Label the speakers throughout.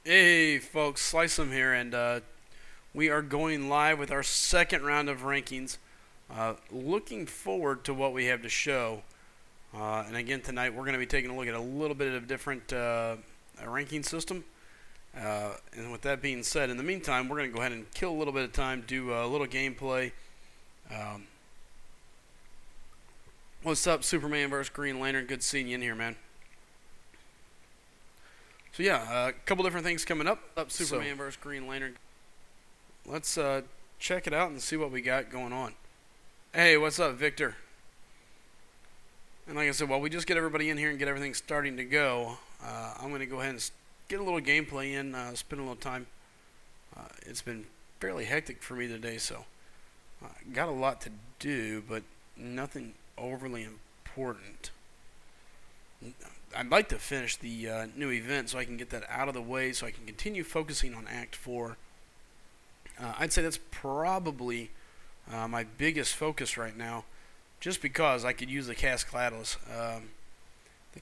Speaker 1: Hey folks, SlycemGaming here, and we are going live with our second round of rankings. Looking forward to what we have to show. And again, tonight we're going to be taking a look at a little bit of different ranking system. And with that being said, in the meantime, we're going to go ahead and kill a little bit of time, do a little gameplay. What's up, Superman vs. Green Lantern? Good seeing you in here, man. So yeah, a couple different things coming up. Superman vs. Green Lantern. Let's check it out and see what we got going on. Hey, what's up, Victor? And like I said, while we just get everybody in here and get everything starting to go, I'm going to go ahead and get a little gameplay in, spend a little time. It's been fairly hectic for me today, so got a lot to do, but nothing overly important. I'd like to finish the new event so I can get that out of the way so I can continue focusing on Act 4. I'd say that's probably my biggest focus right now, just because I could use the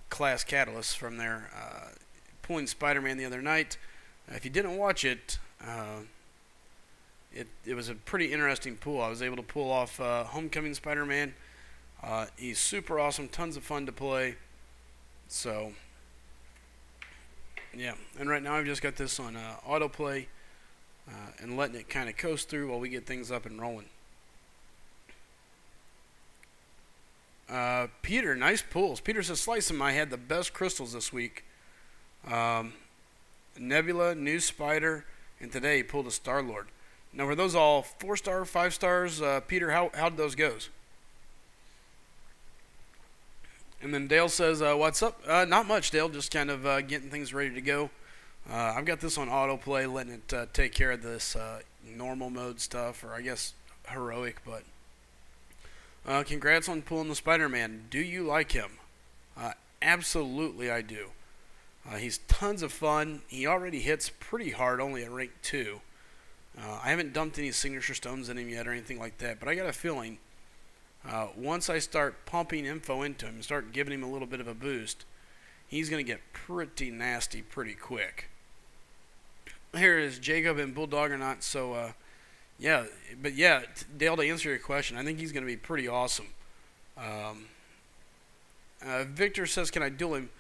Speaker 1: class catalyst from there. Pulling Spider-Man the other night. If you didn't watch it, it was a pretty interesting pull. I was able to pull off Homecoming Spider-Man. He's super awesome, tons of fun to play. So, yeah, and right now I've just got this on autoplay and letting it kind of coast through while we get things up and rolling. Peter, nice pulls. Peter says, SlycemGaming, I had the best crystals this week. Nebula, new Spider, and today he pulled a Star-Lord. Now, were those all 4-star, 5 stars? Peter, how did those go? And then Dale says, what's up? Not much, Dale. Just kind of getting things ready to go. I've got this on autoplay, letting it take care of this normal mode stuff, or I guess heroic. But congrats on pulling the Spider-Man. Do you like him? Absolutely, I do. He's tons of fun. He already hits pretty hard, only at rank 2. I haven't dumped any signature stones in him yet or anything like that, but I got a feeling once I start pumping info into him and start giving him a little bit of a boost, he's going to get pretty nasty pretty quick. Here is Jacob and Bulldog or not, so yeah, but yeah, Dale, to answer your question, I think he's going to be pretty awesome. Victor says, can I duel him?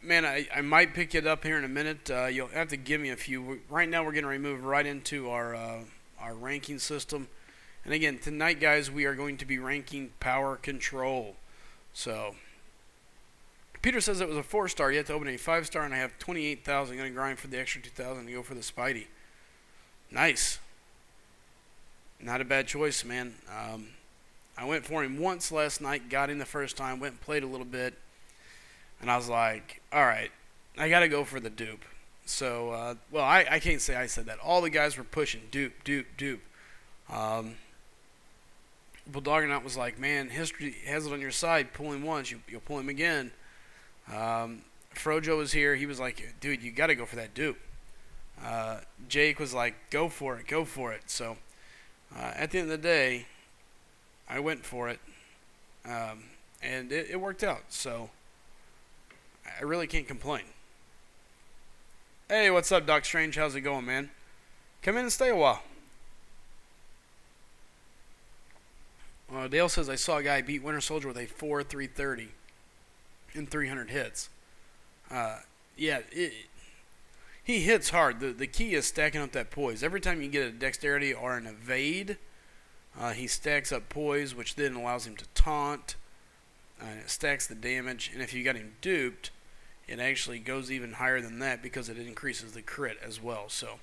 Speaker 1: Man, I might pick it up here in a minute. You'll have to give me a few. Right now we're going to move right into our ranking system. And again, tonight, guys, we are going to be ranking Power Control. So, Peter says it was a 4-star. You have to open a 5-star, and I have 28,000. I'm going to grind for the extra 2,000 to go for the Spidey. Nice. Not a bad choice, man. I went for him once last night, got him the first time, went and played a little bit, and I was like, all right, I got to go for the dupe. So, well, I can't say I said that. All the guys were pushing dupe, dupe, dupe. Bulldoggernaut was like, man, history has it on your side. Pull him once, you'll pull him again. Frojo was here. He was like, dude, you got to go for that dupe. Jake was like, go for it, go for it. So at the end of the day, I went for it, and it worked out. So I really can't complain. Hey, what's up, Doc Strange? How's it going, man? Come in and stay a while. Dale says, I saw a guy beat Winter Soldier with a 4.330 and 300 hits. Yeah, he hits hard. The key is stacking up that poise. Every time you get a dexterity or an evade, he stacks up poise, which then allows him to taunt. And it stacks the damage. And if you got him duped, it actually goes even higher than that because it increases the crit as well. So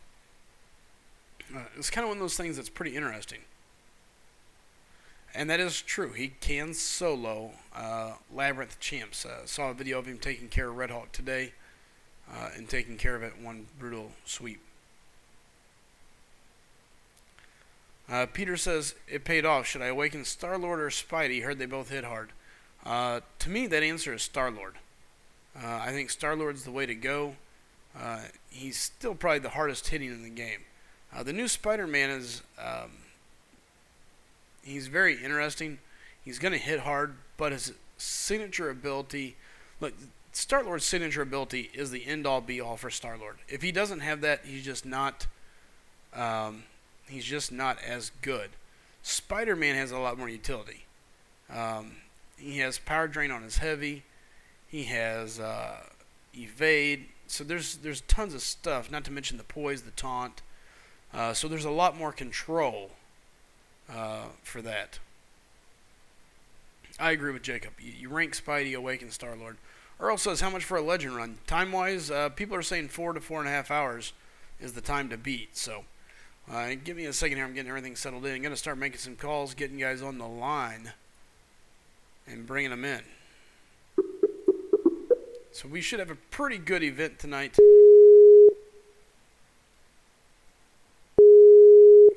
Speaker 1: it's kind of one of those things that's pretty interesting. And that is true. He can solo Labyrinth Champs. Saw a video of him taking care of Red Hawk today and taking care of it in one brutal sweep. Peter says, it paid off. Should I awaken Star-Lord or Spidey? Heard they both hit hard. To me, that answer is Star-Lord. I think Star-Lord's the way to go. He's still probably the hardest hitting in the game. The new Spider-Man is... he's very interesting. He's going to hit hard, but his signature ability... Look, Star-Lord's signature ability is the end-all be-all for Star-Lord. If he doesn't have that, um, he's just not as good. Spider-Man has a lot more utility. He has power drain on his heavy. He has evade. So there's tons of stuff. Not to mention the poise, the taunt. So there's a lot more control for that. I agree with Jacob. You rank Spidey, Awaken Star-Lord. Earl says, how much for a legend run? Time-wise, people are saying 4 to 4.5 hours is the time to beat. So give me a second here. I'm getting everything settled in. I'm going to start making some calls, getting guys on the line, and bringing them in. So we should have a pretty good event tonight.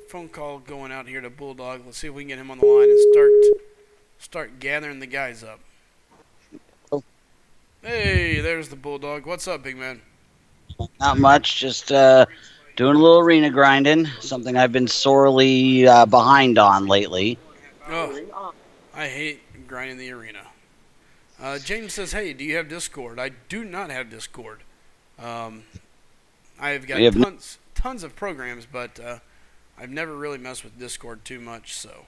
Speaker 1: Phone call going out here to Bulldog. Let's see if we can get him on the line and start gathering the guys up.
Speaker 2: Oh.
Speaker 1: Hey, there's the Bulldog. What's up, big man?
Speaker 2: Not much, just doing a little arena grinding, something I've been sorely behind on lately.
Speaker 1: Oh, I hate grinding the arena. James says, hey, do you have Discord? I do not have Discord. I've got tons of programs, but I've never really messed with Discord too much, so.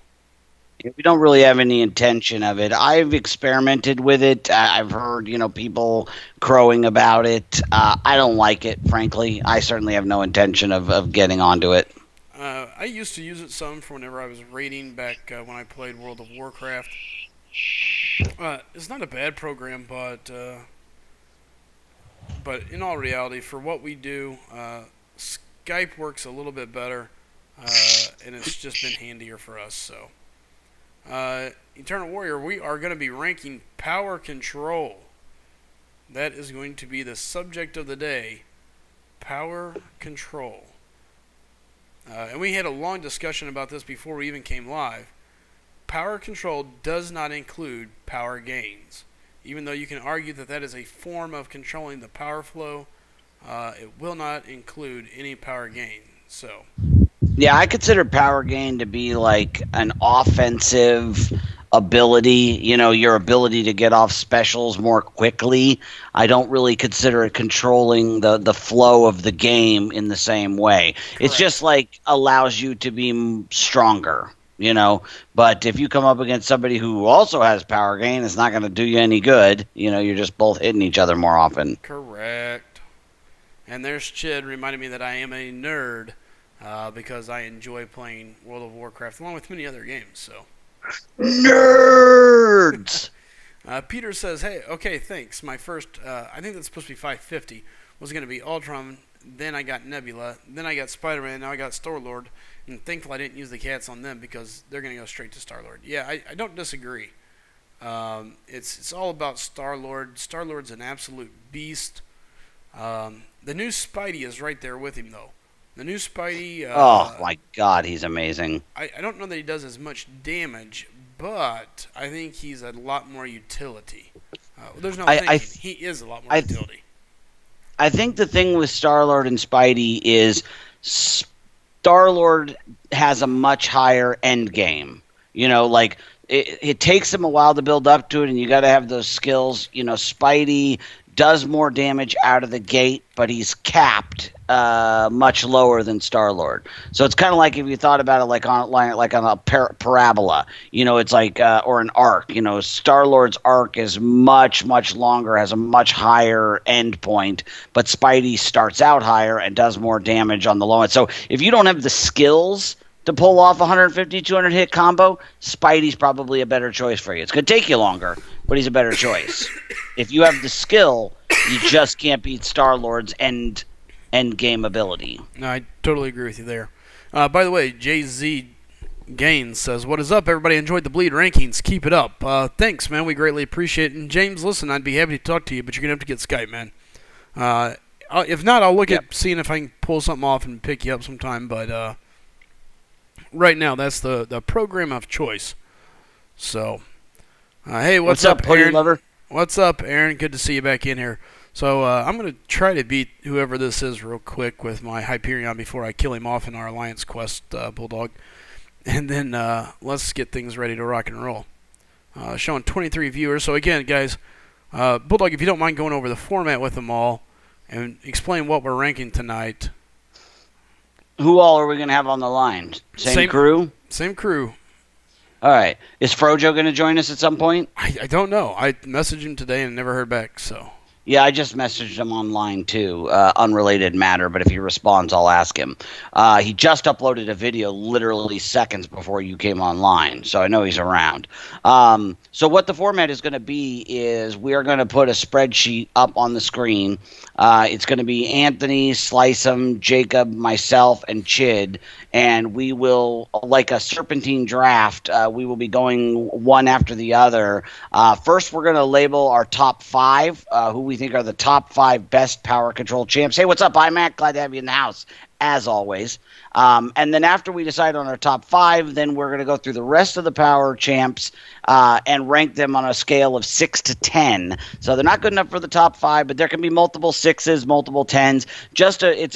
Speaker 2: We don't really have any intention of it. I've experimented with it. I've heard, people crowing about it. I don't like it, frankly. I certainly have no intention of getting onto it.
Speaker 1: I used to use it some for whenever I was raiding back when I played World of Warcraft. It's not a bad program, but in all reality, for what we do, Skype works a little bit better, and it's just been handier for us, so. Eternal Warrior, we are going to be ranking Power Control. That is going to be the subject of the day. Power Control. And we had a long discussion about this before we even came live. Power Control does not include power gains. Even though you can argue that that is a form of controlling the power flow, it will not include any power gain. So.
Speaker 2: Yeah, I consider power gain to be like an offensive ability, your ability to get off specials more quickly. I don't really consider it controlling the flow of the game in the same way. Correct. It's just like allows you to be stronger, but if you come up against somebody who also has power gain, it's not going to do you any good. You're just both hitting each other more often.
Speaker 1: Correct. And there's Chid reminding me that I am a nerd. Because I enjoy playing World of Warcraft along with many other games. So,
Speaker 2: nerds.
Speaker 1: Peter says, "Hey, okay, thanks. My first, I think that's supposed to be 550, was going to be Ultron. Then I got Nebula. Then I got Spider-Man. Now I got Star-Lord. And thankfully I didn't use the cats on them because they're going to go straight to Star-Lord. Yeah, I don't disagree. It's all about Star-Lord. Star-Lord's an absolute beast. The new Spidey is right there with him, though. The new Spidey...
Speaker 2: oh, my God, he's amazing.
Speaker 1: I don't know that he does as much damage, but I think he's a lot more utility. There's no thinking. He is a lot more utility.
Speaker 2: I think the thing with Star-Lord and Spidey is Star-Lord has a much higher end game. It takes him a while to build up to it, and you got to have those skills. Spidey does more damage out of the gate, but he's capped much lower than Star-Lord. So it's kind of like if you thought about it like on a parabola. It's like or an arc. Star-Lord's arc is much, much longer, has a much higher end point, but Spidey starts out higher and does more damage on the low end. So if you don't have the skills to pull off a 150, 200 hit combo, Spidey's probably a better choice for you. It's going to take you longer, but he's a better choice. If you have the skill, you just can't beat Star-Lord's end game ability.
Speaker 1: No, I totally agree with you there. By the way, Jay-Z Gaines says, what is up, everybody? Enjoyed the Bleed rankings. Keep it up. Thanks, man. We greatly appreciate it. And James, listen, I'd be happy to talk to you, but you're going to have to get Skype, man. If not, I'll look at seeing if I can pull something off and pick you up sometime, but right now, that's the program of choice. So, hey, what's up, Aaron?
Speaker 2: Lover?
Speaker 1: What's up, Aaron? Good to see you back in here. So, I'm going to try to beat whoever this is real quick with my Hyperion before I kill him off in our Alliance Quest, Bulldog. And then let's get things ready to rock and roll. Showing 23 viewers. So, again, guys, Bulldog, if you don't mind going over the format with them all and explain what we're ranking tonight.
Speaker 2: Who all are we going to have on the line? Same crew?
Speaker 1: Same crew.
Speaker 2: All right. Is Frojo going to join us at some point?
Speaker 1: I don't know. I messaged him today and never heard back, so.
Speaker 2: Yeah, I just messaged him online too. Unrelated matter, but if he responds, I'll ask him. He just uploaded a video literally seconds before you came online, so I know he's around. So what the format is going to be is we are going to put a spreadsheet up on the screen. It's going to be Anthony, Slycem, Jacob, myself, and Chid, and we will, like a serpentine draft, we will be going one after the other. First, we're going to label our top 5, who we think are the top 5 best power control champs. Hey, what's up, iMac? Glad to have you in the house, as always. And then after we decide on our top 5, then we're going to go through the rest of the power champs and rank them on a scale of 6 to 10. So they're not good enough for the top 5, but there can be multiple 6s, multiple 10s.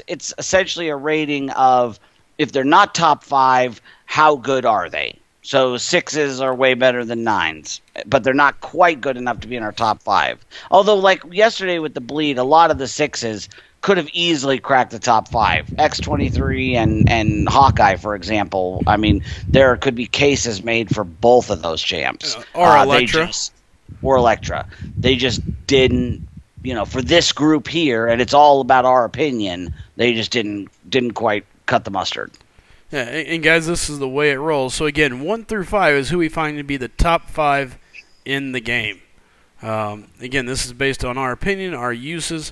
Speaker 2: It's essentially a rating of, if they're not top 5, how good are they? So 6s are way better than 9s, but they're not quite good enough to be in our top 5. Although, like yesterday with the bleed, a lot of the 6s could have easily cracked the top 5. X23 and Hawkeye, for example. I mean, there could be cases made for both of those champs.
Speaker 1: Or Electra.
Speaker 2: Or Electra. They just didn't, for this group here, and it's all about our opinion, they just didn't quite cut the mustard.
Speaker 1: Yeah, and guys, this is the way it rolls. So again, 1 through 5 is who we find to be the top 5 in the game. Again, this is based on our opinion, our uses,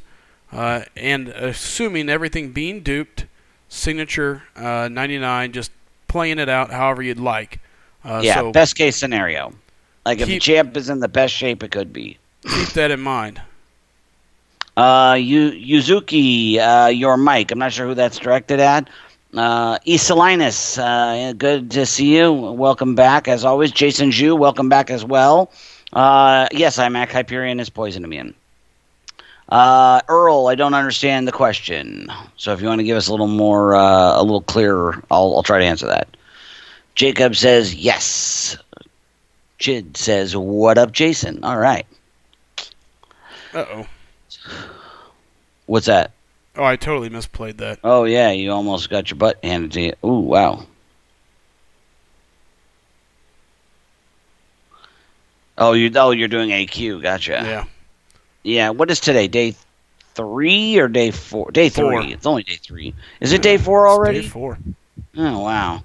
Speaker 1: and assuming everything being duped, signature 99, just playing it out however you'd like.
Speaker 2: So best case scenario. Like if the champ is in the best shape it could be.
Speaker 1: Keep that in mind.
Speaker 2: Yuzuki, your mic. I'm not sure who that's directed at. Isalinus, good to see you. Welcome back, as always. Jason Zhu, welcome back as well. Yes, iMac Hyperion is poison immune. Earl, I don't understand the question. So if you want to give us a little more, a little clearer, I'll try to answer that. Jacob says yes. Chid says, what up, Jason? All right.
Speaker 1: Uh-oh.
Speaker 2: What's that?
Speaker 1: Oh, I totally misplayed that.
Speaker 2: Oh, yeah, you almost got your butt handed to you. Ooh, wow. Oh, you're doing AQ. Gotcha.
Speaker 1: Yeah.
Speaker 2: Yeah, what is today? Day 3 or day 4? Day 3.
Speaker 1: 4.
Speaker 2: It's only day 3. Is it day 4 already?
Speaker 1: Day 4.
Speaker 2: Oh, wow.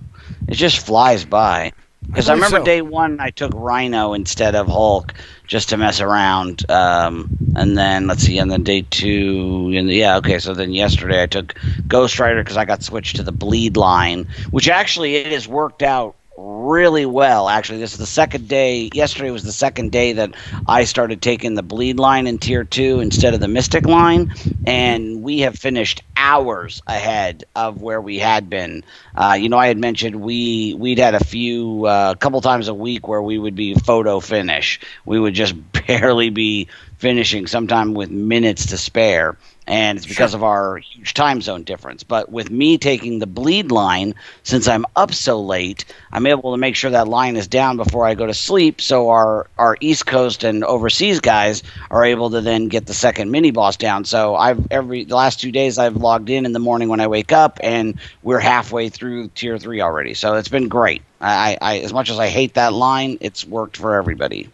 Speaker 2: It just flies by. Because I remember day 1 I took Rhino instead of Hulk just to mess around. And then, let's see, and then day 2, so then yesterday I took Ghost Rider because I got switched to the bleed line, which actually it has worked out really well. Actually, this is the second day. Yesterday was the second day that I started taking the bleed line in tier 2 instead of the mystic line, and we have finished hours ahead of where we had been. I had mentioned we'd had a couple times a week where we would be photo finish. We would just barely be finishing, sometime with minutes to spare. And it's because of our huge time zone difference. But with me taking the bleed line, since I'm up so late, I'm able to make sure that line is down before I go to sleep, so our East Coast and overseas guys are able to then get the second mini boss down. So the last 2 days I've logged in the morning when I wake up, and we're halfway through tier 3 already. So it's been great. I as much as I hate that line, it's worked for everybody.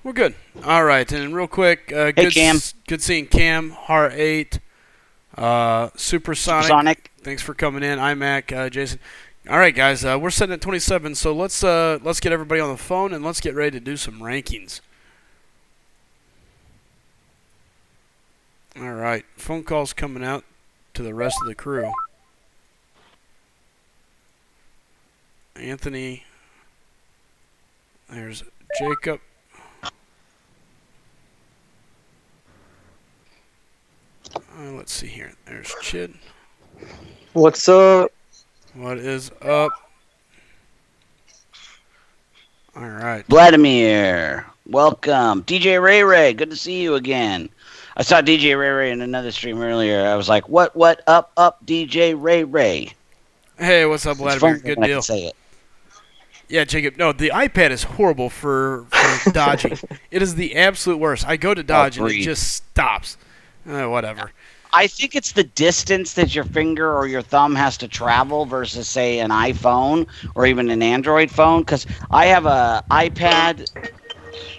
Speaker 1: We're good. All right, and real quick,
Speaker 2: hey, Cam.
Speaker 1: Good seeing Cam, Heart 8, Supersonic. Thanks for coming in, iMac, Jason. All right, guys, we're sitting at 27, so let's get everybody on the phone and let's get ready to do some rankings. All right, phone calls coming out to the rest of the crew. Anthony, there's Jacob. Let's see here. There's Chid.
Speaker 3: What's up?
Speaker 1: What is up? All right.
Speaker 2: Vladimir, welcome. DJ Ray, good to see you again. I saw DJ Ray in another stream earlier. I was like, what up, DJ Ray?
Speaker 1: Hey, what's up, Vladimir? Good deal.
Speaker 2: Say it.
Speaker 1: Yeah, Jacob. No, the iPad is horrible for dodging. It is the absolute worst. I go to dodge and it
Speaker 2: Agreed.
Speaker 1: just stops. Whatever.
Speaker 2: I think it's the distance that your finger or your thumb has to travel versus, say, an iPhone or even an Android phone. Because I have a iPad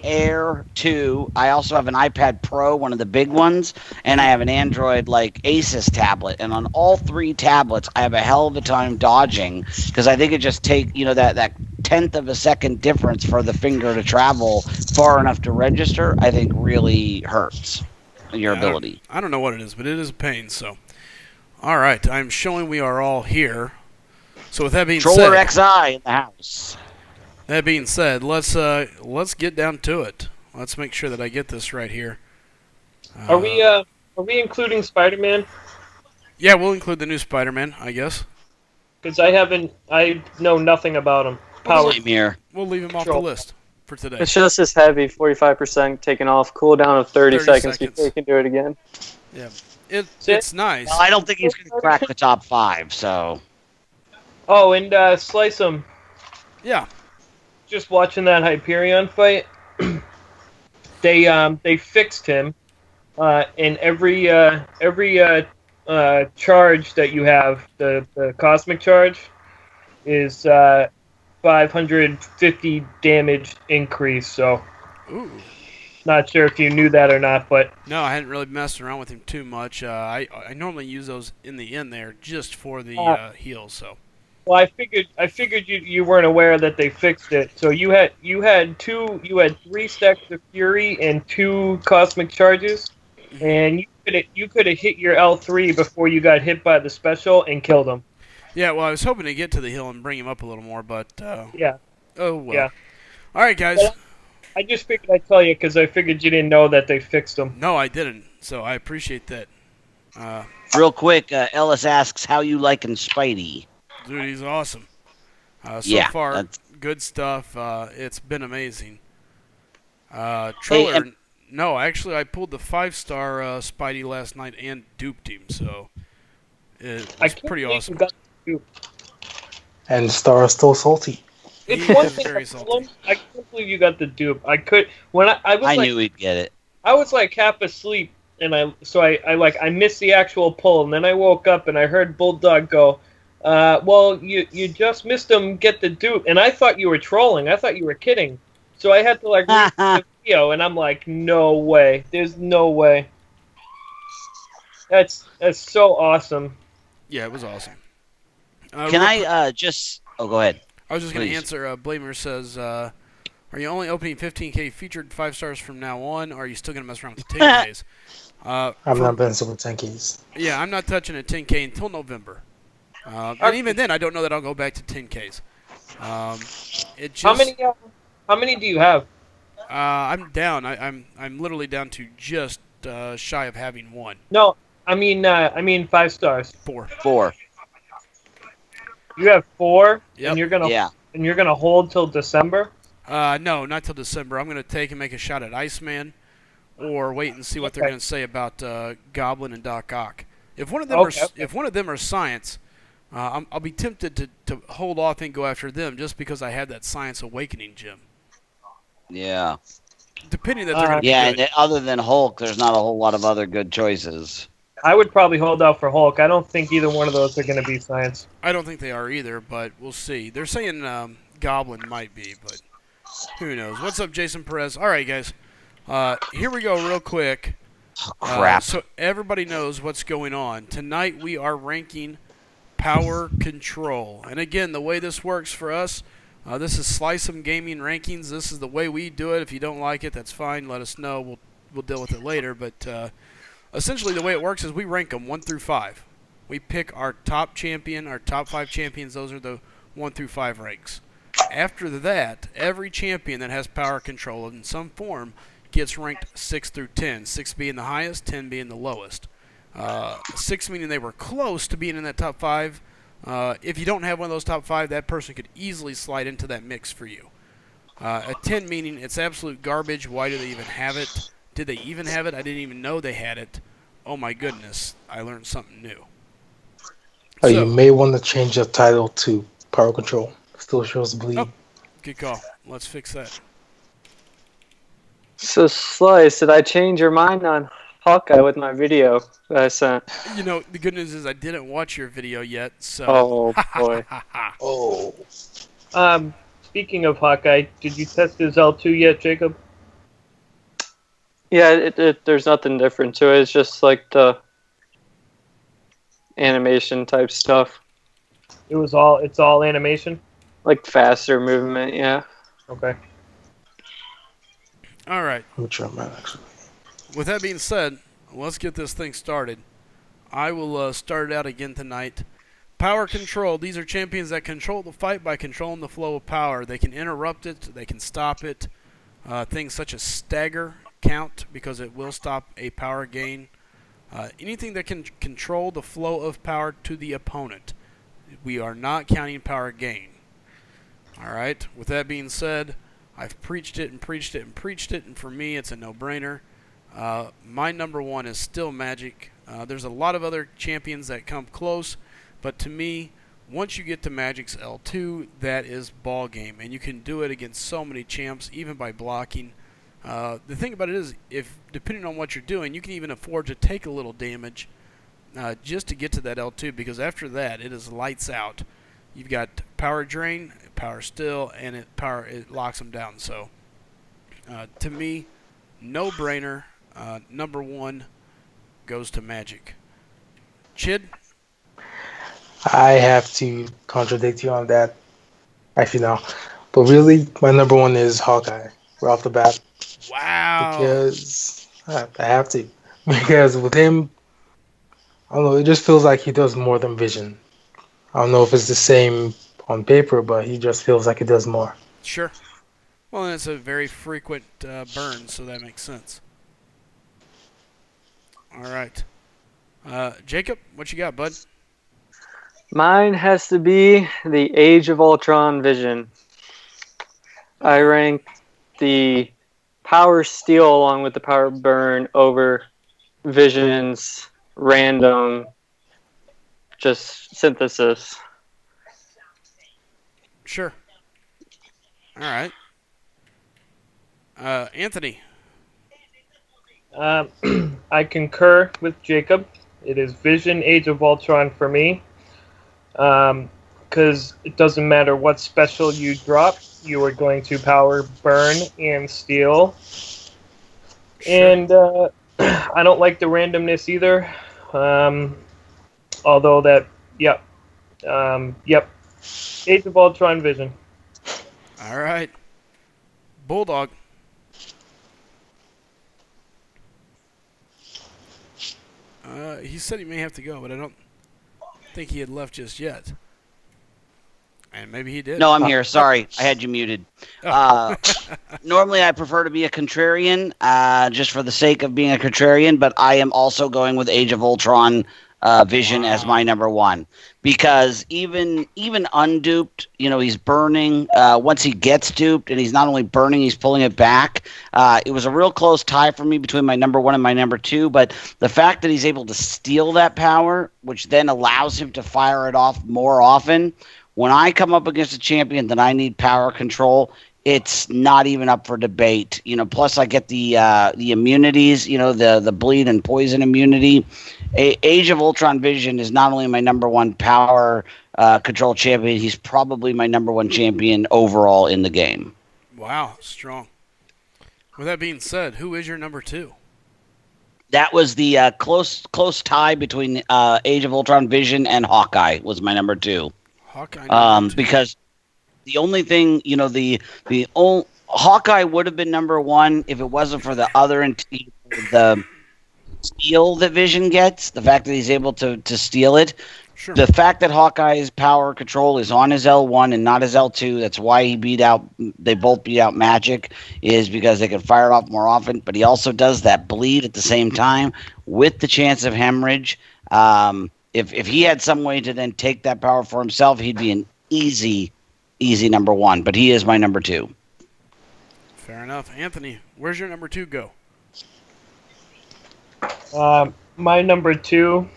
Speaker 2: Air 2. I also have an iPad Pro, one of the big ones, and I have an Android like Asus tablet. And on all three tablets, I have a hell of a time dodging because I think it just take that tenth of a second difference for the finger to travel far enough to register. I think really hurts your ability.
Speaker 1: I don't know what it is, but it is a pain. So, all right, I'm showing we are all here. So with that being
Speaker 2: Controller
Speaker 1: said,
Speaker 2: XI in the house.
Speaker 1: Let's get down to it. Let's make sure that I get this right here.
Speaker 4: Are we including Spider-Man?
Speaker 1: Yeah, we'll include the new Spider-Man, I guess.
Speaker 4: Because I know nothing about him. Power.
Speaker 2: Same here.
Speaker 1: We'll leave him off the
Speaker 4: Control.
Speaker 1: list for today.
Speaker 3: It's just as heavy, 45% taken off, cooldown of 30 seconds before you can do it again.
Speaker 1: Yeah, it's nice.
Speaker 2: Well, I don't think he's going to crack the top 5, so...
Speaker 4: Oh, and SlycemGaming.
Speaker 1: Yeah.
Speaker 4: Just watching that Hyperion fight, they fixed him, and every charge that you have, the cosmic charge, is 550 damage increase. So,
Speaker 1: Ooh.
Speaker 4: not sure if you knew that or not, but
Speaker 1: No, I hadn't really messed around with him too much. I normally use those in the end there just for the heals. So.
Speaker 4: well, I figured you weren't aware that they fixed it. So you had 3 stacks of Fury and 2 cosmic charges, and you could have hit your L3 before you got hit by the special and killed him.
Speaker 1: Yeah, well, I was hoping to get to the hill and bring him up a little more, but
Speaker 4: Yeah.
Speaker 1: oh well.
Speaker 4: Yeah.
Speaker 1: All right, guys.
Speaker 4: Well, I just figured I'd tell you because I figured you didn't know that they fixed them.
Speaker 1: No, I didn't. So I appreciate that.
Speaker 2: Real quick, Ellis asks how you liking Spidey.
Speaker 1: Dude, he's awesome. So
Speaker 2: Yeah,
Speaker 1: far,
Speaker 2: that's-
Speaker 1: good stuff. It's been amazing. Trailer. No, actually, I pulled the 5-star Spidey last night and duped him, so it
Speaker 4: I
Speaker 1: was
Speaker 4: can't
Speaker 1: pretty
Speaker 4: believe
Speaker 1: awesome.
Speaker 4: you got the dupe.
Speaker 3: And Star is still salty.
Speaker 4: It's
Speaker 1: He
Speaker 4: one
Speaker 1: is
Speaker 4: thing.
Speaker 1: very salty.
Speaker 4: I can't believe you got the dupe. I could when I was
Speaker 2: I
Speaker 4: like
Speaker 2: knew he'd get it.
Speaker 4: I was like half asleep, and I missed the actual pull, and then I woke up and I heard Bulldog go, "Well, you just missed him get the dupe," and I thought you were trolling. I thought you were kidding. So I had to like read the video, and I'm like, "No way! There's no way." That's so awesome.
Speaker 1: Yeah, it was awesome.
Speaker 2: Can
Speaker 1: real
Speaker 2: I just... Oh, go ahead.
Speaker 1: I was just going to
Speaker 2: Please.
Speaker 1: answer. Blamer says, "Are you only opening 15K featured 5 stars from now on, or are you still going to mess around with the 10Ks?"
Speaker 3: I've not been super tankies.
Speaker 1: Yeah, I'm not touching a 10K until November. And even then, I don't know that I'll go back to 10Ks. It just,
Speaker 4: How many do you have?
Speaker 1: I'm down. I'm literally down to just shy of having 1.
Speaker 4: No, I mean 5 stars.
Speaker 1: 4.
Speaker 2: 4.
Speaker 4: You have 4,
Speaker 1: Yep.
Speaker 4: and
Speaker 2: Yeah.
Speaker 4: you're gonna hold till December.
Speaker 1: No, not till December. I'm going to take and make a shot at Iceman, or wait and see what they're
Speaker 4: Okay.
Speaker 1: going to say about Goblin and Doc Ock. If one of them
Speaker 4: Okay,
Speaker 1: are
Speaker 4: okay.
Speaker 1: if one of them are science, I'll be tempted to hold off and go after them just because I have that Science Awakening gem.
Speaker 2: Yeah.
Speaker 1: Depending that they're going to
Speaker 2: Yeah,
Speaker 1: be good.
Speaker 2: and other than Hulk, there's not a whole lot of other good choices.
Speaker 4: I would probably hold out for Hulk. I don't think either one of those are going to be science.
Speaker 1: I don't think they are either, but we'll see. They're saying Goblin might be, but who knows? What's up, Jason Perez? All right, guys. Here we go real quick.
Speaker 2: Crap.
Speaker 1: So everybody knows what's going on. Tonight we are ranking Power Control. And again, the way this works for us, this is SlycemGaming rankings. This is the way we do it. If you don't like it, that's fine. Let us know. We'll deal with it later. But essentially the way it works is we rank them 1 through 5. We pick our top champion, our top 5 champions. Those are the 1 through 5 ranks. After that, every champion that has power control in some form gets ranked 6 through 10. 6 being the highest, 10 being the lowest. 6 meaning they were close to being in that top 5. If you don't have one of those top 5, that person could easily slide into that mix for you. A 10 meaning it's absolute garbage. Why do they even have it? Did they even have it? I didn't even know they had it. Oh my goodness, I learned something new.
Speaker 3: You may want to change your title to Power Control. Still shows bleed.
Speaker 1: Oh. Good call. Let's fix that.
Speaker 3: So, Slice, did I change your mind on Hawkeye with my video that I sent?
Speaker 1: You know, the good news is I didn't watch your video yet, so.
Speaker 3: Oh, boy.
Speaker 5: Oh.
Speaker 4: Speaking of Hawkeye, did you test his L2 yet, Jacob?
Speaker 3: Yeah, there's nothing different to it. It's just like the animation type stuff.
Speaker 4: It's all animation?
Speaker 3: Like faster movement, yeah.
Speaker 4: Okay.
Speaker 1: All right.
Speaker 5: I'm sure I'm actually.
Speaker 1: With that being said, let's get this thing started. I will start it out again tonight. Power control. These are champions that control the fight by controlling the flow of power. They can interrupt it. They can stop it. Things such as stagger count because it will stop a power gain. Anything that can control the flow of power to the opponent. We are not counting power gain. Alright, with that being said, I've preached it and preached it and preached it, and for me it's a no-brainer. My number one is still Magic. There's a lot of other champions that come close, but to me, once you get to Magic's L2, that is ball game, and you can do it against so many champs, even by blocking. The thing about it is, if depending on what you're doing, you can even afford to take a little damage just to get to that L2, because after that, it is lights out. You've got power drain, power still, and it locks them down. So, to me, no brainer. Number one goes to Magic. Chid?
Speaker 5: I have to contradict you on that. Actually, no. But really, my number one is Hawkeye. Right off the bat.
Speaker 1: Wow.
Speaker 5: Because I have to. Because with him, I don't know, it just feels like he does more than Vision. I don't know if it's the same on paper, but he just feels like he does more.
Speaker 1: Sure. Well, and it's a very frequent burn, so that makes sense. All right. Jacob, what you got, bud?
Speaker 3: Mine has to be the Age of Ultron Vision. I rank the power steal along with the power burn over Vision's random just synthesis.
Speaker 1: Sure. All right. Anthony.
Speaker 4: I concur with Jacob. It is Vision, Age of Ultron for me. Because it doesn't matter what special you drop, you are going to power burn and steal.
Speaker 1: Sure.
Speaker 4: And I don't like the randomness either. Although that, yep. Age of Ultron Vision.
Speaker 1: All right. Bulldog. He said he may have to go, but I don't think he had left just yet. And maybe he did.
Speaker 2: No, I'm here. Sorry, I had you muted. Normally, I prefer to be a contrarian, just for the sake of being a contrarian, but I am also going with Age of Ultron Vision as my number one. Because even unduped, he's burning. Once he gets duped, and he's not only burning, he's pulling it back. It was a real close tie for me between my number one and my number two, but the fact that he's able to steal that power, which then allows him to fire it off more often, when I come up against a champion that I need power control, it's not even up for debate. Plus I get the immunities, the bleed and poison immunity. Age of Ultron Vision is not only my number one power control champion, he's probably my number one champion overall in the game.
Speaker 1: Wow, strong. With that being said, who is your number two?
Speaker 2: That was the close tie between Age of Ultron Vision and Hawkeye was my number two.
Speaker 1: Hawkeye.
Speaker 2: Because the only thing, Hawkeye would have been number one if it wasn't for the the steal that Vision gets. The fact that he's able to steal it.
Speaker 1: Sure.
Speaker 2: The fact that Hawkeye's power control is on his L1 and not his L2, that's why they both beat out Magic, is because they can fire it off more often, but he also does that bleed at the same time with the chance of hemorrhage. If he had some way to then take that power for himself, he'd be an easy number one, but he is my number two.
Speaker 1: Fair enough. Anthony, where's your number two go?
Speaker 4: My number two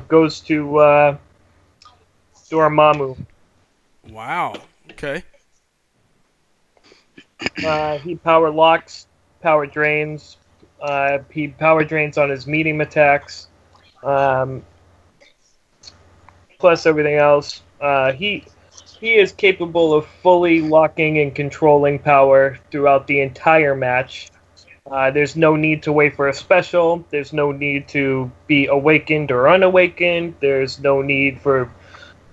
Speaker 4: goes to Dormammu.
Speaker 1: Wow. Okay.
Speaker 4: He power locks, power drains. He power drains on his medium attacks. Um, plus everything else. He is capable of fully locking and controlling power throughout the entire match. There's no need to wait for a special. There's no need to be awakened or unawakened. There's no need for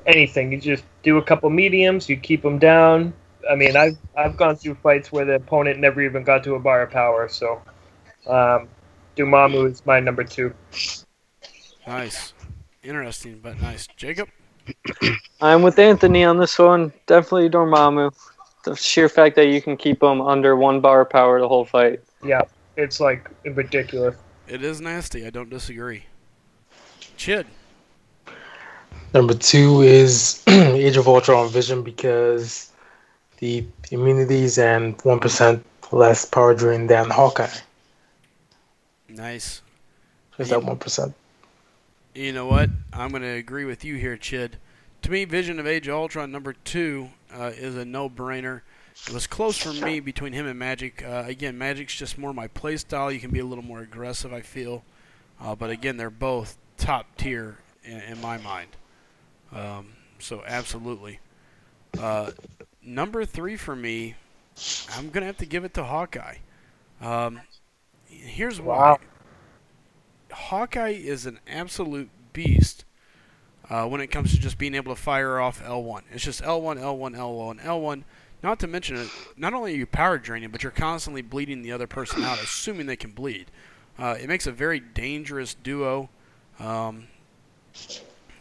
Speaker 4: anything. You just do a couple mediums. You keep them down. I mean, I've gone through fights where the opponent never even got to a bar of power. So, Dormammu is my number 2.
Speaker 1: Nice. Interesting, but nice. Jacob?
Speaker 3: I'm with Anthony on this one. Definitely Dormammu. The sheer fact that you can keep him under 1 bar of power the whole fight.
Speaker 4: Yeah, it's like ridiculous.
Speaker 1: It is nasty. I don't disagree. Chid?
Speaker 5: Number 2 is Age of Ultron Vision because the immunities and 1% less power drain than Hawkeye.
Speaker 1: Nice.
Speaker 5: Just that 1%.
Speaker 1: You know what? I'm going to agree with you here, Chid. To me, Vision of Age of Ultron number 2 is a no-brainer. It was close for me between him and Magic. Again, Magic's just more my play style. You can be a little more aggressive, I feel. But again, they're both top tier in my mind. So absolutely. Number 3 for me, I'm going to have to give it to Hawkeye. Here's why.
Speaker 4: Wow.
Speaker 1: Hawkeye is an absolute beast when it comes to just being able to fire off L1. It's just L1, L1, L1, L1. Not to mention, not only are you power draining, but you're constantly bleeding the other person out, assuming they can bleed. It makes a very dangerous duo.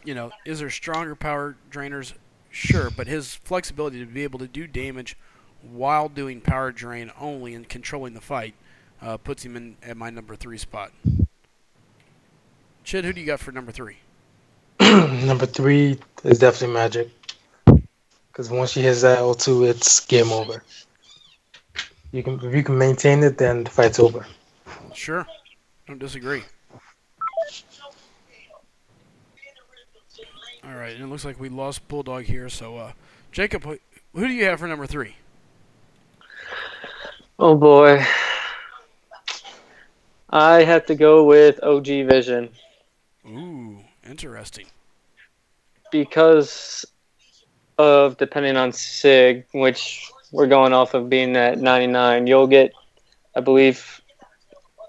Speaker 1: Is there stronger power drainers? Sure, but his flexibility to be able to do damage while doing power drain only and controlling the fight puts him in at my number 3 spot. Chid, who do you got for number 3?
Speaker 5: Number 3 is definitely Magic. Because once she hits that L2, it's game over. If you can maintain it, then the fight's over.
Speaker 1: Sure. Don't disagree. All right, and it looks like we lost Bulldog here. So, Jacob, who do you have for number 3?
Speaker 3: Oh boy. I have to go with OG Vision.
Speaker 1: Ooh, interesting.
Speaker 3: Because of, depending on SIG, which we're going off of being at 99, you'll get, I believe,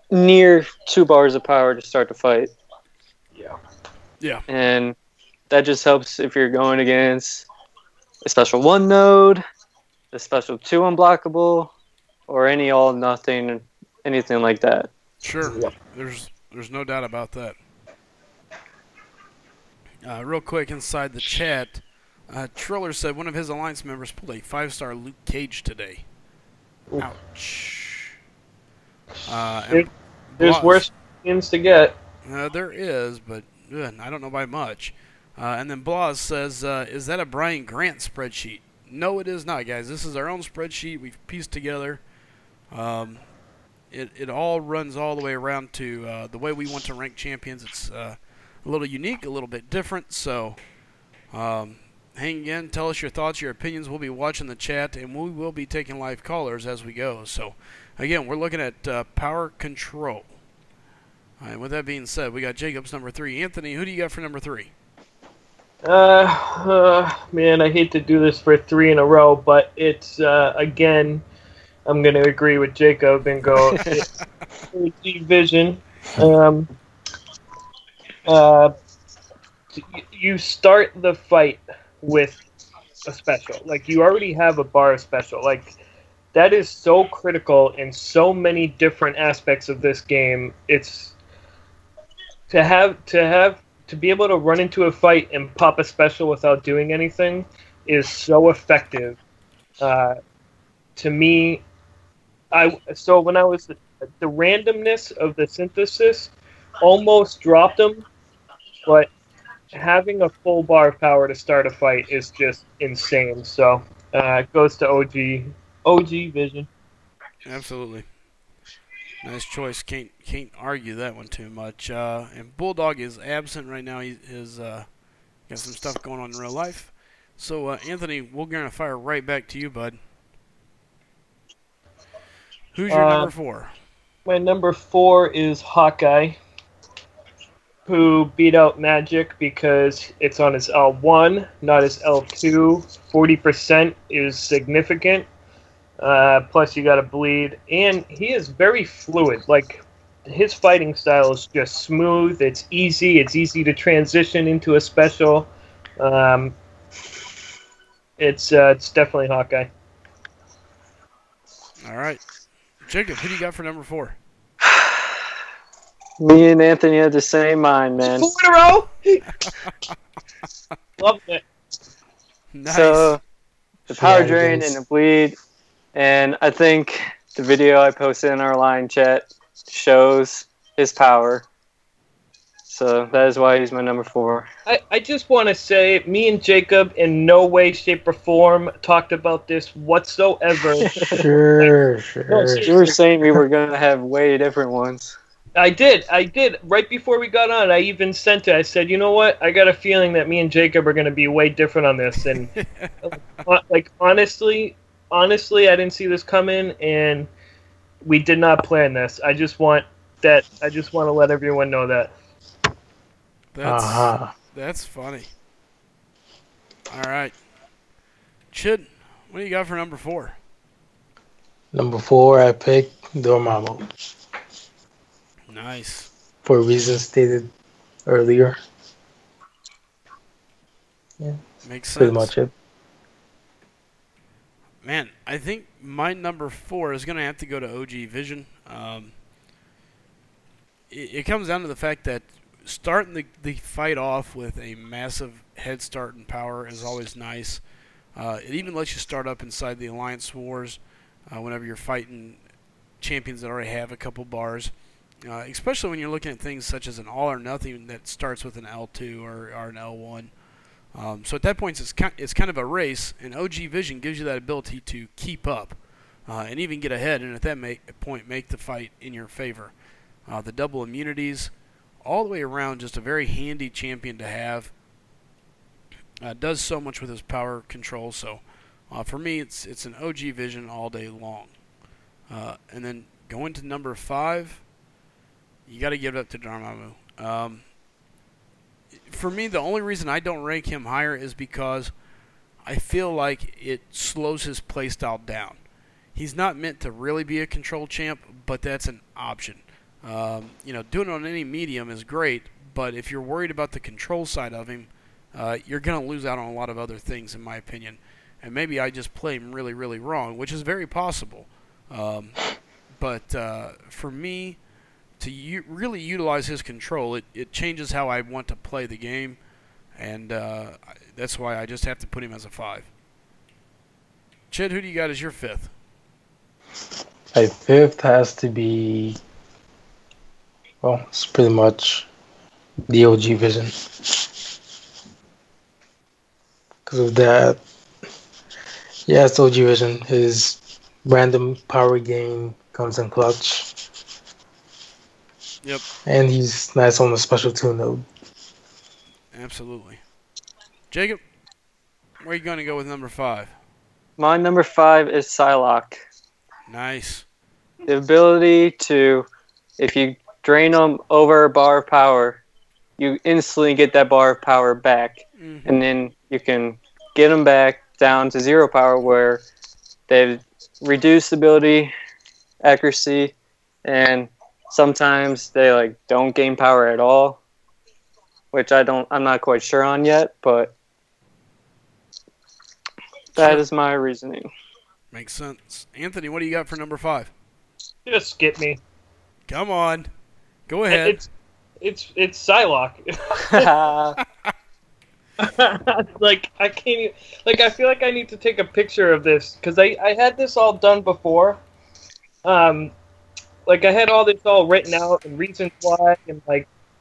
Speaker 3: near 2 bars of power to start the fight.
Speaker 1: Yeah.
Speaker 3: And that just helps if you're going against a special 1 node, a special 2 unblockable, or any all nothing, anything like that.
Speaker 1: Sure. There's no doubt about that. Real quick, inside the chat, Triller said one of his Alliance members pulled a 5-star Luke Cage today.
Speaker 4: Oof.
Speaker 1: Ouch.
Speaker 4: There's worse skins to get.
Speaker 1: There is, but I don't know by much. And then Blas says, is that a Brian Grant spreadsheet? No, it is not, guys. This is our own spreadsheet we've pieced together. It all runs all the way around to the way we want to rank champions. It's a little unique, a little bit different. So hang in, tell us your thoughts, your opinions. We'll be watching the chat, and we will be taking live callers as we go. So again, we're looking at power control. All right, with that being said, we got Jacob's number 3. Anthony, who do you got for number 3?
Speaker 4: Man, I hate to do this for 3 in a row, but it's, again, I'm going to agree with Jacob and go OG Vision. You start the fight with a special. Like, you already have a bar special. Like, that is so critical in so many different aspects of this game. It's to be able to run into a fight and pop a special without doing anything is so effective. To me, when I was the randomness of the synthesis almost dropped him, but having a full bar of power to start a fight is just insane. So it goes to OG Vision.
Speaker 1: Absolutely. Nice choice. Can't argue that one too much. And Bulldog is absent right now. He is got some stuff going on in real life. So Anthony, we're gonna fire right back to you, bud. Who's your number 4?
Speaker 4: My number 4 is Hawkeye, who beat out Magic because it's on his L1, not his L2. 40% is significant. Plus, you got to bleed, and he is very fluid. Like, his fighting style is just smooth. It's easy. It's easy to transition into a special. It's definitely Hawkeye.
Speaker 1: All right. Jacob, who do you got for number 4?
Speaker 3: Me and Anthony had the same mind, man.
Speaker 4: 4 in a row. Love it.
Speaker 1: Nice.
Speaker 3: So the power drain
Speaker 5: Shenanigans.
Speaker 3: and the bleed, and I think the video I posted in our line chat shows his power. So that is why he's my number 4.
Speaker 4: I just want to say, me and Jacob in no way, shape, or form talked about this whatsoever.
Speaker 5: Sure.
Speaker 4: No,
Speaker 3: You
Speaker 4: seriously.
Speaker 3: were saying we were gonna have way different ones.
Speaker 4: I did. Right before we got on, I even sent it. I said, you know what? I got a feeling that me and Jacob are going to be way different on this. And like honestly, I didn't see this coming, and we did not plan this. I just want to let everyone know that.
Speaker 1: That's funny. All right. Chid, what do you got for number 4?
Speaker 5: Number 4, I picked Dormammu
Speaker 1: Nice.
Speaker 5: for reasons stated earlier. Yeah,
Speaker 1: Makes sense.
Speaker 5: pretty much it.
Speaker 1: Man, I think my number 4 is going to have to go to OG Vision. It comes down to the fact that starting the fight off with a massive head start and power is always nice. It even lets you start up inside the Alliance Wars whenever you're fighting champions that already have a couple bars. Especially when you're looking at things such as an all or nothing that starts with an L2 or an L1. So at that point, it's kind of a race, and OG Vision gives you that ability to keep up and even get ahead, and at that point make the fight in your favor. The double immunities, all the way around, just a very handy champion to have. Does so much with his power control, so for me, it's an OG Vision all day long. And then going to number 5, you got to give it up to Dormammu. For me, the only reason I don't rank him higher is because I feel like it slows his playstyle down. He's not meant to really be a control champ, but that's an option. Doing it on any medium is great, but if you're worried about the control side of him, you're going to lose out on a lot of other things, in my opinion. And maybe I just play him really, really wrong, which is very possible. But for me, to really utilize his control, it changes how I want to play the game, and that's why I just have to put him as a 5. Chid, who do you got as your 5th?
Speaker 5: My 5th has to be, well, it's pretty much the OG Vision. Because of that, yeah, it's OG Vision. His random power gain comes in clutch.
Speaker 1: Yep.
Speaker 5: And he's nice on the special 2 node.
Speaker 1: Absolutely. Jacob, where are you going to go with number 5?
Speaker 3: My number 5 is Psylocke.
Speaker 1: Nice.
Speaker 3: The ability to, if you drain them over a bar of power, you instantly get that bar of power back.
Speaker 1: Mm-hmm.
Speaker 3: And then you can get them back down to 0 power, where they've reduced ability, accuracy, and sometimes they don't gain power at all, which I'm not quite sure on yet, but that is my reasoning.
Speaker 1: Makes sense. Anthony, what do you got for number 5?
Speaker 4: Just skip me.
Speaker 1: Come on. Go ahead.
Speaker 4: It's Psylocke. I can't even, I feel like I need to take a picture of this, because I had this all done before. I had all this all written out and reasons why and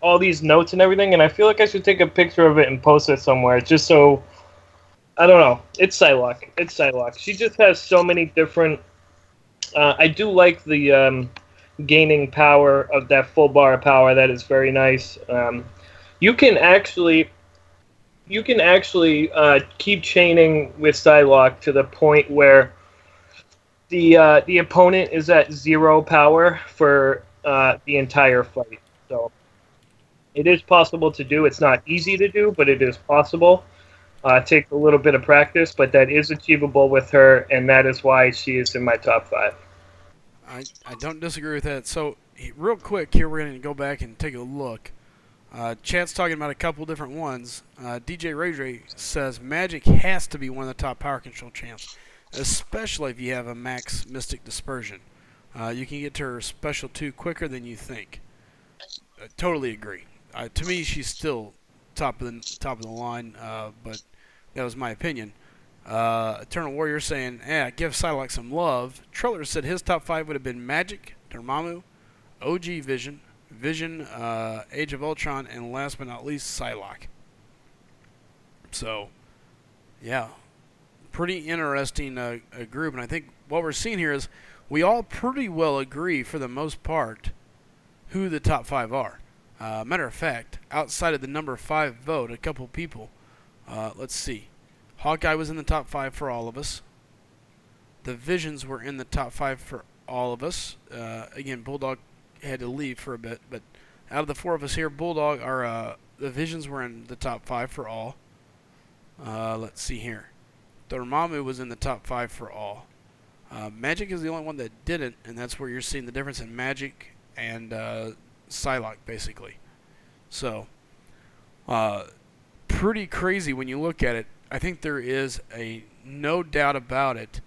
Speaker 4: all these notes and everything, and I feel like I should take a picture of it and post it somewhere, just so, I don't know. It's Psylocke. She just has so many different, I do like the gaining power of that full bar of power. That is very nice. You can actually keep chaining with Psylocke to the point where the opponent is at 0 power for the entire fight. So it is possible to do. It's not easy to do, but it is possible. It takes a little bit of practice, but that is achievable with her, and that is why she is in my top 5.
Speaker 1: I don't disagree with that. So, real quick here, we're going to go back and take a look. Chat's talking about a couple different ones. DJ Ray says Magic has to be one of the top power control champs, especially if you have a max Mystic Dispersion. You can get to her special 2 quicker than you think. Totally agree. To me, she's still top of the line, but that was my opinion. Eternal Warrior saying, "Yeah, give Psylocke some love." Triller said his top 5 would have been Magic, Dormammu, OG Vision, Age of Ultron, and last but not least, Psylocke. So, yeah, pretty interesting group, and I think what we're seeing here is we all pretty well agree, for the most part, who the top 5 are. Matter of fact, outside of the number 5 vote, a couple people, let's see. Hawkeye was in the top 5 for all of us. The Visions were in the top 5 for all of us. Again, Bulldog had to leave for a bit, but out of the 4 of us here, the Visions were in the top 5 for all. Let's see here. Dormammu was in the top 5 for all. Magic is the only one that didn't, and that's where you're seeing the difference in Magic and Psylocke, basically. So, pretty crazy when you look at it. I think there is no doubt about it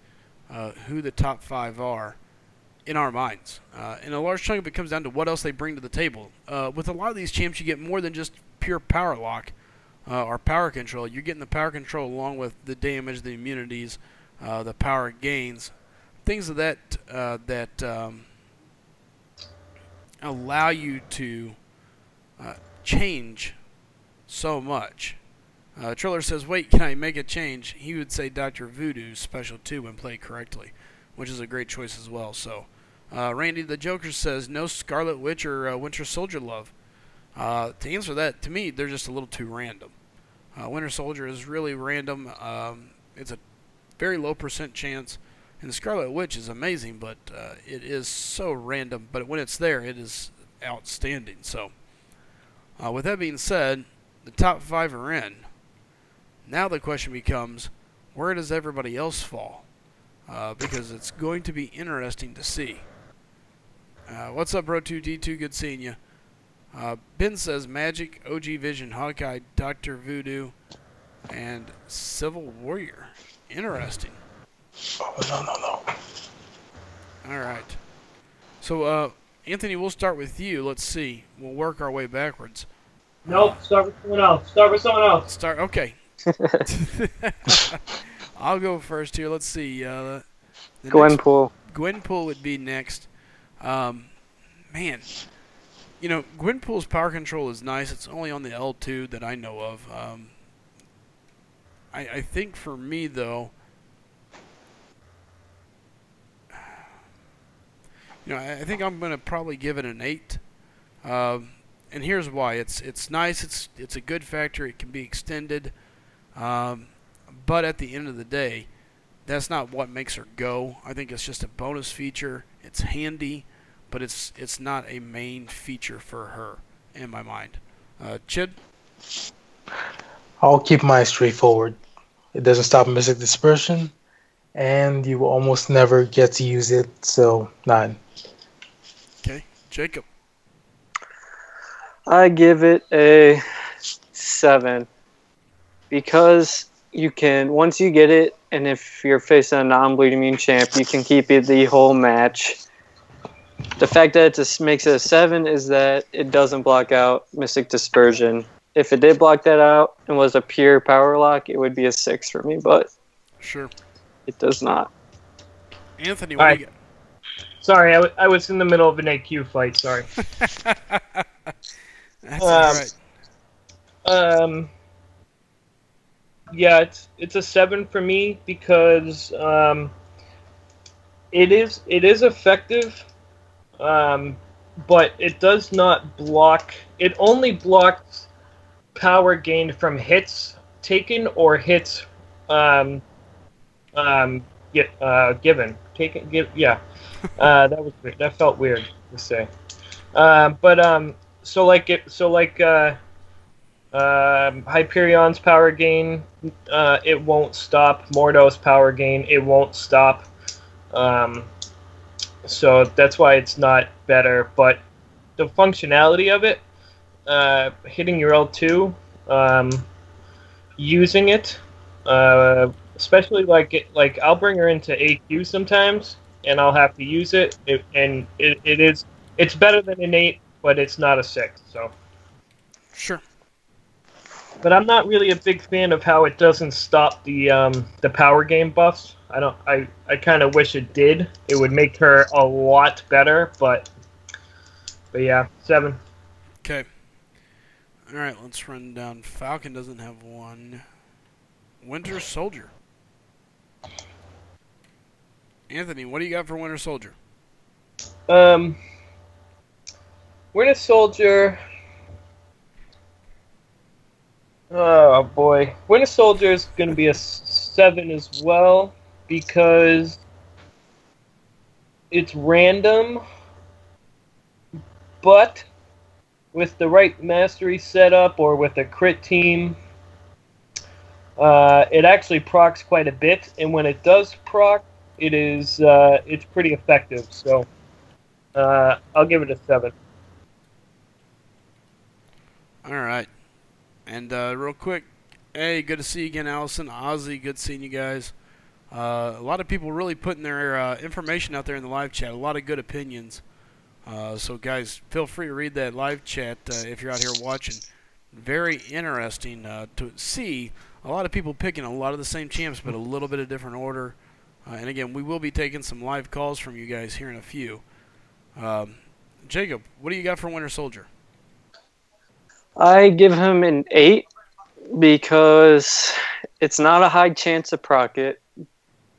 Speaker 1: who the top 5 are in our minds. And a large chunk of it comes down to what else they bring to the table. With a lot of these champs, you get more than just pure power lock or power control. You're getting the power control along with the damage, the immunities, the power gains, things of that allow you to change so much. Triller says, "Wait, can I make a change?" He would say Dr. Voodoo's special 2 when played correctly, which is a great choice as well. So, Randy the Joker says, "No Scarlet Witch or Winter Soldier love." To answer that, to me, they're just a little too random. Winter Soldier is really random. It's a very low % chance. And the Scarlet Witch is amazing, but it is so random. But when it's there, it is outstanding. So, with that being said, the top 5 are in. Now the question becomes, where does everybody else fall? Because it's going to be interesting to see. What's up, Bro2D2? Good seeing you. Ben says Magic, OG Vision, Hawkeye, Dr. Voodoo, and Civil Warrior. Interesting.
Speaker 5: Oh, no.
Speaker 1: All right. So, Anthony, we'll start with you. Let's see. We'll work our way backwards.
Speaker 4: Nope, start with someone else.
Speaker 1: Okay. I'll go first here. Let's see.
Speaker 3: Gwenpool.
Speaker 1: Gwenpool would be next. Man, Gwenpool's power control is nice. It's only on the L2 that I know of. I think for me, though, I think I'm going to probably give it an 8. And here's why. It's nice. It's a good factor. It can be extended. But at the end of the day, that's not what makes her go. I think it's just a bonus feature. It's handy, but it's not a main feature for her in my mind. Chid?
Speaker 5: I'll keep mine straightforward. It doesn't stop Mystic Dispersion, and you will almost never get to use it, so 9.
Speaker 1: Okay. Jacob?
Speaker 3: I give it a 7. Because you can, once you get it, and if you're facing a non-bleed immune champ, you can keep it the whole match. The fact that it makes it a 7 is that it doesn't block out Mystic Dispersion. If it did block that out and was a pure power lock, it would be a 6 for me, but
Speaker 1: Sure.
Speaker 3: it does not.
Speaker 1: Anthony, what do you got?
Speaker 4: Sorry, I was in the middle of an AQ fight. Sorry.
Speaker 1: That's all right.
Speaker 4: Yeah, it's a 7 for me because it is effective, but it does not block. It only blocks power gained from hits taken or hits given. Take it, give, yeah. That was weird. That felt weird to say. So Hyperion's power gain, it won't stop. Mordo's power gain, it won't stop. So that's why it's not better. But the functionality of it, hitting your L2, using it, especially like I'll bring her into AQ sometimes, and I'll have to use it. It's better than an 8, but it's not a 6. So.
Speaker 1: Sure.
Speaker 4: But I'm not really a big fan of how it doesn't stop the power game buffs. I kind of wish it did. It would make her a lot better, but yeah, 7.
Speaker 1: Okay. All right, let's run down. Falcon doesn't have one. Winter Soldier. Anthony, what do you got for Winter Soldier?
Speaker 4: Winter Soldier. Oh boy, Winter Soldier is going to be a 7 as well because it's random, but with the right mastery setup or with a crit team, it actually procs quite a bit, and when it does proc, it's pretty effective. So I'll give it a 7.
Speaker 1: All right. And real quick, hey, good to see you again, Allison. Ozzy, good seeing you guys. A lot of people really putting their information out there in the live chat. A lot of good opinions. So, guys, feel free to read that live chat if you're out here watching. Very interesting to see a lot of people picking a lot of the same champs, but a little bit of different order. And, again, we will be taking some live calls from you guys here in a few. Jacob, what do you got for Winter Soldier?
Speaker 3: I give him an 8 because it's not a high chance to proc it,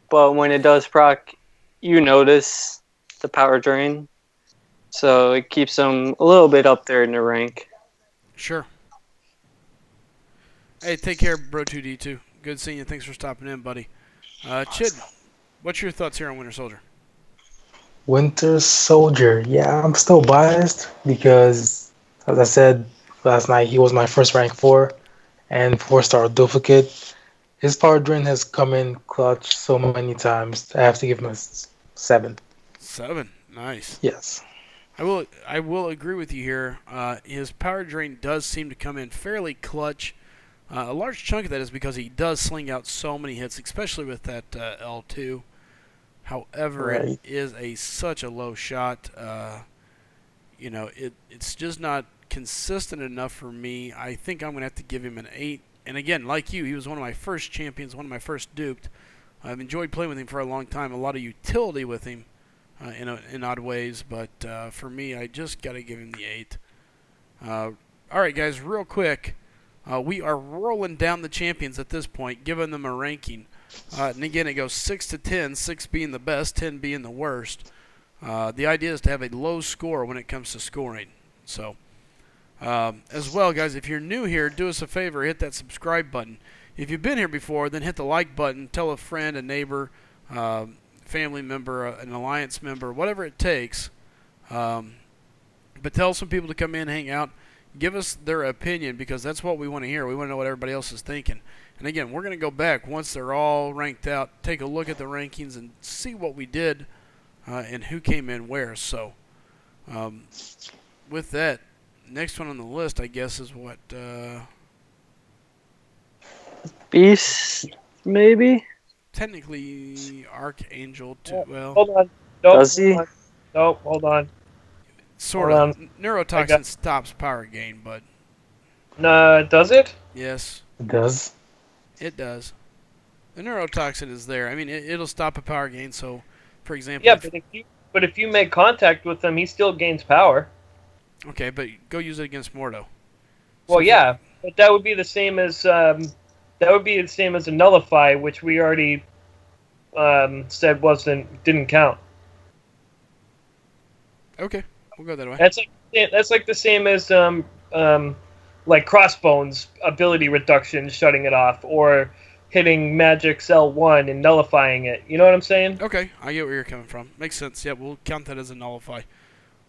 Speaker 3: but when it does proc, you notice the power drain. So it keeps him a little bit up there in the rank.
Speaker 1: Sure. Hey, take care, Bro2D2. Good seeing you. Thanks for stopping in, buddy. Chid, what's your thoughts here on Winter Soldier?
Speaker 5: Winter Soldier. Yeah, I'm still biased because, as I said last night, he was my first rank 4 and 4-star duplicate. His power drain has come in clutch so many times. I have to give him a 7.
Speaker 1: 7. Nice.
Speaker 5: Yes.
Speaker 1: I will agree with you here. His power drain does seem to come in fairly clutch. A large chunk of that is because he does sling out so many hits, especially with that L2. However,
Speaker 5: Right.
Speaker 1: it is such a low shot. It's just not consistent enough for me. I think I'm going to have to give him an 8. And again, like you, he was one of my first champions, one of my first duped. I've enjoyed playing with him for a long time. A lot of utility with him in odd ways. But for me, I just got to give him the 8. All right, guys, real quick. We are rolling down the champions at this point, giving them a ranking. And again, it goes 6 to 10, 6 being the best, 10 being the worst. The idea is to have a low score when it comes to scoring. So, as well, guys, if you're new here, do us a favor, hit that subscribe button. If you've been here before, then hit the like button. Tell a friend, a neighbor, family member, an alliance member, whatever it takes. But tell some people to come in, hang out. Give us their opinion because that's what we want to hear. We want to know what everybody else is thinking. And again, we're going to go back once they're all ranked out, take a look at the rankings and see what we did and who came in where. So with that, next one on the list, I guess, is what?
Speaker 3: Beast, maybe?
Speaker 1: Technically, Archangel, too. Well,
Speaker 4: Hold on. Nope,
Speaker 3: Does he?
Speaker 4: Nope, hold on.
Speaker 1: sort
Speaker 4: hold
Speaker 1: of. Neurotoxin
Speaker 4: I got-
Speaker 1: stops power gain, but
Speaker 4: Does it?
Speaker 1: yes,
Speaker 5: It does.
Speaker 1: it does. The neurotoxin is there. I mean, it'll stop a power gain. So, for example,
Speaker 4: Yeah, but if you make contact with him, he still gains power.
Speaker 1: okay, but go use it against Mordo.
Speaker 4: Well,
Speaker 1: So
Speaker 4: yeah, but that would be the same as a nullify, which we already said didn't count.
Speaker 1: Okay, we'll go that way.
Speaker 4: That's like the same as like Crossbones ability reduction, shutting it off, or hitting Magic's L1 and nullifying it. You know what I'm saying?
Speaker 1: Okay, I get where you're coming from. Makes sense. Yeah, we'll count that as a nullify.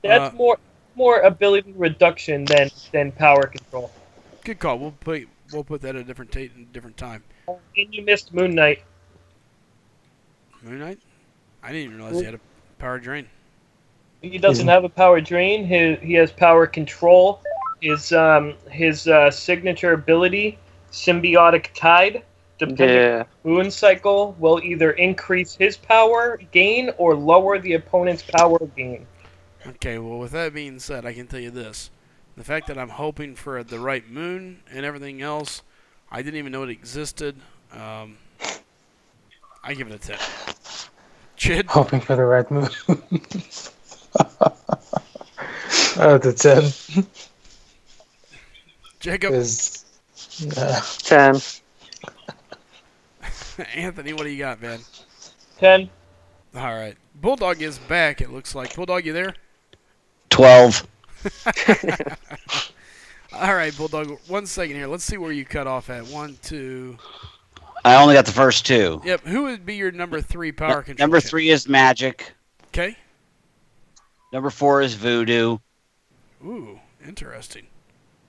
Speaker 4: That's more ability reduction than power control.
Speaker 1: Good call. We'll put that at a different date and a different time.
Speaker 4: And you missed Moon Knight.
Speaker 1: Moon Knight? I didn't even realize he had a power drain.
Speaker 4: He doesn't have a power drain. He has power control. His signature ability, Symbiotic Tide, depending on the moon cycle, will either increase his power gain or lower the opponent's power gain.
Speaker 1: Okay, well, with that being said, I can tell you this. The fact that I'm hoping for the right moon and everything else, I didn't even know it existed. I give it a 10. Chid?
Speaker 5: Hoping for the right move. Out of 10.
Speaker 1: Jacob?
Speaker 3: 10.
Speaker 1: Anthony, what do you got, man?
Speaker 4: 10.
Speaker 1: All right. Bulldog is back, it looks like. Bulldog, you there?
Speaker 2: 12.
Speaker 1: All right, Bulldog. 1 second here. Let's see where you cut off at. 1, 2.
Speaker 2: I only got the first two.
Speaker 1: Yep. Who would be your number 3 power control?
Speaker 2: Number 3 is Magic.
Speaker 1: Okay.
Speaker 2: Number 4 is Voodoo.
Speaker 1: Ooh, interesting.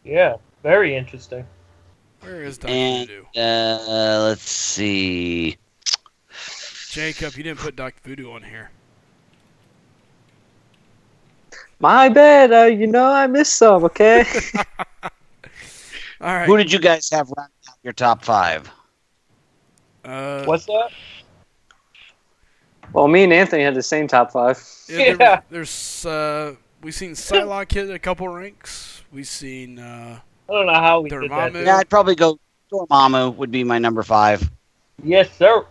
Speaker 4: Yeah, very interesting.
Speaker 1: Where is Dr.
Speaker 2: And
Speaker 1: Voodoo?
Speaker 2: let's see.
Speaker 1: Jacob, you didn't put Dr. Voodoo on here.
Speaker 3: My bad. I missed some. Okay.
Speaker 1: All right.
Speaker 2: Who did you guys have round out your top 5?
Speaker 4: What's that?
Speaker 3: Well, me and Anthony had the same top 5.
Speaker 1: Yeah. There's we've seen Psylocke hit a couple ranks. We've seen
Speaker 4: I don't know how we did
Speaker 1: Dormammu.
Speaker 4: that.
Speaker 2: Yeah, I'd probably go Dormammu would be my number 5.
Speaker 4: Yes, sir.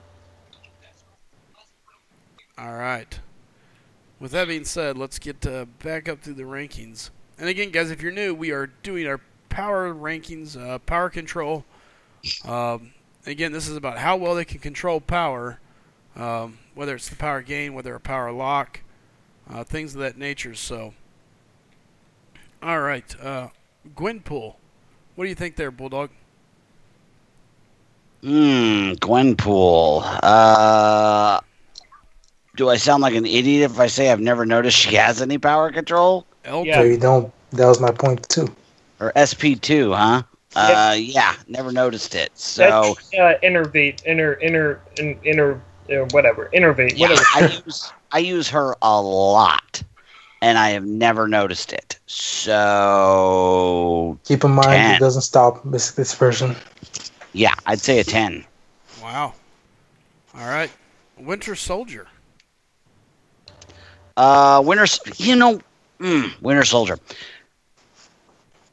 Speaker 1: All right. With that being said, let's get back up through the rankings. And again, guys, if you're new, we are doing our power rankings, power control. Again, this is about how well they can control power, whether it's the power gain, whether a power lock, things of that nature. So, all right, Gwenpool, what do you think there, Bulldog?
Speaker 2: Gwenpool. Do I sound like an idiot if I say I've never noticed she has any power control?
Speaker 1: L2.
Speaker 4: Yeah.
Speaker 5: So you don't. That was my point too.
Speaker 2: Or SP2, huh? Yeah, never noticed it. So
Speaker 4: That's innervate, whatever, innervate,
Speaker 2: yeah,
Speaker 4: whatever.
Speaker 2: I use her a lot, and I have never noticed it. So
Speaker 5: Keep in mind
Speaker 2: 10.
Speaker 5: it doesn't stop this version.
Speaker 2: Yeah, I'd say a 10.
Speaker 1: Wow. All right, Winter Soldier.
Speaker 2: Winter Soldier.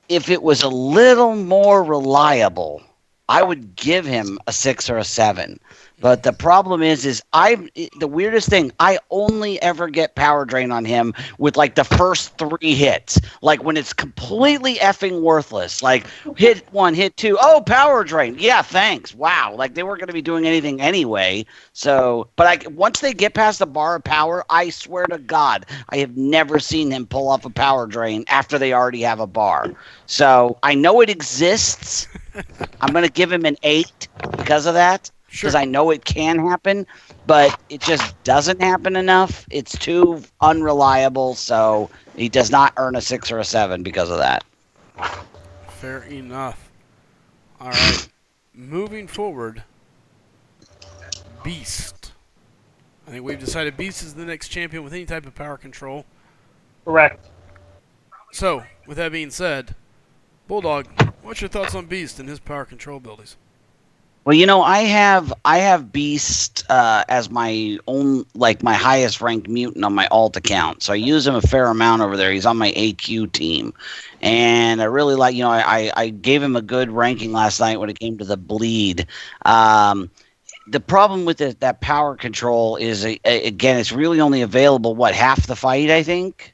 Speaker 2: If it was a little more reliable, I would give him a 6 or a 7. But the problem is the weirdest thing, I only ever get power drain on him with like the first 3 hits. Like when it's completely effing worthless. Like hit 1, hit 2, oh, power drain. Yeah, thanks. Wow. Like they weren't going to be doing anything anyway. So, but once they get past the bar of power, I swear to God, I have never seen him pull off a power drain after they already have a bar. So I know it exists. I'm going to give him an 8 because of that. Because I know it can happen, but it just doesn't happen enough. It's too unreliable, so he does not earn a 6 or a 7 because of that.
Speaker 1: Fair enough. All right. Moving forward, Beast. I think we've decided Beast is the next champion with any type of power control.
Speaker 4: Correct.
Speaker 1: So, with that being said, Bulldog, what's your thoughts on Beast and his power control abilities?
Speaker 2: Well, I have Beast as my own, like my highest ranked mutant on my alt account. So I use him a fair amount over there. He's on my AQ team, and I really like. I gave him a good ranking last night when it came to the bleed. The problem with that power control is again, it's really only available half the fight, I think,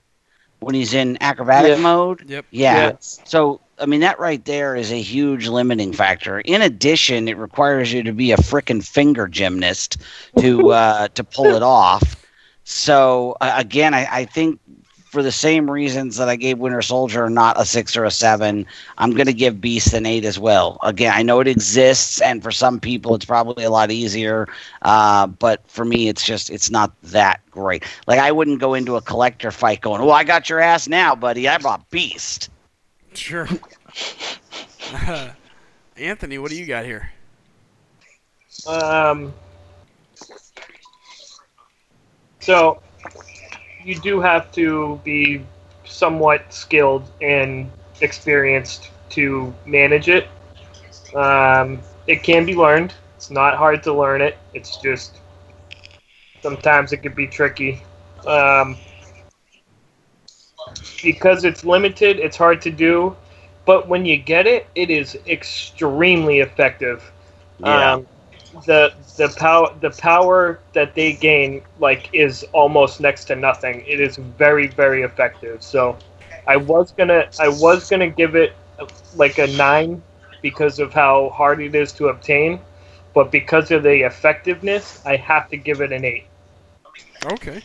Speaker 2: when he's in acrobatic mode.
Speaker 1: Yep.
Speaker 2: Yeah.
Speaker 3: Yes.
Speaker 2: So, I mean, that right there is a huge limiting factor. In addition, it requires you to be a frickin' finger gymnast to pull it off. So, again, I think for the same reasons that I gave Winter Soldier not a 6 or a 7, I'm going to give Beast an 8 as well. Again, I know it exists, and for some people it's probably a lot easier, but for me it's not that great. Like, I wouldn't go into a collector fight going, "Well, I got your ass now, buddy. I brought Beast."
Speaker 1: Sure. Anthony, what do you got here?
Speaker 4: So you do have to be somewhat skilled and experienced to manage it. It can be learned. It's not hard to learn it. It's just sometimes it could be tricky. Because it's limited, it's hard to do. But when you get it, it is extremely effective.
Speaker 2: Yeah.
Speaker 4: The power that they gain is almost next to nothing. It is very, very effective. So I was gonna give it a 9 because of how hard it is to obtain, but because of the effectiveness, I have to give it an 8.
Speaker 1: Okay.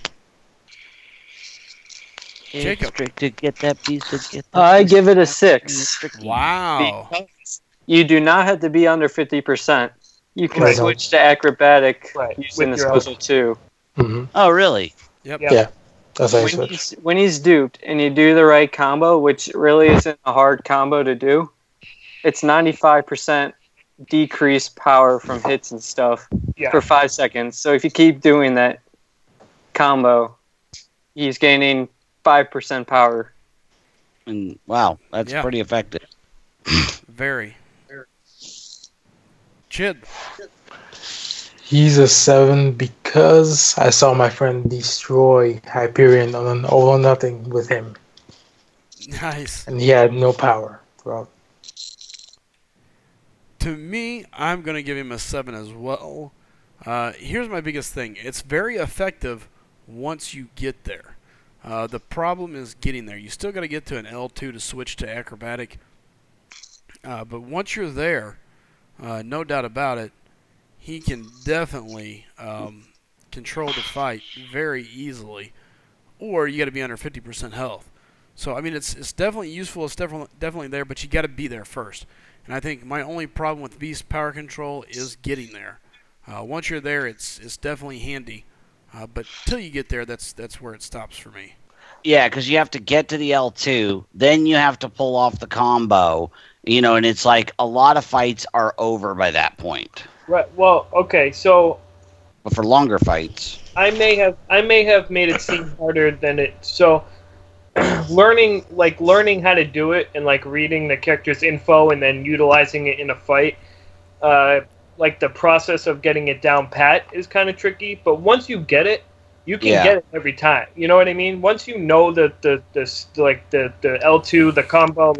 Speaker 1: Jacob.
Speaker 2: To get that Beast.
Speaker 3: I give it a 6.
Speaker 1: Wow.
Speaker 3: Because you do not have to be under 50%. You can
Speaker 4: Right.
Speaker 3: switch to acrobatic
Speaker 4: Right.
Speaker 3: using the
Speaker 4: With your
Speaker 3: special 2.
Speaker 5: Mm-hmm.
Speaker 2: Oh, really?
Speaker 1: Yep.
Speaker 5: Yeah. That's how you switch.
Speaker 3: When he's duped and you do the right combo, which really isn't a hard combo to do, it's 95% decreased power from hits and stuff for 5 seconds. So if you keep doing that combo, he's gaining 5% power.
Speaker 2: And wow, that's pretty effective.
Speaker 1: Very. Chid.
Speaker 5: He's a 7 because I saw my friend destroy Hyperion on an all or nothing with him,
Speaker 1: Nice.
Speaker 5: and he had no power throughout.
Speaker 1: To me, I'm going to give him a 7 as well. Here's my biggest thing. It's very effective once you get there. The problem is getting there. You still got to get to an L2 to switch to acrobatic. But once you're there, no doubt about it, he can definitely control the fight very easily. Or you got to be under 50% health. So, I mean, it's definitely useful. It's definitely there, but you got to be there first. And I think my only problem with Beast power control is getting there. Once you're there, it's definitely handy. But till you get there, that's where it stops for me.
Speaker 2: Yeah, because you have to get to the L2, then you have to pull off the combo, and it's like a lot of fights are over by that point.
Speaker 4: Right. Well, okay. So
Speaker 2: But for longer fights,
Speaker 4: I may have made it seem harder than it. So learning how to do it and reading the character's info and then utilizing it in a fight, the process of getting it down pat is kind of tricky. But once you get it, you can get it every time. You know what I mean? Once you know the L2, the combo,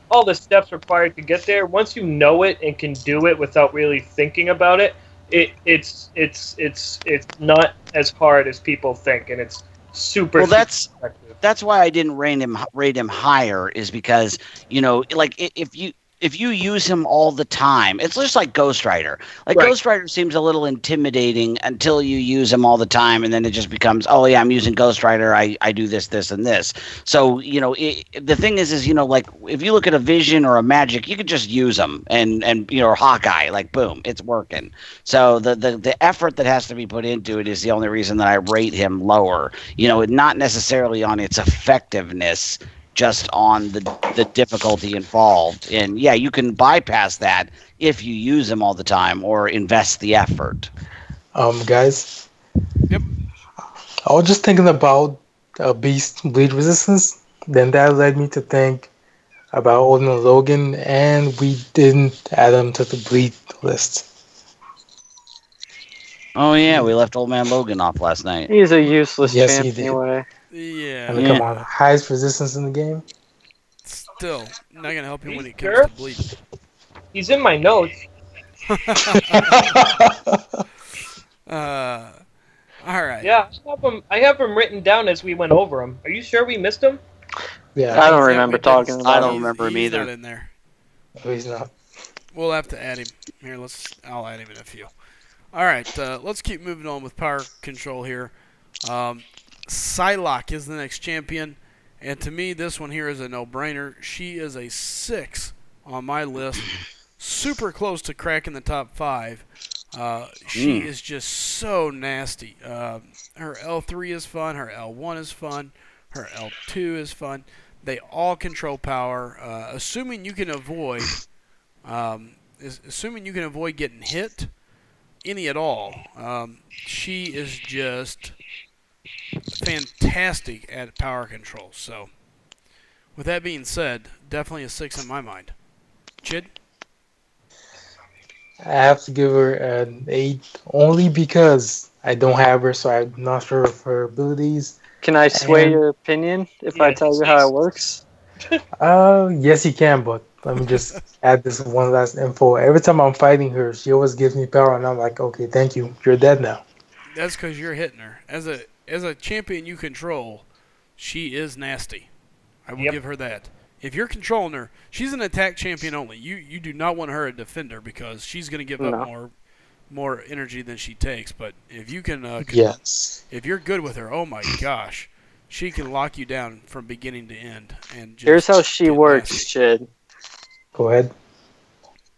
Speaker 4: all the steps required to get there. Once you know it and can do it without really thinking about it, it's not as hard as people think, and it's super.
Speaker 2: Well,
Speaker 4: super
Speaker 2: that's why I didn't rate him higher, is because if you use him all the time, it's just like Ghost Rider. Right. Ghost Rider seems a little intimidating until you use him all the time, and then it just becomes, oh yeah, I'm using Ghost Rider. I do this, and this. So the thing is, if you look at a Vision or a Magic, you could just use them, and or Hawkeye, boom, it's working. So the effort that has to be put into it is the only reason that I rate him lower. Not necessarily on its effectiveness, just on the difficulty involved. And yeah, you can bypass that if you use them all the time or invest the effort.
Speaker 5: Guys.
Speaker 1: Yep.
Speaker 5: I was just thinking about Beast bleed resistance. Then that led me to think about Odin and Logan, and we didn't add them to the bleed list.
Speaker 2: Oh yeah, we left Old Man Logan off last night.
Speaker 3: He's a useless
Speaker 5: Yes,
Speaker 3: champ
Speaker 5: he did.
Speaker 3: anyway.
Speaker 1: Yeah.
Speaker 5: I mean, come on, highest resistance in the game.
Speaker 1: Still, not going to help him when it comes
Speaker 4: Sure.
Speaker 1: to bleed.
Speaker 4: He's in my notes.
Speaker 1: All right.
Speaker 4: Yeah, I have them written down as we went over them. Are you sure we missed them?
Speaker 5: Yeah,
Speaker 3: I don't remember talking
Speaker 2: I
Speaker 3: about
Speaker 2: don't
Speaker 3: him.
Speaker 2: remember him
Speaker 1: He's
Speaker 2: either.
Speaker 1: not in there.
Speaker 5: no, he's not.
Speaker 1: We'll have to add him. Here, I'll add him in a few. All right, let's keep moving on with power control here. Psylocke is the next champion, And to me, this one here is a no-brainer. She is a 6 on my list. Super close to cracking the top 5. She is just so nasty. Her L3 is fun. Her L1 is fun. Her L2 is fun. They all control power. Assuming you can avoid getting hit any at all, she is just fantastic at power control. So, with that being said, definitely a 6 in my mind. Chid?
Speaker 5: I have to give her an 8 only because I don't have her, so I'm not sure of her abilities.
Speaker 3: Can I sway
Speaker 5: And-
Speaker 3: your opinion if I tell you how it works?
Speaker 5: Yes, you can, but let me just add this one last info. Every time I'm fighting her, she always gives me power, and I'm like, okay, thank you. You're dead now.
Speaker 1: That's because you're hitting her. As a champion you control, she is nasty. I will give her that. If you're controlling her, she's an attack champion only. You do not want her a defender because she's going to give up more energy than she takes. But if you can,
Speaker 5: Yes.
Speaker 1: if you're good with her, oh my gosh, she can lock you down from beginning to end. And just
Speaker 3: Here's how she
Speaker 1: get
Speaker 3: works,
Speaker 1: nasty.
Speaker 3: Chid.
Speaker 5: Go ahead.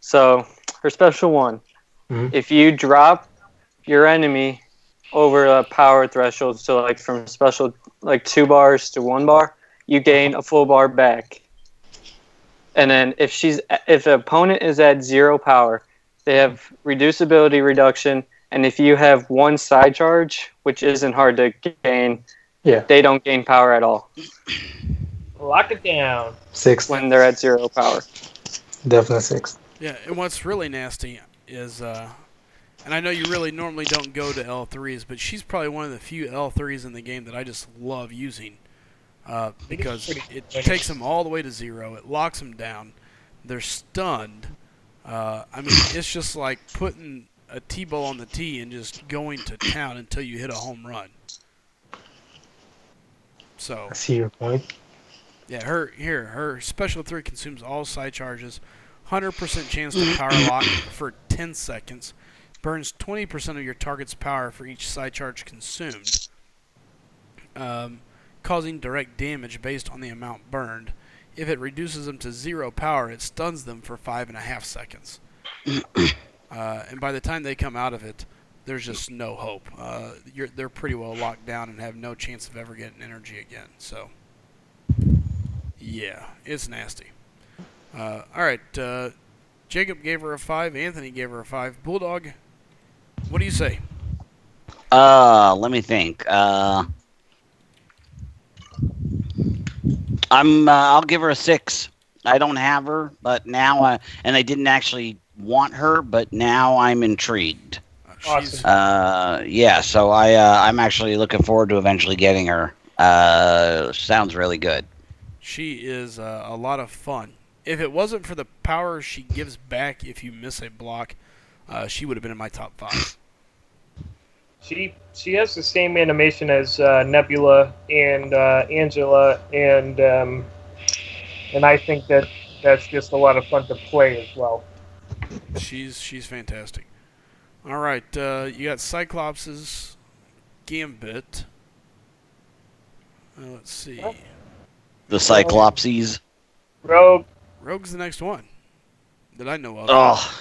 Speaker 3: So, her special one.
Speaker 5: Mhm.
Speaker 3: If you drop your enemy over a power threshold, so like from special, like 2 bars to 1 bar, you gain a full bar back. And then if the opponent is at 0 power, they have reduced ability reduction. And if you have 1 side charge, which isn't hard to gain,
Speaker 5: Yeah.
Speaker 3: they don't gain power at all
Speaker 4: Lock it down.
Speaker 5: 6.
Speaker 3: when they're at 0 power.
Speaker 5: Definitely 6.
Speaker 1: Yeah, and what's really nasty is, and I know you really normally don't go to L3s, but she's probably one of the few L3s in the game that I just love using. Because it takes them all the way to 0. It locks them down. They're stunned. I mean, it's just like putting a T-ball on the tee and just going to town until you hit a home run. So
Speaker 5: I see your point.
Speaker 1: yeah, her special 3 consumes all side charges, 100% chance to power lock for 10 seconds, burns 20% of your target's power for each side charge consumed. Causing direct damage based on the amount burned. If it reduces them to 0 power, it stuns them for 5.5 seconds. And by the time they come out of it, there's just no hope. They're pretty well locked down and have no chance of ever getting energy again. So, yeah, it's nasty. All right, Jacob gave her a 5. Anthony gave her a 5. Bulldog, what do you say?
Speaker 2: Let me think. I'll give her a 6. I don't have her, but now, and I didn't actually want her, but now I'm intrigued.
Speaker 1: She's
Speaker 2: Yeah, so I'm actually looking forward to eventually getting her. Sounds really good.
Speaker 1: She is a lot of fun. If it wasn't for the power she gives back if you miss a block, she would have been in my top 5.
Speaker 4: She has the same animation as Nebula and Angela, and I think that's just a lot of fun to play as well.
Speaker 1: She's fantastic. All right, you got Cyclops' Gambit. Let's see.
Speaker 2: The Cyclopses.
Speaker 4: Rogue.
Speaker 1: Rogue's the next one that I know of.
Speaker 2: Oh,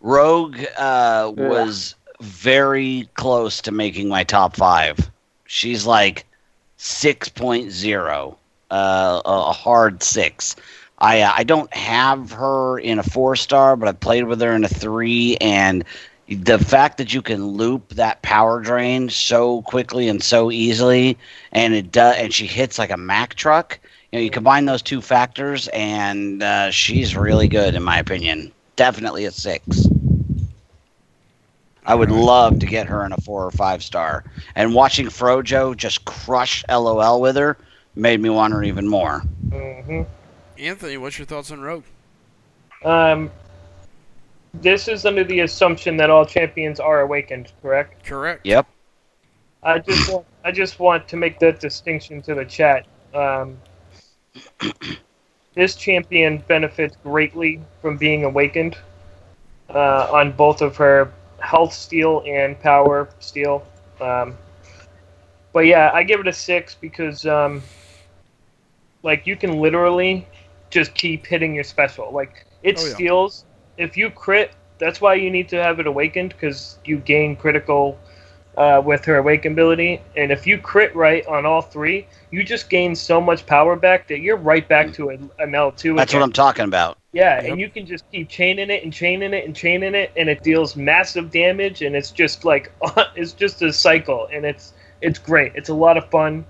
Speaker 2: Rogue was very close to making my top 5. She's like 6.0, a hard 6. I don't have her in a 4-star, but I played with her in a 3, and the fact that you can loop that power drain so quickly and so easily, and she hits like a Mack truck. You combine those 2 factors, and she's really good in my opinion. Definitely a 6. I would love to get her in a 4 or 5-star. And watching Frojo just crush LOL with her made me want her even more.
Speaker 4: Mm-hmm.
Speaker 1: Anthony, what's your thoughts on Rogue?
Speaker 4: This is under the assumption that all champions are awakened, correct?
Speaker 1: Correct.
Speaker 2: Yep.
Speaker 4: I just want to make that distinction to the chat. This champion benefits greatly from being awakened on both of her health steal and power steal. But yeah, I give it a 6 because Like you can literally just keep hitting your special. Like it
Speaker 1: Oh, yeah.
Speaker 4: steals. If you crit, that's why you need to have it awakened, because you gain critical with her awaken ability. And if you crit right on all three, you just gain so much power back that you're right back to an L2
Speaker 2: That's
Speaker 4: again.
Speaker 2: what I'm talking about.
Speaker 4: Yeah,
Speaker 1: Yep.
Speaker 4: and you can just keep chaining it and chaining it and chaining it, and it deals massive damage, and it's just like it's just a cycle, and it's great. It's a lot of fun.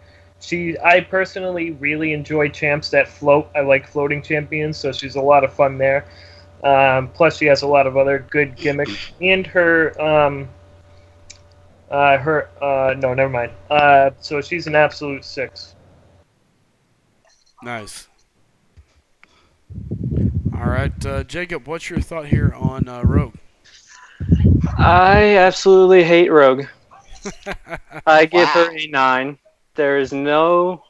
Speaker 4: I personally really enjoy champs that float. I like floating champions, so she's a lot of fun there. Plus, she has a lot of other good gimmicks, and no, never mind. So she's an absolute 6.
Speaker 1: Nice. All right, Jacob, what's your thought here on Rogue?
Speaker 3: I absolutely hate Rogue. I give her a 9. There is no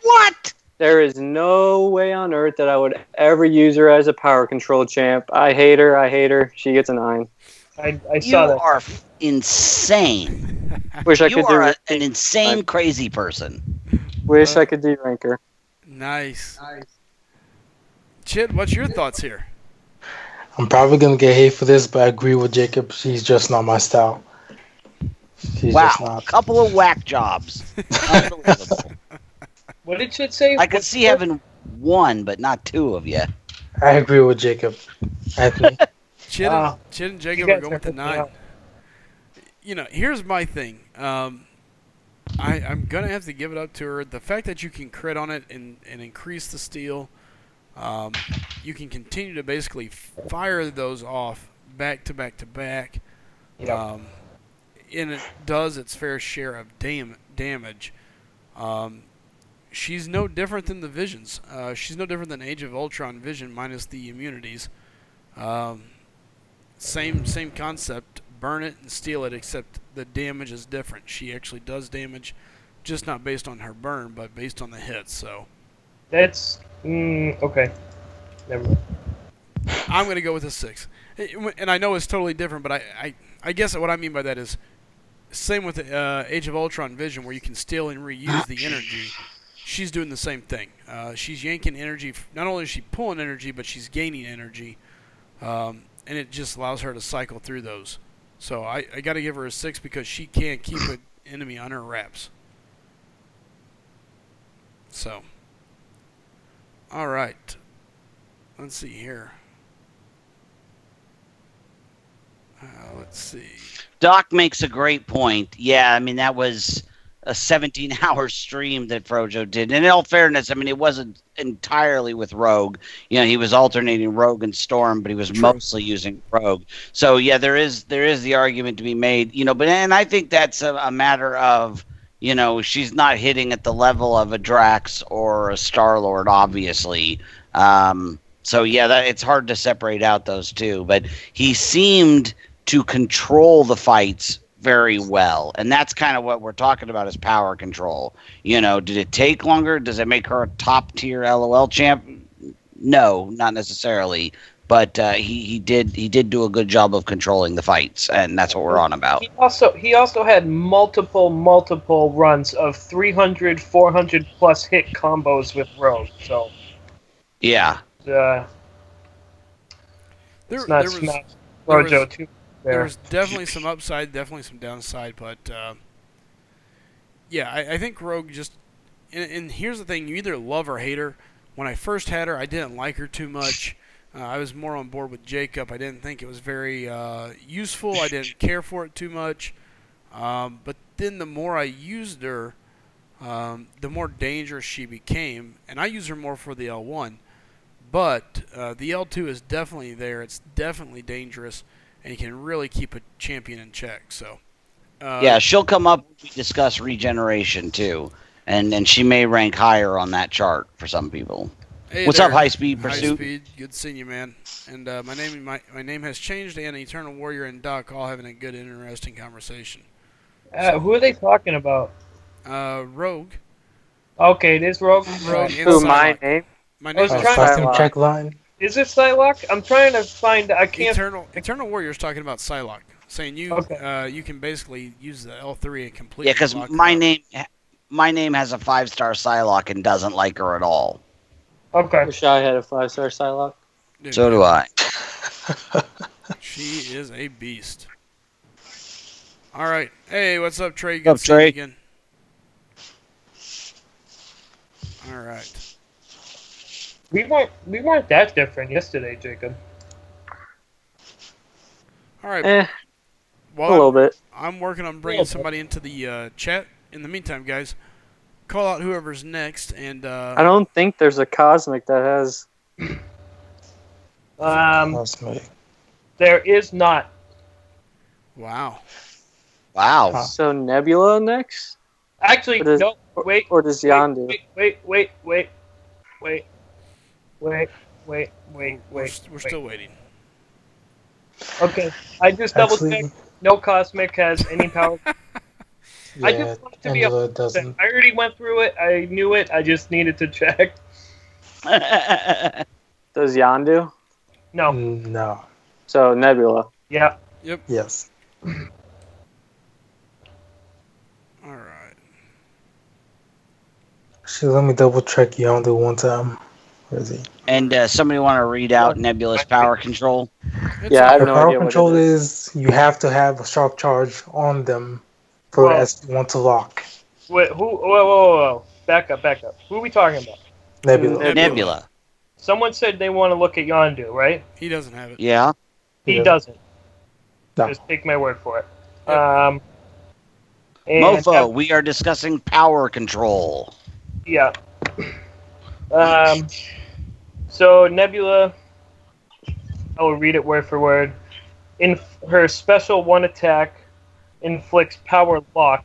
Speaker 3: way on earth that I would ever use her as a power control champ. I hate her. She gets a 9.
Speaker 4: I
Speaker 2: You
Speaker 4: saw that.
Speaker 2: are insane.
Speaker 3: Wish I
Speaker 2: You
Speaker 3: could
Speaker 2: are
Speaker 3: do
Speaker 2: an insane, crazy person.
Speaker 3: Wish I could de-rank her.
Speaker 1: Nice. Chid, what's your thoughts here?
Speaker 5: I'm probably gonna get hate for this, but I agree with Jacob. She's just not my style. She's just
Speaker 2: Wow, a
Speaker 5: not.
Speaker 2: couple of whack jobs. Unbelievable.
Speaker 4: What did Chid say?
Speaker 2: I could see having one, but not two of you.
Speaker 5: I agree with Jacob. Anthony.
Speaker 1: Chid,
Speaker 4: Wow.
Speaker 1: Chid and
Speaker 4: You
Speaker 1: Jacob
Speaker 4: guys
Speaker 1: are going with the
Speaker 4: hooking me
Speaker 1: 9.
Speaker 4: up.
Speaker 1: You know, here's my thing. I'm going to have to give it up to her. The fact that you can crit on it and increase the steal, you can continue to basically fire those off back to back to back.
Speaker 4: Yep.
Speaker 1: And it does its fair share of damage. She's no different than the Visions. She's no different than Age of Ultron Vision minus the immunities. Same concept. Burn it and steal it, except the damage is different. She actually does damage, just not based on her burn, but based on the hits. So
Speaker 4: That's okay. Never mind.
Speaker 1: I'm going to go with a 6. And I know it's totally different, but I guess what I mean by that is same with Age of Ultron Vision, where you can steal and reuse the energy. She's doing the same thing. She's yanking energy. Not only is she pulling energy, but she's gaining energy. And it just allows her to cycle through those. So I got to give her a 6 because she can keep an enemy on her wraps. So, all right. Let's see here. Let's see.
Speaker 2: Doc makes a great point. Yeah, I mean, that was a 17-hour stream that Frojo did. And in all fairness, I mean, it wasn't entirely with Rogue. You know, he was alternating Rogue and Storm, but he was mostly using Rogue. So, yeah, there is the argument to be made. You know, and I think that's a matter of, you know, she's not hitting at the level of a Drax or a Star-Lord, obviously. So, yeah, it's hard to separate out those two. But he seemed to control the fights very well. And that's kind of what we're talking about is power control. You know, did it take longer? Does it make her a top-tier LOL champ? No, not necessarily. But he did do a good job of controlling the fights, and that's what we're on about.
Speaker 4: He also had multiple runs of 300, 400 plus hit combos with Rogue. So
Speaker 2: Yeah.
Speaker 4: it's not smash Frojo too.
Speaker 1: There was definitely some upside, definitely some downside, but yeah, I think Rogue just. And here's the thing: you either love or hate her. When I first had her, I didn't like her too much. I was more on board with Jacob. I didn't think it was very useful. I didn't care for it too much. But then the more I used her, the more dangerous she became. And I use her more for the L1. But the L2 is definitely there. It's definitely dangerous. And you can really keep a champion in check. So,
Speaker 2: yeah, she'll come up when we discuss regeneration, too. And she may rank higher on that chart for some people.
Speaker 1: Hey
Speaker 2: What's
Speaker 1: there,
Speaker 2: up, High Speed Pursuit?
Speaker 1: High Speed, good seeing you, man. And my name has changed, and Eternal Warrior and Doc all having a good, interesting conversation.
Speaker 4: Who are they talking about?
Speaker 1: Rogue.
Speaker 4: Okay, it is Rogue.
Speaker 1: Rogue.
Speaker 3: Who, my name?
Speaker 1: My name is
Speaker 5: Custom check line.
Speaker 4: Is it Psylocke? I'm trying to find. I can't.
Speaker 1: Eternal Warrior is talking about Psylocke, saying you can basically use the L3 and completely.
Speaker 2: Yeah, because my name has a 5-star Psylocke and doesn't like her at all.
Speaker 4: Okay.
Speaker 3: Wish I had a 5-star Psylocke.
Speaker 1: Dude,
Speaker 2: So do I.
Speaker 1: She is a beast. All right. Hey, what's up, Trey?
Speaker 2: What's up,
Speaker 1: Good seeing you
Speaker 2: Trey?
Speaker 1: again. All right.
Speaker 4: We weren't that different yesterday, Jacob.
Speaker 1: All right.
Speaker 3: A
Speaker 1: While
Speaker 3: little bit.
Speaker 1: I'm working on bringing somebody into the chat. In the meantime, guys, call out whoever's next, and
Speaker 3: I don't think there's a Cosmic that has.
Speaker 5: Cosmic.
Speaker 4: There is not.
Speaker 1: wow.
Speaker 2: Wow.
Speaker 5: Huh.
Speaker 3: So Nebula next?
Speaker 4: Actually,
Speaker 3: Or does-
Speaker 4: no. Wait.
Speaker 3: Or does Yondu?
Speaker 4: Wait.
Speaker 1: We're still waiting.
Speaker 4: Okay, I just double
Speaker 5: Actually,
Speaker 4: checked. No Cosmic has any power. I
Speaker 5: yeah,
Speaker 4: just want it to be
Speaker 5: Angela
Speaker 4: 100%.
Speaker 5: doesn't.
Speaker 4: I already went through it. I knew it. I just needed to check.
Speaker 3: Does Yondu?
Speaker 4: No.
Speaker 5: No.
Speaker 3: So Nebula.
Speaker 4: Yeah.
Speaker 5: Yes.
Speaker 1: All right.
Speaker 5: Actually, let me double check Yondu one time. Where is he?
Speaker 2: And somebody want to read out Nebula's power control?
Speaker 1: It's
Speaker 3: Yeah, I have
Speaker 5: Her
Speaker 3: no
Speaker 5: power
Speaker 3: idea what
Speaker 5: control
Speaker 3: it is.
Speaker 5: is you have to have a shock charge on them for
Speaker 4: Well-
Speaker 5: S1 to lock.
Speaker 4: Wait. Whoa. Back up. Who are we talking about?
Speaker 5: Nebula.
Speaker 2: Nebula.
Speaker 4: Someone said they want to look at Yondu, right?
Speaker 1: He doesn't have it.
Speaker 2: Yeah.
Speaker 4: He
Speaker 5: Yeah.
Speaker 4: doesn't.
Speaker 5: No.
Speaker 4: Just take my word for it.
Speaker 1: Yep.
Speaker 4: And
Speaker 2: Mofo, we are discussing power control.
Speaker 4: Yeah. So Nebula, I will read it word for word. In her special one attack, inflicts power lock,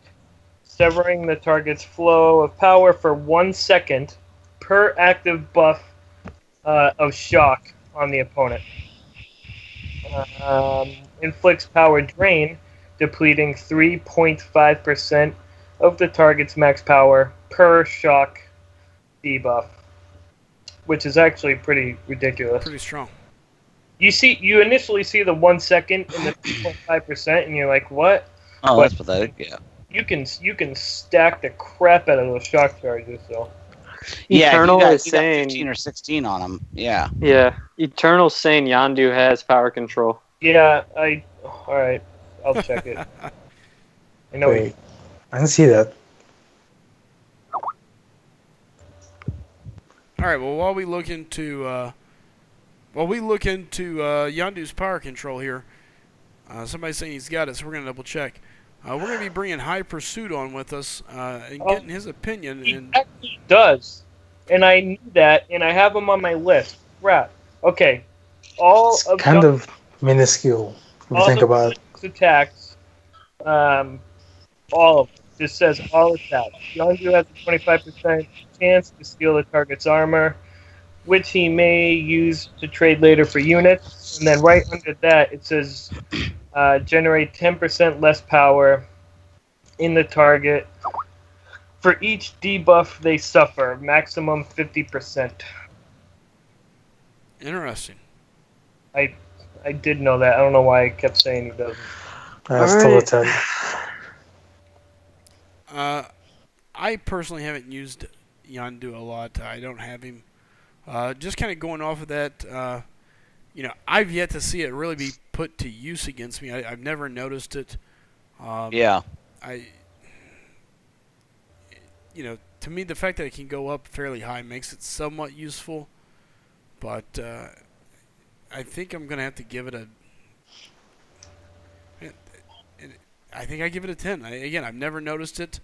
Speaker 4: severing the target's flow of power for 1 second per active buff of shock on the opponent. Inflicts power drain, depleting 3.5% of the target's max power per shock debuff, which is actually pretty ridiculous.
Speaker 1: Pretty strong.
Speaker 4: You initially see the 1 second and the 3.5%, and you're like, what?
Speaker 2: Oh,
Speaker 4: But-
Speaker 2: that's pathetic. Yeah.
Speaker 4: You can stack the crap out of those shock charges, though.
Speaker 2: Yeah.
Speaker 3: Eternal
Speaker 2: you got,
Speaker 3: is
Speaker 2: you got
Speaker 3: saying.
Speaker 2: 15 or 16 on them. Yeah.
Speaker 3: Yeah, Eternal's saying Yondu has power control.
Speaker 4: Yeah, all right, I'll check it. I know.
Speaker 5: Wait, I didn't see that.
Speaker 1: All right. Well, while we look into Yondu's power control here, somebody's saying he's got it, so we're gonna double check. We're gonna be bringing High Pursuit on with us and getting his opinion.
Speaker 4: He
Speaker 1: And
Speaker 4: actually does, and I knew that, and I have him on my list. Crap. Okay, all
Speaker 5: It's
Speaker 4: of
Speaker 5: kind of minuscule if you
Speaker 4: all
Speaker 5: think
Speaker 4: of
Speaker 5: about it.
Speaker 4: Yondu's attacks, all of them. Just says all attacks. Yondu has a 25% chance to steal the target's armor, which he may use to trade later for units. And then right under that, it says generate 10% less power in the target for each debuff they suffer, maximum 50%.
Speaker 1: interesting.
Speaker 4: I did know that. I don't know why I kept saying he doesn't.
Speaker 5: That's still a
Speaker 3: Alright.
Speaker 5: 10.
Speaker 1: I personally haven't used Yondu a lot. I don't have him. Just kind of going off of that, I've yet to see it really be put to use against me. I've never noticed it.
Speaker 2: Yeah.
Speaker 1: To me, the fact that it can go up fairly high makes it somewhat useful. But I think I'm going to have to give it a... I think I give it a 10. Again, I've never noticed it.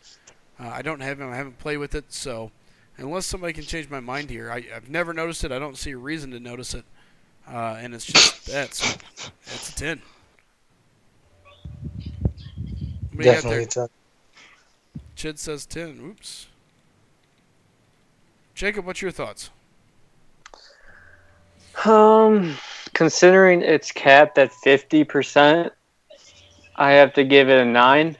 Speaker 1: I don't have him. I haven't played with it. So unless somebody can change my mind here, I've never noticed it. I don't see a reason to notice it. And it's just that. So it's a 10. What do you got
Speaker 5: Definitely
Speaker 1: there?
Speaker 5: a 10.
Speaker 1: Chid says 10. Oops. Jacob, what's your thoughts?
Speaker 3: Considering it's capped at 50%, I have to give it a 9.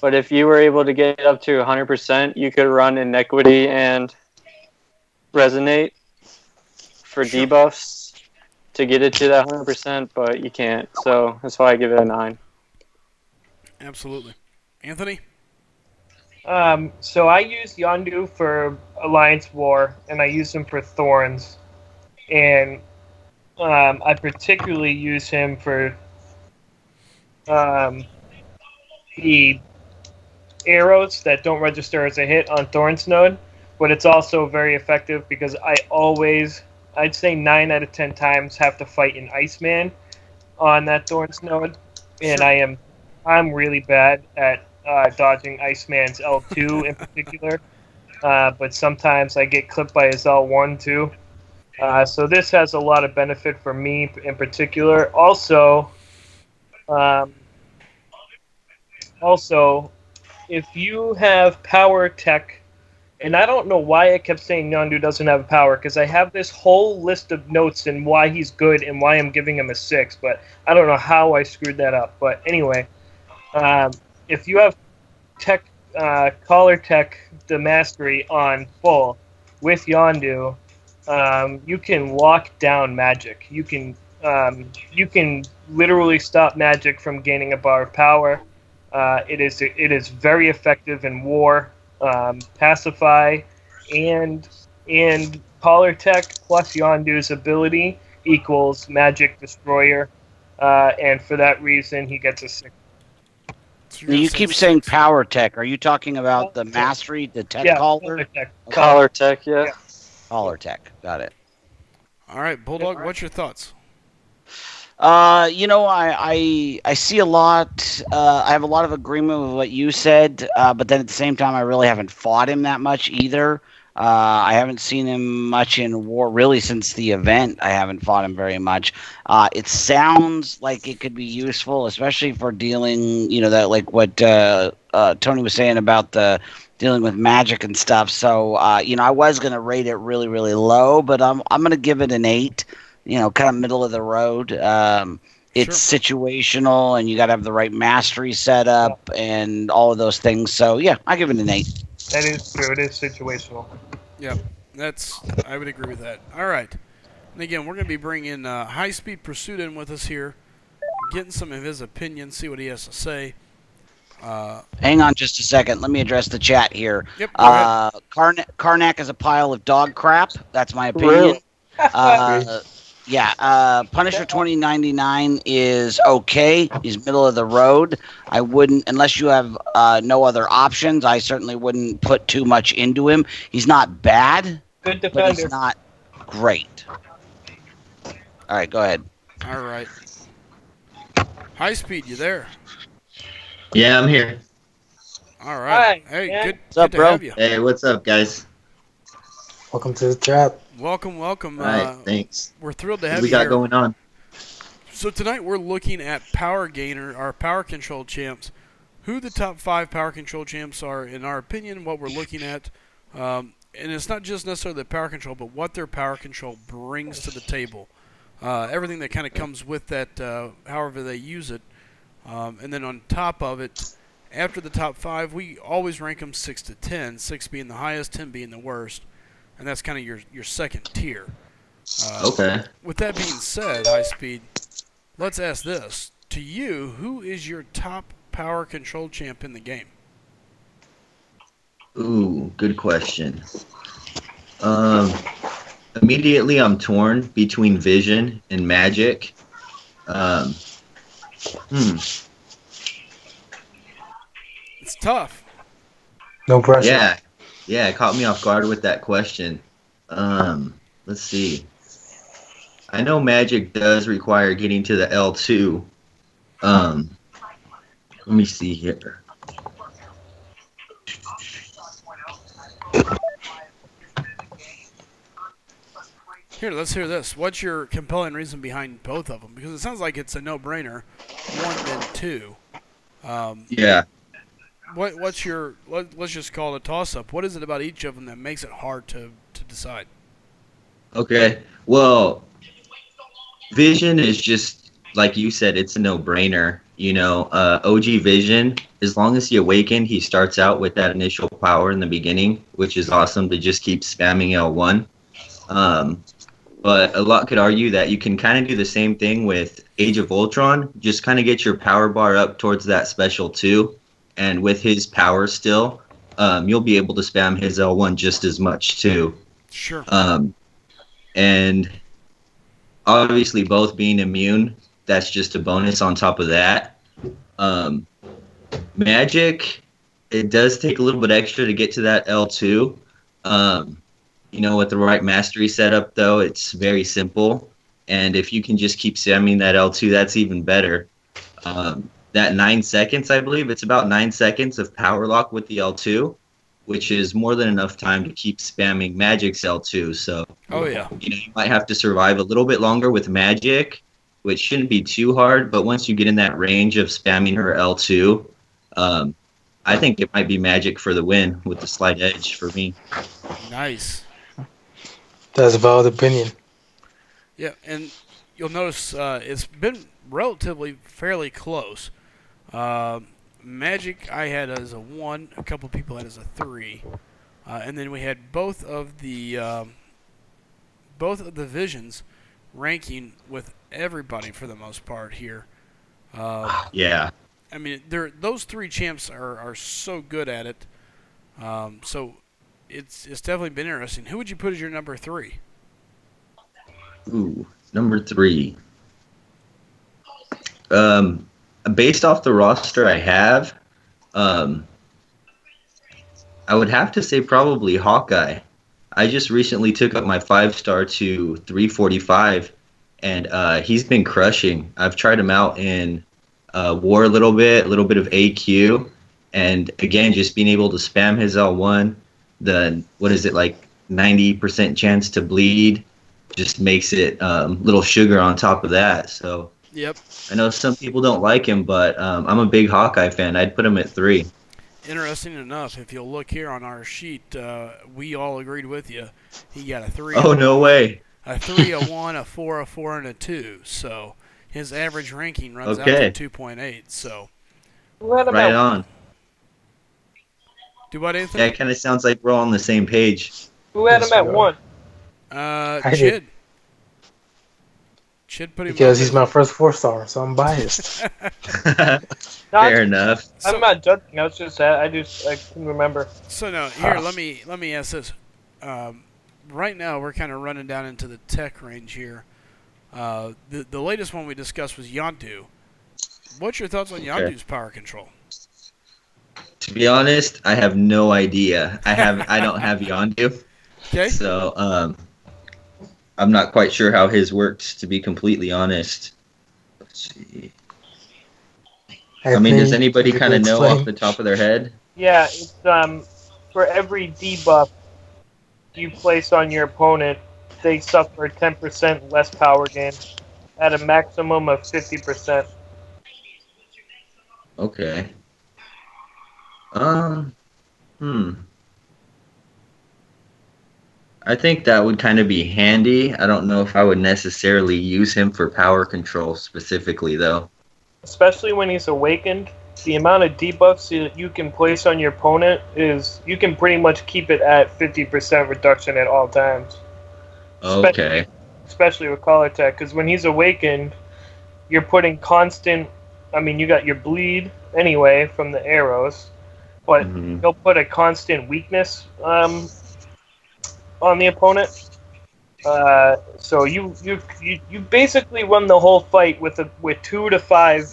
Speaker 3: But if you were able to get up to 100%, you could run Inequity and Resonate for
Speaker 1: Sure.
Speaker 3: debuffs to get it to that 100%, but you can't. So that's why I give it a 9.
Speaker 1: Absolutely. Anthony?
Speaker 4: So I use Yondu for Alliance War, and I use him for Thorns, and I particularly use him for the arrows that don't register as a hit on Thorns node, but it's also very effective because I'd say 9 out of 10 times, have to fight an Iceman on that Thorns node, and
Speaker 1: Sure.
Speaker 4: I'm really bad at dodging Iceman's L2 in particular, but sometimes I get clipped by his L1 too. So this has a lot of benefit for me in particular. Um, also, if you have power tech, and I don't know why I kept saying Yondu doesn't have power, because I have this whole list of notes and why he's good and why I'm giving him a 6, but I don't know how I screwed that up. But anyway, if you have tech, collar tech, the mastery on full with Yondu, you can lock down magic. You can literally stop magic from gaining a bar of power. It is very effective in war. Pacify and collar tech plus Yondu's ability equals magic destroyer, and for that reason he gets a 6.
Speaker 1: So you're gonna
Speaker 2: You
Speaker 1: say
Speaker 2: keep saying
Speaker 1: 6.
Speaker 2: power tech. Are you talking about the mastery, the tech
Speaker 4: Yeah,
Speaker 2: collar?
Speaker 4: tech.
Speaker 3: Collar tech, yeah.
Speaker 4: Yeah.
Speaker 2: Collar tech. Got it.
Speaker 1: All right, Bulldog. What's your thoughts?
Speaker 2: I see a lot. I have a lot of agreement with what you said, but then at the same time, I really haven't fought him that much either. I haven't seen him much in war really since the event. I haven't fought him very much. It sounds like it could be useful, especially for dealing, that like what Tony was saying about the dealing with magic and stuff. So, I was gonna rate it really, really low, but I'm gonna give it an 8. Kind of middle of the road. It's situational, and you got to have the right mastery set up and all of those things. So, yeah, I give it an 8.
Speaker 4: That is true. It is situational.
Speaker 1: Yep, I would agree with that. All right, and again, we're going to be bringing High Speed Pursuit in with us here, getting some of his opinions, see what he has to say.
Speaker 2: Hang on just a second. Let me address the chat here.
Speaker 1: Yep, go ahead.
Speaker 2: Karnak is a pile of dog crap. That's my opinion.
Speaker 3: Really?
Speaker 2: Punisher 2099 is okay. He's middle of the road. I wouldn't, unless you have no other options, I certainly wouldn't put too much into him. He's not bad,
Speaker 4: Good
Speaker 2: but
Speaker 4: defender.
Speaker 2: he's not great. All right, go ahead.
Speaker 1: All right. High Speed, you there?
Speaker 6: Yeah, I'm here.
Speaker 1: All right.
Speaker 4: Hi,
Speaker 1: Hey,
Speaker 4: man.
Speaker 1: good
Speaker 2: up,
Speaker 1: to
Speaker 2: bro?
Speaker 1: have you.
Speaker 6: Hey, what's up, guys?
Speaker 5: Welcome to the chat.
Speaker 1: Welcome.
Speaker 6: All right, thanks.
Speaker 1: We're thrilled to
Speaker 6: What
Speaker 1: have
Speaker 6: do we
Speaker 1: you
Speaker 6: got
Speaker 1: here.
Speaker 6: going on?
Speaker 1: So tonight we're looking at Power Gainer, our Power Control champs. Who the top 5 Power Control champs are, in our opinion, what we're looking at. And it's not just necessarily the Power Control, but what their Power Control brings to the table. Everything that kind of comes with that, however they use it. And then on top of it, after the top 5, we always rank them 6 to 10, 6 being the highest, 10 being the worst. And that's kind of your second tier.
Speaker 6: Okay.
Speaker 1: With that being said, High Speed, let's ask this. To you, who is your top Power Control champ in the game?
Speaker 6: Ooh, good question. Immediately I'm torn between Vision and Magic.
Speaker 1: It's tough.
Speaker 5: No pressure.
Speaker 6: Yeah, it caught me off guard with that question. Let's see. I know Magic does require getting to the L2. Let me see here.
Speaker 1: Here, let's hear this. What's your compelling reason behind both of them? Because it sounds like it's a no-brainer. 1 then 2.
Speaker 6: Yeah.
Speaker 1: What's your? Let's just call it a toss-up. What is it about each of them that makes it hard to decide?
Speaker 6: Okay. Well, Vision is just like you said. It's a no-brainer. OG Vision. As long as he awakened, he starts out with that initial power in the beginning, which is awesome to just keep spamming L1. But a lot could argue that you can kind of do the same thing with Age of Ultron. Just kind of get your power bar up towards that special 2. And with his power still, you'll be able to spam his L1 just as much too.
Speaker 1: Sure.
Speaker 6: And obviously both being immune, that's just a bonus on top of that. Magic, it does take a little bit extra to get to that L2. With the right mastery setup, though, it's very simple. And if you can just keep spamming that L2, that's even better. That 9 seconds, I believe, it's about 9 seconds of power lock with the L2, which is more than enough time to keep spamming Magic's L2. So,
Speaker 1: Oh, yeah.
Speaker 6: you might have to survive a little bit longer with Magic, which shouldn't be too hard. But once you get in that range of spamming her L2, I think it might be Magic for the win with the slight edge for me.
Speaker 1: Nice.
Speaker 5: That's a valid opinion.
Speaker 1: Yeah, and you'll notice it's been relatively fairly close. Magic I had as a 1, a couple people had as a 3, and then we had both of the visions ranking with everybody for the most part here.
Speaker 6: Yeah.
Speaker 1: I mean, those 3 champs are so good at it. So it's definitely been interesting. Who would you put as your number 3?
Speaker 6: Ooh, number 3. Based off the roster I have, I would have to say probably Hawkeye. I just recently took up my 5-star to 345, and he's been crushing. I've tried him out in War a little bit of AQ, and again, just being able to spam his L1, like 90% chance to bleed, just makes it little sugar on top of that. So
Speaker 1: Yep.
Speaker 6: I know some people don't like him, but I'm a big Hawkeye fan. I'd put him at 3.
Speaker 1: Interesting enough, if you'll look here on our sheet, we all agreed with you. He got a 3.
Speaker 6: Oh, no way.
Speaker 1: A 3, a 1, a 4, a 4, and a 2. So his average ranking runs
Speaker 6: Okay.
Speaker 1: out to 2.8. So
Speaker 4: Who had him
Speaker 6: Right
Speaker 4: at-
Speaker 6: on.
Speaker 1: do what, Anthony?
Speaker 6: Yeah, it kind of sounds like we're all on the same page.
Speaker 4: Who had him
Speaker 5: Yes,
Speaker 4: at
Speaker 5: we are.
Speaker 4: 1?
Speaker 5: I
Speaker 1: Chid.
Speaker 5: did.
Speaker 1: Chid put him
Speaker 5: Because
Speaker 1: up
Speaker 5: he's
Speaker 1: as-
Speaker 5: my first 4-star, so I'm biased.
Speaker 4: No,
Speaker 6: Fair enough.
Speaker 4: I'm not judging. I was just I couldn't remember.
Speaker 1: So no, here let me ask this. Right now we're kind of running down into the tech range here. The latest one we discussed was Yondu. What's your thoughts on Yondu's power control?
Speaker 6: To be honest, I have no idea. I don't have Yondu,
Speaker 1: Okay.
Speaker 6: so I'm not quite sure how his works. To be completely honest, let's see. I mean, does anybody kind of know off the top of their head?
Speaker 4: Yeah, it's for every debuff you place on your opponent, they suffer 10% less power gain at a maximum of 50%.
Speaker 6: Okay. I think that would kind of be handy. I don't know if I would necessarily use him for power control specifically, though.
Speaker 4: Especially when he's awakened, the amount of debuffs that you can place on your opponent is you can pretty much keep it at 50% reduction at all times.
Speaker 6: Okay.
Speaker 4: Especially with collar tech, because when he's awakened, you're putting constant. I mean, you got your bleed anyway from the arrows, but
Speaker 6: Mhm.
Speaker 4: he'll put a constant weakness on the opponent. So you basically run the whole fight with 2 to 5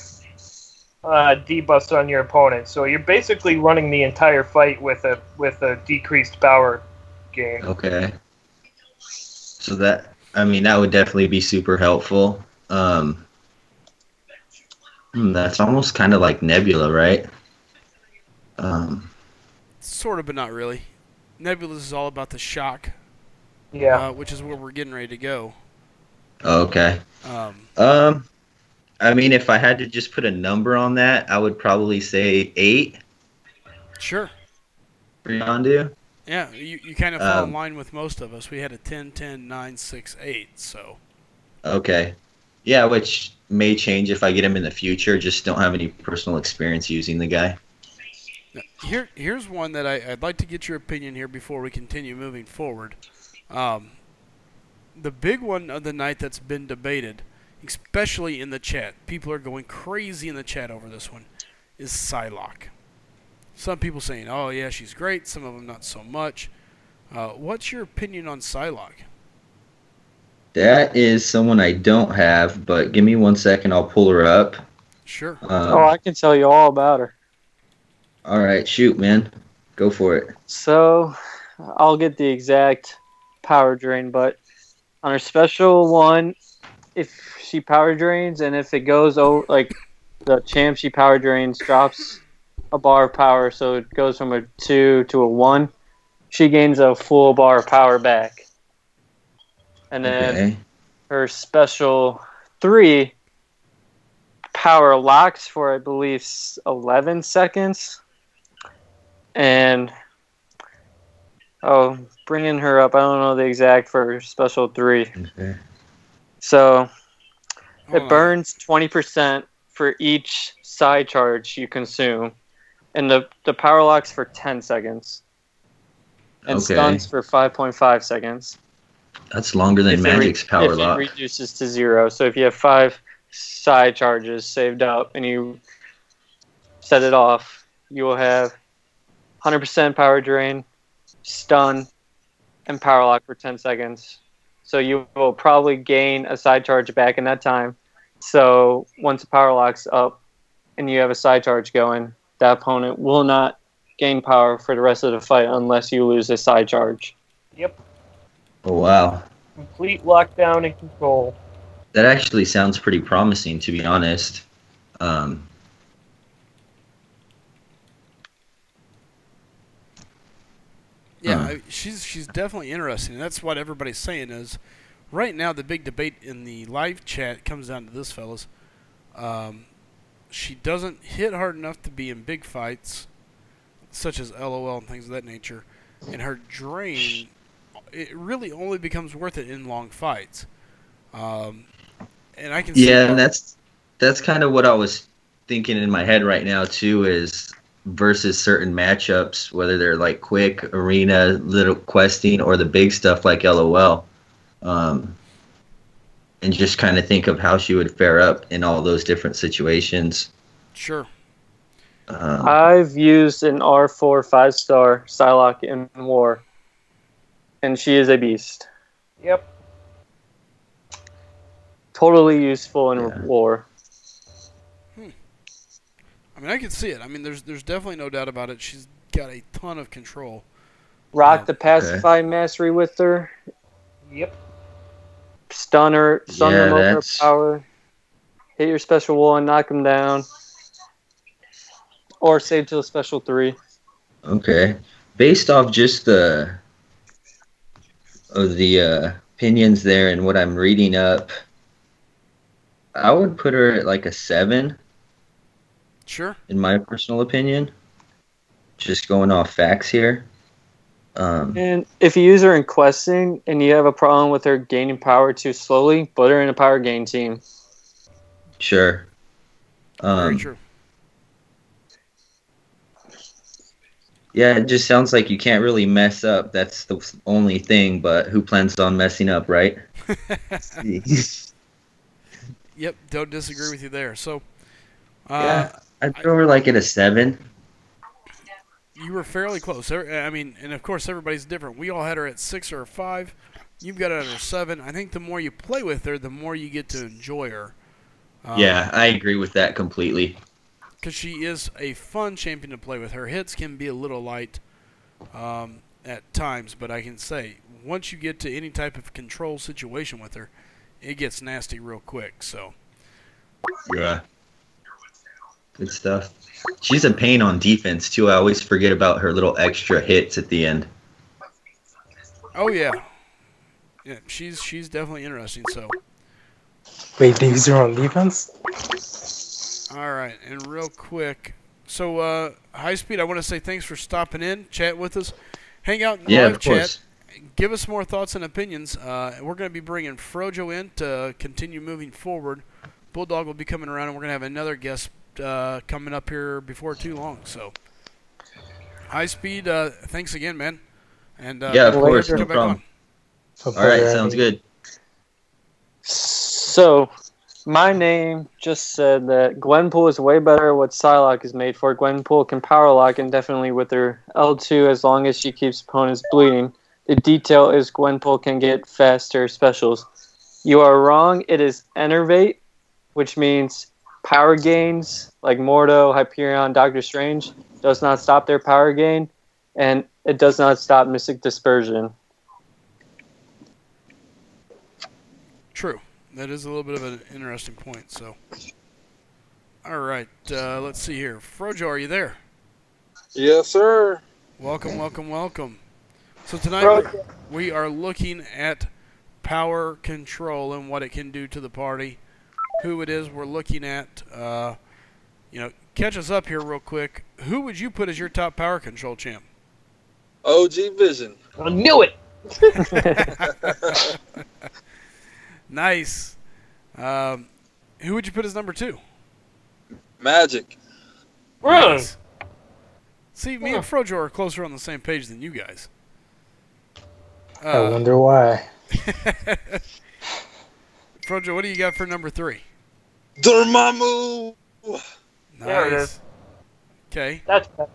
Speaker 4: debuffs on your opponent. So you're basically running the entire fight with a decreased power gain.
Speaker 6: Okay. So that would definitely be super helpful. That's almost kind of like Nebula, right?
Speaker 1: Sort of, but not really. Nebulous is all about the shock,
Speaker 4: Yeah.
Speaker 1: which is where we're getting ready to go.
Speaker 6: Okay. I mean, if I had to just put a number on that, I would probably say 8
Speaker 1: Sure.
Speaker 6: for Yondu.
Speaker 1: Yeah, you kind of fall in line with most of us. We had a 10, 10, 9, 6, 8, so.
Speaker 6: Okay. Yeah, which may change if I get him in the future. Just don't have any personal experience using the guy.
Speaker 1: Now, here's one that I'd like to get your opinion here before we continue moving forward. The big one of the night that's been debated, especially in the chat, people are going crazy in the chat over this one, is Psylocke. Some people saying, "Oh yeah, she's great." Some of them not so much. What's your opinion on Psylocke?
Speaker 6: That is someone I don't have, but give me 1 second. I'll pull her up.
Speaker 1: Sure.
Speaker 3: Oh, I can tell you all about her.
Speaker 6: All right, shoot, man. Go for it.
Speaker 3: So, I'll get the exact power drain, but on her special one, if she power drains and if it goes over, like the champ she power drains drops a bar of power, so it goes from a 2 to a 1, she gains a full bar of power back. And then
Speaker 6: Okay.
Speaker 3: her special 3 power locks for, I believe, 11 seconds. And bringing her up, I don't know the exact for special 3.
Speaker 6: Okay.
Speaker 3: So
Speaker 1: Hold
Speaker 3: it
Speaker 1: on.
Speaker 3: burns 20% for each side charge you consume, and the power locks for 10 seconds, and
Speaker 6: Okay.
Speaker 3: stuns for 5.5 seconds.
Speaker 6: That's longer than Magic's power
Speaker 3: if
Speaker 6: lock.
Speaker 3: it reduces to 0. So if you have 5 side charges saved up and you set it off, you will have 100% power drain, stun, and power lock for 10 seconds. So you will probably gain a side charge back in that time. So once the power lock's up and you have a side charge going, that opponent will not gain power for the rest of the fight unless you lose a side charge.
Speaker 4: Yep.
Speaker 6: Oh, wow.
Speaker 4: Complete lockdown and control.
Speaker 6: That actually sounds pretty promising, to be honest.
Speaker 1: Yeah,
Speaker 6: Huh.
Speaker 1: she's definitely interesting. And that's what everybody's saying is, right now the big debate in the live chat comes down to this, fellas. She doesn't hit hard enough to be in big fights, such as LOL and things of that nature. And her drain, it really only becomes worth it in long fights. And I can see
Speaker 6: Yeah, and that's kind of what I was thinking in my head right now too, is versus certain matchups, whether they're like quick arena, little questing, or the big stuff like LOL, and just kind of think of how she would fare up in all those different situations.
Speaker 1: Sure.
Speaker 3: I've used an R4 5-star Psylocke in war, and she is a beast.
Speaker 4: Yep.
Speaker 3: Totally useful in
Speaker 6: Yeah.
Speaker 3: war.
Speaker 1: I mean, I can see it. I mean, there's definitely no doubt about it. She's got a ton of control.
Speaker 3: Rock the pacify mastery with her.
Speaker 4: Yep.
Speaker 3: Stun
Speaker 6: Yeah,
Speaker 3: remote her
Speaker 6: that's-
Speaker 3: power. Hit your special 1, knock him down. Or save to a special 3.
Speaker 6: Okay. Based off just the opinions there and what I'm reading up, I would put her at like a 7,
Speaker 1: Sure.
Speaker 6: in my personal opinion. Just going off facts here.
Speaker 3: And if you use her in questing and you have a problem with her gaining power too slowly, put her in a power gain team.
Speaker 6: Sure.
Speaker 1: Very true.
Speaker 6: Yeah, it just sounds like you can't really mess up. That's the only thing, but who plans on messing up, right?
Speaker 1: Yep, don't disagree with you there. So,
Speaker 6: Yeah, I'd throw her like at a 7.
Speaker 1: you were fairly close. I mean, and of course everybody's different. We all had her at 6 or a 5. You've got her at a 7. I think the more you play with her, the more you get to enjoy her.
Speaker 6: Yeah, I agree with that completely.
Speaker 1: Because she is a fun champion to play with. Her hits can be a little light at times, but I can say, once you get to any type of control situation with her, it gets nasty real quick. So,
Speaker 6: Yeah. Good stuff. She's a pain on defense, too. I always forget about her little extra hits at the end.
Speaker 1: oh yeah. Yeah, she's definitely interesting. So,
Speaker 5: Wait, do you use her on defense?
Speaker 1: all right, and real quick. So, High Speed, I want to say thanks for stopping in, chat with us. Hang out in the
Speaker 6: Yeah,
Speaker 1: live
Speaker 6: of course.
Speaker 1: chat. Give us more thoughts and opinions. We're going to be bringing Frojo in to continue moving forward. Bulldog will be coming around, and we're going to have another guest coming up here before too long. So, High Speed, thanks again, man. And
Speaker 6: Yeah, of
Speaker 1: maybe
Speaker 6: course,
Speaker 1: come
Speaker 6: no
Speaker 1: back
Speaker 6: problem.
Speaker 1: on.
Speaker 6: All right, sounds good.
Speaker 3: So, My name just said that Gwenpool is way better at what Psylocke is made for. Gwenpool can power lock indefinitely with her L2 as long as she keeps opponents bleeding. The detail is Gwenpool can get faster specials. You are wrong. It is Enervate, which means power gains like Mordo, Hyperion, Doctor Strange does not stop their power gain, and it does not stop Mystic Dispersion.
Speaker 1: True. That is a little bit of an interesting point. So, all right. Let's see here. Frojo, are you there?
Speaker 7: Yes, sir.
Speaker 1: Welcome, welcome, welcome. So tonight
Speaker 4: Frojo.
Speaker 1: we are looking at power control and what it can do to the party. Who it is we're looking at. Catch us up here real quick. Who would you put as your top power control champ?
Speaker 7: OG Vision.
Speaker 4: I knew it.
Speaker 1: Nice. Who would you put as number 2?
Speaker 7: Magic.
Speaker 4: Really?
Speaker 1: Nice. See, me and Frojo are closer on the same page than you guys.
Speaker 5: I wonder why.
Speaker 1: Frojo, what do you got for number 3?
Speaker 7: Dormammu.
Speaker 1: Nice.
Speaker 4: There it is.
Speaker 1: Okay.
Speaker 4: That's better.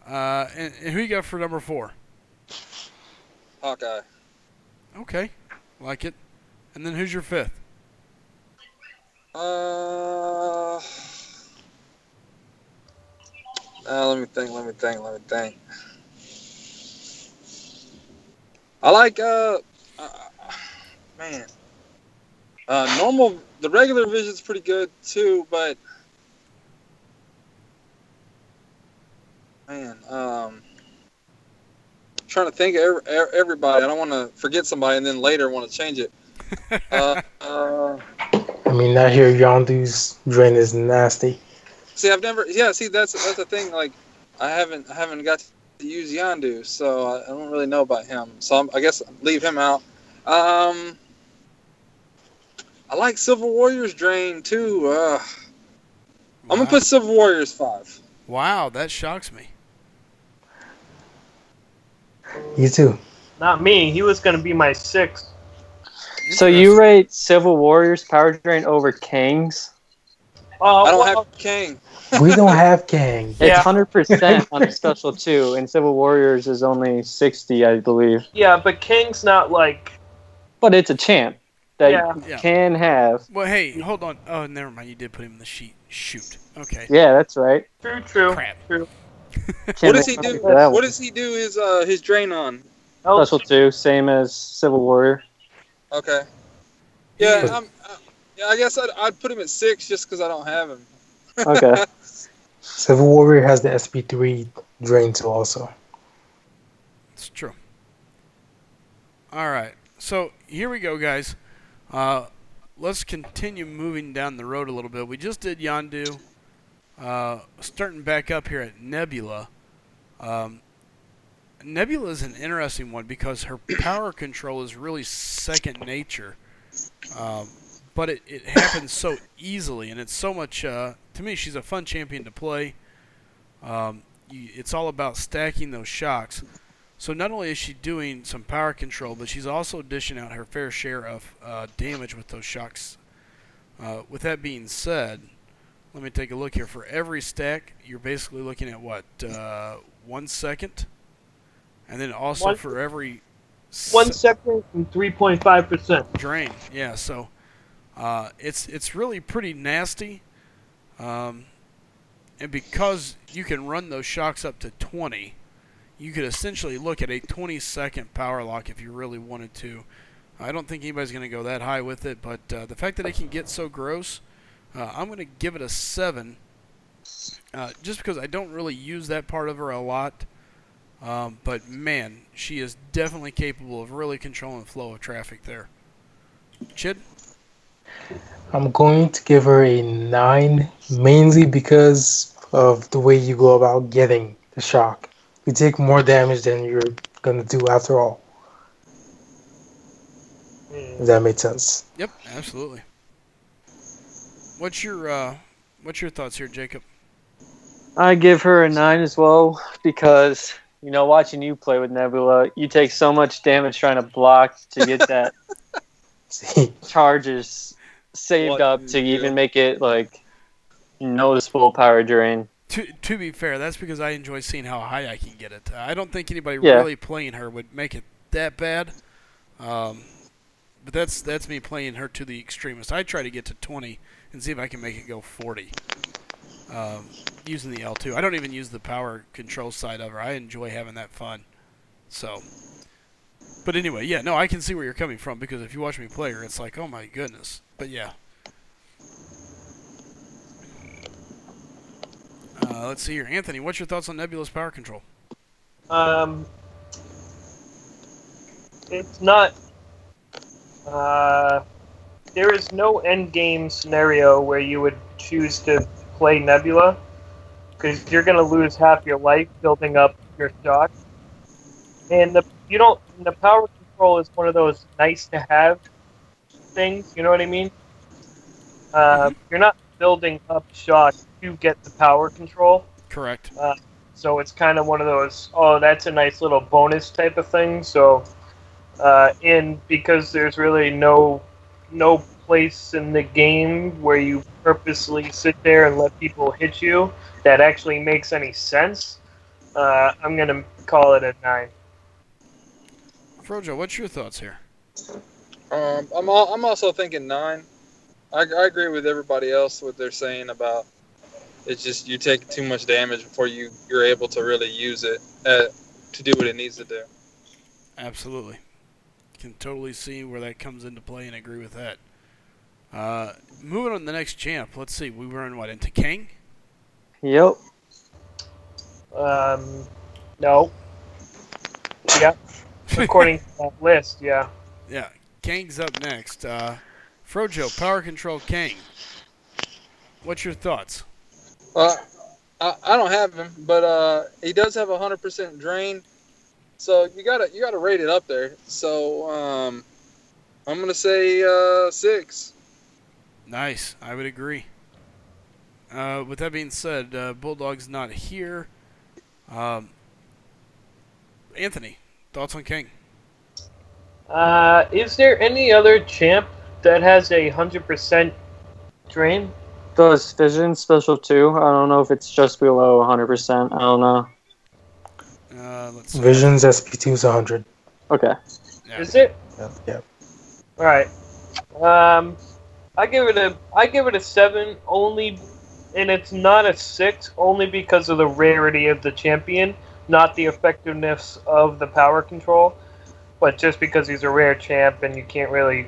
Speaker 1: And who you got for number 4?
Speaker 7: Hawkeye.
Speaker 1: Okay. Like it. And then who's your 5th?
Speaker 7: Let me think. I like, normal, the regular Vision's pretty good too, but, trying to think of everybody. I don't want to forget somebody and then later want to change it.
Speaker 5: I mean, I hear Yondu's drain is nasty.
Speaker 7: See, that's the thing. Like, I haven't got to use Yondu, so I don't really know about him. So I guess leave him out. I like Civil Warriors drain too. I'm gonna put Civil Warriors 5.
Speaker 1: Wow, that shocks me.
Speaker 5: You too.
Speaker 4: Not me. He was going to be my 6th.
Speaker 3: So you rate Civil Warriors power drain over Kang's?
Speaker 4: Oh,
Speaker 7: I don't have Kang.
Speaker 5: We don't have Kang.
Speaker 3: It's
Speaker 4: Yeah.
Speaker 3: 100% on the special too, and Civil Warriors is only 60, I believe.
Speaker 4: Yeah, but King's not like.
Speaker 3: But it's a champ that
Speaker 4: Yeah.
Speaker 3: you can have.
Speaker 1: Well, hey, hold on. Oh, never mind. You did put him in the sheet. Shoot. Okay.
Speaker 3: Yeah, that's right.
Speaker 4: True.
Speaker 1: Crap.
Speaker 4: True.
Speaker 7: What does he do?
Speaker 3: That
Speaker 7: What does he do his drain on?
Speaker 4: Oh,
Speaker 3: Special 2, same as Civil Warrior.
Speaker 7: Okay. Yeah, I guess I'd put him at 6 just because I don't have him.
Speaker 3: Okay.
Speaker 5: Civil Warrior has the SP3 drain too also.
Speaker 1: It's true. All right. So here we go, guys. Let's continue moving down the road a little bit. We just did Yondu. Starting back up here at Nebula. Nebula is an interesting one because her power control is really second nature. But it happens so easily, and it's so much... to me, she's a fun champion to play. It's all about stacking those shocks. So not only is she doing some power control, but she's also dishing out her fair share of damage with those shocks. With that being said, let me take a look here. For every stack, you're basically looking at what? 1 second? And then also for every...
Speaker 4: 1 second and 3.5%.
Speaker 1: drain. Yeah, so it's really pretty nasty. And because you can run those shocks up to 20, you could essentially look at a 20-second power lock if you really wanted to. I don't think anybody's going to go that high with it, but the fact that it can get so gross, I'm going to give it a 7, just because I don't really use that part of her a lot. But man, she is definitely capable of really controlling the flow of traffic there. Chid?
Speaker 5: I'm going to give her a 9, mainly because of the way you go about getting the shock. You take more damage than you're going to do after all. Does that make sense?
Speaker 1: Yep, absolutely. What's your thoughts here, Jacob?
Speaker 3: I give her a 9 as well because, watching you play with Nebula, you take so much damage trying to block to get that
Speaker 5: See,
Speaker 3: charges. saved
Speaker 7: What
Speaker 3: up
Speaker 7: you
Speaker 3: to
Speaker 7: do.
Speaker 3: even make it like noticeable power drain.
Speaker 1: To be fair, that's because I enjoy seeing how high I can get it. I don't think anybody
Speaker 3: Yeah.
Speaker 1: really playing her would make it that bad. But that's me playing her to the extremist. I try to get to 20 and see if I can make it go 40. Using the L2. I don't even use the power control side of her. I enjoy having that fun. So, but anyway, yeah, no, I can see where you're coming from because if you watch me play her, it's like, oh my goodness. But yeah. Let's see here. Anthony, what's your thoughts on Nebula's power control?
Speaker 4: It's not. There is no end game scenario where you would choose to play Nebula because you're going to lose half your life building up your stock. And the power control is one of those nice to have things. You know what I mean? You're not building up shock to get the power control.
Speaker 1: Correct.
Speaker 4: So it's kind of one of those, oh, that's a nice little bonus type of thing. So, because there's really no place in the game where you purposely sit there and let people hit you that actually makes any sense, I'm gonna call it a 9.
Speaker 1: Frojo, what's your thoughts here?
Speaker 7: I'm also thinking 9. I agree with everybody else what they're saying about it's just you take too much damage before you're able to really use it to do what it needs to do.
Speaker 1: Absolutely. Can totally see where that comes into play and agree with that. Moving on to the next champ. Let's see. We were in what, into Kang?
Speaker 3: Yep.
Speaker 4: No. Yeah. According to that list, yeah.
Speaker 1: Yeah. Kang's up next. Frojo, power control Kang. What's your thoughts?
Speaker 7: I don't have him, but he does have 100% drain, so you gotta rate it up there. So I'm gonna say 6.
Speaker 1: Nice. I would agree. With that being said, Bulldog's not here. Anthony, thoughts on Kang?
Speaker 4: Is there any other champ that has a 100% drain?
Speaker 3: Does Vision special too? I don't know if it's just below 100%. I don't know.
Speaker 1: Let's see.
Speaker 5: Vision's SP2 is 100.
Speaker 3: Okay.
Speaker 1: Yeah.
Speaker 4: Is it?
Speaker 5: Yep.
Speaker 4: All right. I give it a 7 only, and it's not a 6 only because of the rarity of the champion, not the effectiveness of the power control, but just because he's a rare champ and you can't really.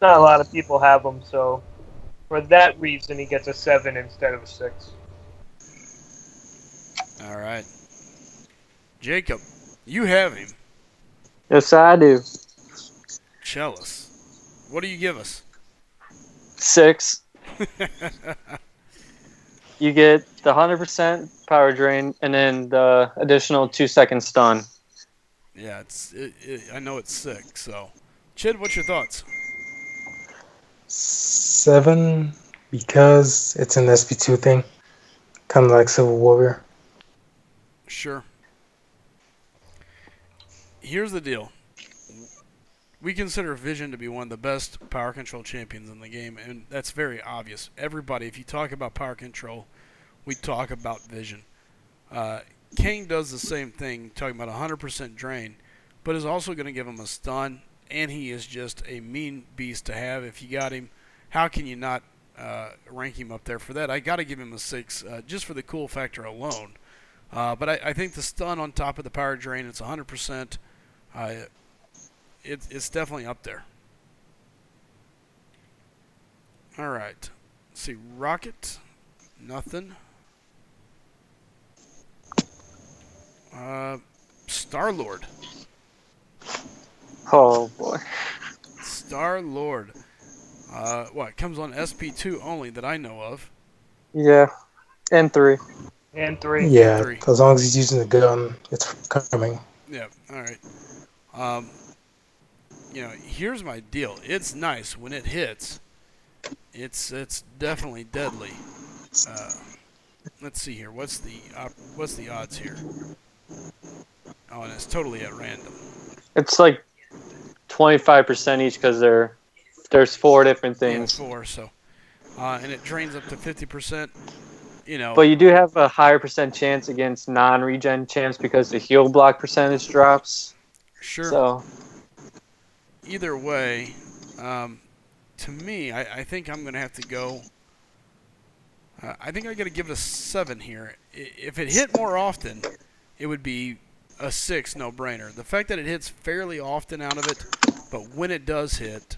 Speaker 4: Not a lot of people have him, so for that reason he gets a 7 instead of a 6.
Speaker 1: All right. Jacob, you have him.
Speaker 3: Yes, I do.
Speaker 1: Chalice. What do you give us?
Speaker 3: 6. You get the 100% power drain and then the additional 2-second stun.
Speaker 1: Yeah, I know it's sick, so. Chid, what's your thoughts?
Speaker 5: 7 because it's an SP2 thing, kind of like Civil Warrior.
Speaker 1: Sure. Here's the deal. We consider Vision to be one of the best power control champions in the game, and that's very obvious. Everybody, if you talk about power control, we talk about Vision. Kang does the same thing, talking about 100% drain, but is also going to give him a stun, and he is just a mean beast to have. If you got him, how can you not rank him up there for that? I got to give him a 6 just for the cool factor alone. But I think the stun on top of the power drain, it's 100%. It's definitely up there. All right. Let's see. Rocket. Nothing. Star-Lord.
Speaker 3: Oh boy.
Speaker 1: Star-Lord. What? Comes on SP2 only that I know of.
Speaker 3: Yeah. And 3.
Speaker 4: And 3.
Speaker 5: Yeah,
Speaker 1: 3.
Speaker 5: as long as he's using the gun, it's coming.
Speaker 1: Yeah. All right. Here's my deal. It's nice when it hits. It's definitely deadly. Let's see here. What's the odds here? Oh, and it's totally at random.
Speaker 3: It's like 25% each because they're There's 4 different
Speaker 1: Yeah,
Speaker 3: things.
Speaker 1: 4. So, and it drains up to 50%.
Speaker 3: But you do have a higher percent chance against non-regen champs because the heal block percentage drops.
Speaker 1: Sure.
Speaker 3: So
Speaker 1: Either way, to me, I think I'm gonna have to go. I think I got to give it a 7 here. If it hit more often, it would be a 6, no-brainer. The fact that it hits fairly often out of it, but when it does hit,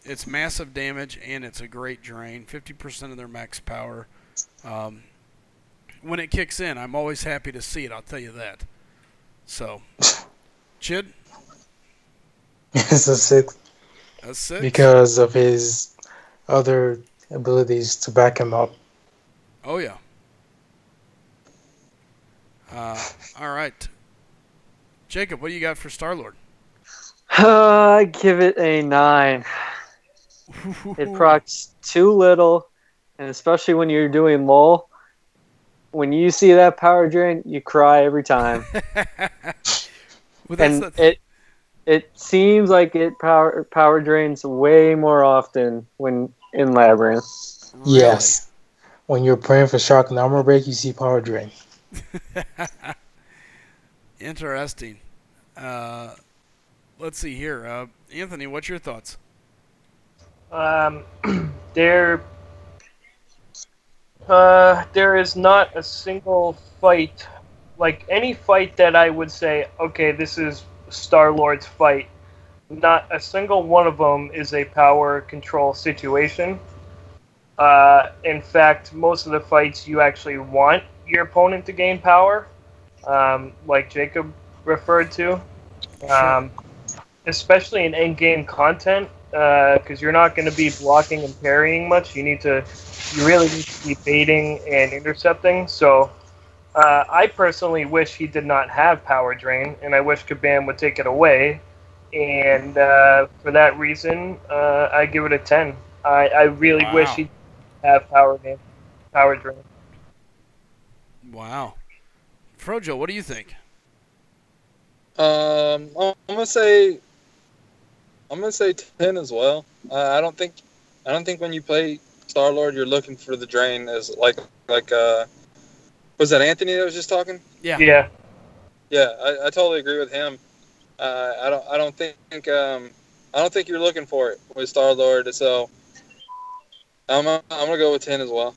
Speaker 1: it's massive damage and it's a great drain. 50% of their max power. When it kicks in, I'm always happy to see it. I'll tell you that. So, Chid,
Speaker 5: It's a 6
Speaker 1: a 6
Speaker 5: because of his other abilities to back him up.
Speaker 1: Oh yeah. All right, Jacob, what do you got for Star-Lord?
Speaker 3: I give it a 9. It procs too little, and especially when you're doing lull. When you see that power drain, you cry every time.
Speaker 1: Well,
Speaker 3: And it seems like it power drains way more often when in Labyrinth.
Speaker 1: really?
Speaker 5: Yes. When you're praying for shock and armor break, you see power drain.
Speaker 1: Interesting. Let's see here. Anthony, what's your thoughts?
Speaker 4: There is not a single fight, like any fight that I would say, okay, this is Star-Lord's fight. Not a single one of them is a power control situation. In fact, most of the fights you actually want your opponent to gain power, like Jacob referred to.
Speaker 1: Sure.
Speaker 4: Especially in endgame content, because you're not going to be blocking and parrying much. You really need to be baiting and intercepting. So, I personally wish he did not have power drain, and I wish Kabam would take it away. And for that reason, I give it a 10. I really wish
Speaker 1: Wow.
Speaker 4: he have power drain.
Speaker 1: Wow. Frojo, what do you think?
Speaker 7: I'm gonna say 10 as well. I don't think when you play Star Lord, you're looking for the drain as like was that Anthony that was just talking?
Speaker 1: Yeah.
Speaker 4: Yeah.
Speaker 7: Yeah, I totally agree with him. I don't think you're looking for it with Star Lord. So I'm gonna go with 10 as well.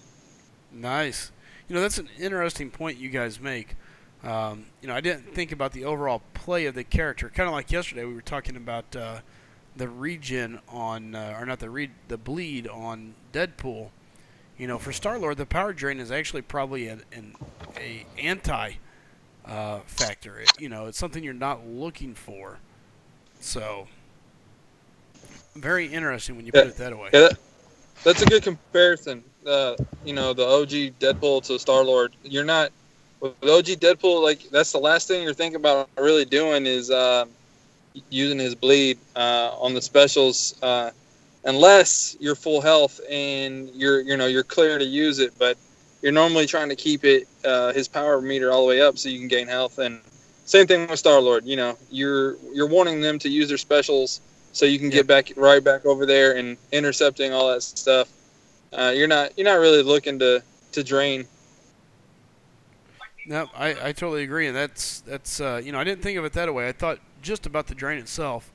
Speaker 1: Nice. That's an interesting point you guys make. I didn't think about the overall play of the character. Kind of like yesterday, we were talking about the regen on, or not the bleed on Deadpool. For Star-Lord, the power drain is actually probably an anti factor. It's something you're not looking for. So, very interesting when you put it that way.
Speaker 7: Yeah, that's a good comparison. The OG Deadpool to Star Lord. You're not with OG Deadpool. Like that's the last thing you're thinking about really doing is using his bleed on the specials, unless you're full health and you're clear to use it. But you're normally trying to keep it his power meter all the way up so you can gain health. And same thing with Star Lord. You're wanting them to use their specials so you can get back over there and intercepting all that stuff. You're not really looking to drain.
Speaker 1: No, I totally agree, and that's I didn't think of it that way. I thought just about the drain itself.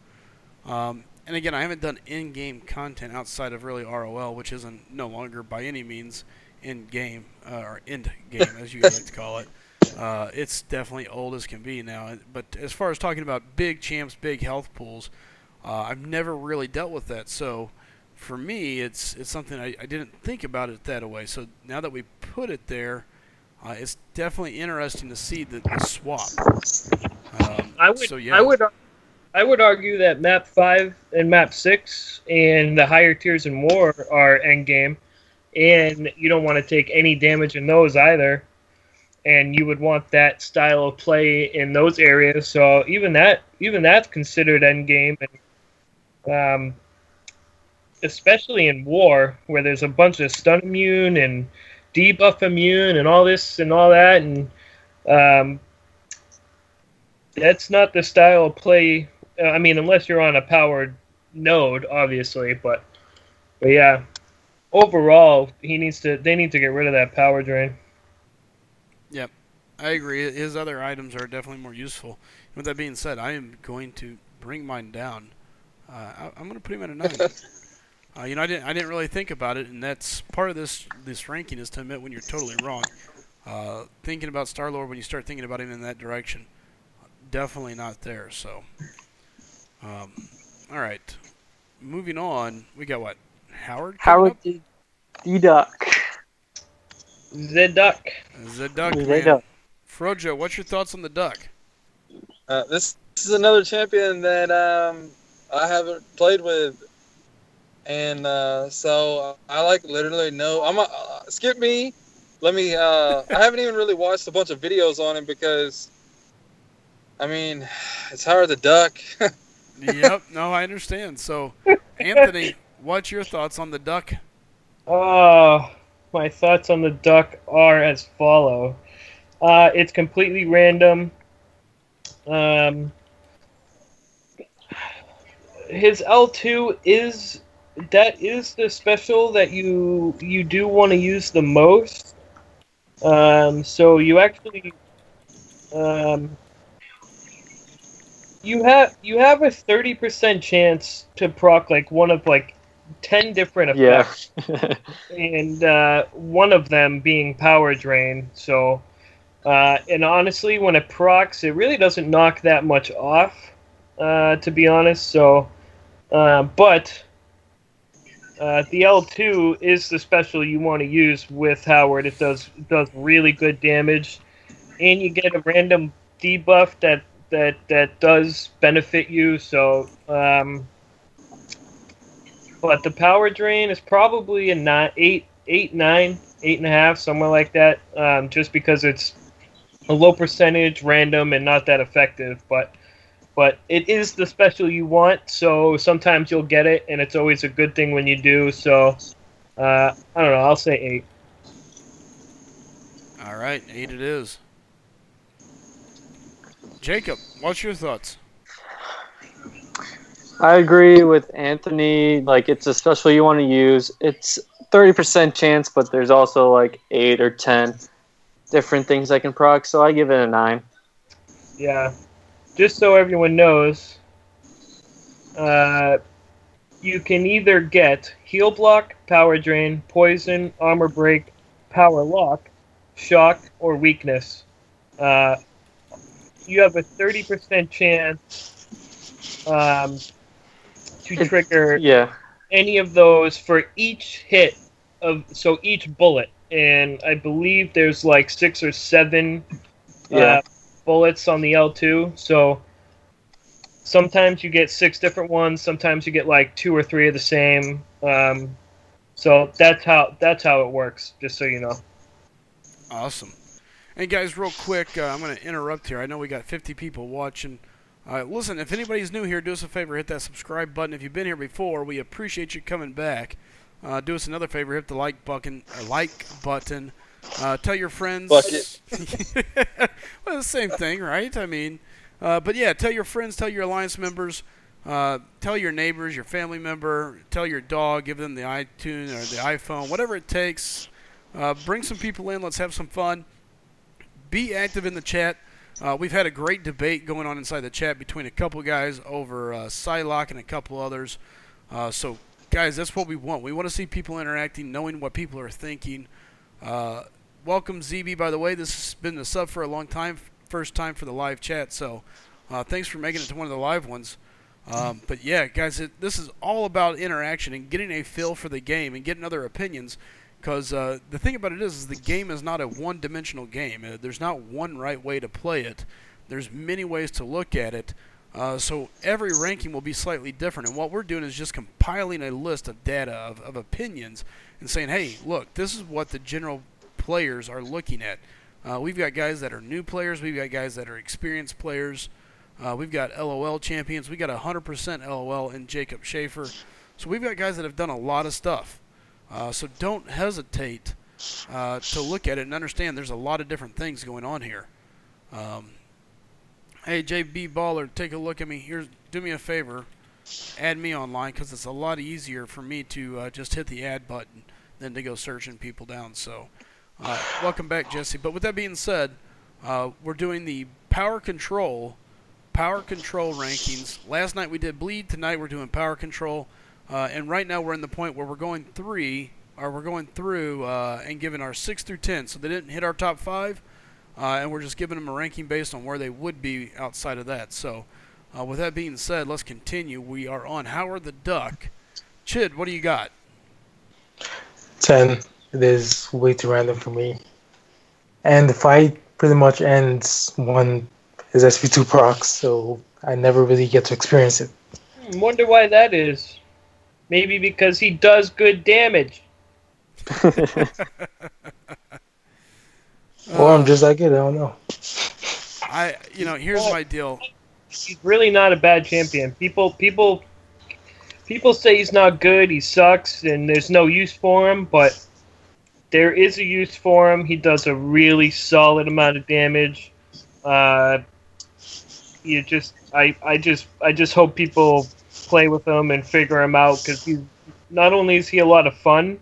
Speaker 1: And again, I haven't done in-game content outside of really ROL, which isn't no longer by any means in-game or end-game as you guys like to call it. It's definitely old as can be now. But as far as talking about big champs, big health pools, I've never really dealt with that. So for me, it's something I didn't think about it that way. So now that we put it there, it's definitely interesting to see the swap.
Speaker 4: I would argue that map 5 and map 6 and the higher tiers in war are endgame, and you don't want to take any damage in those either. And you would want that style of play in those areas. So even that's considered endgame, and especially in war where there's a bunch of stun immune and debuff immune and all this and all that, and that's not the style of play. I mean, unless you're on a powered node, obviously, but yeah. Overall, they need to get rid of that power drain.
Speaker 1: Yep, I agree. His other items are definitely more useful. With that being said, I am going to bring mine down. I'm going to put him at a 9. I didn't really think about it, and that's part of this ranking is to admit when you're totally wrong. Thinking about Star-Lord when you start thinking about him in that direction, definitely not there. So, all right, moving on. We got what? Howard coming
Speaker 3: Howard
Speaker 1: up?
Speaker 3: the Duck.
Speaker 4: The duck.
Speaker 1: The Duck,
Speaker 3: The
Speaker 1: man.
Speaker 3: Duck.
Speaker 1: Frojo, what's your thoughts on the Duck?
Speaker 7: This is another champion that I haven't played with, and so I like literally no. Skip me. Let me. I haven't even really watched a bunch of videos on him because, I mean, it's Howard the Duck.
Speaker 1: Yep, no, I understand. So, Anthony, what's your thoughts on the Duck?
Speaker 4: My thoughts on the duck are as follow. It's completely random. His L2 is the special that you do want to use the most. So you actually you have a 30% chance to proc like one of like 10 different effects, and one of them being power drain. So, and honestly, when it procs, it really doesn't knock that much off, to be honest. So, but the L2 is the special you want to use with Howard. It does really good damage, and you get a random debuff that does benefit you. So, but the power drain is probably a 9, 8, 8, 9, 8.5, somewhere like that. Just because it's a low percentage, random, and not that effective. But it is the special you want. So sometimes you'll get it, and it's always a good thing when you do. So I don't know. I'll say 8.
Speaker 1: All right, 8 it is. Jacob, what's your thoughts?
Speaker 3: I agree with Anthony. Like, it's a special you want to use. It's 30% chance, but there's also like 8 or 10 different things I can proc. So I give it a 9.
Speaker 4: Yeah. Just so everyone knows, you can either get heal block, power drain, poison, armor break, power lock, shock, or weakness. You have a 30% chance to trigger any of those for each hit so each bullet. And I believe there's like 6 or 7 bullets on the L2. So sometimes you get 6 different ones. Sometimes you get like 2 or 3 of the same. So that's how it works. Just so you know.
Speaker 1: Awesome. Hey guys, real quick, I'm going to interrupt here. I know we got 50 people watching. Listen, if anybody's new here, do us a favor, hit that subscribe button. If you've been here before, we appreciate you coming back. Do us another favor, hit the like button. Tell your friends.
Speaker 7: Bucket.
Speaker 1: Well, the same thing, right? I mean, but yeah, tell your friends, tell your alliance members, tell your neighbors, your family member, tell your dog, give them the iTunes or the iPhone, whatever it takes. Bring some people in. Let's have some fun. Be active in the chat. We've had a great debate going on inside the chat between a couple guys over Psylocke and a couple others. So, guys, that's what we want. We want to see people interacting, knowing what people are thinking. Welcome, ZB, by the way. This has been a sub for a long time. First time for the live chat. So, thanks for making it to one of the live ones. But, yeah, guys, this is all about interaction and getting a feel for the game and getting other opinions. Because the thing about it is the game is not a one-dimensional game. There's not one right way to play it. There's many ways to look at it. So every ranking will be slightly different. And what we're doing is just compiling a list of data, of opinions, and saying, hey, look, this is what the general players are looking at. We've got guys that are new players. We've got guys that are experienced players. We've got LOL champions. We've got 100% LOL in Jacob Schaefer. So we've got guys that have done a lot of stuff. So don't hesitate to look at it and understand there's a lot of different things going on here. Hey, JB Baller, take a look at me. Do me a favor. add me online because it's a lot easier for me to just hit the add button than to go searching people down. So, welcome back, Jesse. But with that being said, we're doing the power control rankings. Last night we did bleed. Tonight we're doing power control. And right now we're in the point where we're going through and giving our 6 through 10. So they didn't hit our top 5, and we're just giving them a ranking based on where they would be outside of that. So with that being said, let's continue. We are on Howard the Duck. Chid, what do you got?
Speaker 5: 10. It is way too random for me. And the fight pretty much ends when his SP2 procs, so I never really get to experience it.
Speaker 4: Wonder why that is. Maybe because he does good damage.
Speaker 5: Or I'm just that good, I don't know.
Speaker 1: Here's my deal.
Speaker 4: He's really not a bad champion. People say he's not good, he sucks, and there's no use for him, but there is a use for him. He does a really solid amount of damage. I just hope people play with him and figure him out, because he's not only is he a lot of fun,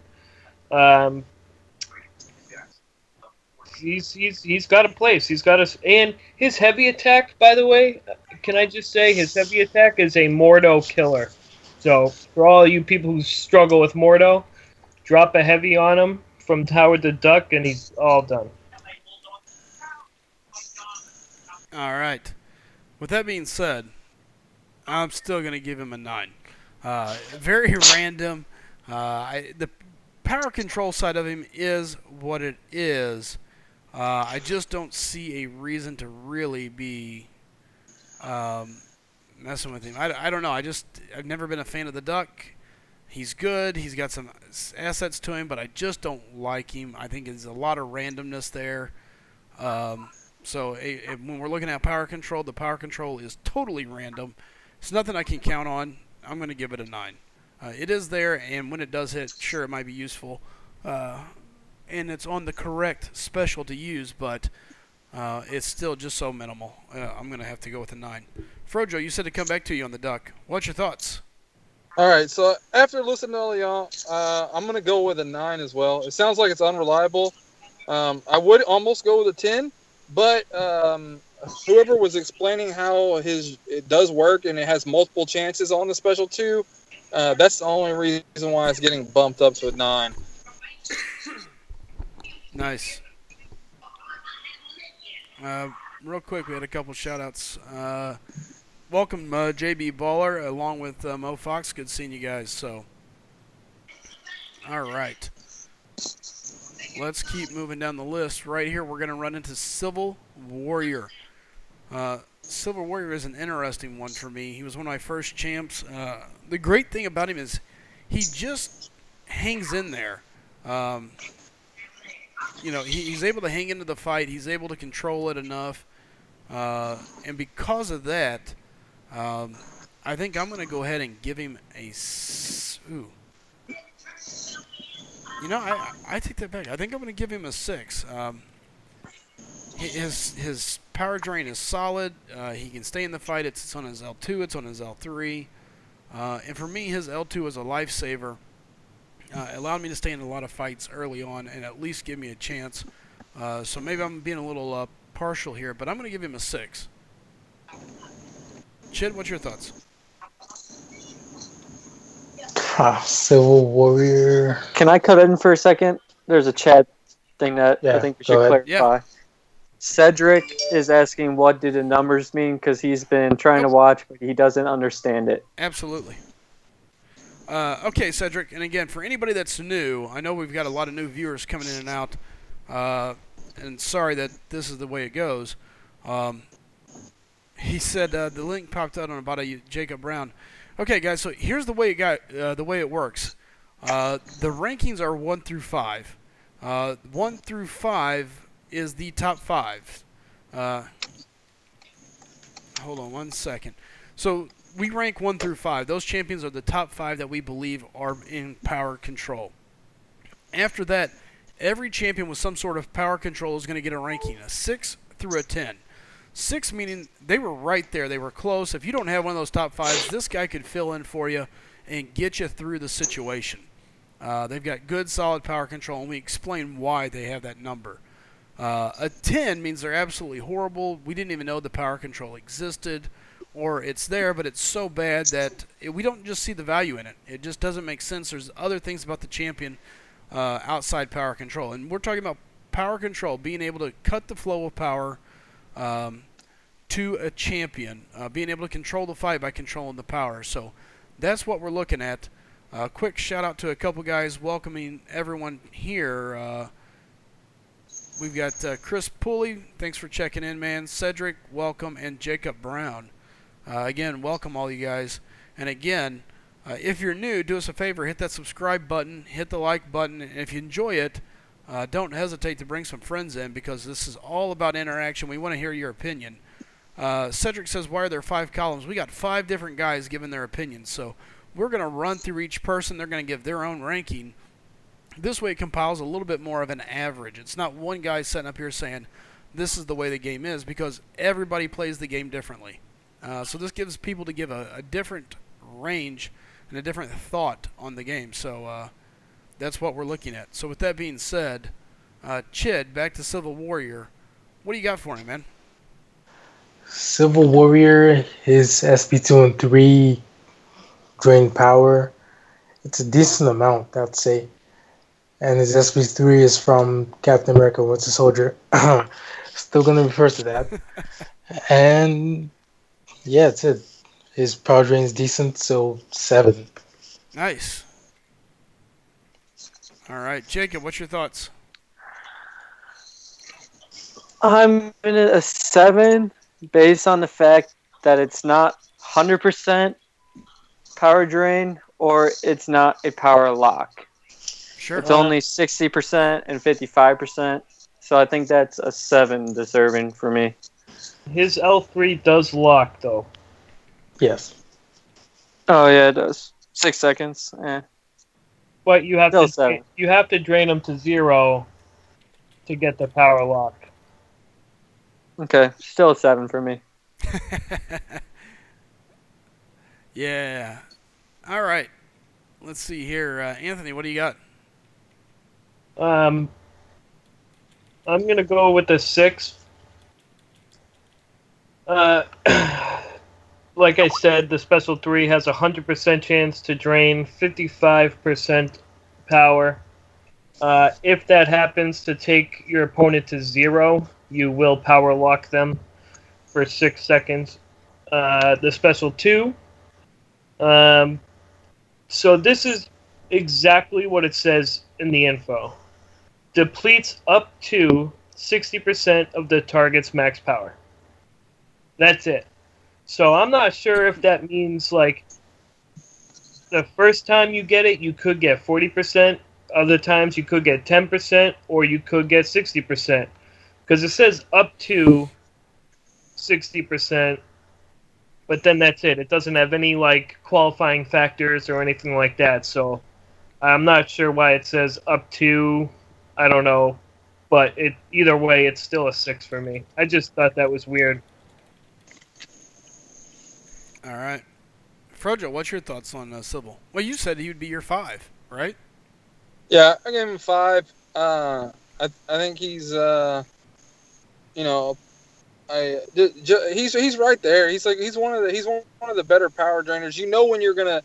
Speaker 4: he's got a place. And his heavy attack, by the way, can I just say his heavy attack is a Mordo killer. So for all you people who struggle with Mordo, drop a heavy on him from Howard the Duck, and he's all done.
Speaker 1: All right. With that being said, I'm still going to give him a 9. Very random. The power control side of him is what it is. I just don't see a reason to really be messing with him. I don't know. I've never been a fan of the Duck. He's good. He's got some assets to him, but I just don't like him. I think there's a lot of randomness there. So when we're looking at power control, the power control is totally random. It's nothing I can count on. I'm going to give it a 9. It is there, and when it does hit, sure, it might be useful. And it's on the correct special to use, but it's still just so minimal. I'm going to have to go with a 9. Frojo, you said to come back to you on the Duck. What's your thoughts?
Speaker 7: All right, so after listening to all y'all, I'm going to go with a 9 as well. It sounds like it's unreliable. I would almost go with a 10, but whoever was explaining how it does work and it has multiple chances on the special too, that's the only reason why it's getting bumped up to a 9.
Speaker 1: Nice. Real quick, we had a couple shout-outs. Welcome, JB Baller, along with Mo Fox. Good seeing you guys. So, all right. Let's keep moving down the list. Right here, we're going to run into Civil Warrior. Civil Warrior is an interesting one for me. He was one of my first champs. The great thing about him is he just hangs in there. He's able to hang into the fight. He's able to control it enough. And because of that, I think I'm going to go ahead and give him a... I take that back. I think I'm going to give him a 6. His power drain is solid. He can stay in the fight. It's on his L2. It's on his L3. And for me, his L2 is a lifesaver. Allowed me to stay in a lot of fights early on and at least give me a chance. So maybe I'm being a little partial here, but I'm going to give him a 6. Chid, what's your thoughts?
Speaker 5: Civil Warrior.
Speaker 3: Can I cut in for a second? There's a chat thing that I think we should clarify.
Speaker 1: Yeah.
Speaker 3: Cedric is asking what do the numbers mean, because he's been trying to watch, but he doesn't understand it.
Speaker 1: Absolutely. Okay, Cedric, and again, for anybody that's new, I know we've got a lot of new viewers coming in and out, and sorry that this is the way it goes. He said the link popped out on about Jacob Brown. Okay, guys, so here's the way it works. The rankings are 1 through 5. 1 through 5 is the top 5. Hold on one second. So we rank 1 through 5. Those champions are the top 5 that we believe are in power control. After that, every champion with some sort of power control is going to get a ranking, a 6 through a 10. 6 meaning they were right there. They were close. If you don't have one of those top 5s, this guy could fill in for you and get you through the situation. They've got good, solid power control, and we explain why they have that number. A 10 means they're absolutely horrible. We didn't even know the power control existed, or it's there, but it's so bad that we don't just see the value in it. It just doesn't make sense. There's other things about the champion outside power control. And we're talking about power control, being able to cut the flow of power to a champion, being able to control the fight by controlling the power. So that's what we're looking at. Quick shout out to a couple guys welcoming everyone here. We've got Chris Pulley, thanks for checking in, man. Cedric, welcome, and Jacob Brown. Again, welcome all you guys. And again, if you're new, do us a favor, hit that subscribe button, hit the like button, and if you enjoy it, don't hesitate to bring some friends in, because this is all about interaction. We want to hear your opinion. Cedric says, why are there 5 columns? We got 5 different guys giving their opinions, so we're going to run through each person. They're going to give their own ranking. This way it compiles a little bit more of an average. It's not one guy sitting up here saying this is the way the game is, because everybody plays the game differently. So this gives people to give a different range and a different thought on the game. So that's what we're looking at. So with that being said, Chid, back to Civil Warrior. What do you got for him, man?
Speaker 5: Civil Warrior, his SP2 and 3 drain power. It's a decent amount, I'd say. And his SP3 is from Captain America: Winter Soldier. Still going to refer to that. And yeah, that's it. His power drain is decent, so 7.
Speaker 1: Nice. All right, Jacob, what's your thoughts?
Speaker 3: I'm in a 7 based on the fact that it's not 100% power drain or it's not a power lock.
Speaker 1: Sure.
Speaker 3: It's only 60% and 55%. So I think that's a 7 deserving for me.
Speaker 4: His L3 does lock, though.
Speaker 5: Yes.
Speaker 3: Oh, yeah, it does. 6 seconds.
Speaker 4: But you have
Speaker 3: Still
Speaker 4: to
Speaker 3: 7.
Speaker 4: you have to drain them to 0 to get the power lock.
Speaker 3: Okay, still a 7 for me.
Speaker 1: Yeah. All right. Let's see here. Anthony, what do you got?
Speaker 4: I'm going to go with the 6. Like I said, the special 3 has a 100% chance to drain 55% power. If that happens to take your opponent to 0, you will power lock them for 6 seconds. The special 2. So this is exactly what it says in the info. Depletes up to 60% of the target's max power. That's it. So I'm not sure if that means, like, the first time you get it, you could get 40%. Other times you could get 10%, or you could get 60%. Because it says up to 60%, but then that's it. It doesn't have any, like, qualifying factors or anything like that. So I'm not sure why it says up to. I don't know. But either way, it's still a 6 for me. I just thought that was weird.
Speaker 1: All right. Frojo, what's your thoughts on Sybil? Well, you said he would be your 5, right?
Speaker 7: Yeah, I gave him 5. I think he's he's right there. He's one of the better power drainers. You know when you're gonna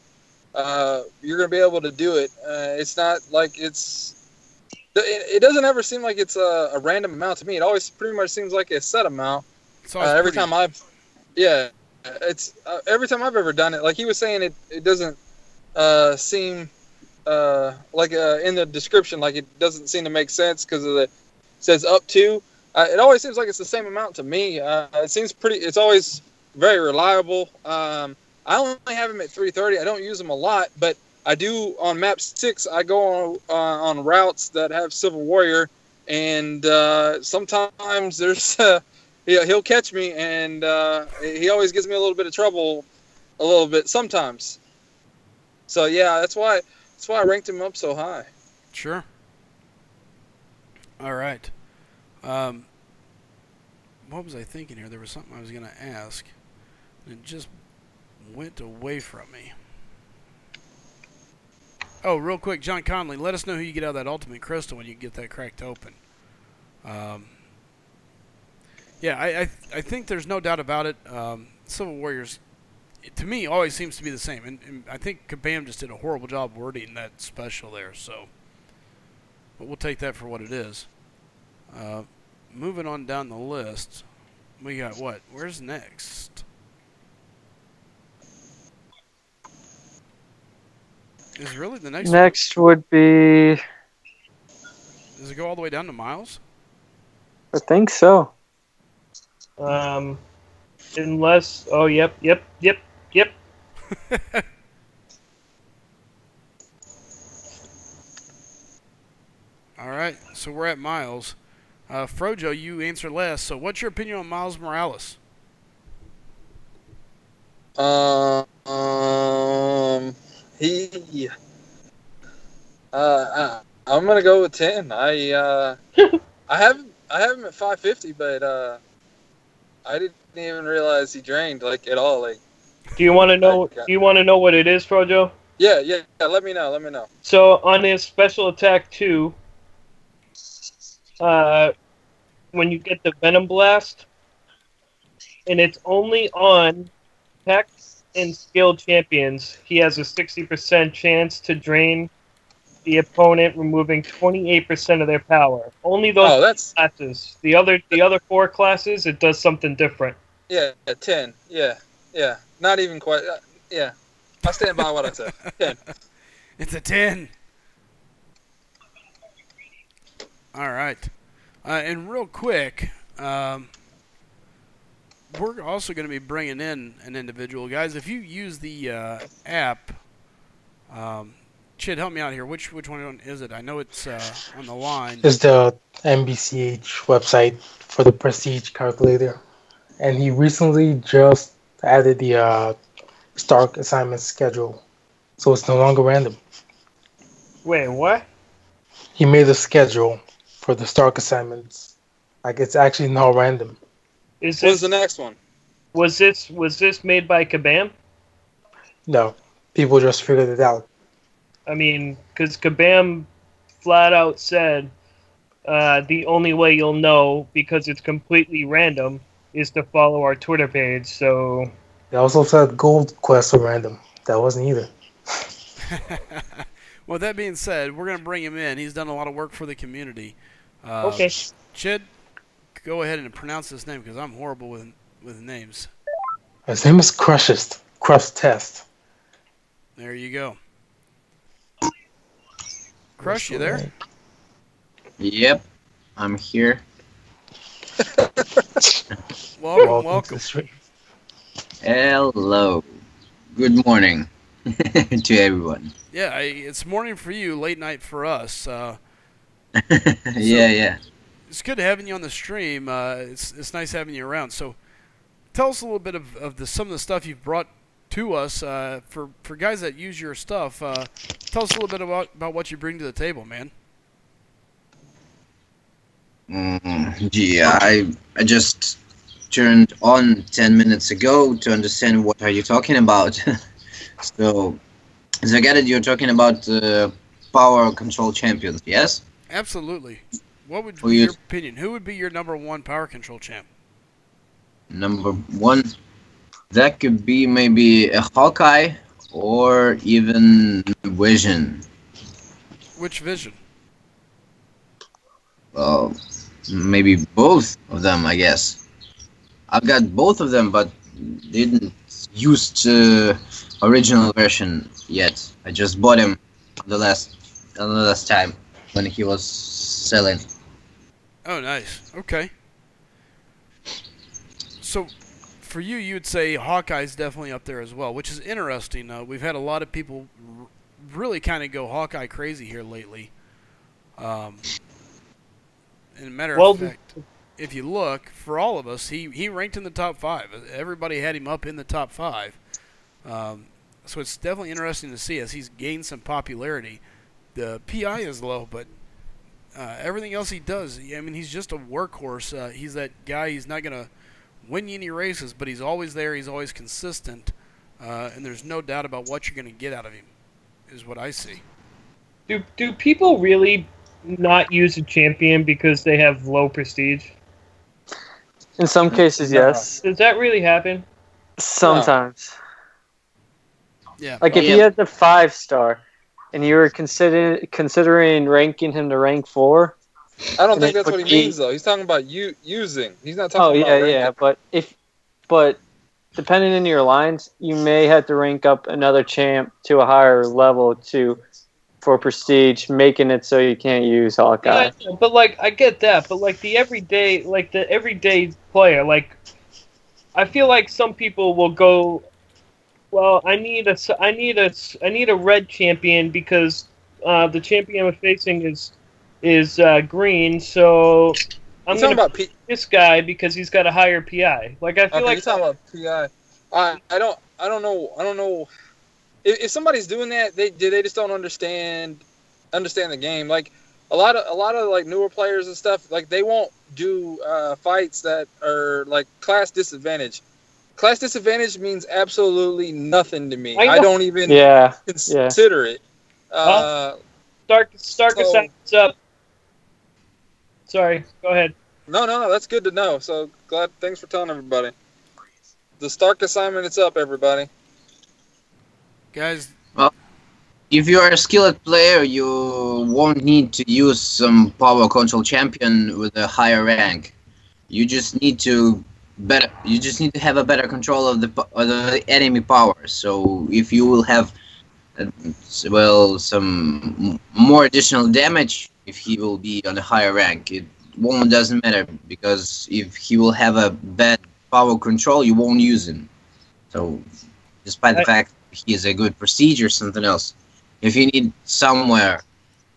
Speaker 7: be able to do it. It's not like it doesn't ever seem like it's a random amount to me. It always pretty much seems like a set amount. Every time I've ever done it. Like he was saying, it doesn't seem like in the description, like it doesn't seem to make sense because it says up to. It always seems like it's the same amount to me. It seems it's always very reliable. I only have him at 330. I don't use him a lot, but I do on map 6. I go on routes that have Civil Warrior, and sometimes there's he'll catch me, and he always gives me a little bit of trouble, sometimes. So yeah, that's why I ranked him up so high.
Speaker 1: Sure. All right. what was I thinking here? There was something I was going to ask, and it just went away from me. Oh, real quick, John Conley, let us know who you get out of that ultimate crystal when you get that cracked open. Yeah, I think there's no doubt about it. Civil Warriors, to me, always seems to be the same. And I think Kabam just did a horrible job wording that special there. So, but we'll take that for what it is. Moving on down the list, we got what? Where's next? Is really the next one?
Speaker 3: Next would be,
Speaker 1: Does it go all the way down to Miles?
Speaker 3: I think so.
Speaker 4: Unless, oh, yep.
Speaker 1: All right, so we're at Miles. Frojo, you answered last. So what's your opinion on Miles Morales?
Speaker 7: He. I'm gonna go with 10. I have him at 550, but I didn't even realize he drained like at all. Like,
Speaker 4: Do you want to know? Do you want to know what it is, Frojo?
Speaker 7: yeah. Let me know.
Speaker 4: So on his special attack 2, when you get the Venom Blast, and it's only on Tech and Skill champions, he has a 60% chance to drain the opponent, removing 28% of their power. Only those
Speaker 7: Oh, that's
Speaker 4: classes. The other 4 classes, it does something different.
Speaker 7: yeah, 10. Yeah. Not even quite. Yeah, I stand by what I said. 10.
Speaker 1: It's a 10. All right. And real quick, we're also going to be bringing in an individual. Guys, if you use the app, Chid, help me out here. Which one is it? I know it's on the line.
Speaker 5: It's the MBCH website for the Prestige calculator. And he recently just added the Stark assignment schedule. So it's no longer random.
Speaker 4: Wait, what?
Speaker 5: He made a schedule for the Stark assignments. Like, it's actually not random.
Speaker 4: Is
Speaker 7: What's
Speaker 4: this
Speaker 7: the next one?
Speaker 4: was this made by Kabam?
Speaker 5: No, people just figured it out.
Speaker 4: I mean, because Kabam flat out said the only way you'll know, because it's completely random, is to follow our Twitter page. So
Speaker 5: They also said gold quests were random. That wasn't either.
Speaker 1: Well, that being said, we're going to bring him in. He's done a lot of work for the community.
Speaker 4: okay.
Speaker 1: Chid, go ahead and pronounce this name because I'm horrible with names.
Speaker 5: His name is Crushest. Crush Test.
Speaker 1: There you go. Crush, you there?
Speaker 6: Yep, I'm here.
Speaker 1: Welcome.
Speaker 5: to the stream.
Speaker 6: Hello. Good morning to everyone.
Speaker 1: Yeah, it's morning for you, late night for us.
Speaker 6: Yeah.
Speaker 1: It's good having you on the stream. It's nice having you around. So, tell us a little bit of some of the stuff you've brought to us for guys that use your stuff. Tell us a little bit about what you bring to the table, man.
Speaker 6: Yeah, I just turned on 10 minutes ago to understand what are you talking about. So, as I get it, you're talking about power control champions, yes?
Speaker 1: Absolutely. What would
Speaker 6: Who
Speaker 1: be
Speaker 6: you-
Speaker 1: your opinion? Who would be your number one power control champ?
Speaker 6: Number one, that could be maybe a Hawkeye or even Vision.
Speaker 1: Which Vision?
Speaker 6: Well, maybe both of them, I guess. I've got both of them, but didn't use the original version yet. I just bought him the last time when he was selling.
Speaker 1: Oh, nice. Okay. So, for you, you'd say Hawkeye's definitely up there as well, which is interesting. We've had a lot of people really kind of go Hawkeye crazy here lately. And a matter of fact, if you look, for all of us, he ranked in the top 5. Everybody had him up in the top 5. So it's definitely interesting to see as he's gained some popularity. The PI is low, but Everything else he does, I mean, he's just a workhorse. He's that guy. He's not gonna win you any races, but he's always there. He's always consistent, and there's no doubt about what you're gonna get out of him. Is what I see.
Speaker 4: Do people really not use a champion because they have low prestige?
Speaker 3: In some cases, yes.
Speaker 4: Does that really happen?
Speaker 3: Sometimes.
Speaker 1: Yeah.
Speaker 3: Like if he had the 5-star, and you were considering ranking him to rank 4.
Speaker 7: I don't think that's what he means though. He's talking about using. He's not talking about ranking.
Speaker 3: Yeah. But depending on your lines, you may have to rank up another champ to a higher level for prestige, making it so you can't use Hawkeye.
Speaker 4: Yeah, but like I get that, but like the everyday player, like I feel like some people will go, well, I need a red champion because the champion I'm facing is green, so I'm going to pick this guy because he's got a higher PI. Like I feel like
Speaker 7: you're talking about PI. I don't know. If somebody's doing that, they just don't understand the game. Like a lot of like newer players and stuff, like they won't do fights that are like class disadvantage. Class disadvantage means absolutely nothing to me. I don't even consider it.
Speaker 4: Stark assignments up. Sorry, go ahead.
Speaker 7: No, that's good to know. So glad. Thanks for telling everybody. The Stark assignment is up, everybody.
Speaker 1: Guys.
Speaker 8: Well, if you are a skilled player, you won't need to use some power control champion with a higher rank. You just need to have a better control of the enemy power. So if you will have some more additional damage, if he will be on a higher rank, doesn't matter, because if he will have a bad power control, you won't use him. So despite the fact he is a good prestige or something else, if you need somewhere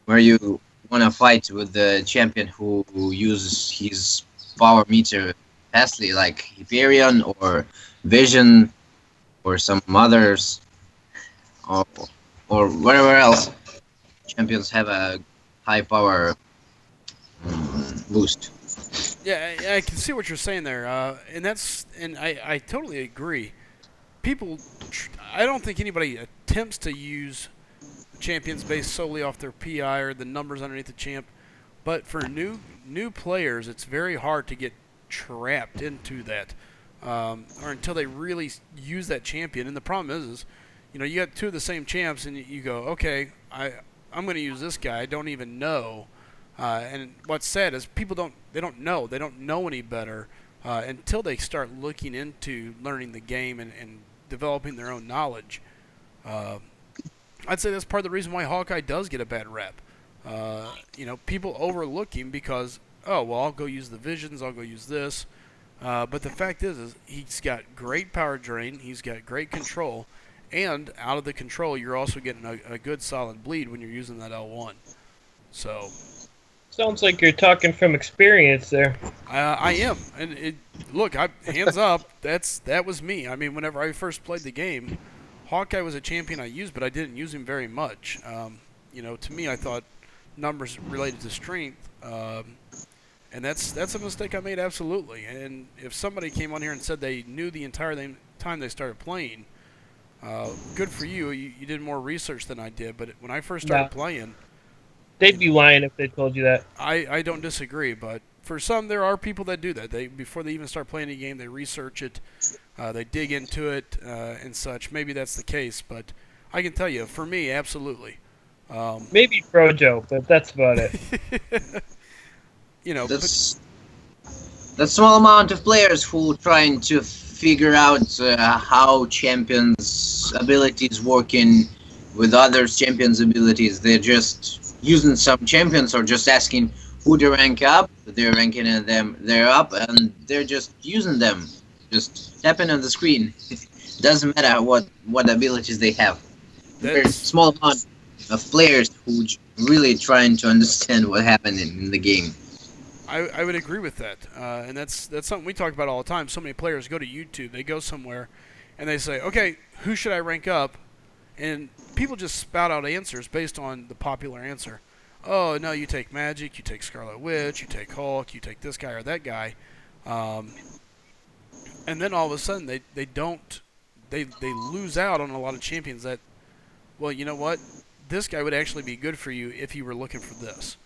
Speaker 8: where you want to fight with the champion who uses his power meter fastly, like Hyperion or Vision or some others, or wherever else, champions have a high power boost.
Speaker 1: Yeah, I can see what you're saying there, and I totally agree. I don't think anybody attempts to use champions based solely off their PI or the numbers underneath the champ, but for new players, it's very hard to get trapped into that, or until they really use that champion. And the problem is you got two of the same champs, and you go, okay, I'm going to use this guy. I don't even know. And what's sad is people don't know any better until they start looking into learning the game and developing their own knowledge. I'd say that's part of the reason why Hawkeye does get a bad rep. People overlook him because, oh, well, I'll go use the visions, I'll go use this. But the fact is he's got great power drain, he's got great control, and out of the control, you're also getting a good solid bleed when you're using that L1. So
Speaker 4: sounds like you're talking from experience there.
Speaker 1: I am, and look, hands up, that was me. I mean, whenever I first played the game, Hawkeye was a champion I used, but I didn't use him very much. To me, I thought numbers related to strength, and that's a mistake I made, absolutely. And if somebody came on here and said they knew the entire time they started playing, good for you. You did more research than I did. But when I first started playing,
Speaker 4: they'd be lying if they told you that.
Speaker 1: I don't disagree, but for some, there are people that do that. Before they even start playing a game, they research it, they dig into it, and such. Maybe that's the case, but I can tell you, for me, absolutely.
Speaker 4: Maybe Frojo, but that's about it.
Speaker 8: That small amount of players who trying to figure out how champions' abilities working with other champions' abilities, they're just using some champions or just asking who to rank up. They're ranking them, they're up, and they're just using them, just tapping on the screen. Doesn't matter what abilities they have. Very small amount of players who really trying to understand what happened in the game.
Speaker 1: I would agree with that, and that's something we talk about all the time. So many players go to YouTube, they go somewhere, and they say, okay, who should I rank up? And people just spout out answers based on the popular answer. oh no, you take Magic, you take Scarlet Witch, you take Hulk, you take this guy or that guy, and then all of a sudden they don't they lose out on a lot of champions that, well, you know what, this guy would actually be good for you if you were looking for this,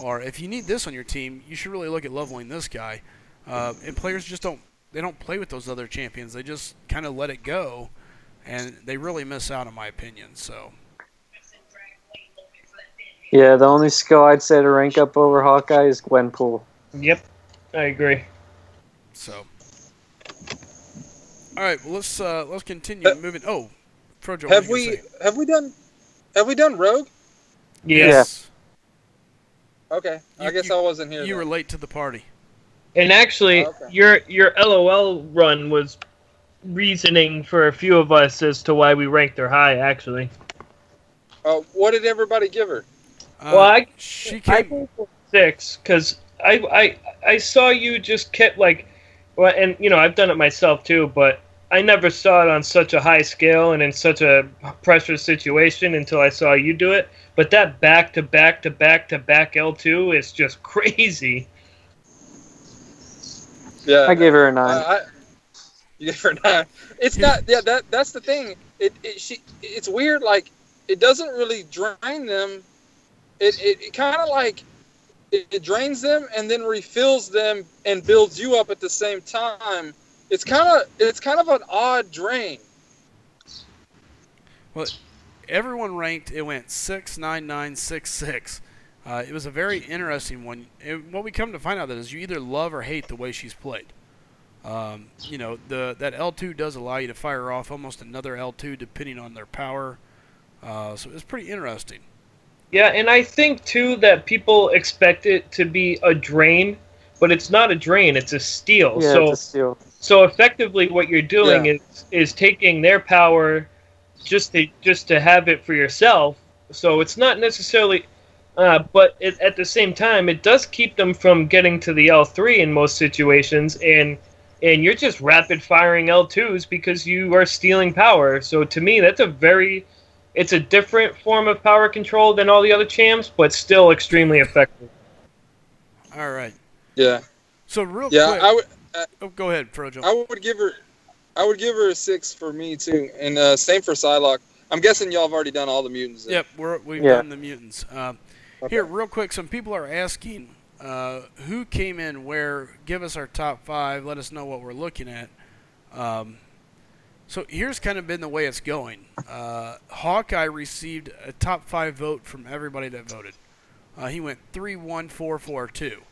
Speaker 1: or if you need this on your team, you should really look at leveling this guy. And players just don't play with those other champions. They just kind of let it go, and they really miss out, in my opinion. So.
Speaker 3: Yeah, the only skill I'd say to rank up over Hawkeye is Gwenpool.
Speaker 4: Yep, I agree.
Speaker 1: So. All right, well, let's continue moving. Oh, Frojo,
Speaker 7: Have we done Rogue?
Speaker 1: Yes.
Speaker 7: Okay, I guess I wasn't here.
Speaker 1: You
Speaker 7: then.
Speaker 1: were late to the party.
Speaker 4: And actually,
Speaker 7: Okay.
Speaker 4: your LOL run was reasoning for a few of us as to why we ranked her high. Actually,
Speaker 7: What did everybody give her?
Speaker 4: well,
Speaker 1: she
Speaker 4: I
Speaker 1: came.
Speaker 4: gave her 6 because I saw you just kept like, well, and you know I've done it myself too, but I never saw it on such a high scale and in such a pressure situation until I saw you do it. But that back to back to back to back L2 is just crazy.
Speaker 7: Yeah,
Speaker 3: I gave her a 9.
Speaker 7: You gave her a 9. It's not. Yeah, that's the thing. It's weird. Like it doesn't really drain them. It kind of like it drains them and then refills them and builds you up at the same time. It's kind of an odd drain.
Speaker 1: Well, everyone ranked. It went 6, 9, 9, 6, 6. It was a very interesting one. What we come to find out is you either love or hate the way she's played. You know, that L2 does allow you to fire off almost another L2 depending on their power. So it's pretty interesting.
Speaker 4: Yeah, and I think too that people expect it to be a drain, but it's not a drain; it's a steal.
Speaker 3: Yeah,
Speaker 4: so,
Speaker 3: it's a steal.
Speaker 4: so effectively, what you're doing is taking their power just to have it for yourself. So it's not necessarily, but at the same time, it does keep them from getting to the L3 in most situations, and you're just rapid firing L2s because you are stealing power. So to me, it's a different form of power control than all the other champs, but still extremely effective.
Speaker 1: All right.
Speaker 7: Yeah.
Speaker 1: So real
Speaker 7: Yeah,
Speaker 1: quick.
Speaker 7: I would.
Speaker 1: Oh, go ahead, Frojo.
Speaker 7: I would give her a 6 for me too, and same for Psylocke. I'm guessing y'all have already done all the mutants. Then.
Speaker 1: Yep, we've
Speaker 3: Yeah.
Speaker 1: done the mutants. Here, real quick, some people are asking who came in where. Give us our top 5. Let us know what we're looking at. So here's kind of been the way it's going. Hawkeye received a top 5 vote from everybody that voted. He went 3-1-4-4-2.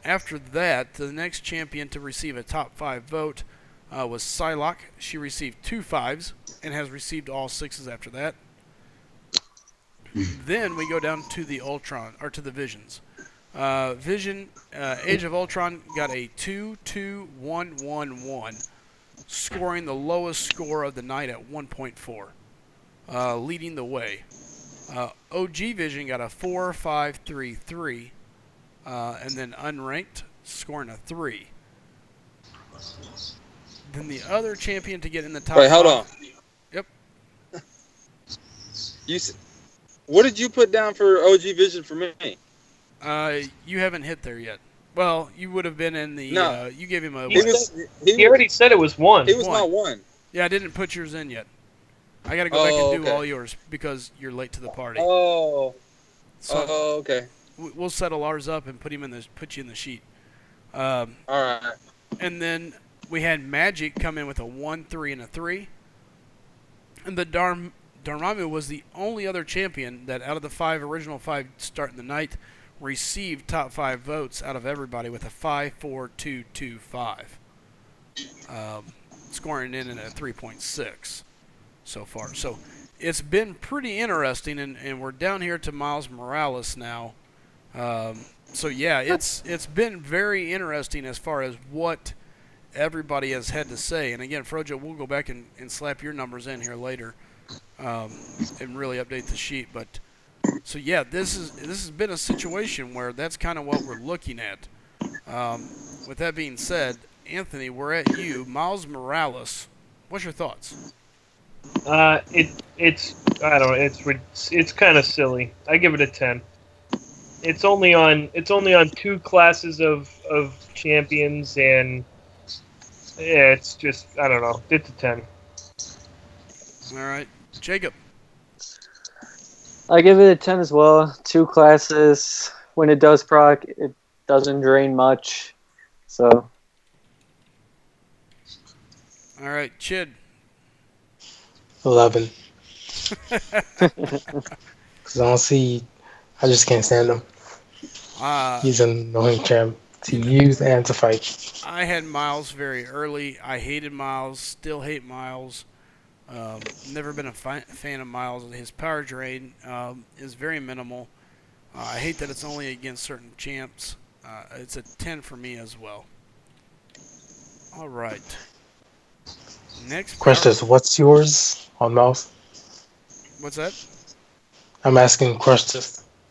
Speaker 1: After that, the next champion to receive a top 5 vote was Psylocke. She received 2 5s and has received all 6s after that. Then we go down to the Ultron, or to the Visions. Vision, Age of Ultron got a 2-2-1-1-1, scoring the lowest score of the night at 1.4, leading the way. OG Vision got a 4-5-3-3, and then unranked, scoring a 3. Then the other champion to get in the top.
Speaker 7: Wait, hold on.
Speaker 1: Yep.
Speaker 7: What did you put down for OG Vision for me?
Speaker 1: You haven't hit there yet. Well, you would have been in the.
Speaker 7: No.
Speaker 1: You gave him a.
Speaker 4: He already said it was 1.
Speaker 7: He was my 1.
Speaker 1: Yeah, I didn't put yours in yet. I got to go back and do all yours because you're late to the party. So
Speaker 7: okay.
Speaker 1: We'll settle ours up and put you in the sheet.
Speaker 7: All right.
Speaker 1: And then we had Magic come in with a 1, 3, and a 3. And the Dormammu was the only other champion that out of the original 5 starting the night received top 5 votes out of everybody with a 5-4-2-2-5. Scoring in at 3.6 so far. So it's been pretty interesting, and we're down here to Miles Morales now. So yeah, it's been very interesting as far as what everybody has had to say. And again, Frojo, we'll go back and slap your numbers in here later and really update the sheet. But so yeah, this has been a situation where that's kind of what we're looking at. With that being said, Anthony, we're at you. Miles Morales, what's your thoughts?
Speaker 4: It's I don't know. It's kind of silly. I give it a 10. it's only on 2 classes of champions, and yeah, it's just, I don't know. It's a 10.
Speaker 1: All right, Jacob.
Speaker 3: I give it a 10 as well. 2 classes. When it does proc, it doesn't drain much. So,
Speaker 1: All right, Chid.
Speaker 5: 11. Because I just can't stand him. He's an annoying champ to use and to fight.
Speaker 1: I had Miles very early. I hated Miles. Still hate Miles. Never been a fan of Miles. His power drain is very minimal. I hate that it's only against certain champs. It's a 10 for me as well. All right. Next
Speaker 5: Question is, what's yours on mouse?
Speaker 1: What's that?
Speaker 5: I'm asking Crush.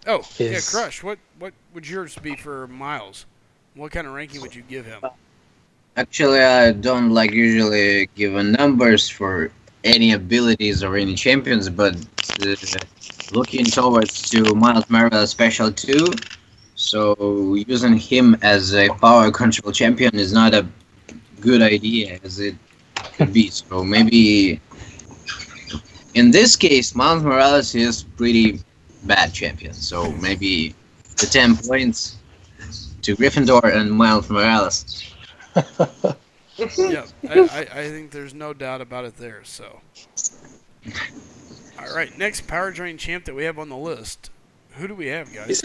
Speaker 1: Oh, yeah, Crush. What would yours be for Miles? What kind of ranking would you give him?
Speaker 8: Actually, I don't usually give numbers for any abilities or any champions, but looking towards to Miles Morales Special 2, so using him as a power control champion is not a good idea as it could be. So maybe in this case, Miles Morales is pretty bad champion. So maybe the 10 points to Gryffindor and Miles Morales.
Speaker 1: Yeah, I think there's no doubt about it there. So, all right, next power drain champ that we have on the list. Who do we have, guys?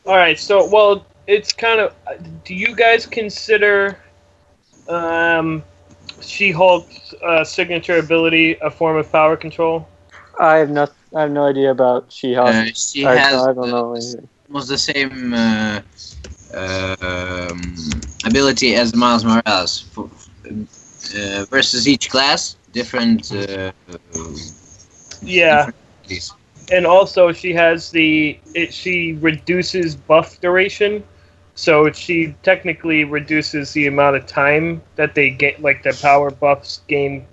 Speaker 4: All right, so it's kind of. Do you guys consider She-Hulk's signature ability a form of power control?
Speaker 3: I have no idea about She-Hulk.
Speaker 8: She has
Speaker 3: I don't know anything.
Speaker 8: almost the same ability as Miles Morales. Versus each class, different.
Speaker 4: Yeah.
Speaker 8: Different
Speaker 4: And also, she has she reduces buff duration, so she technically reduces the amount of time that they get, like the power buffs gain,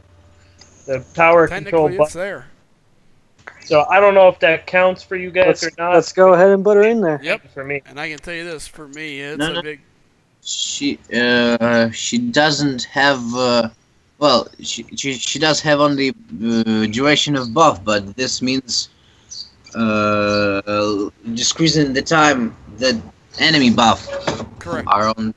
Speaker 4: the power control
Speaker 1: Technically,
Speaker 4: buff.
Speaker 1: it's there.
Speaker 4: So I don't know if that counts for you guys or not.
Speaker 3: Let's go ahead and put her in there.
Speaker 1: Yep.
Speaker 4: For me.
Speaker 1: And I can tell you this: for me, it's
Speaker 8: No.
Speaker 1: a big.
Speaker 8: She doesn't have. Well, she does have only duration of buff, but this means decreasing the time that enemy buff
Speaker 1: Correct.
Speaker 8: are on.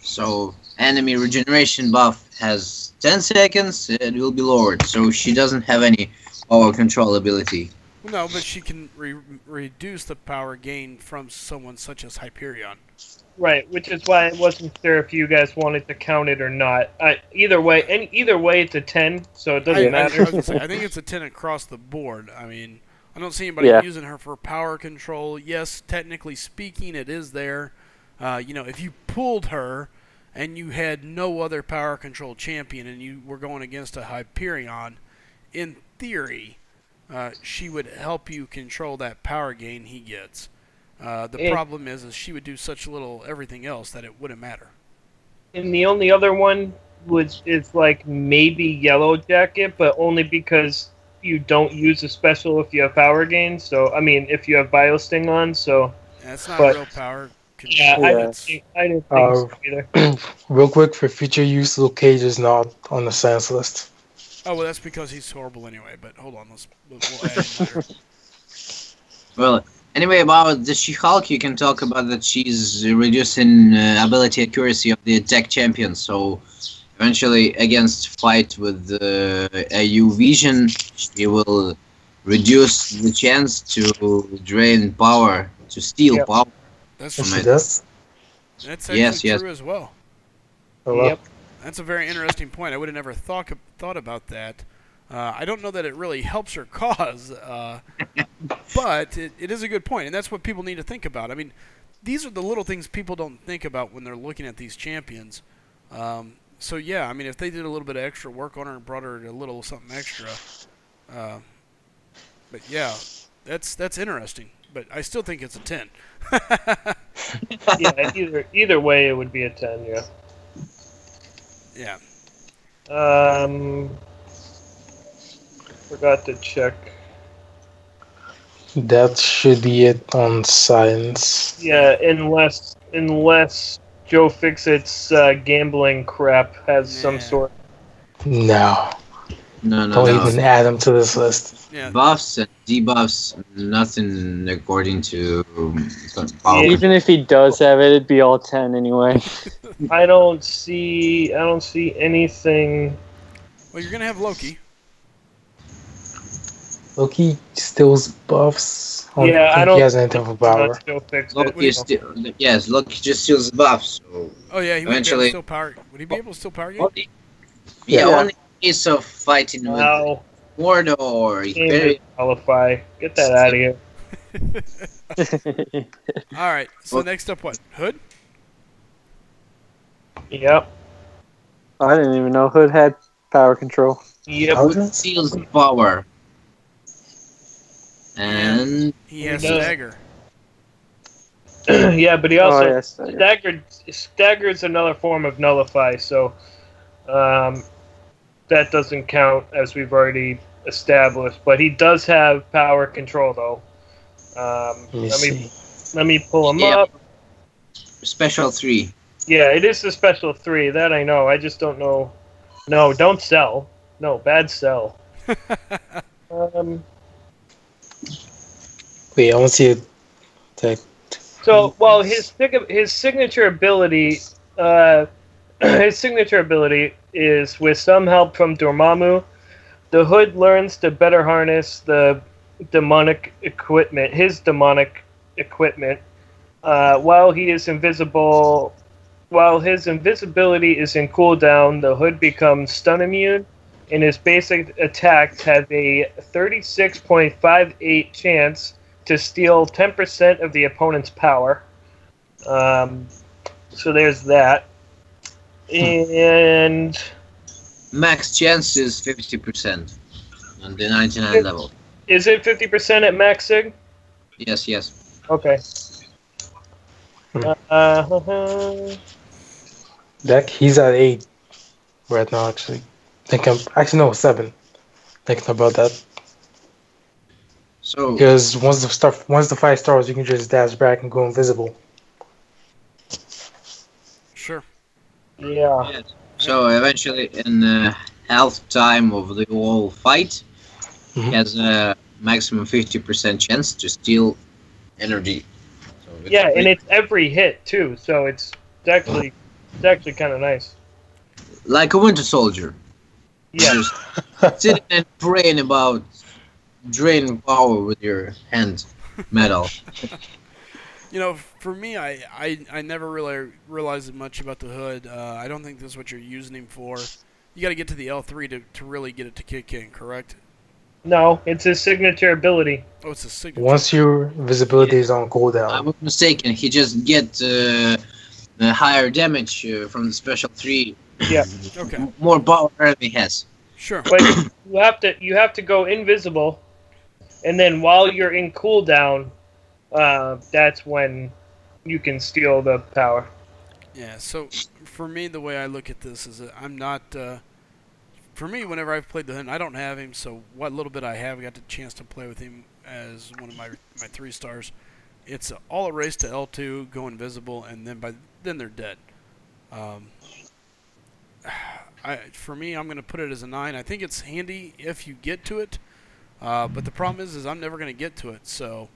Speaker 8: So enemy regeneration buff has 10 seconds. It will be lowered. So she doesn't have any power control ability.
Speaker 1: No, but she can reduce the power gain from someone such as Hyperion.
Speaker 4: Right, which is why I wasn't sure if you guys wanted to count it or not. Either way, it's a 10, so it doesn't matter.
Speaker 1: I think it's a 10 across the board. I mean, I don't see anybody using her for power control. Yes, technically speaking, it is there. If you pulled her and you had no other power control champion and you were going against a Hyperion, in theory, she would help you control that power gain he gets. The problem is she would do such little everything else that it wouldn't matter.
Speaker 4: And the only other one is like maybe Yellow Jacket, but only because you don't use a special if you have power gain. So I mean, if you have Biosting on, so
Speaker 1: that's not real power control.
Speaker 4: Yeah, I didn't think so either.
Speaker 5: Real quick, for future use, Luke Cage is not on the sans list.
Speaker 1: Oh well, that's because he's horrible anyway. But hold on, we'll add him later.
Speaker 8: Well, anyway, about the She-Hulk, you can talk about that she's reducing ability accuracy of the attack champion. So eventually, against fight with AU Vision, she will reduce the chance to drain power, to steal power.
Speaker 1: That's
Speaker 5: what she does.
Speaker 1: That's actually true as well.
Speaker 5: Oh,
Speaker 4: Yep.
Speaker 1: That's a very interesting point. I would have never thought about that. I don't know that it really helps her cause, but it is a good point, and that's what people need to think about. I mean, these are the little things people don't think about when they're looking at these champions. So yeah, I mean, if they did a little bit of extra work on her and brought her a little something extra, but yeah, that's interesting. But I still think it's a 10.
Speaker 4: Yeah, either way, it would be a 10. Yeah.
Speaker 1: Yeah.
Speaker 4: Forgot to check.
Speaker 5: That should be it on science.
Speaker 4: Yeah, unless Joe Fixit's gambling crap has some
Speaker 1: Nah.
Speaker 4: sort.
Speaker 5: No,
Speaker 8: No, no,
Speaker 5: don't
Speaker 8: no.
Speaker 5: even add them to this list.
Speaker 1: Yeah.
Speaker 8: Buffs and debuffs, nothing according to power.
Speaker 4: Yeah.
Speaker 3: Even if he does have it, it'd be all 10 anyway.
Speaker 4: I don't see anything.
Speaker 1: Well, you're gonna have Loki.
Speaker 5: Loki steals buffs. I don't
Speaker 4: Yeah, I
Speaker 5: think
Speaker 4: don't
Speaker 5: he has anything for power.
Speaker 4: Joe Fixit.
Speaker 8: Loki is still, yes, Loki just steals the buffs. So
Speaker 1: Oh yeah, he would be able to
Speaker 8: eventually,
Speaker 1: steal power. Would he be able to steal power game?
Speaker 8: only, yeah,
Speaker 5: Yeah.
Speaker 8: only case of fighting with
Speaker 4: Wow,
Speaker 8: Mordor.
Speaker 4: game
Speaker 8: Very,
Speaker 4: doesn't qualify. Get that out of here.
Speaker 1: All right. So
Speaker 8: Well-
Speaker 1: next up, what? Hood?
Speaker 4: Yep.
Speaker 3: I didn't even know Hood had power control.
Speaker 4: Yep.
Speaker 5: How-
Speaker 8: Hood steals the power. And
Speaker 1: He has
Speaker 4: does.
Speaker 1: stagger.
Speaker 4: Yeah, but he also
Speaker 3: Oh, yes.
Speaker 4: stagger is another form of nullify, so that doesn't count as we've already established. But he does have power control, though.
Speaker 5: Let me
Speaker 4: Let me
Speaker 5: see.
Speaker 4: let me pull him
Speaker 8: Yeah.
Speaker 4: up.
Speaker 8: special 3.
Speaker 4: Yeah, it is the special 3. That I know. I just don't know. No, don't sell. No, bad sell.
Speaker 5: Wait, I want to see it.
Speaker 4: So, well, his signature ability, his signature ability is with some help from Dormammu, the Hood learns to better harness the demonic equipment, his demonic equipment, while he is invisible. While his invisibility is in cooldown, the Hood becomes stun immune, and his basic attacks have a 36.58 chance to steal 10% of the opponent's power. So there's that. And
Speaker 8: Max chance is 50% on the 99 level.
Speaker 4: is it 50% at max sig?
Speaker 8: Yes, yes.
Speaker 4: Okay.
Speaker 5: Deck, he's at 8 right now, actually. Actually, no, 7. Thinking about that.
Speaker 8: So
Speaker 5: Because once the 5 stars, you can just dash back and go invisible.
Speaker 1: Sure.
Speaker 4: Yeah.
Speaker 8: yes. So eventually, in the half time of the whole fight,
Speaker 5: Mhm.
Speaker 8: he has a maximum 50% chance to steal energy. So
Speaker 4: Yeah, and it's every hit too, so it's actually kind of nice.
Speaker 8: like a Winter Soldier.
Speaker 4: Yeah.
Speaker 8: Just sitting and praying about draining power with your hand metal.
Speaker 1: You know, for me, I never really realized much about the Hood. I don't think this is what you're using him for. You got to get to the L3 to really get it to kick in, correct?
Speaker 4: No, it's his signature ability.
Speaker 1: Oh, it's a signature.
Speaker 5: Once your visibility is on
Speaker 8: I
Speaker 5: cooldown,
Speaker 8: was mistaken. He just get the higher damage from the special 3.
Speaker 4: Yeah.
Speaker 1: Okay.
Speaker 8: More power than he has.
Speaker 1: Sure.
Speaker 4: But you have to go invisible, and then while you're in cooldown, that's when you can steal the power.
Speaker 1: Yeah, so for me, the way I look at this is that I'm not. For me, whenever I've played the Hood, I don't have him, so what little bit I have, I got the chance to play with him as one of my 3 stars. It's all a race to L2, go invisible, and then they're dead. For me, I'm going to put it as a 9. I think it's handy if you get to it, but the problem is I'm never going to get to it, so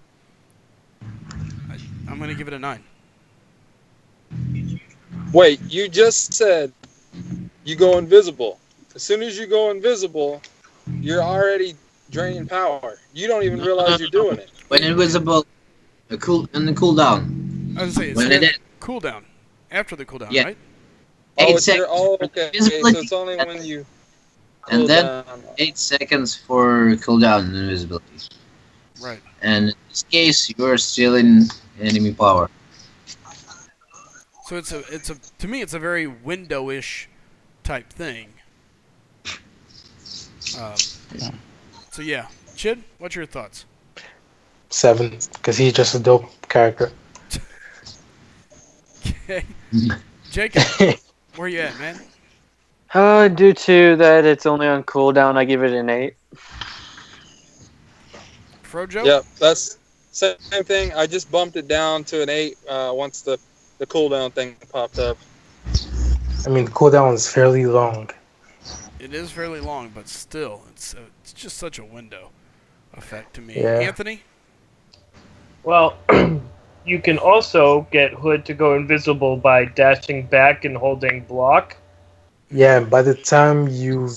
Speaker 1: I'm going to give it a 9.
Speaker 7: Wait, you just said you go invisible. As soon as you go invisible, you're already draining power. You don't even realize you're doing it.
Speaker 8: When invisible, in the cooldown.
Speaker 1: I was going to say,
Speaker 8: When
Speaker 1: it's
Speaker 8: it is.
Speaker 1: cooldown. After the cooldown,
Speaker 8: Yeah.
Speaker 1: right?
Speaker 8: 8
Speaker 7: Oh,
Speaker 8: seconds. for
Speaker 7: okay.
Speaker 8: the
Speaker 7: So
Speaker 8: invisibility,
Speaker 7: it's only when you
Speaker 8: and
Speaker 7: cool
Speaker 8: then
Speaker 7: down.
Speaker 8: 8 seconds for cooldown and invisibility.
Speaker 1: Right.
Speaker 8: And in this case, you're stealing enemy power.
Speaker 1: So to me, it's a very window-ish type thing. So yeah, Chid, what's your thoughts?
Speaker 5: 7, because he's just a dope character.
Speaker 1: Okay, Jacob, where you at, man?
Speaker 3: Due to that it's only on cooldown, I give it an 8.
Speaker 1: Frojo?
Speaker 7: Yep, that's same thing. I just bumped it down to an 8 once the cooldown thing popped up.
Speaker 5: I mean, the cooldown is fairly long.
Speaker 1: It is fairly long, but still, it's just such a window effect to me.
Speaker 5: Yeah.
Speaker 1: Anthony?
Speaker 4: Well, you can also get Hood to go invisible by dashing back and holding block.
Speaker 5: Yeah, and by the time you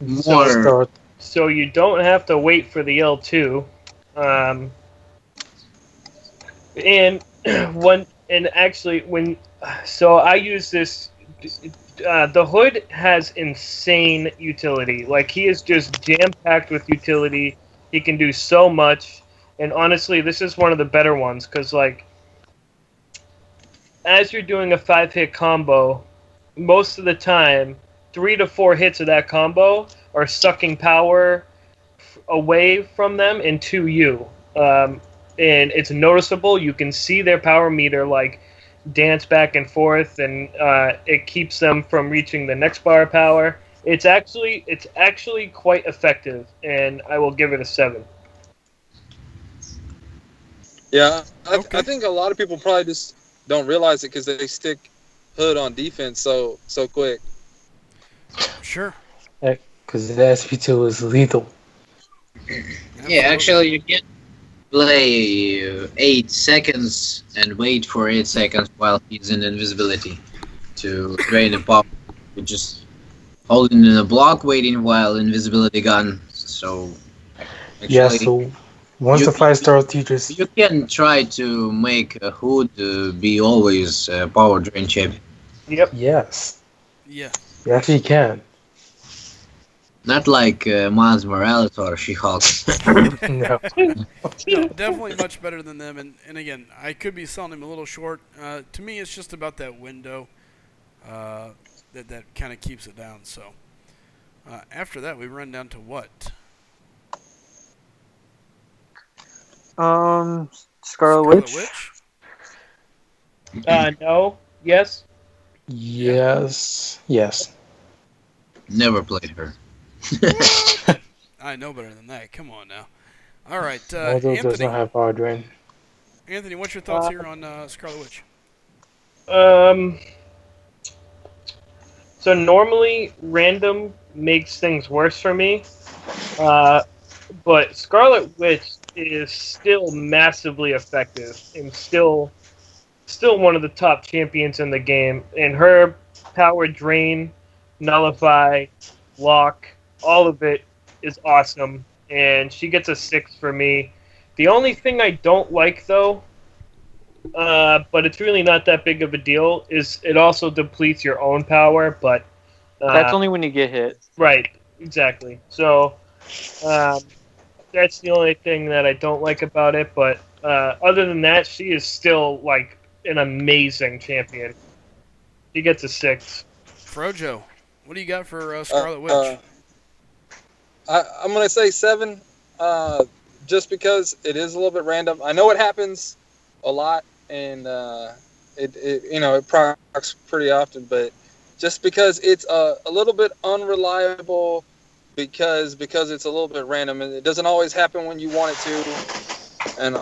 Speaker 8: More.
Speaker 5: start,
Speaker 4: So you don't have to wait for the L2. And so I use this. The Hood has insane utility. Like, he is just jam packed with utility. He can do so much. And honestly, this is one of the better ones because, like, as you're doing a 5-hit combo, most of the time, 3 to 4 hits of that combo are sucking power away from them and to you. And it's noticeable. You can see their power meter, like, dance back and forth, and it keeps them from reaching the next bar of power. It's actually quite effective, and I will give it a 7.
Speaker 7: Yeah,
Speaker 1: Okay.
Speaker 7: I think a lot of people probably just don't realize it because they stick Hood on defense so quick.
Speaker 1: Sure.
Speaker 5: because the SP2 is lethal.
Speaker 8: Yeah, actually, you can play 8 seconds and wait for 8 seconds while he's in invisibility to drain the pop. You're just holding in a block, waiting while invisibility gone. So, actually,
Speaker 5: Yeah, so once
Speaker 8: you-
Speaker 5: the 5-star teachers,
Speaker 8: you can try to make a Hood be always power drain champion.
Speaker 4: Yep.
Speaker 5: yes,
Speaker 1: Yeah.
Speaker 5: you actually can.
Speaker 8: Not like Miles Morales or She-Hulk.
Speaker 5: No.
Speaker 1: No, definitely much better than them. And again, I could be selling him a little short. To me, it's just about that window that kind of keeps it down. So after that, we run down to what?
Speaker 3: Scarlet Witch.
Speaker 4: No. Yes.
Speaker 5: Yes.
Speaker 8: Never played her.
Speaker 1: I know better than that. Come on now. All right,
Speaker 5: Although does
Speaker 1: Anthony.
Speaker 5: not have power drain.
Speaker 1: Anthony, what's your thoughts here on Scarlet Witch?
Speaker 4: So normally random makes things worse for me, but Scarlet Witch is still massively effective and still one of the top champions in the game. And her power drain, nullify, lock, all of it is awesome. And she gets a 6 for me. The only thing I don't like, though, but it's really not that big of a deal, is it also depletes your own power, but...
Speaker 3: That's only when you get hit.
Speaker 4: Right, exactly. So, that's the only thing that I don't like about it, but other than that, she is still, like, an amazing champion. She gets a 6.
Speaker 1: Frojo, what do you got for Scarlet Witch?
Speaker 7: I'm gonna say 7, just because it is a little bit random. I know it happens a lot, and it procs pretty often, but just because it's a little bit unreliable, because it's a little bit random, and it doesn't always happen when you want it to, and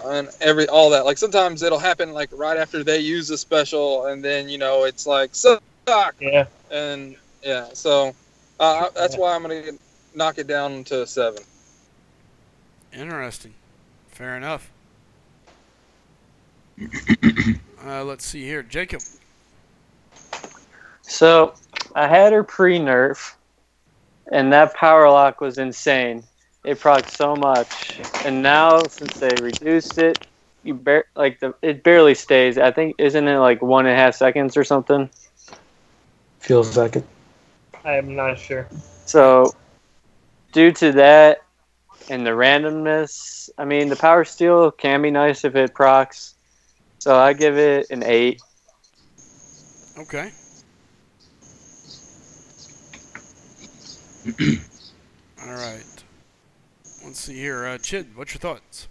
Speaker 7: all that. Like sometimes it'll happen like right after they use a special, and then it's like suck.
Speaker 4: Yeah.
Speaker 7: And yeah, so that's why I'm gonna knock it down to 7.
Speaker 1: Interesting. Fair enough. Let's see here. Jacob.
Speaker 3: So I had her pre-nerf, and that power lock was insane. It procced so much, and now since they reduced it, it barely stays. I think isn't it like 1.5 seconds or something?
Speaker 5: Feels like it.
Speaker 4: I am not sure.
Speaker 3: So due to that and the randomness, I mean the power steal can be nice if it procs. So I give it an 8.
Speaker 1: Okay. All right. Let's see here. Chid, what's your thoughts?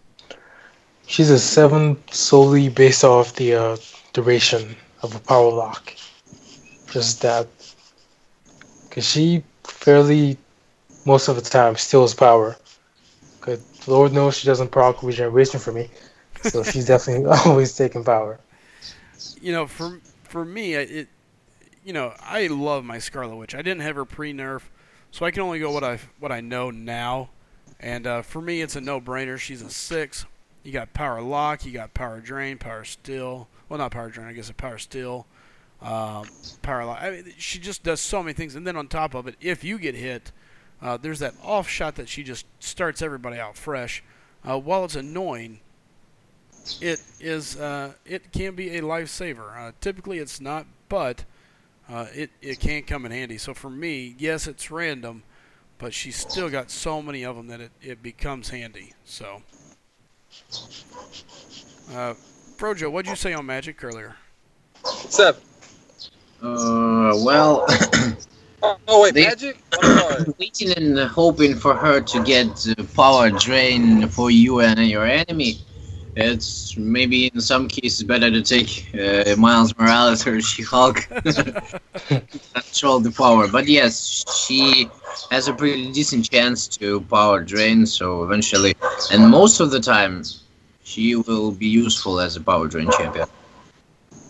Speaker 5: She's a 7 solely based off the duration of a power lock. Just that. Because she fairly, most of the time, steals power. Lord knows she doesn't proc regeneration for me, so she's definitely always taking power.
Speaker 1: You know, for me, I love my Scarlet Witch. I didn't have her pre-nerf, so I can only go what I know now. And for me, it's a no-brainer. She's a 6. You got Power Lock, you got Power Drain, Power Steal. Well, not Power Drain, I guess a Power Steal. Power Lock. I mean, she just does so many things. And then on top of it, if you get hit, there's that off shot that she just starts everybody out fresh. While it's annoying, it can be a lifesaver. Typically, it's not, but it can come in handy. So for me, yes, it's random, but she's still got so many of them that it becomes handy. So, Frojo, what'd you say on Magic earlier?
Speaker 7: 7.
Speaker 8: Well,
Speaker 7: Oh wait,
Speaker 8: They-
Speaker 7: Magic? I'm sorry.
Speaker 8: waiting and hoping for her to get power drain for you and your enemy. It's maybe in some cases better to take Miles Morales or She-Hulk. Control the power, but yes, she has a pretty decent chance to power drain. So eventually, and most of the time, she will be useful as a power drain champion.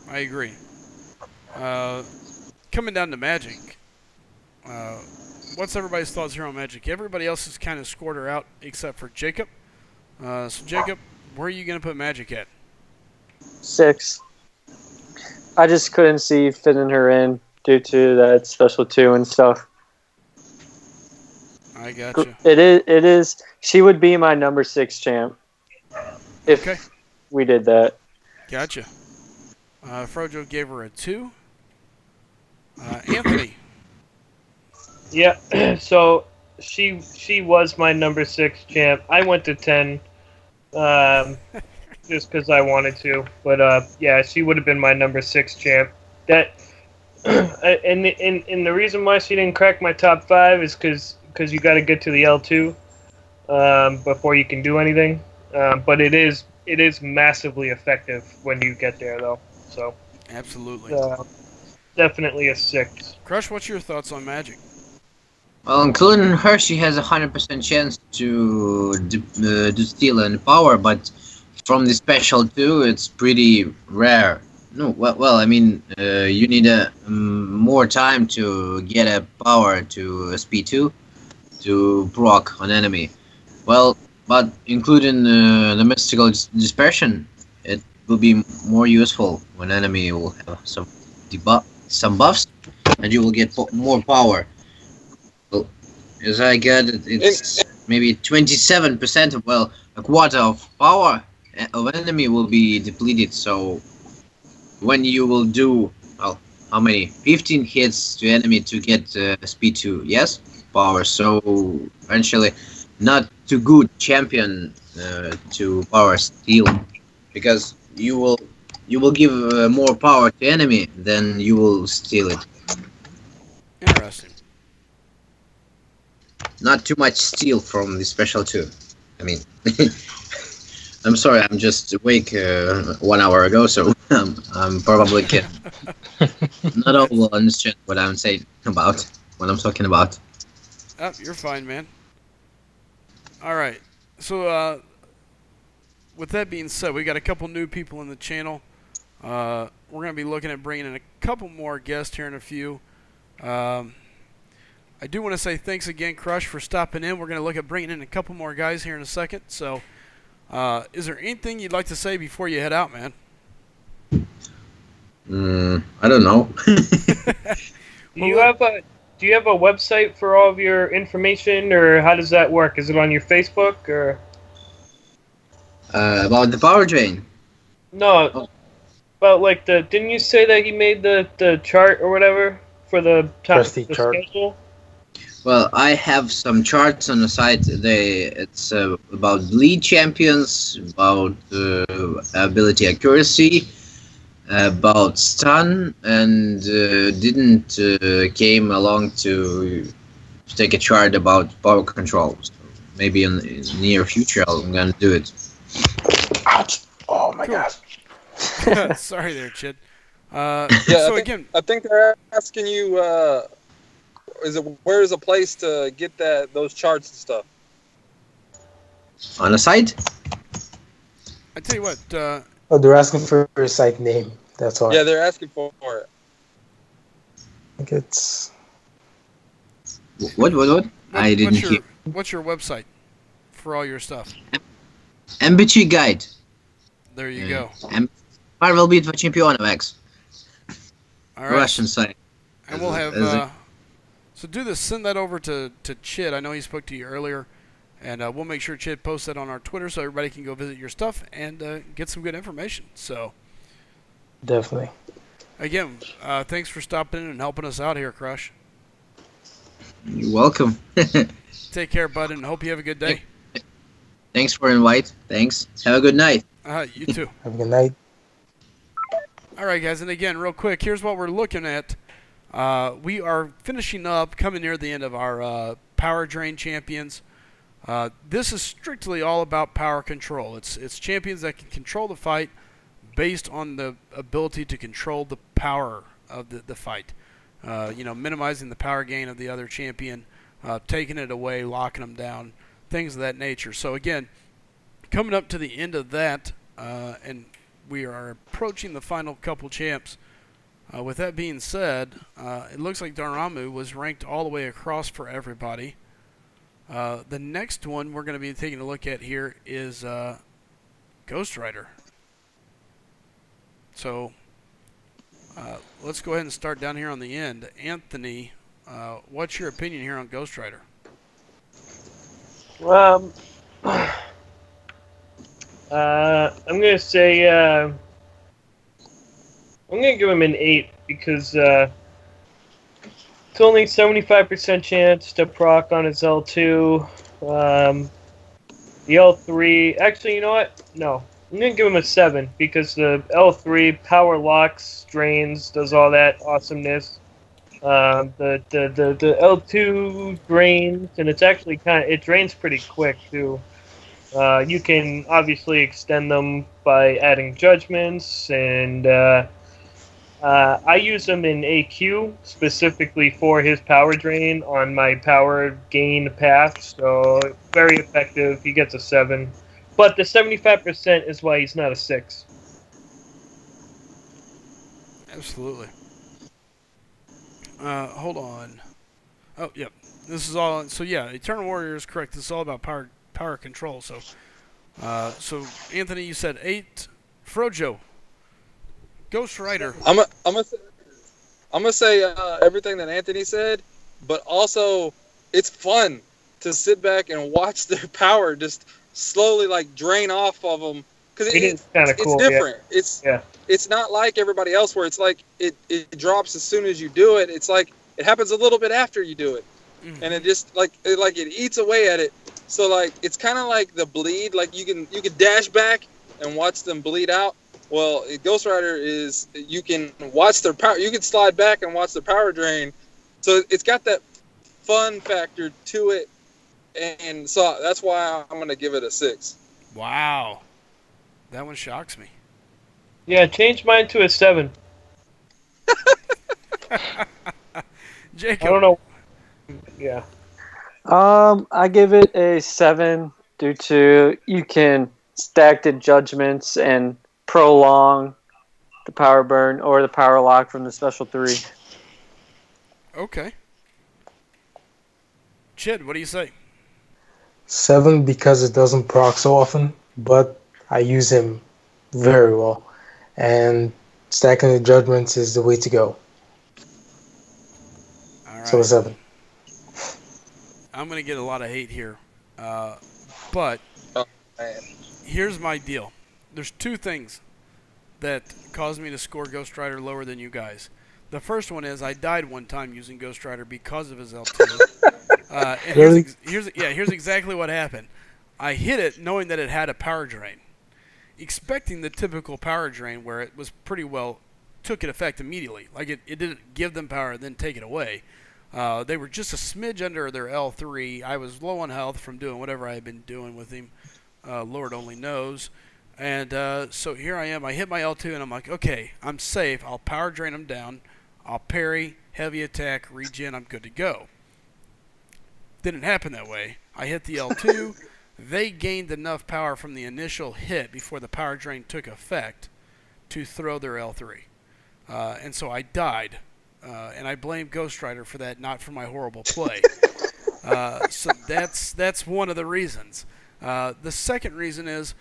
Speaker 1: I agree. Coming down to Magic, what's everybody's thoughts here on Magic? Everybody else has kind of scored her out except for Jacob. So Jacob, where are you going to put Magic at?
Speaker 3: 6. I just couldn't see fitting her in due to that special 2 and stuff.
Speaker 1: I gotcha.
Speaker 3: It is. She would be my number 6 champ if
Speaker 1: Okay.
Speaker 3: we did that.
Speaker 1: Gotcha. Frojo gave her a 2. Anthony.
Speaker 4: Yeah, so she was my number 6 champ. I went to 10, just because I wanted to. But yeah, she would have been my number 6 champ. That and the reason why she didn't crack my top 5 is because you got to get to the L2 before you can do anything. But it is massively effective when you get there, though. So
Speaker 1: Absolutely.
Speaker 4: definitely a 6.
Speaker 1: Crush, what's your thoughts on Magic?
Speaker 8: Well, including her, she has a 100% chance to steal and power, but from the special 2, it's pretty rare. No, well, I mean, you need more time to get a power to speed 2 to proc an enemy. Well, but including the mystical dispersion, it will be more useful when enemy will have some buffs, and you will get more power. Well, as I get it, it's maybe 27% of, well, a quarter of power of enemy will be depleted. So when you will do, well, how many? 15 hits to enemy to get speed 2, yes, power. So eventually, not too good champion to power steal, because you will give more power to enemy than you will steal it.
Speaker 1: Interesting.
Speaker 8: Not too much steal from the special 2. I mean, I'm sorry, I'm just awake 1 hour ago, so I'm probably can not all will understand what I'm saying about, what I'm talking about.
Speaker 1: Oh, you're fine, man. All right. So, with that being said, we got a couple new people in the channel. We're going to be looking at bringing in a couple more guests here in a few. I do want to say thanks again, Crush, for stopping in. We're going to look at bringing in a couple more guys here in a second. So, is there anything you'd like to say before you head out, man?
Speaker 8: I don't know.
Speaker 4: Do you have a website for all of your information, or how does that work? Is it on your Facebook or?
Speaker 8: About the power drain.
Speaker 4: No, about like didn't you say that he made the chart or whatever for the top
Speaker 5: Prestige
Speaker 4: the
Speaker 5: chart.
Speaker 4: schedule?
Speaker 8: Well, I have some charts on the site. It's about bleed champions, about ability accuracy, about stun, and didn't came along to take a chart about power control. So maybe in the near future I'm gonna do it.
Speaker 5: Ouch! Oh my
Speaker 1: Cool.
Speaker 5: gosh.
Speaker 1: Sorry there, Chid.
Speaker 7: Yeah,
Speaker 1: So,
Speaker 7: I think,
Speaker 1: again,
Speaker 7: I think they're asking you, where is a place to get those charts and stuff?
Speaker 8: On the site?
Speaker 1: I tell you what,
Speaker 5: Oh, they're asking for your site name. That's all.
Speaker 7: Yeah, they're asking for it.
Speaker 5: I think it's
Speaker 8: What? I didn't hear.
Speaker 1: what's your website for all your stuff?
Speaker 8: MBG Guide.
Speaker 1: There you go.
Speaker 8: Marvel Bitwa Championax.
Speaker 1: All right.
Speaker 8: Russian site.
Speaker 1: And we'll have so do this. Send that over to Chid. I know he spoke to you earlier, and we'll make sure Chid posts that on our Twitter so everybody can go visit your stuff and get some good information. So
Speaker 5: definitely.
Speaker 1: again, thanks for stopping in and helping us out here, Crush.
Speaker 8: You're welcome.
Speaker 1: Take care, bud, and hope you have a good day.
Speaker 8: Thanks for the invite. Thanks. Have a good night.
Speaker 1: You too.
Speaker 5: Have a good night.
Speaker 1: All right, guys, and again, real quick, here's what we're looking at. We are finishing up, coming near the end of our Power Drain Champions. This is strictly all about power control. It's champions that can control the fight based on the ability to control the power of the fight. Minimizing the power gain of the other champion, taking it away, locking them down, things of that nature. So again, coming up to the end of that, and we are approaching the final couple champs. With that being said, it looks like Daramu was ranked all the way across for everybody. The next one we're going to be taking a look at here is Ghost Rider. So let's go ahead and start down here on the end. Anthony, what's your opinion here on Ghost Rider?
Speaker 4: I'm gonna say I'm gonna give him an 8 because it's only 75% chance to proc on his L2. The L3, actually, you know what? No, I'm gonna give him a 7 because the L3 power locks, drains, does all that awesomeness. The L2 drains, and it's actually it drains pretty quick too. You can obviously extend them by adding judgments, and I use them in AQ specifically for his power drain on my power gain path, so very effective. He gets a 7. But the 75% is why he's not a 6.
Speaker 1: Absolutely. Hold on. Oh, yep. This is all. So yeah, Eternal Warrior is correct. This is all about power control. So, Anthony, you said 8. Frojo, Ghost Rider.
Speaker 7: I'm gonna say everything that Anthony said, but also it's fun to sit back and watch their power just slowly drain off of them because it's kind of cool. It's different. Yeah. It's not like everybody else where it's like it drops as soon as you do it. It's like it happens a little bit after you do it, and it just it eats away at it. So it's kind of like the bleed. You can dash back and watch them bleed out. Well, Ghost Rider is you can watch their power. You can slide back and watch their power drain. So it's got that fun factor to it, and so that's why I'm gonna give it a 6.
Speaker 1: Wow, that one shocks me.
Speaker 4: Yeah, change mine to a 7.
Speaker 1: Jacob.
Speaker 4: I don't know. Yeah.
Speaker 3: I give it a 7 due to you can stack the judgments and prolong the power burn or the power lock from the special 3.
Speaker 1: Okay. Chid, what do you say?
Speaker 5: 7 because it doesn't proc so often, but I use him very well. And stacking the judgments is the way to go.
Speaker 1: All right.
Speaker 5: So a 7.
Speaker 1: I'm going to get a lot of hate here. But here's my deal. There's 2 things that caused me to score Ghost Rider lower than you guys. The first one is I died one time using Ghost Rider because of his L2. And
Speaker 5: Really?
Speaker 1: here's exactly what happened. I hit it knowing that it had a power drain, expecting the typical power drain where it was pretty well took it effect immediately. It didn't give them power and then take it away. They were just a smidge under their L3. I was low on health from doing whatever I had been doing with him. Lord only knows. And so here I am. I hit my L2 and I'm like, okay, I'm safe. I'll power drain them down. I'll parry, heavy attack, regen. I'm good to go. Didn't happen that way. I hit the L2. they gained enough power from the initial hit before the power drain took effect to throw their L3. And so I died. And I blame Ghost Rider for that, not for my horrible play. So that's one of the reasons. The second reason is,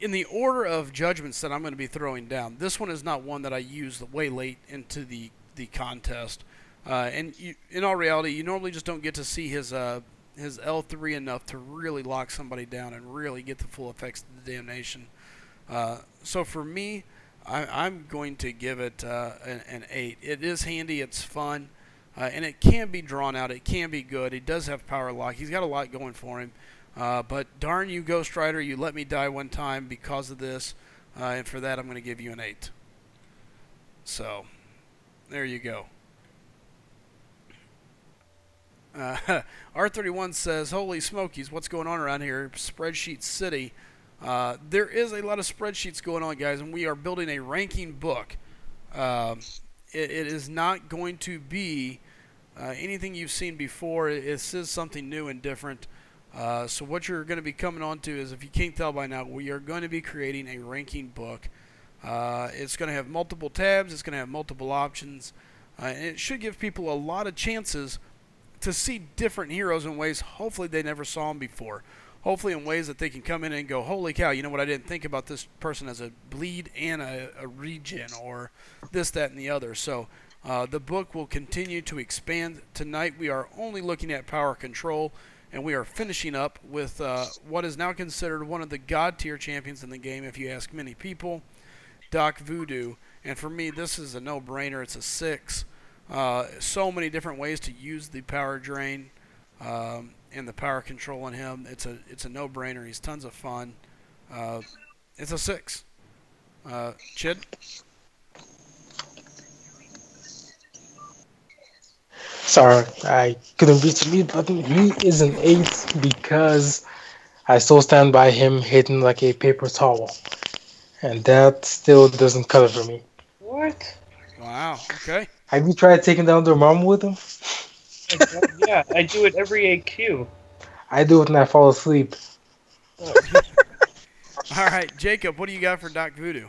Speaker 1: in the order of judgments that I'm going to be throwing down, this one is not one that I used way late into the contest. In all reality, you normally just don't get to see his L3 enough to really lock somebody down and really get the full effects of the damnation. So for me, I'm going to give it an 8. It is handy, it's fun, and it can be drawn out. It can be good. He does have power lock. He's got a lot going for him. But darn you, Ghost Rider, you let me die one time because of this, and for that I'm going to give you an 8. So, there you go. R31 says, holy smokies, what's going on around here? Spreadsheet City. There is a lot of spreadsheets going on, guys, and we are building a ranking book. It is not going to be anything you've seen before. This is something new and different. So what you're going to be coming on to is, if you can't tell by now, we are going to be creating a ranking book. It's going to have multiple tabs. It's going to have multiple options. And it should give people a lot of chances to see different heroes in ways hopefully they never saw them before. Hopefully in ways that they can come in and go, holy cow, you know what, I didn't think about this person as a bleed and a regen, or this, that, and the other. So the book will continue to expand. Tonight we are only looking at power control, and we are finishing up with what is now considered one of the god tier champions in the game, if you ask many people, Doc Voodoo. And for me, this is a no-brainer. It's a 6. So many different ways to use the power drain and the power control on him. It's a no-brainer. He's tons of fun. It's a 6. Chid?
Speaker 5: Sorry, I couldn't reach the mute button. He is an 8 because I still stand by him hitting like a paper towel. And that still doesn't cut it for me.
Speaker 4: What?
Speaker 1: Wow, okay.
Speaker 5: Have you tried taking down their mom with him?
Speaker 4: Yeah, I do it every AQ.
Speaker 5: I do it when I fall asleep.
Speaker 1: All right, Jacob, what do you got for Doc Voodoo?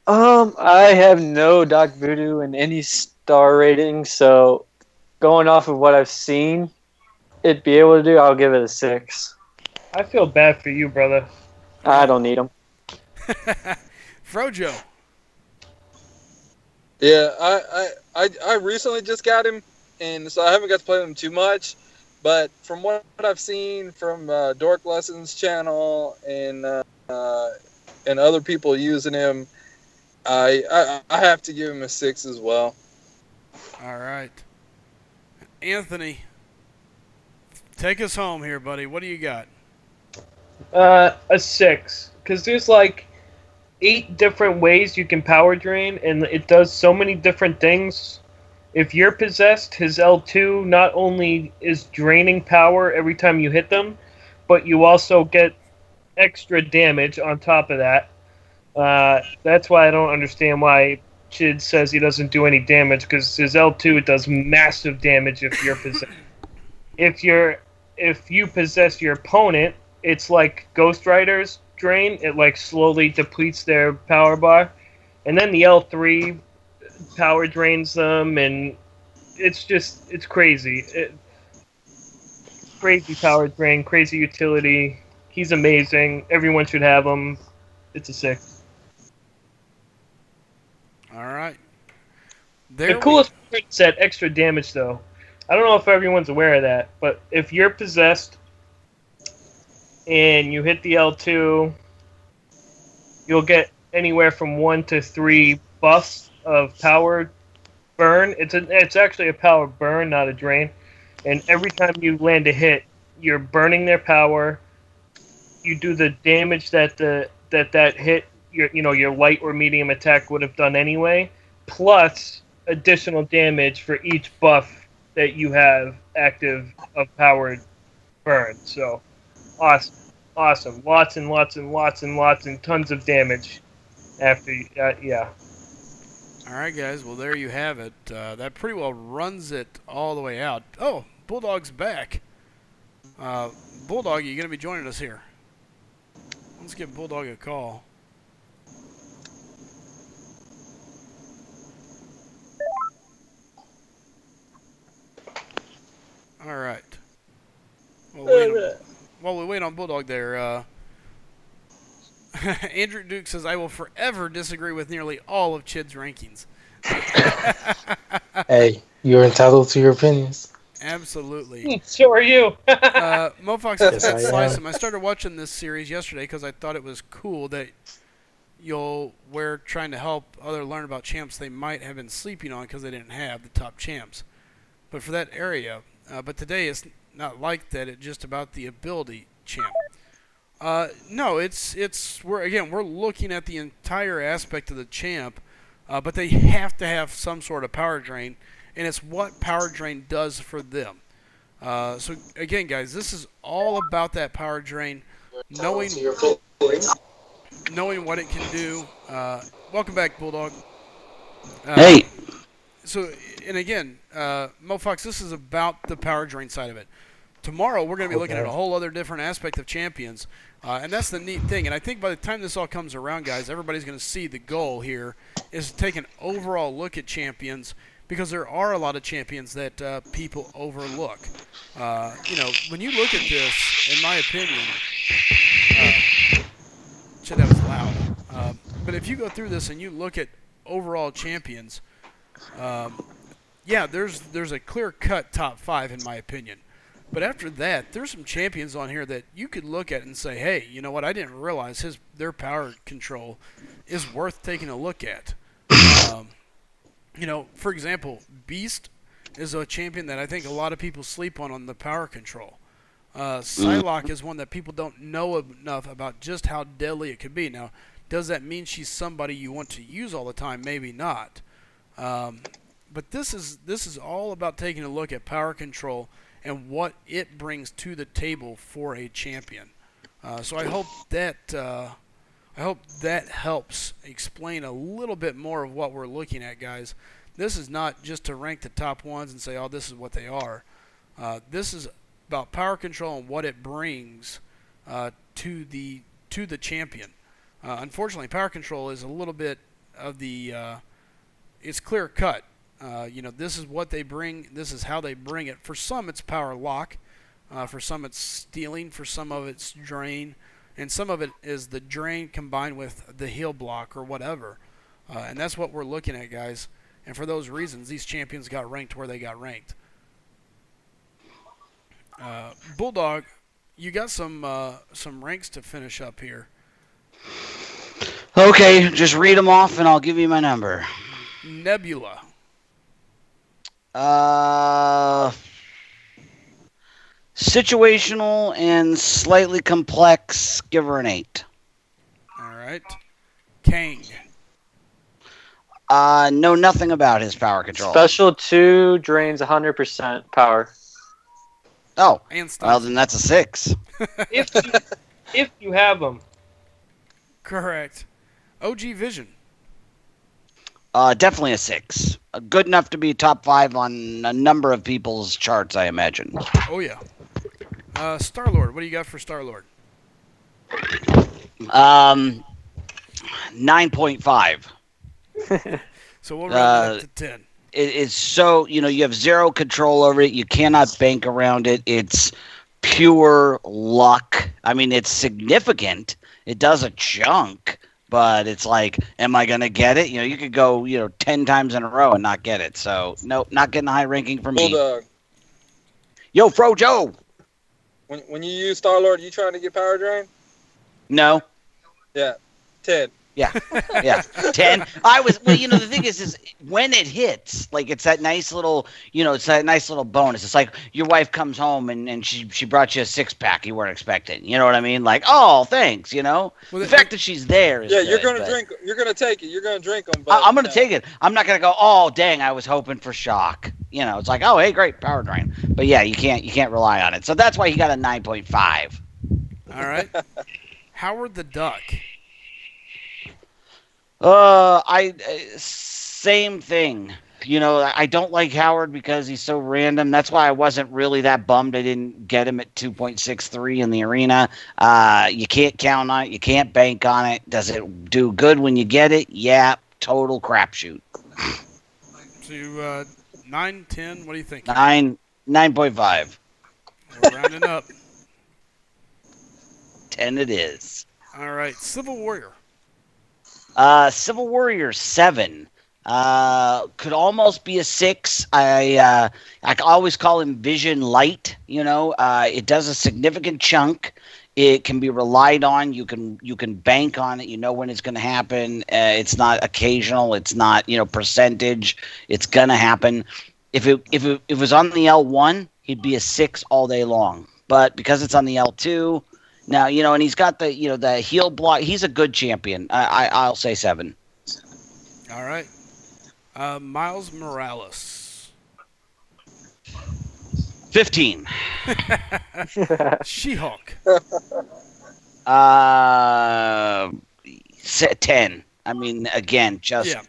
Speaker 3: I have no Doc Voodoo in any star rating, so going off of what I've seen it be able to do, I'll give it a 6.
Speaker 4: I feel bad for you, brother.
Speaker 3: I don't need him.
Speaker 1: Frojo.
Speaker 7: Yeah, I recently just got him, and so I haven't got to play him too much. But from what I've seen from Dork Lessons channel and other people using him, I have to give him a 6 as well.
Speaker 1: All right. Anthony, take us home here, buddy. What do you got?
Speaker 4: A 6, because there's like 8 different ways you can power drain, and it does so many different things. If you're possessed, his L2 not only is draining power every time you hit them, but you also get extra damage on top of that. That's why I don't understand why Chid says he doesn't do any damage, because his L2 does massive damage if you're possessed. If you possess your opponent, it's like Ghost Rider's drain. It like slowly depletes their power bar, and then the L3 power drains them, and it's crazy. Crazy power drain, crazy utility. He's amazing. Everyone should have him. It's a 6.
Speaker 1: All right.
Speaker 4: The coolest part is that extra damage, though. I don't know if everyone's aware of that, but if you're possessed and you hit the L2, you'll get anywhere from 1 to 3 buffs of power burn. It's actually a power burn, not a drain. And every time you land a hit, you're burning their power. You do the damage that that hit, your light or medium attack would have done anyway, plus additional damage for each buff that you have active of powered burn. So awesome. Lots and lots and lots and lots and tons of damage after yeah.
Speaker 1: All right, guys. Well, there you have it. That pretty well runs it all the way out. Oh, Bulldog's back. Bulldog, you going to be joining us here? Let's give Bulldog a call. All right. While we wait on Bulldog there, Andrew Duke says, I will forever disagree with nearly all of Chid's rankings.
Speaker 5: Hey, you're entitled to your opinions.
Speaker 1: Absolutely.
Speaker 4: So are you.
Speaker 1: Mofox says,
Speaker 5: Yes, I am.
Speaker 1: Slice I started watching this series yesterday because I thought it was cool that we're trying to help others learn about champs they might have been sleeping on because they didn't have the top champs. But for that area, but today it's not like that. It's just about the ability champ. No, we're looking at the entire aspect of the champ, but they have to have some sort of power drain, and it's what power drain does for them. So again, guys, this is all about that power drain, knowing what it can do. Welcome back, Bulldog.
Speaker 2: Hey.
Speaker 1: So, and again, MoFox, this is about the power drain side of it. Tomorrow, we're going to be looking at a whole other different aspect of champions, and that's the neat thing. And I think by the time this all comes around, guys, everybody's going to see the goal here is to take an overall look at champions, because there are a lot of champions that people overlook. When you look at this, in my opinion, shit, that was loud. But if you go through this and you look at overall champions, there's a clear-cut top 5 in my opinion. But after that, there's some champions on here that you could look at and say, hey, you know what, I didn't realize their power control is worth taking a look at. For example, Beast is a champion that I think a lot of people sleep on the power control. Psylocke is one that people don't know enough about just how deadly it could be. Now, does that mean she's somebody you want to use all the time? Maybe not. But this is all about taking a look at power control and what it brings to the table for a champion. So I hope that helps explain a little bit more of what we're looking at, guys. This is not just to rank the top ones and say, oh, this is what they are. This is about power control and what it brings to the champion. Unfortunately, power control is a little bit of it's clear cut. This is what they bring. This is how they bring it. For some, it's power lock. For some, it's stealing. For some of it's drain. And some of it is the drain combined with the heal block or whatever. And that's what we're looking at, guys. And for those reasons, these champions got ranked where they got ranked. Bulldog, you got some ranks to finish up here.
Speaker 2: Okay, just read them off and I'll give you my number.
Speaker 1: Nebula.
Speaker 2: Situational and slightly complex, give her an 8.
Speaker 1: All right. Kang.
Speaker 2: Know nothing about his power control.
Speaker 3: Special 2 drains 100% power.
Speaker 2: Oh,
Speaker 1: And
Speaker 2: well then that's a 6.
Speaker 4: If you have them.
Speaker 1: Correct. OG Vision.
Speaker 2: Definitely a 6. Good enough to be top 5 on a number of people's charts, I imagine.
Speaker 1: Oh, yeah. Star-Lord. What do you got for Star-Lord?
Speaker 2: 9.5.
Speaker 1: So we'll run that to 10.
Speaker 2: It is so, you have zero control over it. You cannot bank around it. It's pure luck. I mean, it's significant. It does a chunk, but it's like, am I going to get it? You could go, 10 times in a row and not get it. So, nope, not getting a high ranking from me.
Speaker 7: Bulldog,
Speaker 2: Yo, Frojo!
Speaker 7: when you use Star-Lord, you trying to get power drain?
Speaker 2: No.
Speaker 7: Yeah. 10.
Speaker 2: Yeah, 10. The thing is when it hits, like it's that nice little, it's that nice little bonus. It's like your wife comes home and she brought you a 6-pack you weren't expecting. You know what I mean? Like, oh, thanks.
Speaker 1: Well,
Speaker 2: the fact that she's there is
Speaker 7: Yeah, you're
Speaker 2: good,
Speaker 7: gonna drink. You're gonna take it. You're gonna drink them.
Speaker 2: I'm gonna take it. I'm not gonna go, oh, dang, I was hoping for shock. It's like, oh, hey, great, power drain. But yeah, you can't rely on it. So that's why he got a 9.5.
Speaker 1: All right. Howard the Duck.
Speaker 2: Same thing. I don't like Howard because he's so random. That's why I wasn't really that bummed I didn't get him at 2.63 in the arena. You can't count on it. You can't bank on it. Does it do good when you get it? Yeah, total crapshoot.
Speaker 1: To 9, 10, what do you think?
Speaker 2: 9.5.
Speaker 1: We're rounding up.
Speaker 2: 10 it is.
Speaker 1: All right, Civil Warrior.
Speaker 2: Civil Warrior 7. Could almost be a 6. I always call him Vision Light. It does a significant chunk. It can be relied on. You can bank on it. You know when it's going to happen. It's not occasional. It's not percentage. It's going to happen. If it was on the L1, he'd be a 6 all day long. But because it's on the L2 now, and he's got the the heel block. He's a good champion. I'll say 7.
Speaker 1: All right. Miles Morales.
Speaker 2: 15.
Speaker 1: She-Hulk.
Speaker 2: 10. I mean, again, just
Speaker 1: Yeah.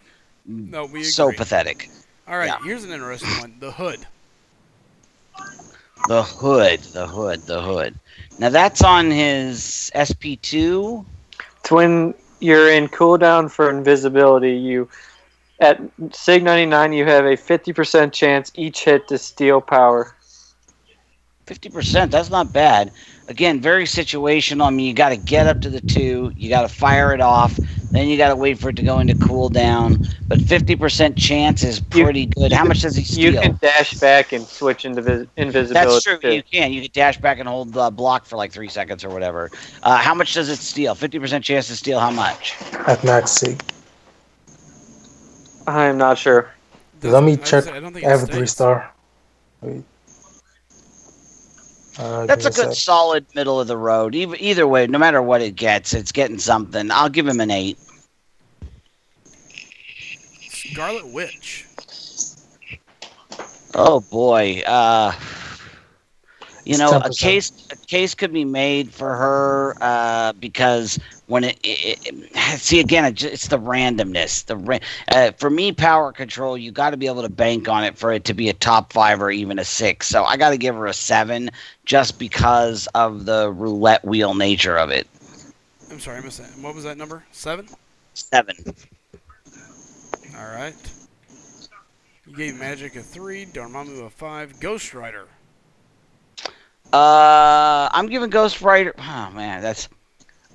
Speaker 1: No, we agree.
Speaker 2: so pathetic.
Speaker 1: All right,
Speaker 2: Yeah.
Speaker 1: here's an interesting one. The Hood.
Speaker 2: The Hood. Now that's on his SP2.
Speaker 3: It's when you're in cooldown for invisibility. At Sig 99, you have a 50% chance each hit to steal power.
Speaker 2: 50%. That's not bad. Again, very situational. I mean, you got to get up to the 2. You got to fire it off. Then you got to wait for it to go into cooldown. But 50% chance is pretty good. How much does he steal?
Speaker 3: You can dash back and switch into invisibility.
Speaker 2: That's true.
Speaker 3: Too.
Speaker 2: You can. You can dash back and hold block for like 3 seconds or whatever. How much does it steal? 50% chance to steal how much?
Speaker 5: At max Sig.
Speaker 3: I'm not sure.
Speaker 5: Let me check
Speaker 1: I don't think
Speaker 5: every
Speaker 1: it stays.
Speaker 5: 3-star. Wait.
Speaker 2: That's a
Speaker 5: give me
Speaker 2: good,
Speaker 5: sec.
Speaker 2: solid middle of the road. Either way, no matter what it gets, it's getting something. I'll give him an 8.
Speaker 1: Scarlet Witch.
Speaker 2: Oh boy.
Speaker 5: It's
Speaker 2: A
Speaker 5: 10%.
Speaker 2: case could be made for her because when see again, it's the randomness. For me, power control, you got to be able to bank on it for it to be a top 5 or even a 6. So I got to give her a 7 just because of the roulette wheel nature of it.
Speaker 1: I'm sorry, I missed that. What was that number? 7?
Speaker 2: 7.
Speaker 1: All right. You gave Magic a 3, Dormammu a 5, Ghost Rider.
Speaker 2: I'm giving Ghost Rider. Oh man,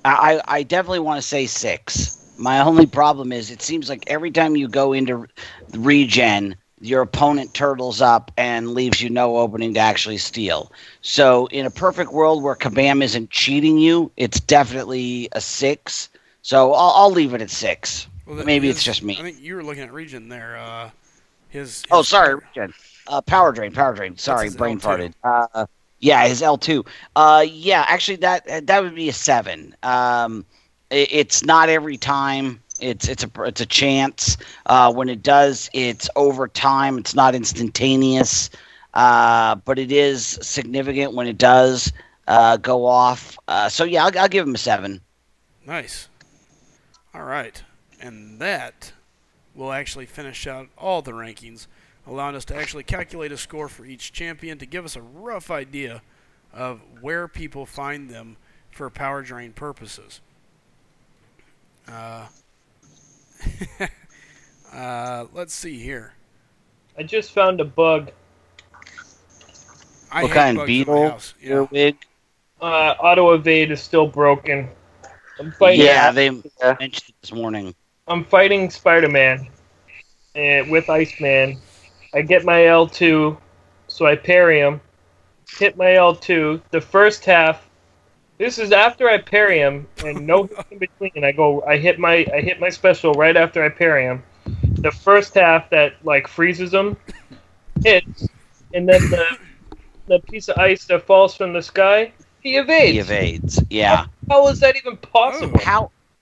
Speaker 2: I definitely want to say 6. My only problem is it seems like every time you go into regen, your opponent turtles up and leaves you no opening to actually steal. So in a perfect world where Kabam isn't cheating you, it's definitely a 6. So I'll leave it at 6.
Speaker 1: Well,
Speaker 2: Maybe it's just me.
Speaker 1: I think you were looking at Regen there.
Speaker 2: Sorry, Regen. Power drain. Sorry,
Speaker 1: his
Speaker 2: brain
Speaker 1: L2.
Speaker 2: farted. Yeah, his L2. Yeah, actually, that would be a 7. It's not every time. It's a chance. When it does, it's over time. It's not instantaneous, but it is significant when it does go off. So yeah, I'll give him a 7.
Speaker 1: Nice. All right, and that will actually finish out all the rankings, allowing us to actually calculate a score for each champion to give us a rough idea of where people find them for power drain purposes. Let's see here.
Speaker 4: I just found a bug.
Speaker 1: I
Speaker 2: What
Speaker 1: hate
Speaker 2: kind?
Speaker 1: bugs in my
Speaker 2: Beetle?
Speaker 1: house. Yeah.
Speaker 2: Earwig?
Speaker 4: Auto evade is still broken. I'm fighting.
Speaker 2: Yeah, they
Speaker 3: Yeah.
Speaker 2: mentioned it this morning.
Speaker 4: I'm fighting Spider-Man with Iceman. I get my L2, so I parry him. Hit my L2. The first half. This is after I parry him, and no hits in between. I hit my special right after I parry him. The first half that freezes him hits, and then the piece of ice that falls from the sky, he evades.
Speaker 2: He evades. Yeah.
Speaker 4: How is that even possible?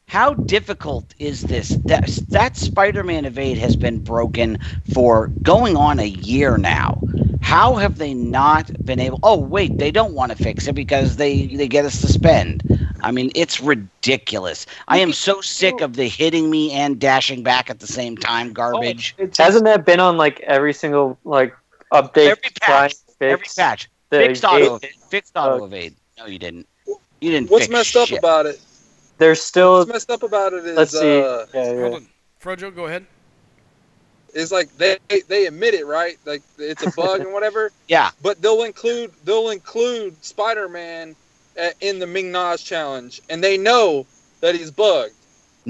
Speaker 2: How difficult is this? That Spider-Man evade has been broken for going on a year now. How have they not been able? Oh wait, they don't want to fix it because they get us to spend. I mean, it's ridiculous. I am so sick of the hitting me and dashing back at the same time garbage.
Speaker 3: Hasn't that been on like every single like update?
Speaker 2: Every patch. Every patch. Fixed auto evade. No, you didn't. You didn't.
Speaker 7: What's
Speaker 2: fix
Speaker 7: messed
Speaker 2: shit.
Speaker 7: up about it?
Speaker 3: There's still.
Speaker 7: What's messed up about it is
Speaker 3: Let's see.
Speaker 1: Hold on. Frojo, go ahead.
Speaker 7: It's like they admit it, right? Like it's a bug and whatever.
Speaker 2: Yeah.
Speaker 7: But they'll include Spider-Man in the Mingnaj challenge, and they know that he's bugged.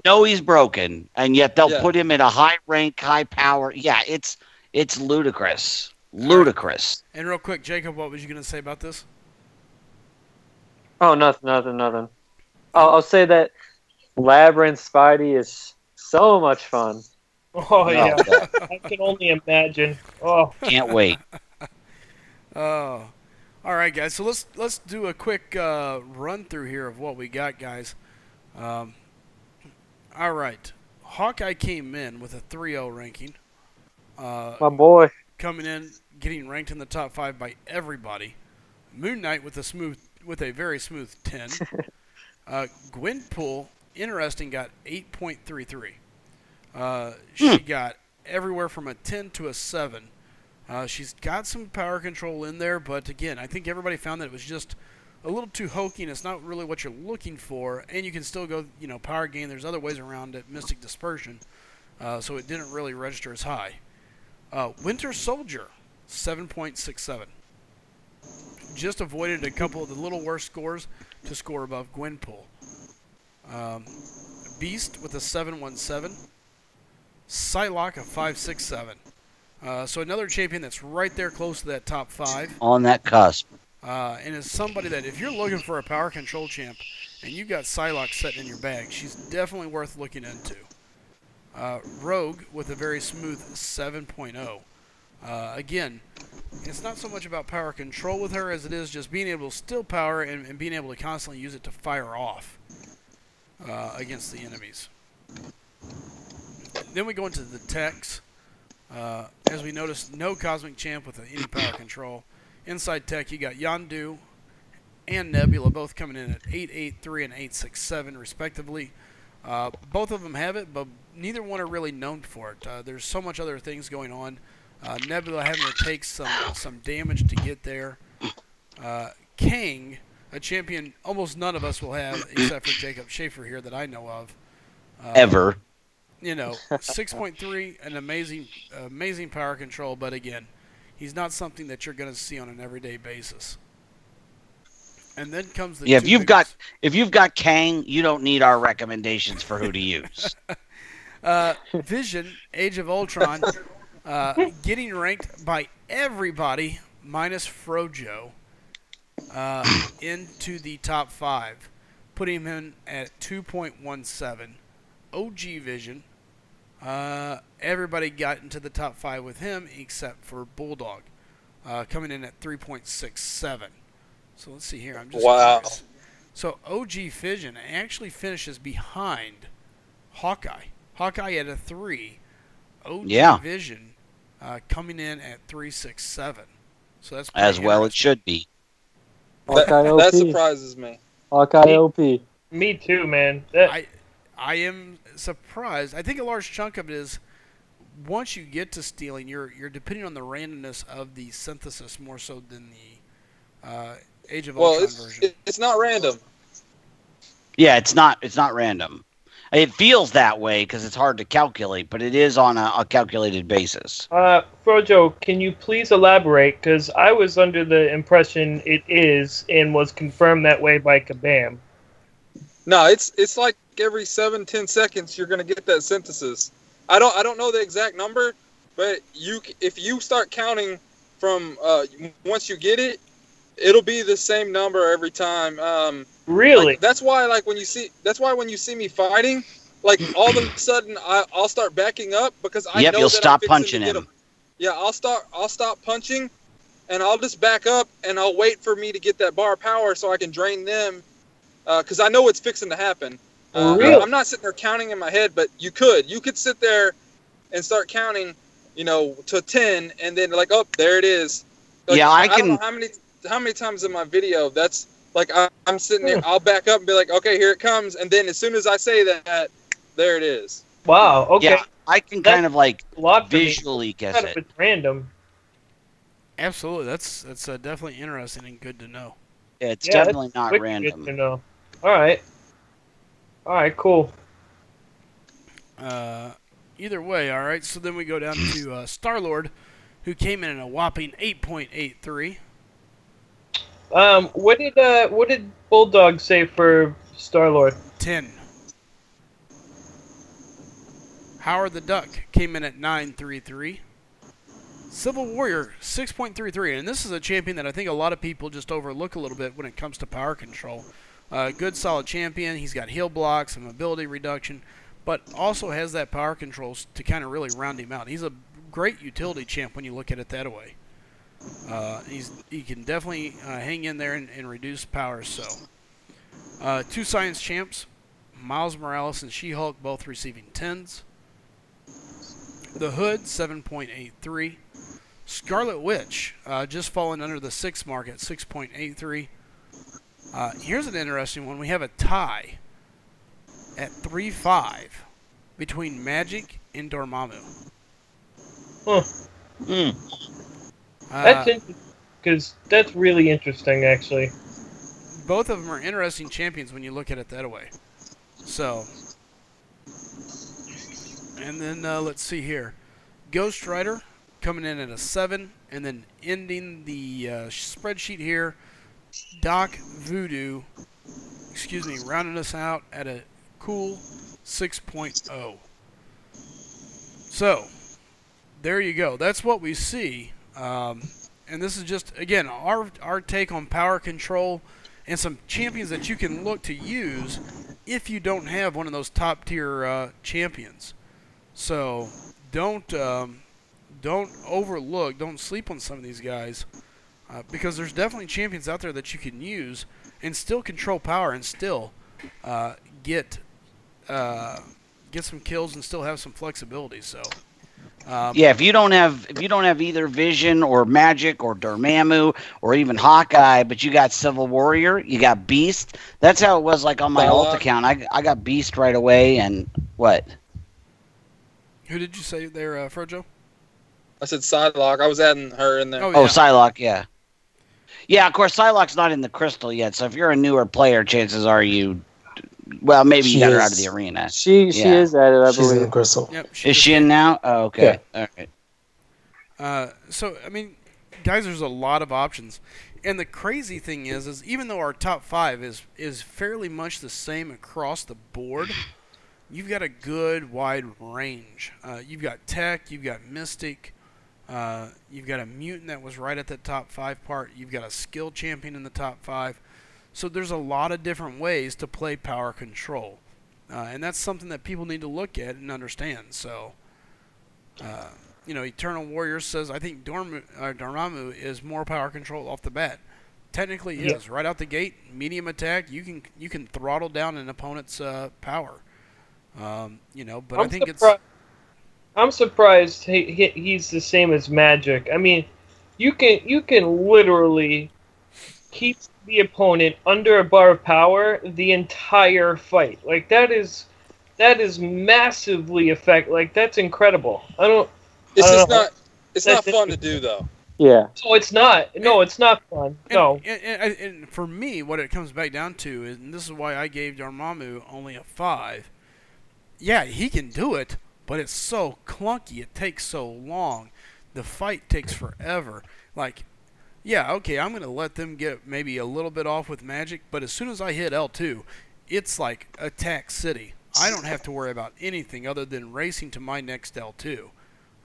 Speaker 2: No, he's broken, and yet they'll
Speaker 7: Yeah.
Speaker 2: put him at a high rank, high power. Yeah, it's ludicrous. Ludicrous.
Speaker 1: And real quick, Jacob, what was you going to say about this?
Speaker 3: Oh, nothing. I'll say that Labyrinth Spidey is so much fun.
Speaker 4: Oh yeah, I can only imagine. Oh,
Speaker 2: Can't wait.
Speaker 1: Oh, all right, guys. So let's do a quick run through here of what we got, guys. All right, Hawkeye came in with a 3-0 ranking.
Speaker 3: My boy.
Speaker 1: Coming in, getting ranked in the top 5 by everybody. Moon Knight with a very smooth 10. Gwenpool, interesting, got 8.33. She got everywhere from a 10 to a 7. She's got some power control in there, but again, I think everybody found that it was just a little too hokey, and it's not really what you're looking for. And you can still go, power gain. There's other ways around it, Mystic Dispersion, so it didn't really register as high. Winter Soldier, 7.67. Just avoided a couple of the little worse scores to score above Gwenpool. Beast with a 7.17. Psylocke a 5.67. So another champion that's right there close to that top 5.
Speaker 2: On that cusp.
Speaker 1: And is somebody that if you're looking for a power control champ and you've got Psylocke sitting in your bag, she's definitely worth looking into. Rogue with a very smooth 7.0. Again, it's not so much about power control with her as it is just being able to still power and being able to constantly use it to fire off against the enemies. Then we go into the techs. As we noticed, no Cosmic Champ with any power control. Inside tech, you got Yondu and Nebula both coming in at 8.83 and 8.67 respectively. Both of them have it, but neither one are really known for it. There's so much other things going on. Nebula having to take some damage to get there. Kang, a champion almost none of us will have except for Jacob Schaefer here that I know of.
Speaker 2: Ever.
Speaker 1: 6.3, an amazing power control, but again, he's not something that you're going to see on an everyday basis. And then comes the
Speaker 2: if you've got Kang, you don't need our recommendations for who to use.
Speaker 1: Vision, Age of Ultron, getting ranked by everybody minus Frojo into the top 5, putting him in at 2.17. OG Vision, everybody got into the top 5 with him except for Bulldog, coming in at 3.67. So let's see here. I'm just curious. So OG Vision actually finishes behind Hawkeye. Hawkeye at a 3. OG Vision coming in at 3.67. So that's
Speaker 2: as well it should be.
Speaker 7: That surprises me.
Speaker 3: Hawkeye OP.
Speaker 4: Me too, man.
Speaker 1: I am surprised. I think a large chunk of it is once you get to stealing, you're depending on the randomness of the synthesis more so than the Age of Ultron version.
Speaker 7: It's not random.
Speaker 2: Yeah, it's not random. It feels that way because it's hard to calculate, but it is on a calculated basis.
Speaker 4: Frojo, can you please elaborate? Because I was under the impression it is and was confirmed that way by Kabam.
Speaker 7: No, it's like every 7-10 seconds you're gonna get that synthesis. I don't know the exact number, but if you start counting from once you get it, it'll be the same number every time.
Speaker 4: Really?
Speaker 7: Like, that's why when you see me fighting, like all of a sudden I'll start backing up because I know
Speaker 2: you'll
Speaker 7: that
Speaker 2: stop
Speaker 7: I'm
Speaker 2: punching him.
Speaker 7: Yeah, I'll stop punching, and I'll just back up and I'll wait for me to get that bar of power so I can drain them, because I know it's fixing to happen.
Speaker 4: Really?
Speaker 7: I'm not sitting there counting in my head, but you could sit there and start counting, to 10, and then like, oh, there it is. Like,
Speaker 2: Yeah, I
Speaker 7: don't
Speaker 2: can.
Speaker 7: know how many times in my video that's Like I'm sitting there, I'll back up and be like, okay, here it comes, and then as soon as I say that, there it is.
Speaker 4: Wow. Okay.
Speaker 2: Yeah, I can kind of like
Speaker 4: A lot for me.
Speaker 2: visually guess
Speaker 4: Kind of
Speaker 2: it.
Speaker 4: it's random.
Speaker 1: Absolutely, that's definitely interesting and good to know.
Speaker 2: Yeah, it's
Speaker 4: Yeah,
Speaker 2: definitely not
Speaker 4: wicked
Speaker 2: random.
Speaker 4: good to know. All right. All right. Cool.
Speaker 1: Either way, all right. So then we go down to Star-Lord, who came in at a whopping 8.83.
Speaker 4: What did Bulldog say for Star-Lord?
Speaker 1: 10. Howard the Duck came in at 9.33. Civil Warrior 6.33, and this is a champion that I think a lot of people just overlook a little bit when it comes to power control. Good solid champion. He's got heal blocks and mobility reduction, but also has that power control to kind of really round him out. He's a great utility champ when you look at it that way. He can definitely hang in there and reduce power. So, 2 science champs, Miles Morales and She-Hulk, both receiving 10s. The Hood 7.83. Scarlet Witch just falling under the 6 mark at 6.83. Here's an interesting one. We have a tie at 3.5 between Magic and Dormammu.
Speaker 4: Huh. That's interesting because that's really interesting, actually.
Speaker 1: Both of them are interesting champions when you look at it that way. So, and then let's see here. Ghost Rider coming in at a 7, and then ending the spreadsheet here, Doc Voodoo, rounding us out at a cool 6.0. So, there you go. That's what we see. And this is just, again, our take on power control and some champions that you can look to use if you don't have one of those top-tier champions. So, don't overlook, don't sleep on some of these guys, because there's definitely champions out there that you can use and still control power and still get some kills and still have some flexibility. So
Speaker 2: Yeah, if you don't have either Vision or Magic or Dormammu or even Hawkeye, but you got Civil Warrior, you got Beast. That's how it was like on my
Speaker 7: Psylocke.
Speaker 2: alt account. I got Beast right away, and what?
Speaker 1: who did you say there, Frojo?
Speaker 7: I said Psylocke. I was adding her in there.
Speaker 1: Oh,
Speaker 2: Oh,
Speaker 1: yeah.
Speaker 2: Psylocke, yeah. Yeah, of course, Psylocke's not in the crystal yet, so if you're a newer player, chances are well, maybe you
Speaker 5: She
Speaker 2: got her out
Speaker 5: is.
Speaker 2: of the arena.
Speaker 3: She
Speaker 2: Yeah.
Speaker 3: is added, I
Speaker 5: She's in the
Speaker 3: believe.
Speaker 5: crystal.
Speaker 1: Yep,
Speaker 2: Is
Speaker 1: just
Speaker 2: she in now? Oh, okay. All right.
Speaker 1: So, I mean, guys, there's a lot of options. And the crazy thing is even though our top 5 is fairly much the same across the board, you've got a good wide range. You've got Tech, you've got Mystic, you've got a Mutant that was right at the top 5 part, you've got a Skill Champion in the top 5. So there's a lot of different ways to play power control. And that's something that people need to look at and understand. So, Eternal Warrior says, I think Dormammu is more power control off the bat. Technically, he is. Right out the gate, medium attack, you can throttle down an opponent's power. But I think
Speaker 4: I'm surprised he's the same as Magic. I mean, you can literally keep the opponent under a bar of power the entire fight. Like that is massively effective. Like that's incredible.
Speaker 7: It's not fun to do though.
Speaker 3: Yeah.
Speaker 4: So it's not. No, it's not fun. No.
Speaker 1: And for me, what it comes back down to is, and this is why I gave Dormammu only a 5. Yeah, he can do it, but it's so clunky. It takes so long. The fight takes forever. Like, yeah, okay, I'm going to let them get maybe a little bit off with Magic, but as soon as I hit L2, it's like Attack City. I don't have to worry about anything other than racing to my next L2.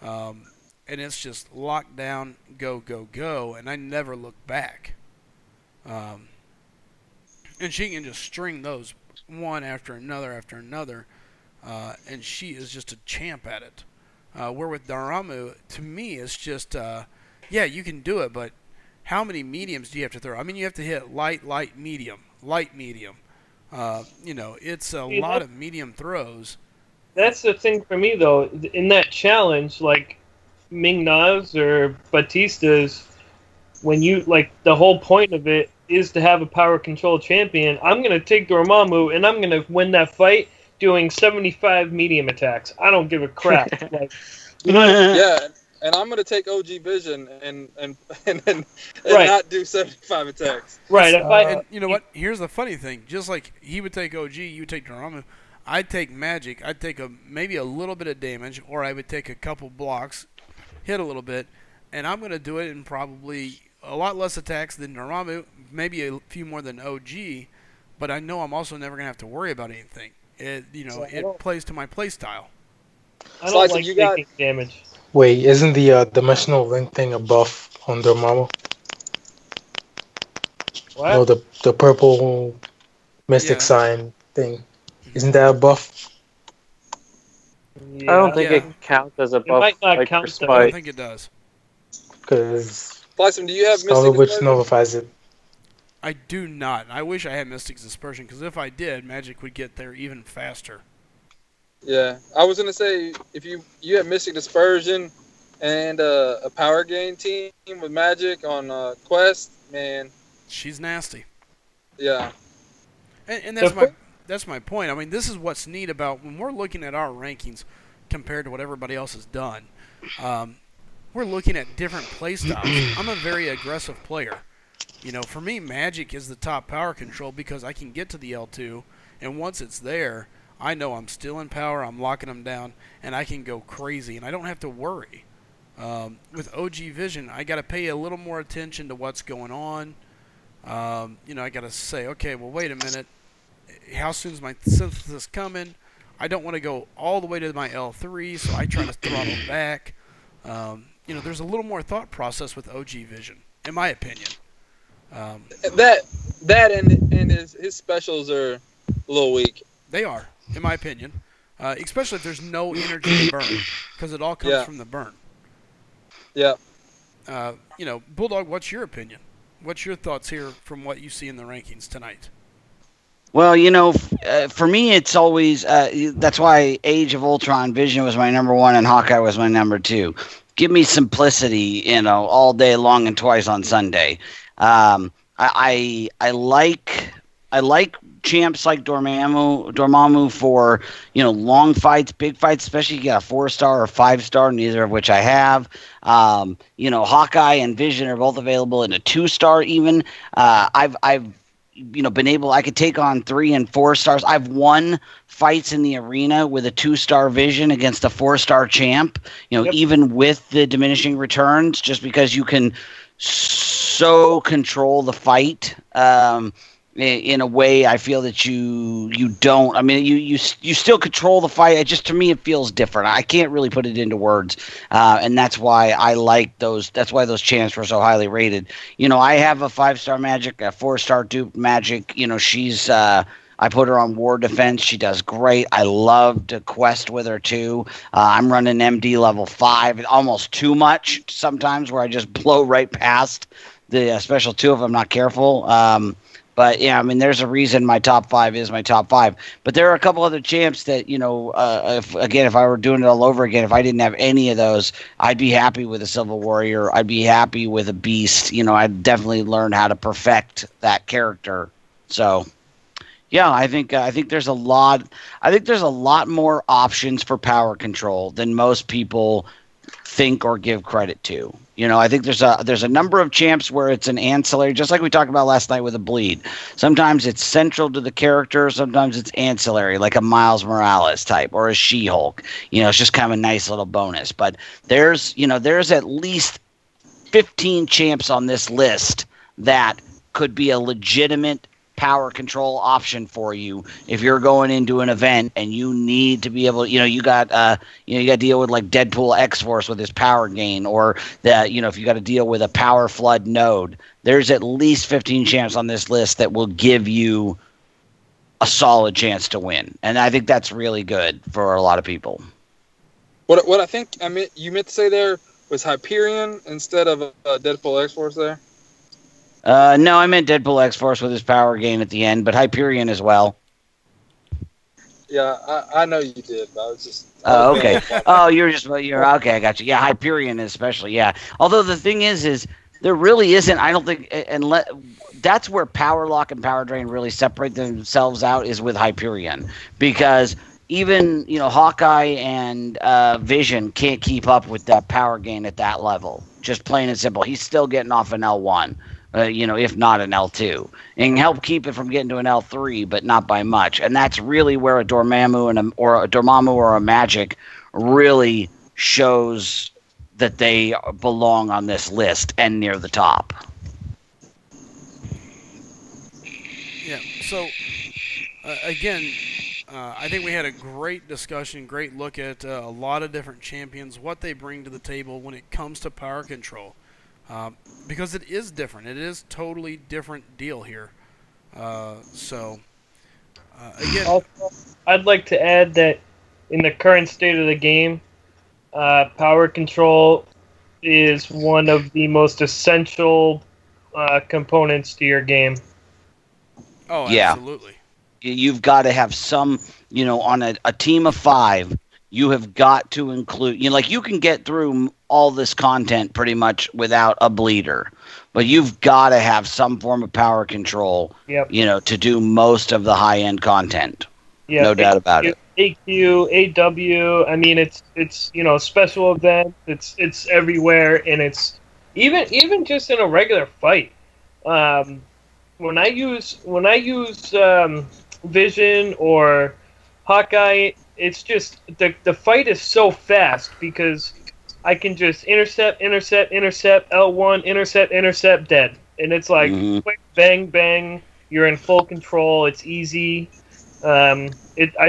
Speaker 1: And it's just lock down, go, go, go, and I never look back. And she can just string those one after another, and she is just a champ at it. Where with Dormammu, to me, it's just, yeah, you can do it, but how many mediums do you have to throw? I mean, you have to hit light, medium. It's a lot of medium throws.
Speaker 4: That's the thing for me, though. In that challenge, like Ming-Na's or Batista's, when you, like, the whole point of it is to have a power control champion, I'm going to take Dormammu and I'm going to win that fight doing 75 medium attacks. I don't give a crap. Like,
Speaker 7: Yeah, and I'm gonna take OG Vision and
Speaker 4: Right.
Speaker 7: not do 75 attacks.
Speaker 4: right. If I
Speaker 1: And you know what? Here's the funny thing. Just like he would take OG, you would take Dormammu. I'd take Magic. I'd take maybe a little bit of damage, or I would take a couple blocks, hit a little bit, and I'm going to do it in probably a lot less attacks than Dormammu, maybe a few more than OG, but I know I'm also never going to have to worry about anything. It it plays to my play style.
Speaker 4: I don't
Speaker 7: Slycem,
Speaker 4: like
Speaker 7: you got-
Speaker 4: taking damage.
Speaker 5: Wait, isn't the dimensional link thing a buff on Dormammu?
Speaker 4: What?
Speaker 5: No, the purple mystic
Speaker 1: Yeah.
Speaker 5: sign thing. Isn't that a buff?
Speaker 3: I don't think
Speaker 1: Yeah.
Speaker 3: it counts as a buff
Speaker 4: might not
Speaker 3: like
Speaker 4: count,
Speaker 3: for
Speaker 4: though.
Speaker 1: I don't
Speaker 3: spite.
Speaker 1: think it does.
Speaker 5: Because
Speaker 7: Slycem, do you have
Speaker 5: Scarlet
Speaker 7: Mystic
Speaker 5: Witch
Speaker 7: Dispersion?
Speaker 5: nullifies it.
Speaker 1: I do not. I wish I had Mystic's Dispersion, because if I did, Magic would get there even faster.
Speaker 7: Yeah, I was gonna say if you have Mystic Dispersion and a power gain team with Magic on Quest, man,
Speaker 1: She's nasty.
Speaker 7: yeah,
Speaker 1: And
Speaker 4: The
Speaker 1: that's my point. I mean, this is what's neat about when we're looking at our rankings compared to what everybody else has done. We're looking at different play styles. I'm a very aggressive player. You know, for me, Magic is the top power control because I can get to the L2, and once it's there, I know I'm still in power, I'm locking them down, and I can go crazy, and I don't have to worry. With OG Vision, I got to pay a little more attention to what's going on. I got to say, okay, well, wait a minute. How soon is my synthesis coming? I don't want to go all the way to my L3, so I try to throttle back. There's a little more thought process with OG Vision, in my opinion.
Speaker 7: that and his specials are a little weak.
Speaker 1: They are, in my opinion, especially if there's no energy to burn, because it all comes
Speaker 7: Yeah.
Speaker 1: from the burn.
Speaker 7: Yeah,
Speaker 1: Bulldog, what's your opinion? What's your thoughts here from what you see in the rankings tonight?
Speaker 2: Well, for me, it's always that's why Age of Ultron Vision was my number one and Hawkeye was my number two. Give me simplicity, all day long and twice on Sunday. I like champs like Dormammu for long fights, big fights, especially if you got a 4-star or 5-star, neither of which I have. Hawkeye and Vision are both available in a 2-star even. I've been able, I could take on 3 and 4 stars. I've won fights in the arena with a 2-star Vision against a 4-star champ,
Speaker 4: Yep.
Speaker 2: even with the diminishing returns, just because you can so control the fight in a way I feel that you don't. I mean, you still control the fight. To me, it feels different. I can't really put it into words, and that's why I like those. That's why those champs were so highly rated. I have a 5-star Magic, a 4-star dupe Magic. She's. I put her on War Defense. She does great. I love to quest with her too. I'm running MD level 5, almost too much sometimes, where I just blow right past the special 2 if I'm not careful. But yeah, I mean, there's a reason my top 5 is my top 5. But there are a couple other champs that, if I were doing it all over again, if I didn't have any of those, I'd be happy with a Civil Warrior. I'd be happy with a Beast. I'd definitely learn how to perfect that character. So, yeah, I think there's a lot. I think there's a lot more options for power control than most people think or give credit to. I think there's a number of champs where it's an ancillary, just like we talked about last night with a bleed. Sometimes it's central to the character, sometimes it's ancillary, like a Miles Morales type or a She-Hulk. It's just kind of a nice little bonus. But there's at least 15 champs on this list that could be a legitimate power control option for you if you're going into an event and you need to be able, you got to deal with like Deadpool X-Force with his power gain, or that, if you got to deal with a power flood node. There's at least 15 champs on this list that will give you a solid chance to win, and I think that's really good for a lot of people.
Speaker 7: what I think you meant to say there was Hyperion instead of Deadpool X-Force there.
Speaker 2: No, I meant Deadpool X-Force with his power gain at the end, but Hyperion as well.
Speaker 7: Yeah, I know you did, but I was just.
Speaker 2: Oh, okay. You're okay. I got you. Yeah, Hyperion especially. Yeah. Although the thing is there really isn't. I don't think, unless that's where Power Lock and Power Drain really separate themselves out, is with Hyperion, because even Hawkeye and Vision can't keep up with that power gain at that level. Just plain and simple, he's still getting off an L1, if not an L2, and can help keep it from getting to an L3, but not by much. And that's really where a Dormammu or a Magic really shows that they belong on this list and near the top.
Speaker 1: Yeah. So again, I think we had a great discussion, great look at a lot of different champions, what they bring to the table when it comes to power control, because it is different. It is totally different deal here. Again,
Speaker 4: Also, I'd like to add that in the current state of the game, power control is one of the most essential components to your game.
Speaker 1: oh,
Speaker 2: Yeah.
Speaker 1: absolutely.
Speaker 2: You've got to have some, on a team of 5, you have got to include, you can get through all this content pretty much without a bleeder, but you've got to have some form of power control,
Speaker 4: Yep.
Speaker 2: To do most of the high-end content.
Speaker 4: Yeah,
Speaker 2: No doubt about it.
Speaker 4: AQ, AW. I mean, it's special events. It's everywhere, and it's even just in a regular fight. When I use Vision or Hawkeye, it's just the fight is so fast because I can just intercept, L1, intercept, dead, and it's like quick, bang, bang. You're in full control. It's easy. I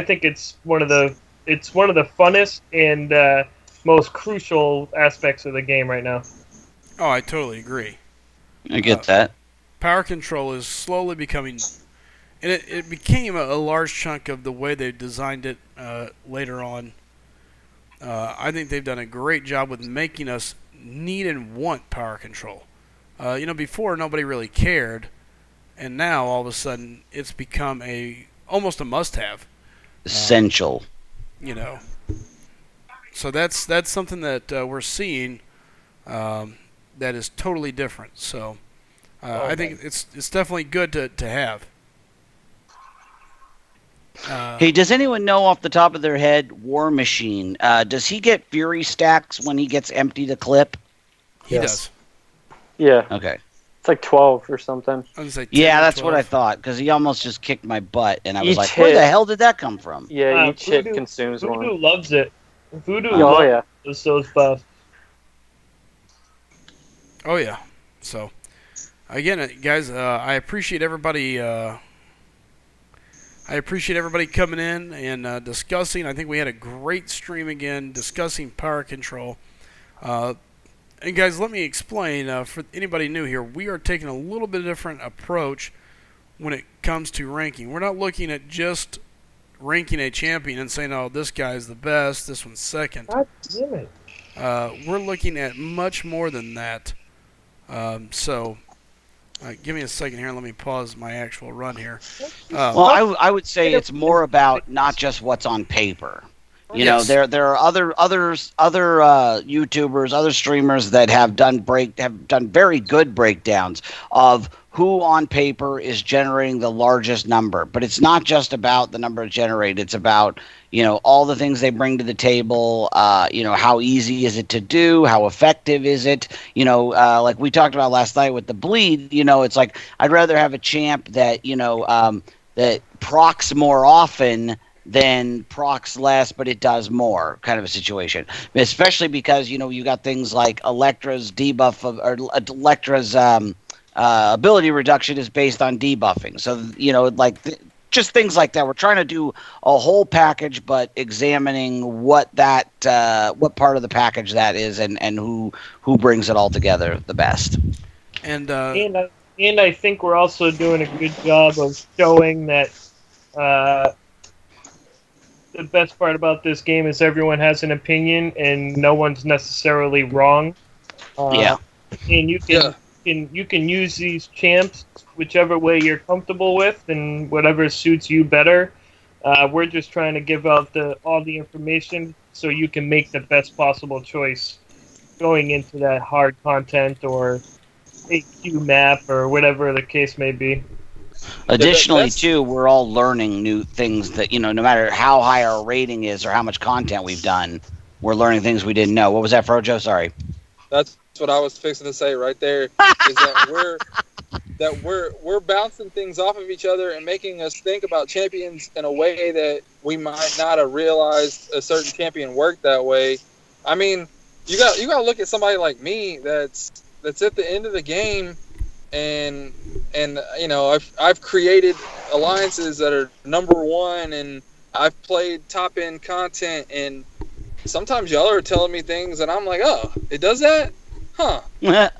Speaker 4: think it's one of the funnest and most crucial aspects of the game right now.
Speaker 1: Oh, I totally agree.
Speaker 2: I get that.
Speaker 1: Power control is slowly becoming, and it became a large chunk of the way they designed it later on. I think they've done a great job with making us need and want power control. Before nobody really cared, and now all of a sudden it's become almost a must-have.
Speaker 2: Essential.
Speaker 1: So that's something that we're seeing that is totally different. So I think it's definitely good to have.
Speaker 2: Hey, does anyone know off the top of their head, War Machine, does he get Fury stacks when he gets empty to clip?
Speaker 1: He
Speaker 5: Yes.
Speaker 1: does.
Speaker 3: Yeah,
Speaker 2: Okay.
Speaker 3: it's like 12 or something.
Speaker 1: I was gonna say 10
Speaker 2: Yeah,
Speaker 1: or
Speaker 2: that's what I
Speaker 1: 12.
Speaker 2: thought, because he almost just kicked my butt, and I was
Speaker 3: Each
Speaker 2: like, where
Speaker 3: hit-
Speaker 2: the hell did that come from?
Speaker 3: Yeah, each hit
Speaker 4: Voodoo-
Speaker 3: consumes
Speaker 4: Voodoo
Speaker 3: one.
Speaker 4: loves it. Voodoo
Speaker 3: Oh
Speaker 4: loves
Speaker 3: yeah.
Speaker 4: those buffs.
Speaker 1: Oh yeah. So again, guys, I appreciate everybody. I appreciate everybody coming in and discussing. I think we had a great stream again discussing power control. And guys, let me explain for anybody new here. We are taking a little bit different approach when it comes to ranking. We're not looking at just ranking a champion and saying, "Oh, this guy's the best. This one's second."
Speaker 4: God damn it.
Speaker 1: We're looking at much more than that. Give me a second here. Let me pause my actual run here.
Speaker 2: Well, I would say it's more about not just what's on paper.
Speaker 1: Yes.
Speaker 2: There are other YouTubers, other streamers that have done very good breakdowns of who on paper is generating the largest number. But it's not just about the number generated. It's about all the things they bring to the table. How easy is it to do? How effective is it? Like we talked about last night with the bleed. It's like I'd rather have a champ that that procs more often than procs less, but it does more, kind of a situation. Especially because you got things like Elektra's debuff or Elektra's ability reduction is based on debuffing. So just things like that. We're trying to do a whole package, but examining what part of the package that is, and who brings it all together the best.
Speaker 1: And
Speaker 4: And I think we're also doing a good job of showing that the best part about this game is everyone has an opinion and no one's necessarily wrong.
Speaker 2: Yeah.
Speaker 4: And you can use these champs whichever way you're comfortable with and whatever suits you better. We're just trying to give out all the information so you can make the best possible choice going into that hard content or AQ map or whatever the case may be.
Speaker 2: Additionally,
Speaker 7: that's-
Speaker 2: too, we're all learning new things that, no matter how high our rating is or how much content we've done, we're learning things we didn't know. What was that, Frojo? Sorry.
Speaker 7: That's what I was fixing to say right there. Is that we're bouncing things off of each other and making us think about champions in a way that we might not have realized a certain champion worked that way. I mean, you got to look at somebody like me that's at the end of the game, and I've created alliances that are number one, and I've played top end content, and sometimes y'all are telling me things, and I'm like, oh, it does that, huh?
Speaker 1: And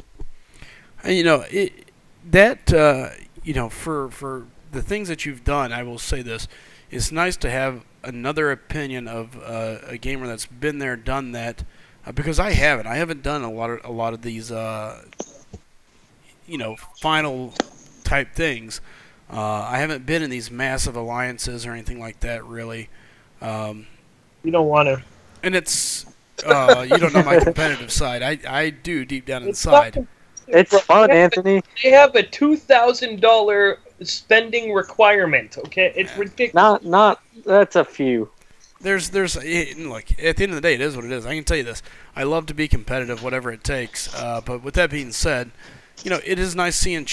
Speaker 1: for the things that you've done, I will say this: it's nice to have another opinion of a gamer that's been there, done that. Because I haven't. I haven't done a lot of these, final type things. I haven't been in these massive alliances or anything like that, really.
Speaker 4: You don't want to.
Speaker 1: And it's you don't know my competitive side. I do deep down inside.
Speaker 3: It's fun, Anthony.
Speaker 4: They have a $2,000 spending requirement. Okay, it's ridiculous.
Speaker 3: Not. That's a few.
Speaker 1: Look, at the end of the day, it is what it is. I can tell you this. I love to be competitive, whatever it takes. But with that being said, it is nice seeing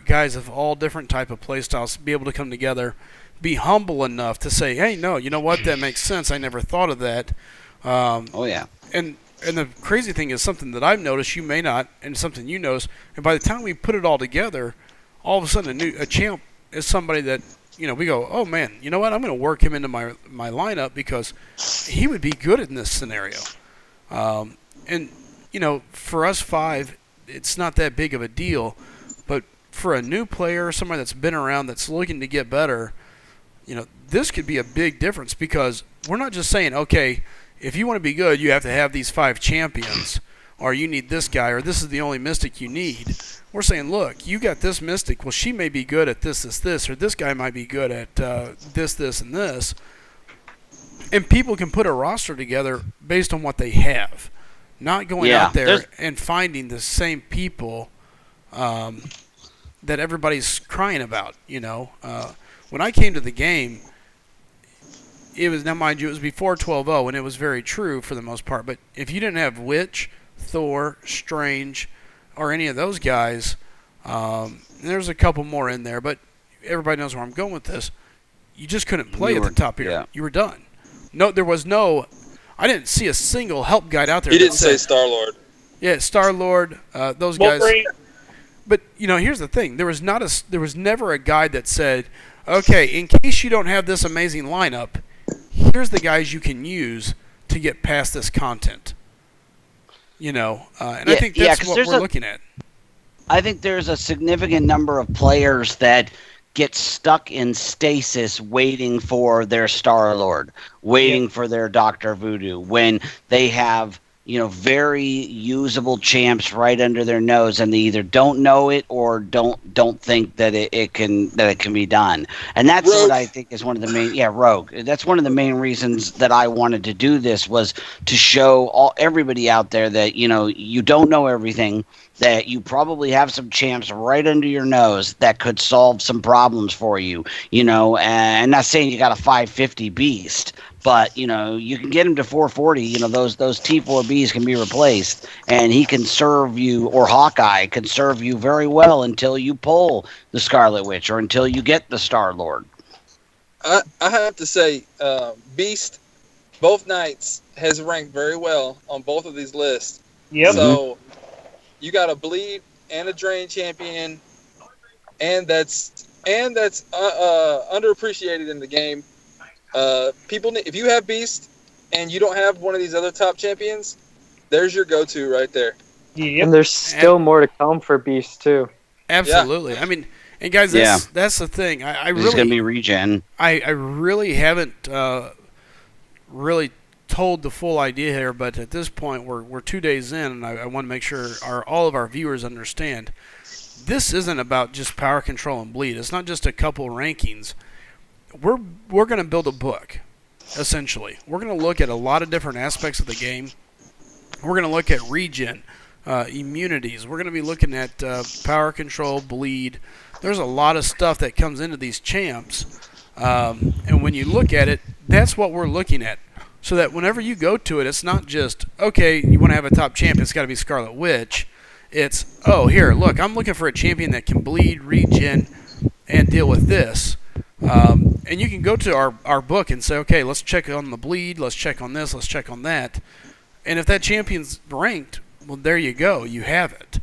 Speaker 1: guys of all different type of play styles be able to come together, be humble enough to say, hey, no, you know what? That makes sense. I never thought of that.
Speaker 2: Oh, yeah.
Speaker 1: And the crazy thing is something that I've noticed, you may not, and something you notice, and by the time we put it all together, all of a sudden a champ is somebody that, we go, oh, man, you know what? I'm going to work him into my lineup because he would be good in this scenario. And, for us five, it's not that big of a deal. But for a new player, somebody that's been around, that's looking to get better, this could be a big difference because we're not just saying, okay, if you want to be good, you have to have these 5 champions, or you need this guy, or this is the only mystic you need. We're saying, look, you got this mystic. Well, she may be good at this, or this guy might be good at this, and this. And people can put a roster together based on what they have, not going out there and finding the same people that everybody's crying about. When I came to the game, it was, now mind you, it was before 12.0, and it was very true for the most part. But if you didn't have Witch, Thor, Strange, or any of those guys, there's a couple more in there, but everybody knows where I'm going with this. You just couldn't play at the top here. Yeah. You were done. No, there was no. I didn't see a single help guide out there.
Speaker 7: He didn't say Star-Lord.
Speaker 1: Yeah, Star-Lord. Those guys. But here's the thing: there was never a guide that said, "Okay, in case you don't have this amazing lineup, here's the guys you can use to get past this content." And I think that's what we're looking at.
Speaker 2: I think there's a significant number of players that get stuck in stasis waiting for their Star-Lord, waiting for their Dr. Voodoo, when they have, very usable champs right under their nose, and they either don't know it or don't think that it can be done. And that's
Speaker 7: Rogue.
Speaker 2: what I think is one of the main Rogue. That's one of the main reasons that I wanted to do this, was to show everybody out there that you don't know everything, that you probably have some champs right under your nose that could solve some problems for you, and not saying you got a 550 beast, but, you can get him to 440, those T4Bs can be replaced, and he can serve you, or Hawkeye can serve you very well until you pull the Scarlet Witch or until you get the Star-Lord.
Speaker 7: I have to say, Beast, both nights, has ranked very well on both of these lists.
Speaker 4: Yep.
Speaker 7: So you got a bleed and a drain champion, and that's underappreciated in the game. If you have Beast and you don't have one of these other top champions, there's your go-to right there.
Speaker 4: Yep.
Speaker 3: And there's still more to come for Beast too.
Speaker 1: Absolutely. Yeah. I mean, and guys, that's the thing. I really,
Speaker 2: it's going to be regen.
Speaker 1: I really haven't really told the full idea here, but at this point we're 2 days in, and I want to make sure all of our viewers understand this isn't about just power control and bleed. It's not just a couple rankings. We're going to build a book, essentially. We're going to look at a lot of different aspects of the game. We're going to look at regen, immunities. We're going to be looking at power control, bleed. There's a lot of stuff that comes into these champs. And when you look at it, that's what we're looking at. So that whenever you go to it, it's not just, okay, you want to have a top champion, it's got to be Scarlet Witch. It's, oh, here, look, I'm looking for a champion that can bleed, regen, and deal with this. And you can go to our book and say, okay, let's check on the bleed, let's check on this, let's check on that. And if that champion's ranked, well, there you go, you have it.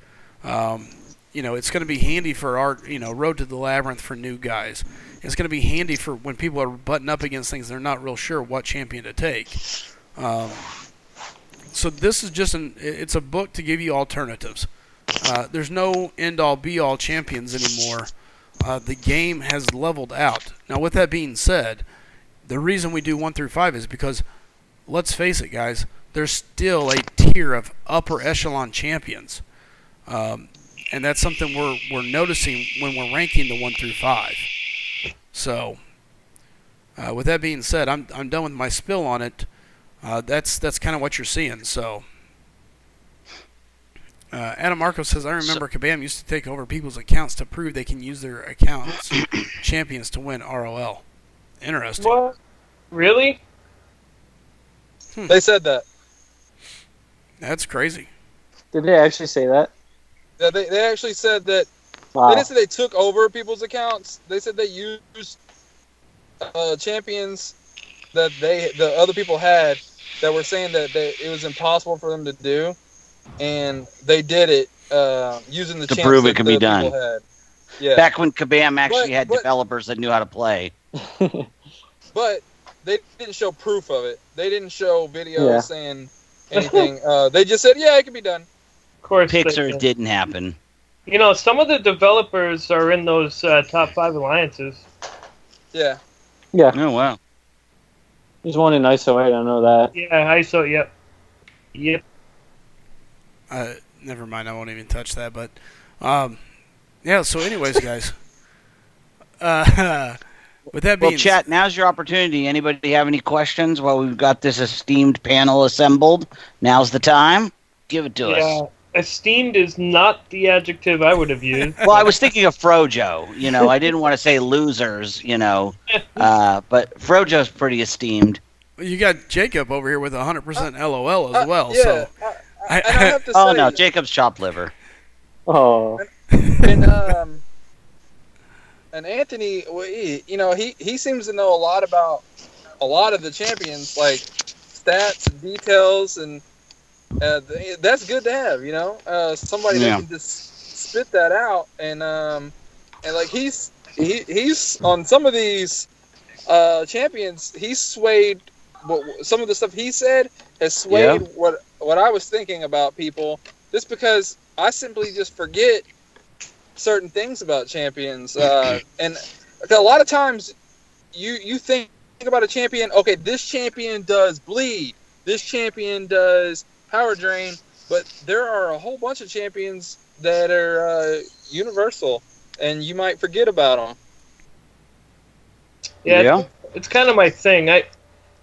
Speaker 1: It's going to be handy for our, Road to the Labyrinth for new guys. It's going to be handy for when people are butting up against things they're not real sure what champion to take. So this is just it's a book to give you alternatives. There's no end-all, be-all champions anymore. The game has leveled out. Now, with that being said, the reason we do 1 through 5 is because, let's face it, guys, there's still a tier of upper echelon champions. And that's something we're noticing when we're ranking the 1 through 5. So, with that being said, I'm done with my spill on it. That's kind of what you're seeing. So, Adam Marco says, I remember Kabam used to take over people's accounts to prove they can use their accounts champions to win ROL. Interesting.
Speaker 4: What? Really?
Speaker 7: They said that.
Speaker 1: That's crazy.
Speaker 3: Did they actually say that?
Speaker 7: Yeah, they actually said that.
Speaker 3: Wow.
Speaker 7: They didn't say they took over people's accounts. They said they used champions that the other people had that were saying that it was impossible for them to do, and they did it using the
Speaker 2: To
Speaker 7: champs
Speaker 2: prove
Speaker 7: that
Speaker 2: it could
Speaker 7: the
Speaker 2: be done.
Speaker 7: people had. Yeah,
Speaker 2: Back when Kabam actually had
Speaker 7: But-
Speaker 2: developers that knew how to play.
Speaker 7: but they didn't show proof of it. They didn't show videos
Speaker 3: Yeah.
Speaker 7: saying anything. They just said, "Yeah, it can be done."
Speaker 4: Of course.
Speaker 2: Pixar didn't happen.
Speaker 4: Some of the developers are in those top 5 alliances.
Speaker 7: Yeah.
Speaker 3: Yeah,
Speaker 2: Oh, wow.
Speaker 3: there's one in ISO 8, I know that.
Speaker 4: Yeah, ISO, yep. Yep.
Speaker 1: Never mind, I won't even touch that. But, yeah, so anyways, guys. With that being
Speaker 2: Well, chat, now's your opportunity. Anybody have any questions while we've got this esteemed panel assembled? Now's the time. Give it to us.
Speaker 4: Yeah. Esteemed is not the adjective I would have used.
Speaker 2: Well, I was thinking of Frojo. I didn't want to say losers, but Frojo's pretty esteemed.
Speaker 1: you got Jacob over here with 100% LOL as well.
Speaker 7: Yeah.
Speaker 1: So
Speaker 7: And I have to say,
Speaker 2: Oh, no, Jacob's chopped liver.
Speaker 3: Oh,
Speaker 7: and Anthony, well, he seems to know a lot about a lot of the champions, like stats and details, and that's good to have. Somebody that can just spit that out, and like he's on some of these champions, he's swayed. Some of the stuff he said has swayed what I was thinking about people, just because I simply just forget certain things about champions, and a lot of times you think about a champion. Okay, this champion does bleed. This champion does power drain. But there are a whole bunch of champions that are universal, and you might forget about them.
Speaker 4: Yeah. It's kind of my thing.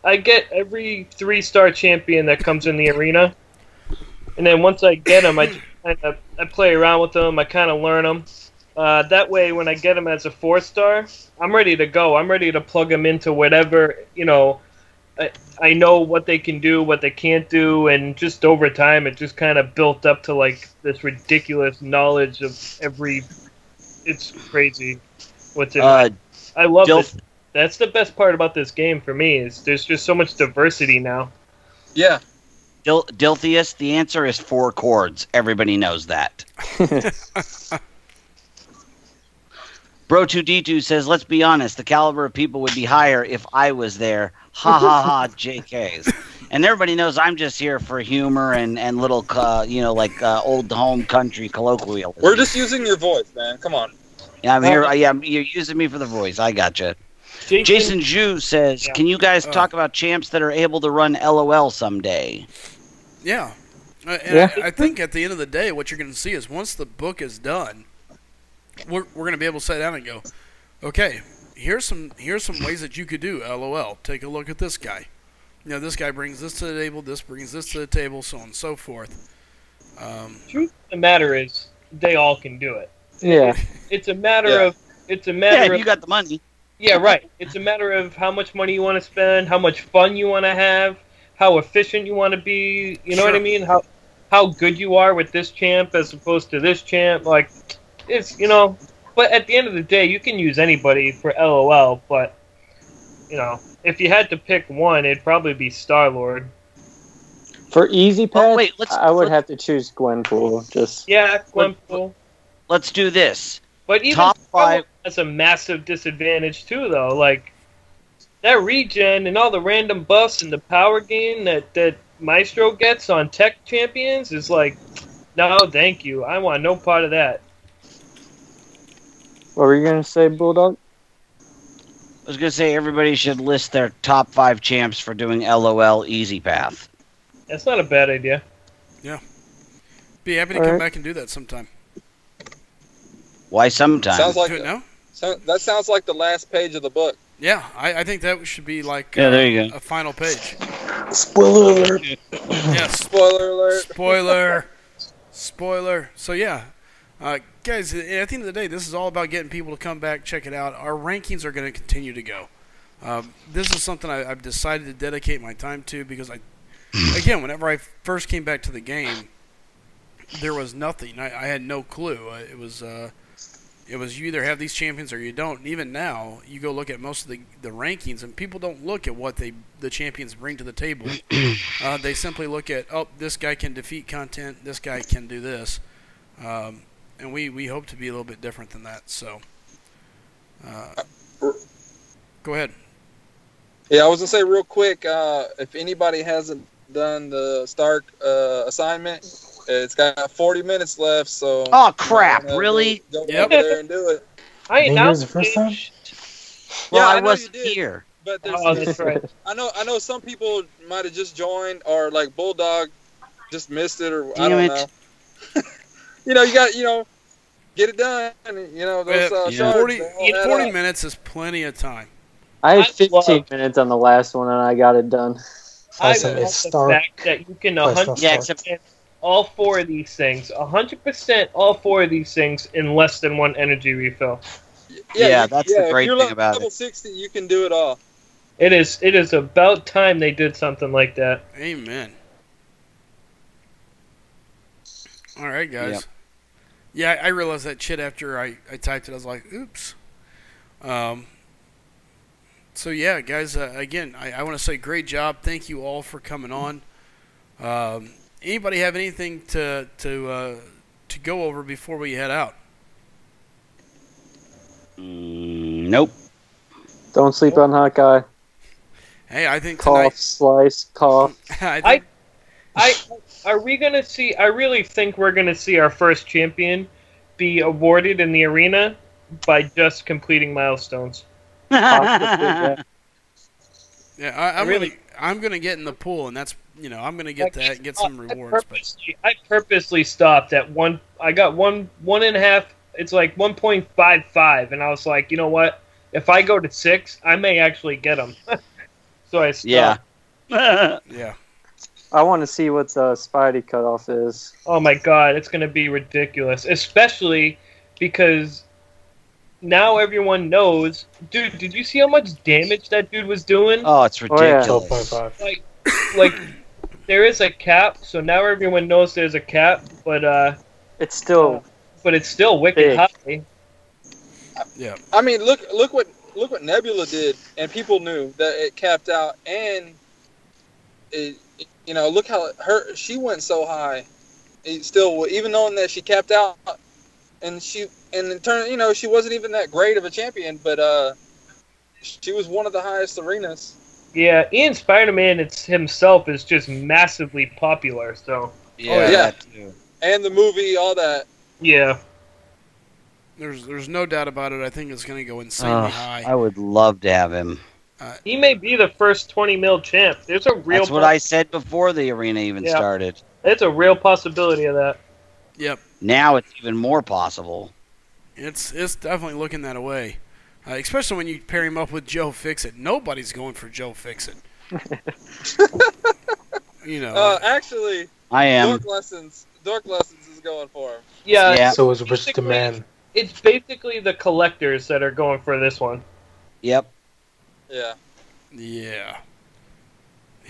Speaker 4: I get every 3-star champion that comes in the arena, and then once I get them, I play around with them. I kind of learn them. That way, when I get them as a 4-star, I'm ready to go. I'm ready to plug them into whatever, I know what they can do, what they can't do, and just over time, it just kind of built up to, like, this ridiculous knowledge of every... It's crazy what's in it. I love it. That's the best part about this game for me, is there's just so much diversity now.
Speaker 7: Yeah.
Speaker 2: Dilthius, the answer is 4 chords. Everybody knows that. Bro2D2 says, let's be honest, the caliber of people would be higher if I was there. Ha ha ha, JKs. And everybody knows I'm just here for humor and little, old home country colloquialism.
Speaker 7: We're just using your voice, man. Come on.
Speaker 2: Yeah, I'm here. You're using me for the voice. I gotcha. Jason Zhu says, can you guys talk about champs that are able to run LOL someday?
Speaker 1: yeah. I think at the end of the day, what you're going to see is once the book is done, we're going to be able to sit down and go, okay, here's some ways that you could do LOL. Take a look at this guy. This guy brings this to the table, this brings this to the table, so on and so forth.
Speaker 4: Truth of the matter is, they all can do it.
Speaker 3: Yeah.
Speaker 4: It's a matter
Speaker 7: Yeah.
Speaker 4: of. It's a
Speaker 2: Yeah,
Speaker 4: matter
Speaker 2: if
Speaker 4: of.
Speaker 2: you got the money.
Speaker 4: Yeah, right. It's a matter of how much money you want to spend, how much fun you want to have, how efficient you want to be. You know what I
Speaker 1: Sure.
Speaker 4: mean? How good you are with this champ as opposed to this champ. Like, it's But at the end of the day, you can use anybody for LOL. But if you had to pick one, it'd probably be Star Lord.
Speaker 3: For easy
Speaker 2: Well,
Speaker 3: path,
Speaker 2: wait,
Speaker 3: I would have to choose Gwenpool. Just
Speaker 4: Yeah, Gwenpool.
Speaker 2: Let's do this.
Speaker 4: But even
Speaker 2: Top
Speaker 4: Star Lord
Speaker 2: 5.
Speaker 4: has a massive disadvantage too, though. Like that regen and all the random buffs and the power gain that Maestro gets on Tech Champions is like, no, thank you. I want no part of that.
Speaker 3: what were you gonna say, Bulldog?
Speaker 2: I was going to say everybody should list their top 5 champs for doing LOL easy path.
Speaker 4: That's not a bad idea.
Speaker 1: Be happy to
Speaker 3: All
Speaker 1: come
Speaker 3: right.
Speaker 1: back and do that sometime.
Speaker 2: Why sometime?
Speaker 7: Sounds like
Speaker 1: Do it now?
Speaker 7: that sounds like the last page of the book.
Speaker 1: Yeah, I think that should be like
Speaker 2: Yeah, there you go.
Speaker 1: a final page.
Speaker 5: Spoiler alert.
Speaker 1: Yes.
Speaker 7: Spoiler alert.
Speaker 1: Spoiler. So yeah, guys. At the end of the day, this is all about getting people to come back, check it out. Our rankings are going to continue to go. This is something I've decided to dedicate my time to because again, whenever I first came back to the game, there was nothing. I had no clue. It was you either have these champions or you don't. And even now, you go look at most of the rankings, and people don't look at what the champions bring to the table. They simply look at, this guy can defeat content, this guy can do this. And we hope to be a little bit different than that. So, go ahead.
Speaker 7: Yeah, I was gonna say real quick. If anybody hasn't done the Stark assignment, it's got 40 minutes left. So.
Speaker 2: Oh, crap, really?
Speaker 7: Go
Speaker 1: Yep.
Speaker 7: over there and do it.
Speaker 4: I
Speaker 5: Think it was the first time?
Speaker 2: Well,
Speaker 7: Yeah,
Speaker 2: I
Speaker 7: I know
Speaker 2: wasn't
Speaker 7: you did.
Speaker 2: here.
Speaker 7: But there's,
Speaker 4: Oh, that's right.
Speaker 7: I know some people might have just joined or like Bulldog just missed it or I
Speaker 2: Damn
Speaker 7: don't
Speaker 2: it.
Speaker 7: know. You got get it done. Those
Speaker 2: Yeah.
Speaker 7: shards,
Speaker 1: 40,
Speaker 7: they all add
Speaker 1: 40
Speaker 7: up.
Speaker 1: minutes is plenty of time.
Speaker 3: I had
Speaker 4: I
Speaker 3: 15
Speaker 4: love-
Speaker 3: minutes on the last one and I got it done.
Speaker 4: I
Speaker 5: Awesome.
Speaker 4: love
Speaker 5: It's
Speaker 4: the
Speaker 5: Stark.
Speaker 4: fact that you can
Speaker 5: Plus
Speaker 4: 100%
Speaker 5: no
Speaker 2: Yeah,
Speaker 5: Stark.
Speaker 2: except
Speaker 4: all 4 of these things, 100% all 4 of these things in less than 1 energy refill.
Speaker 2: Yeah, that's the great
Speaker 7: if you're
Speaker 2: thing about
Speaker 7: level
Speaker 2: it.
Speaker 7: 60, you can do it all.
Speaker 4: It is about time they did something like that.
Speaker 1: Amen. All right, guys.
Speaker 2: Yep.
Speaker 1: Yeah, I realized that shit after I typed it. I was like, oops. So yeah, guys. Again, I want to say great job. Thank you all for coming on. Anybody have anything to go over before we head out?
Speaker 2: Nope.
Speaker 3: Don't sleep on Hawkeye.
Speaker 1: Hey, I think
Speaker 3: Cough,
Speaker 1: tonight.
Speaker 3: slice, cough.
Speaker 1: I think,
Speaker 4: Are we gonna see? I really think we're gonna see our first champion be awarded in the arena by just completing milestones.
Speaker 3: Possibly, yeah.
Speaker 1: yeah, I'm
Speaker 4: really-
Speaker 1: gonna get in the pool, and that's I'm gonna get that and get some rewards. But
Speaker 4: I purposely stopped at one. I got one and a half. It's like 1.55, and I was like, you know what? If I go to 6, I may actually get them. So I stopped.
Speaker 2: Yeah.
Speaker 1: yeah,
Speaker 3: I want to see what the Spidey cutoff is.
Speaker 4: Oh my god, it's going to be ridiculous. Especially because now everyone knows. Dude, did you see how much damage that dude was doing?
Speaker 2: Oh, it's
Speaker 3: Oh, yeah.
Speaker 2: ridiculous.
Speaker 5: 12.5.
Speaker 4: Like, there is a cap, so now everyone knows there's a cap, but
Speaker 3: It's still
Speaker 4: it's still wicked
Speaker 3: Big.
Speaker 4: high.
Speaker 1: yeah.
Speaker 7: I mean, look what Nebula did, and people knew that it capped out, and look how she went so high. It still, even knowing that she capped out, and in turn, she wasn't even that great of a champion, but she was one of the highest arenas.
Speaker 4: Yeah, Ian Spider-Man himself is just massively popular, so
Speaker 2: Yeah.
Speaker 7: yeah.
Speaker 2: That too.
Speaker 7: And the movie, all that.
Speaker 4: yeah.
Speaker 1: There's no doubt about it. I think it's gonna go insanely high.
Speaker 2: I would love to have him.
Speaker 4: He may be the first 20 mil champ. There's a real
Speaker 2: That's what I said before the arena even
Speaker 4: Yeah.
Speaker 2: started.
Speaker 4: It's a real possibility of that.
Speaker 1: Yep,
Speaker 2: Now it's even more possible.
Speaker 1: it's definitely looking that way. Especially when you pair him up with Joe Fixit. Nobody's going for Joe Fixit.
Speaker 7: Actually,
Speaker 2: I am.
Speaker 7: Dork lessons is going for him.
Speaker 4: Yeah.
Speaker 2: Yeah.
Speaker 5: So is Rich the
Speaker 4: basically-
Speaker 5: Man.
Speaker 4: It's basically the collectors that are going for this one.
Speaker 2: Yep.
Speaker 7: Yeah.
Speaker 1: Yeah.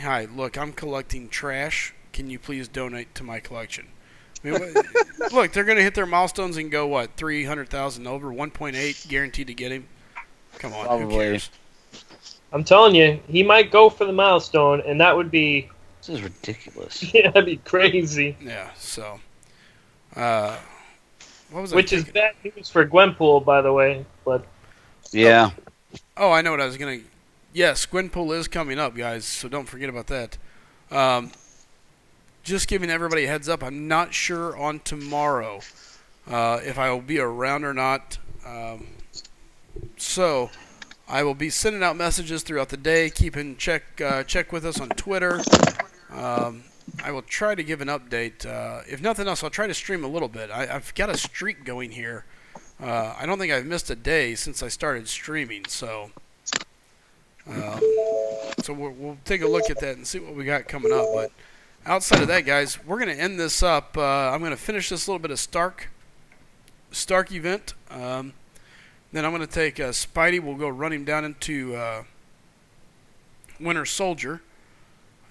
Speaker 1: Hi, look, I'm collecting trash. Can you please donate to my collection? I mean, look, they're going to hit their milestones and go, what, 300,000 over, 1.8 guaranteed to get him? Come on,
Speaker 2: Probably.
Speaker 1: who cares?
Speaker 4: I'm telling you, he might go for the milestone, and that would be
Speaker 2: This is ridiculous.
Speaker 4: yeah, that'd be crazy.
Speaker 1: Yeah, so. What was
Speaker 4: Which
Speaker 1: I
Speaker 4: is
Speaker 1: thinking?
Speaker 4: bad news for Gwenpool, by the way. But
Speaker 2: Yeah.
Speaker 1: Oh, I know what I was going to. Yes, Gwenpool is coming up, guys, so don't forget about that. Just giving everybody a heads up, I'm not sure on tomorrow if I will be around or not. So I will be sending out messages throughout the day. Keep in check with us on Twitter. I will try to give an update. If nothing else, I'll try to stream a little bit. I've got a streak going here. I don't think I've missed a day since I started streaming, so we'll take a look at that and see what we got coming up. But outside of that, guys, we're going to end this up. I'm going to finish this little bit of Stark event. Then I'm going to take Spidey. We'll go run him down into Winter Soldier.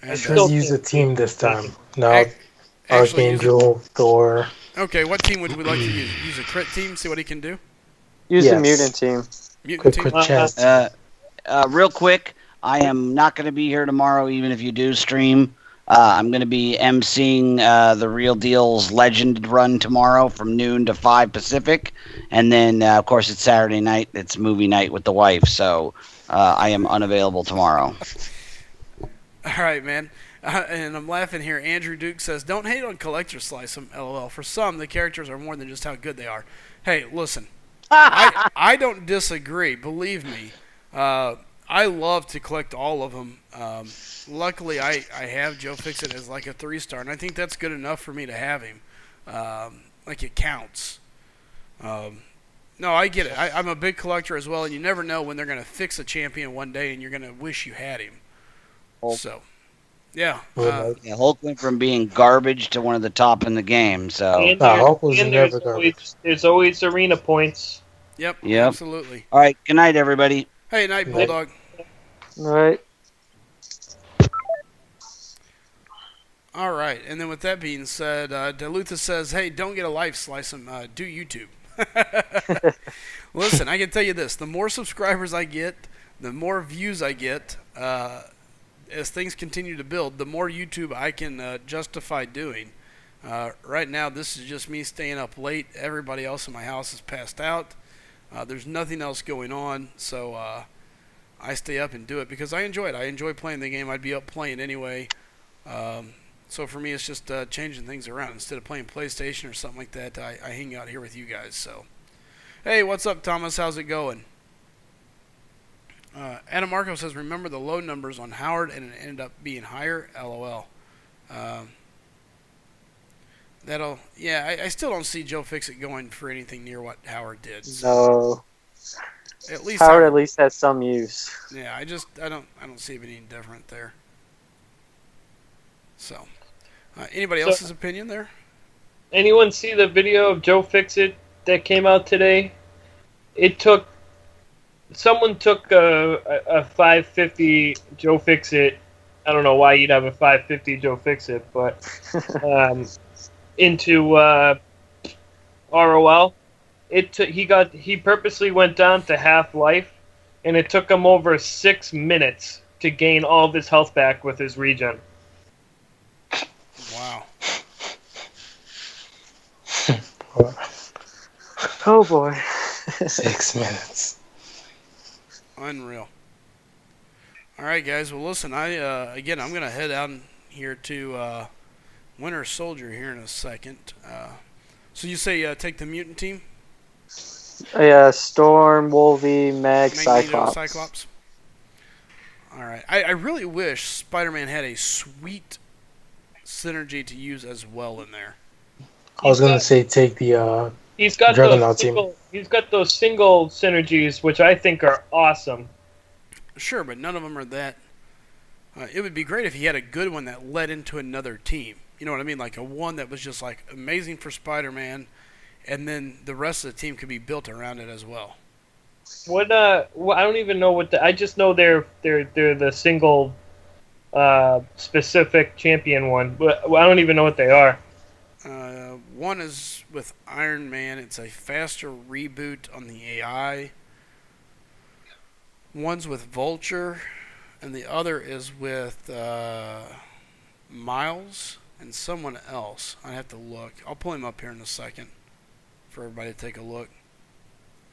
Speaker 1: And,
Speaker 5: Let's use a team this time. No,
Speaker 1: actually
Speaker 5: Archangel, Thor.
Speaker 1: Okay, what team would we like to use? Use a crit team, see what he can do?
Speaker 3: Use the
Speaker 5: Yes.
Speaker 3: mutant team.
Speaker 1: Mutant team?
Speaker 5: Quick chest.
Speaker 2: Real quick, I am not going to be here tomorrow, even if you do stream. I'm going to be emceeing the Real Deal's Legend run tomorrow from noon to 5 Pacific. And then, of course, it's Saturday night. It's movie night with the wife. So I am unavailable tomorrow.
Speaker 1: All right, man. And I'm laughing here. Andrew Duke says, "Don't hate on Collector Slice 'em, LOL. For some, the characters are more than just how good they are." Hey, listen. I don't disagree. Believe me. I love to collect all of them. Luckily, I have Joe Fixit as like a 3-star, and I think that's good enough for me to have him. Like it counts. No, I get it. I'm a big collector as well, and you never know when they're going to fix a champion one day, and you're going to wish you had him. So, yeah.
Speaker 2: Yeah, Hulk went from being garbage to one of the top in the game. So,
Speaker 4: and,
Speaker 5: Hulk was
Speaker 4: and
Speaker 5: never garbage.
Speaker 4: there's always arena points.
Speaker 1: Yep.
Speaker 2: Yep.
Speaker 1: Absolutely.
Speaker 2: all right. Good night, everybody.
Speaker 1: Hey, night, Bulldog.
Speaker 3: All right.
Speaker 1: All right, and then with that being said, Delutha says, "Hey, don't get a life, slice 'em. Do YouTube." Listen, I can tell you this: the more subscribers I get, the more views I get. As things continue to build, the more YouTube I can justify doing. Right now, this is just me staying up late. Everybody else in my house is passed out. There's nothing else going on, so I stay up and do it because I enjoy it. I enjoy playing the game. I'd be up playing anyway. So for me, it's just changing things around. Instead of playing PlayStation or something like that, I hang out here with you guys. So, hey, what's up, Thomas? How's it going? Adam Marco says, "Remember the low numbers on Howard, and it ended up being higher." LOL. I still don't see Joe Fixit going for anything near what Howard did. So
Speaker 3: No.
Speaker 1: at least
Speaker 3: Howard at least has some use.
Speaker 1: Yeah, I don't see it any different there. So, anybody else's opinion there?
Speaker 4: Anyone see the video of Joe Fixit that came out today? Someone took a 550 Joe Fixit. I don't know why you'd have a 550 Joe Fixit, but into ROL. He purposely went down to half life, and it took him over 6 minutes to gain all of his health back with his regen.
Speaker 1: Wow.
Speaker 3: Oh boy.
Speaker 5: 6 minutes.
Speaker 1: Unreal. All right, guys. Well, listen. I'm gonna head out here to Winter Soldier here in a second. So you say take the mutant team?
Speaker 3: Yeah, Storm, Wolvie, Meg,
Speaker 1: Magneto,
Speaker 3: Cyclops.
Speaker 1: All right. I really wish Spider-Man had a sweet synergy to use as well in there.
Speaker 5: I was gonna say take the
Speaker 4: He's got
Speaker 5: Juggernaut
Speaker 4: those
Speaker 5: team.
Speaker 4: single synergies, which I think are awesome.
Speaker 1: Sure, but none of them are that. It would be great if he had a good one that led into another team. You know what I mean? Like a one that was just like amazing for Spider-Man, and then the rest of the team could be built around it as well.
Speaker 4: What? Well, I don't even know what. I just know they're the single, specific champion one. But I don't even know what they are.
Speaker 1: One is with Iron Man. It's a faster reboot on the AI. One's with Vulture, and the other is with Miles and someone else. I have to look. I'll pull him up here in a second for everybody to take a look.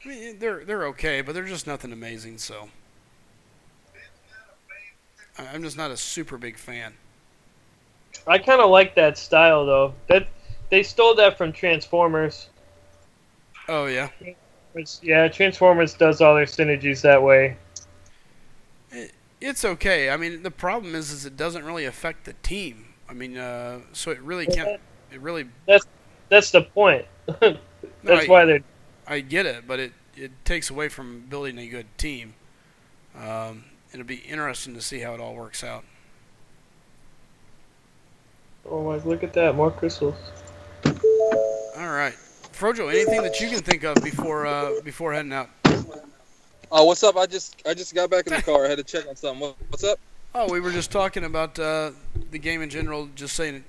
Speaker 1: I mean, they're okay, but they're just nothing amazing. So I'm just not a super big fan.
Speaker 4: I kind of like that style though. That they stole that from Transformers.
Speaker 1: Oh yeah.
Speaker 4: Yeah, Transformers does all their synergies that way.
Speaker 1: It's okay. I mean, the problem is it doesn't really affect the team. I mean, so it really can't. It really.
Speaker 4: That's the point. That's why they're.
Speaker 1: I get it, but it takes away from building a good team. It'll be interesting to see how it all works out.
Speaker 4: Oh my! Look at that! More crystals.
Speaker 1: All right, Frojo. Anything that you can think of before heading out?
Speaker 7: Oh, what's up? I just got back in the car. I had to check on something. What's up?
Speaker 1: Oh, we were just talking about the game in general. Just saying,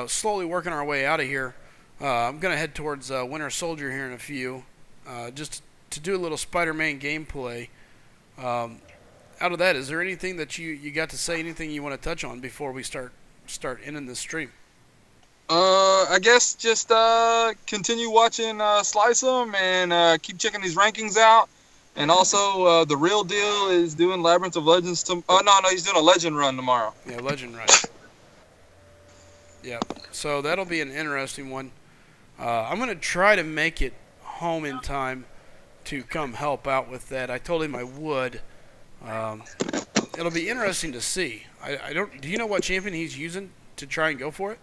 Speaker 1: slowly working our way out of here. I'm gonna head towards Winter Soldier here in a few, just to do a little Spider-Man gameplay. Out of that, is there anything that you got to say? Anything you want to touch on before we start ending this stream?
Speaker 7: I guess just continue watching SlycemGaming and keep checking these rankings out. And also, the real deal is doing Labyrinth of Legends. No, he's doing a Legend run tomorrow.
Speaker 1: Yeah, Legend run. Yeah, so that'll be an interesting one. I'm going to try to make it home in time to come help out with that. I told him I would. It'll be interesting to see. I don't. Do you know what champion he's using to try and go for it?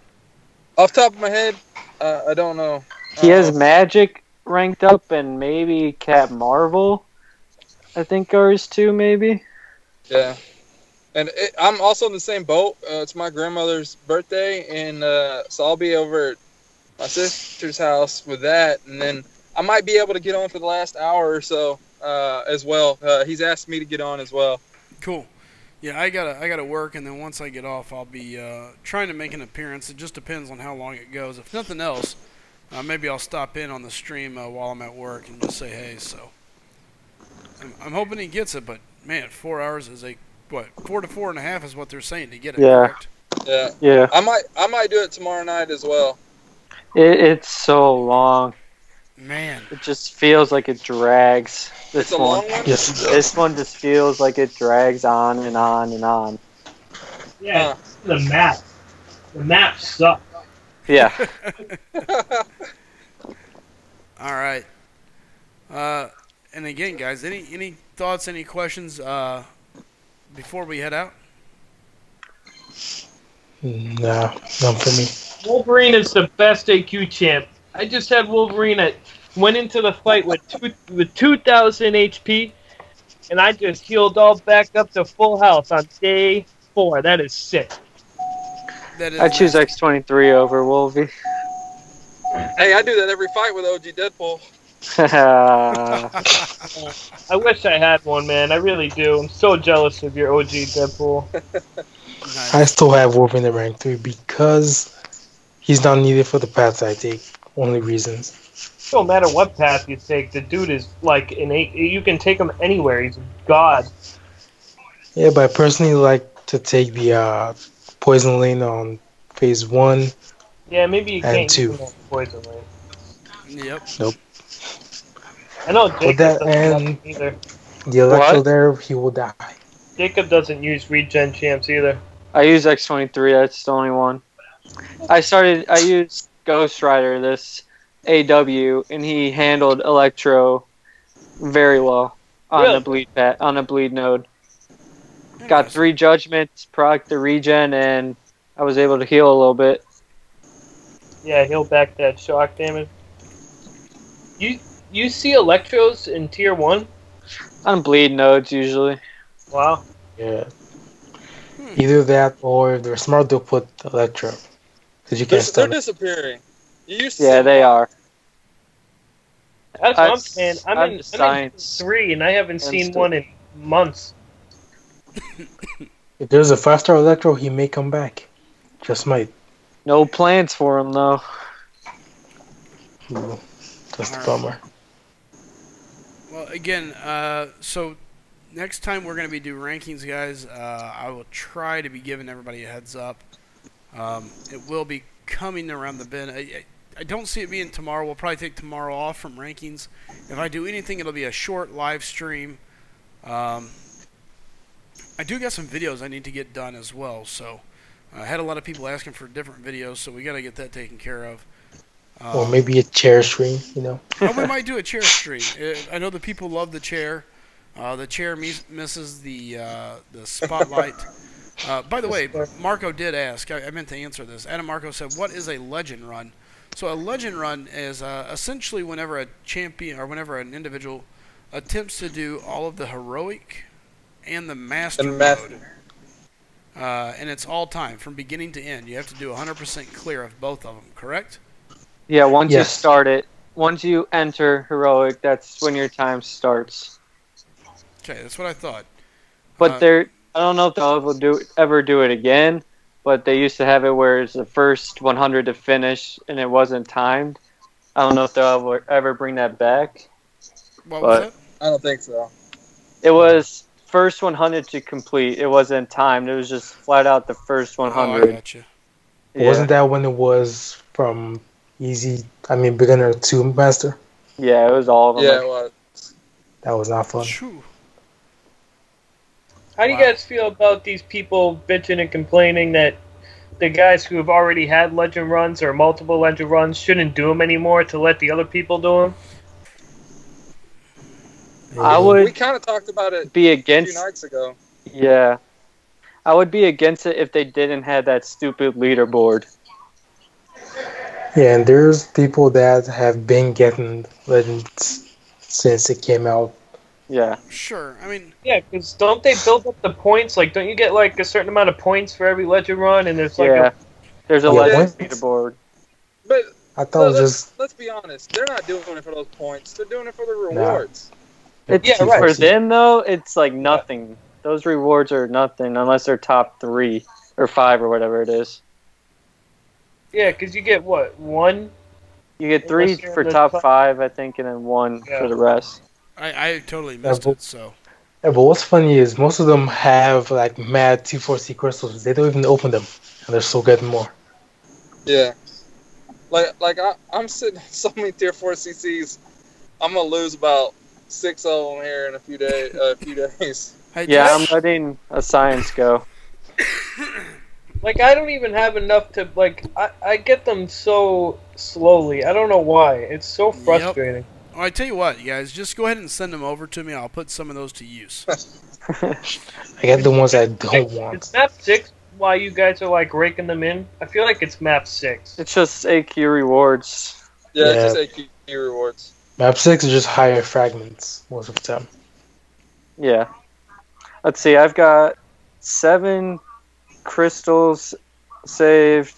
Speaker 7: Off the top of my head, I don't know.
Speaker 3: He has Magic ranked up and maybe Cap Marvel, I think, are his two, maybe.
Speaker 7: Yeah. And I'm also in the same boat. It's my grandmother's birthday, and so I'll be over at my sister's house with that, and then I might be able to get on for the last hour or so as well. He's asked me to get on as well.
Speaker 1: Cool. Yeah, I gotta work, and then once I get off, I'll be trying to make an appearance. It just depends on how long it goes. If nothing else, maybe I'll stop in on the stream while I'm at work and just say hey. So I'm hoping he gets it, but man, 4 hours is 4 to 4.5 is what they're saying to get it.
Speaker 3: Yeah.
Speaker 1: Correct?
Speaker 3: Yeah.
Speaker 7: I might do it tomorrow night as well.
Speaker 3: It's so long.
Speaker 1: Man.
Speaker 3: It just feels like it drags.
Speaker 7: It's a long one?
Speaker 5: Yes, it does.
Speaker 3: This one just feels like it drags on and on and on.
Speaker 4: Yeah, the map. The map sucks.
Speaker 3: Yeah.
Speaker 1: All right. And again, guys, any thoughts, any questions before we head out?
Speaker 5: Nah, none for me.
Speaker 4: Wolverine is the best AQ champ. I just had Wolverine that went into the fight with 2,000 HP, and I just healed all back up to full health on day 4. That is sick.
Speaker 3: I choose X-23 over Wolvie.
Speaker 7: Hey, I do that every fight with OG Deadpool.
Speaker 4: I wish I had one, man. I really do. I'm so jealous of your OG Deadpool.
Speaker 1: Nice.
Speaker 5: I still have Wolverine in rank 3 because he's not needed for the paths I take. Only reasons.
Speaker 4: No matter what path you take, the dude is like you can take him anywhere. He's a god.
Speaker 5: Yeah, but I personally like to take the poison lane on phase 1.
Speaker 4: Yeah, maybe you
Speaker 5: And
Speaker 4: can't
Speaker 5: 2.
Speaker 4: use him on poison lane.
Speaker 1: Yep.
Speaker 5: Nope.
Speaker 4: I know Jacob
Speaker 5: With that
Speaker 4: doesn't like
Speaker 5: and
Speaker 4: him either.
Speaker 5: the Electro
Speaker 3: What?
Speaker 5: there, he will die.
Speaker 4: Jacob doesn't use regen champs either.
Speaker 3: I use X-23. That's the only one. I used Ghost Rider, this AW, and he handled Electro very well on
Speaker 4: Really?
Speaker 3: the bleed node. Got 3 judgments, proc the regen, and I was able to heal a little bit.
Speaker 4: Yeah, he'll back that shock damage. You see Electros in tier 1?
Speaker 3: On bleed nodes usually.
Speaker 4: Wow.
Speaker 5: Yeah. Either that or if they're smart, they'll put Electro. Because you
Speaker 7: They're,
Speaker 5: can't
Speaker 7: they're
Speaker 5: stun them.
Speaker 7: disappearing. You used to see
Speaker 3: Yeah,
Speaker 7: them
Speaker 3: they
Speaker 7: a lot.
Speaker 3: are.
Speaker 4: That's what I'm saying. I'm
Speaker 3: I'm
Speaker 4: in
Speaker 3: just science
Speaker 4: 3, and I haven't seen one in months.
Speaker 5: If there's a 5-star Electro, he may come back. Just might.
Speaker 3: No plans for him though.
Speaker 5: Ooh, that's the
Speaker 1: Alright.
Speaker 5: bummer.
Speaker 1: Well, again, so next time we're going to be doing rankings, guys. I will try to be giving everybody a heads up. It will be coming around the bend. I don't see it being tomorrow. We'll probably take tomorrow off from rankings. If I do anything, it'll be a short live stream. I do got some videos I need to get done as well. So I had a lot of people asking for different videos, so we got to get that taken care of.
Speaker 5: Or maybe a chair stream, you know.
Speaker 1: Oh, we might do a chair stream. I know the people love the chair. The chair misses the spotlight. By the way, Marco did ask. I meant to answer this. Adam Marco said, "What is a legend run?" So a legend run is essentially whenever a champion or whenever an individual attempts to do all of the heroic and the master mode. And it's all time from beginning to end. You have to do 100% clear of both of them. Correct?
Speaker 3: Yeah, once you
Speaker 5: Yes.
Speaker 3: start it, once you enter heroic, that's when your time starts.
Speaker 1: Okay, that's what I thought.
Speaker 3: But I don't know if they'll ever do it again. But they used to have it where it's the first 100 to finish, and it wasn't timed. I don't know if they'll ever bring that back.
Speaker 1: What was that?
Speaker 7: I don't think so.
Speaker 3: It was first 100 to complete. It wasn't timed. It was just flat out the first 100.
Speaker 1: Oh, I got you.
Speaker 3: Yeah.
Speaker 5: Wasn't that when it was from beginner to master?
Speaker 3: Yeah, it was all of them.
Speaker 7: Yeah, it was.
Speaker 5: That was not fun.
Speaker 1: Shoo.
Speaker 4: How do you guys feel about these people bitching and complaining that the guys who have already had legend runs or multiple legend runs shouldn't do them anymore to let the other people do them?
Speaker 3: I
Speaker 7: We
Speaker 3: would
Speaker 7: kind of talked about it
Speaker 3: be
Speaker 7: a few
Speaker 3: against.
Speaker 7: nights ago.
Speaker 3: Yeah, I would be against it if they didn't have that stupid leaderboard.
Speaker 5: Yeah, and there's people that have been getting legends since it came out.
Speaker 3: Yeah.
Speaker 1: Sure. I mean,
Speaker 4: Yeah, because don't they build up the points? Like, don't you get like a certain amount of points for every legend run? And there's like
Speaker 3: Yeah. There's a
Speaker 5: Yeah,
Speaker 3: legend
Speaker 5: points.
Speaker 3: leaderboard.
Speaker 7: But
Speaker 5: I thought it was just
Speaker 7: let's be honest. They're not doing it for those points. They're doing it for the rewards.
Speaker 3: It's
Speaker 4: Yeah, right.
Speaker 3: For them though, it's like nothing. Those rewards are nothing unless they're top 3 or 5 or whatever it is.
Speaker 4: yeah, because you get what, 1?
Speaker 3: You get 3
Speaker 4: Unless you're
Speaker 3: for
Speaker 4: in the
Speaker 3: top
Speaker 4: top-
Speaker 3: 5, I think, and then 1
Speaker 4: Yeah.
Speaker 3: for the rest.
Speaker 1: I totally missed it. So
Speaker 5: Yeah, but what's funny is most of them have like mad T4C crystals. They don't even open them, and they're still getting more.
Speaker 7: Yeah. I'm sitting on so many tier 4 CCs. I'm gonna lose about 6 of them here in a few days.
Speaker 1: hey,
Speaker 3: Yeah,
Speaker 1: Josh,
Speaker 3: I'm letting a science go.
Speaker 4: Like, I don't even have enough to, like, I get them so slowly. I don't know why. It's so frustrating.
Speaker 1: Oh, I tell you what, you guys, just go ahead and send them over to me. I'll put some of those to use.
Speaker 5: I get the ones I don't want.
Speaker 4: It's map 6 why you guys are, like, raking them in? I feel like it's map 6.
Speaker 3: It's just AQ rewards.
Speaker 7: Yeah,
Speaker 5: Yeah.
Speaker 7: it's just AQ rewards.
Speaker 5: Map 6 is just higher fragments most of the time.
Speaker 3: Yeah. Let's see, I've got 7 crystals saved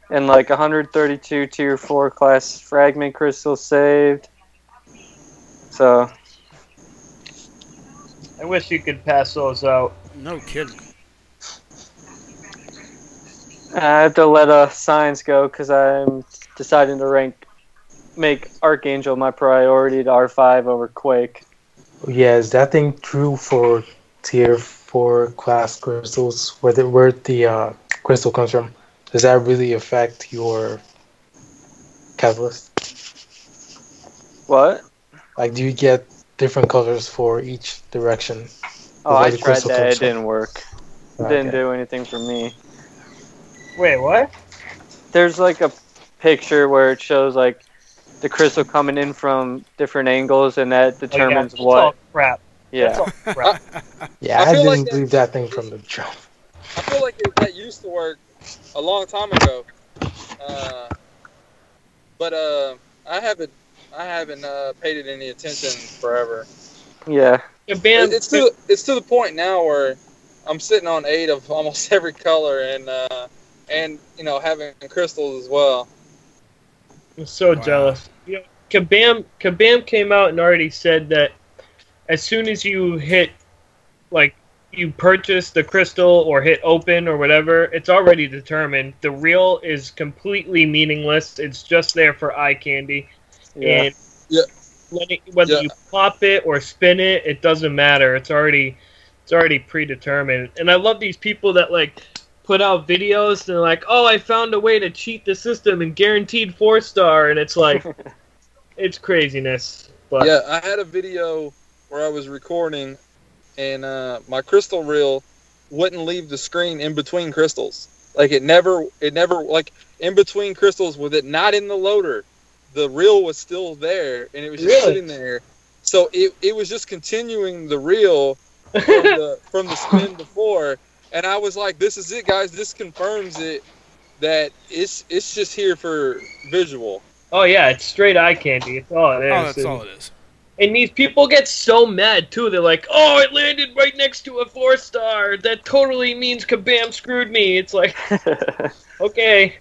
Speaker 3: and like 132 tier 4 class fragment crystals saved. So,
Speaker 4: I wish you could pass those out.
Speaker 1: No kidding.
Speaker 3: I have to let a science go because I'm deciding to make Archangel my priority to R5 over Quake.
Speaker 5: Yeah, is that thing true for tier 4 class crystals? Where the crystal comes from? Does that really affect your catalyst?
Speaker 3: What?
Speaker 5: Like, do you get different colors for each direction?
Speaker 3: Oh,
Speaker 5: Where
Speaker 3: I
Speaker 5: the
Speaker 3: tried
Speaker 5: crystal
Speaker 3: that.
Speaker 5: comes
Speaker 3: It
Speaker 5: from?
Speaker 3: didn't work. It
Speaker 5: Okay.
Speaker 3: didn't do anything for me.
Speaker 4: Wait, what?
Speaker 3: There's like a picture where it shows like the crystal coming in from different angles, and that determines
Speaker 4: That's all crap.
Speaker 3: Yeah.
Speaker 4: That's all crap.
Speaker 5: Yeah,
Speaker 7: I
Speaker 5: I
Speaker 7: feel
Speaker 5: didn't
Speaker 7: like
Speaker 5: believe that thing from the jump.
Speaker 7: I feel like that used to work a long time ago. But I haven't paid it any attention forever.
Speaker 3: Yeah.
Speaker 4: The band,
Speaker 7: It's to the point now where I'm sitting on 8 of almost every color, and and having crystals as well.
Speaker 4: I'm so
Speaker 1: Wow.
Speaker 4: jealous. Kabam came out and already said that as soon as you hit, like, you purchase the crystal or hit open or whatever, it's already determined. The reel is completely meaningless. It's just there for eye candy.
Speaker 3: Yeah.
Speaker 4: And
Speaker 7: Yeah.
Speaker 4: whether
Speaker 7: Yeah.
Speaker 4: you pop it or spin it, it doesn't matter. It's already predetermined. And I love these people that like put out videos and they're like, "Oh, I found a way to cheat the system and guaranteed 4-star," and it's like, it's craziness. But
Speaker 7: Yeah, I had a video where I was recording, and my crystal reel wouldn't leave the screen in between crystals. Like it never like in between crystals with it not in the loader, the reel was still there, and it was just
Speaker 4: Really?
Speaker 7: sitting there. So it was just continuing the reel from the spin before, and I was like, "This is it, guys. This confirms it that it's just here for visual."
Speaker 4: oh yeah, it's straight eye candy. It's all it is.
Speaker 1: Oh, that's
Speaker 4: and,
Speaker 1: all it is.
Speaker 4: and these people get so mad too. They're like, "Oh, it landed right next to a 4-star. That totally means Kabam screwed me." It's like, okay,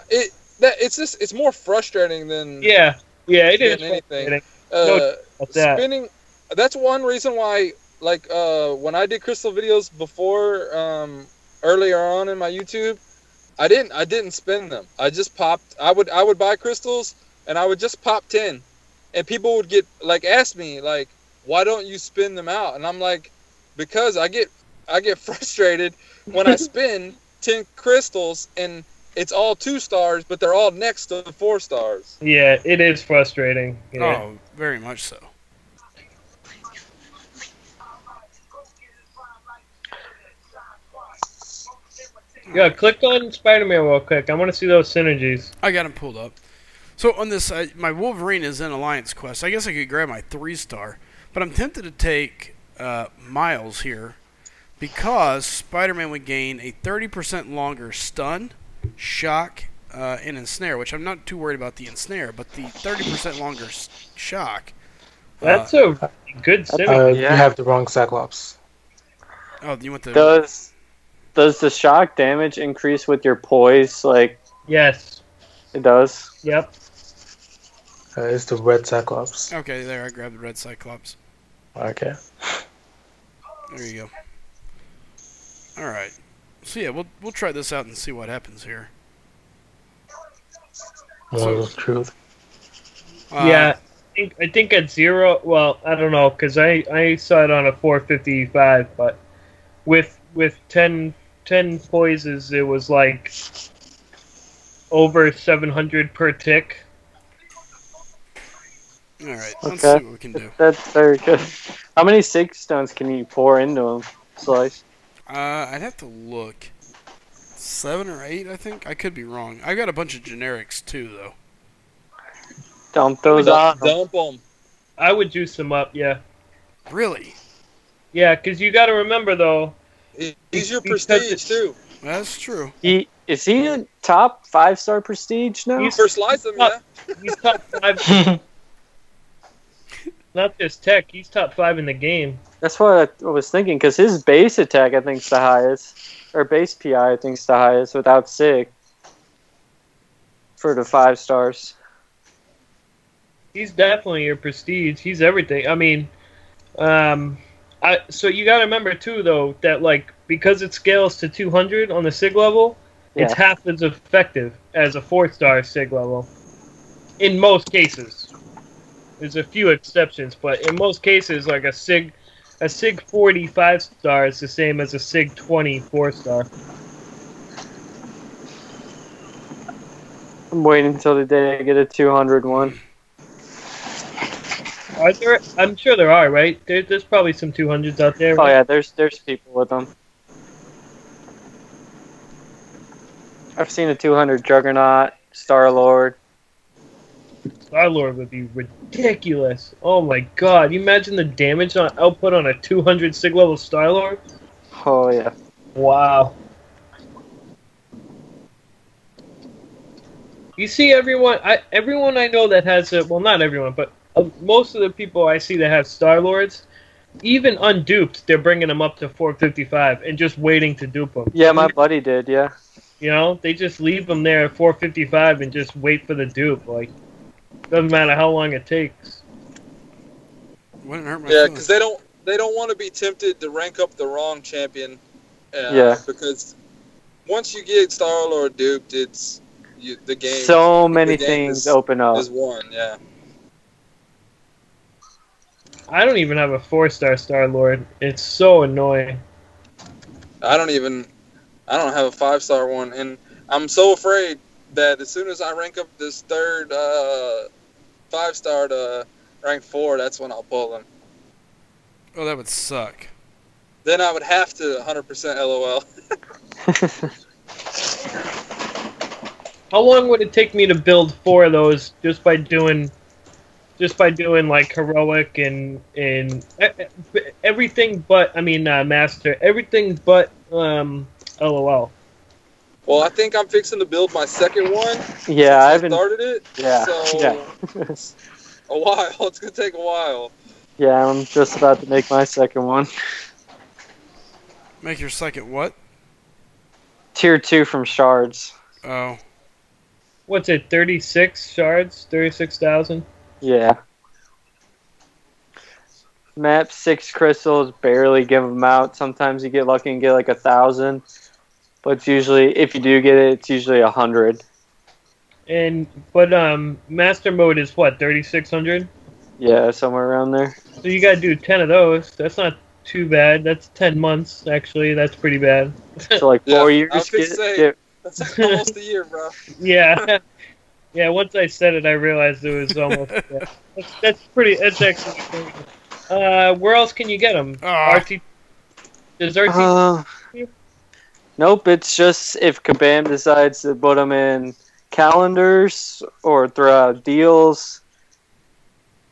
Speaker 7: It's more frustrating than
Speaker 4: yeah, it is.
Speaker 7: than anything.
Speaker 4: frustrating. About that.
Speaker 7: Spinning. That's one reason why, like, when I did crystal videos before, earlier on in my YouTube, I didn't spin them. I just popped. I would buy crystals and I would just pop 10, and people would ask me like, why don't you spin them out? And I'm like, because I get frustrated when I spin 10 crystals and it's all 2 stars, but they're all next to 4 stars.
Speaker 4: Yeah, it is frustrating. Yeah.
Speaker 1: Oh, very much so.
Speaker 4: Yeah, click on Spider-Man real quick. I want to see those synergies.
Speaker 1: I got him pulled up. So on this, my Wolverine is in Alliance Quest. I guess I could grab my 3-star, but I'm tempted to take Miles here because Spider-Man would gain a 30% longer stun, shock, and ensnare, which I'm not too worried about the ensnare, but the 30% longer shock.
Speaker 4: That's a good synergy.
Speaker 5: You have the wrong Cyclops.
Speaker 1: Oh, you want the...
Speaker 3: Does the shock damage increase with your poise? Like,
Speaker 4: Yes.
Speaker 3: it does?
Speaker 4: Yep.
Speaker 5: It's the red Cyclops.
Speaker 1: Okay, there, I grabbed the red Cyclops.
Speaker 5: Okay.
Speaker 1: There you go. Alright. So yeah, we'll try this out and see what happens here.
Speaker 5: More of truth.
Speaker 4: Yeah. I think at 0, well, I don't know, because I saw it on a 455, but with 10 poises, it was like over 700 per tick.
Speaker 1: Alright, let's
Speaker 3: Okay.
Speaker 1: see what we can do.
Speaker 3: That's very good. How many sig stones can you pour into them? Slice.
Speaker 1: I'd have to look. 7 or 8, I think? I could be wrong. I got a bunch of generics too, though.
Speaker 3: Dump those on.
Speaker 7: Dump them.
Speaker 4: I would juice them up, yeah.
Speaker 1: Really?
Speaker 4: Yeah, because you got to remember, though.
Speaker 7: He's your
Speaker 4: Because
Speaker 7: prestige
Speaker 4: it's-
Speaker 7: too.
Speaker 1: That's true.
Speaker 3: Is he a top 5-star prestige now?
Speaker 4: He's-
Speaker 7: For SlycemGaming, yeah.
Speaker 4: He's top 5. Not just tech, he's top 5 in the game.
Speaker 3: That's what I was thinking, because his base attack, I think, is the highest. Or base PI, I think, is the highest without sig. For the 5 stars.
Speaker 4: He's definitely your prestige. He's everything. I mean, so you got to remember, too, though, that, like, because it scales to 200 on the sig level, it's
Speaker 3: Yeah.
Speaker 4: half as effective as a 4-star sig level. In most cases. There's a few exceptions, but in most cases, like a sig 40 5-star is the same as a sig 20 4-star.
Speaker 3: I'm waiting until the day I get a 200 one.
Speaker 4: Are there? I'm sure there are, right? There's probably some 200s out there.
Speaker 3: Oh
Speaker 4: Right?
Speaker 3: yeah, there's people with them. I've seen a 200 Juggernaut, Star-Lord.
Speaker 4: Star-Lord would be ridiculous. Oh my god, you imagine the damage output on a 200 sig level Star-Lord?
Speaker 3: Oh yeah.
Speaker 4: Wow. You see everyone I know that has well, not everyone, but most of the people I see that have Star-Lords, even unduped, they're bringing them up to 455 and just waiting to dupe them.
Speaker 3: Yeah, my buddy did, yeah.
Speaker 4: You know, they just leave them there at 455 and just wait for the dupe. Like, doesn't matter how long it takes.
Speaker 1: Wouldn't hurt my
Speaker 7: Yeah,
Speaker 1: feelings.
Speaker 7: because they don't want to be tempted to rank up the wrong champion.
Speaker 3: Yeah.
Speaker 7: Because once you get Star-Lord duped, the game.
Speaker 3: So many
Speaker 7: the game
Speaker 3: things open up.
Speaker 7: is won. Yeah.
Speaker 4: I don't even have a 4-star Star-Lord. It's so annoying.
Speaker 7: I don't have a 5-star one, and I'm so afraid that as soon as I rank up this third 5-star to rank 4, that's when I'll pull them.
Speaker 1: Oh, that would suck.
Speaker 7: Then I would have to 100% LOL.
Speaker 4: How long would it take me to build 4 of those just by doing like heroic and everything but master, everything but LOL.
Speaker 7: Well, I think I'm fixing to build my second one.
Speaker 3: Yeah, I
Speaker 7: I
Speaker 3: haven't.
Speaker 7: started it.
Speaker 3: Yeah,
Speaker 7: So
Speaker 3: yeah.
Speaker 7: a while. It's gonna take a while.
Speaker 3: Yeah, I'm just about to make my second one.
Speaker 1: Make your second what?
Speaker 3: Tier 2 from shards.
Speaker 1: Oh.
Speaker 4: What's it? 36 shards, 36,000.
Speaker 3: Yeah. Map 6 crystals, barely give them out. Sometimes you get lucky and get like 1,000. But it's usually, if you do get it, it's usually 100.
Speaker 4: But master mode is what, 3,600?
Speaker 3: Yeah, somewhere around there.
Speaker 4: So you gotta do 10 of those. That's not too bad. That's 10 months actually. That's pretty bad.
Speaker 3: So like 4
Speaker 7: Yeah,
Speaker 3: years.
Speaker 7: I was fixing to say, that's almost a year, bro.
Speaker 4: Yeah. Yeah, once I said it, I realized it was almost. Yeah. That's pretty. That's actually pretty. Where else can you get them? RT. Does RT?
Speaker 3: Nope, it's just if Kabam decides to put them in calendars or throw out deals.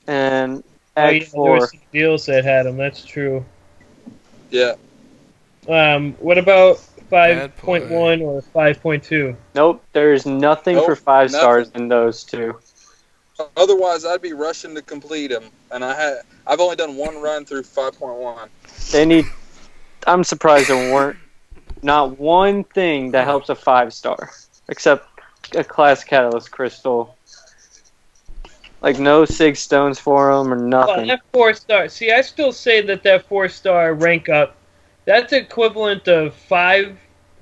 Speaker 3: And Act 4.
Speaker 4: There were some deals that had them. That's true.
Speaker 7: Yeah.
Speaker 4: What about 5.1 or 5.2?
Speaker 3: Nope, there's nothing for 5 stars in those two.
Speaker 7: Otherwise, I'd be rushing to complete them, and I've only done one run through 5.1.
Speaker 3: They need. I'm surprised there weren't not one thing that helps a 5-star, except a class catalyst crystal. Like no 6 stones for them or nothing.
Speaker 4: Well, that 4-star. See, I still say that 4-star rank up. That's equivalent of 5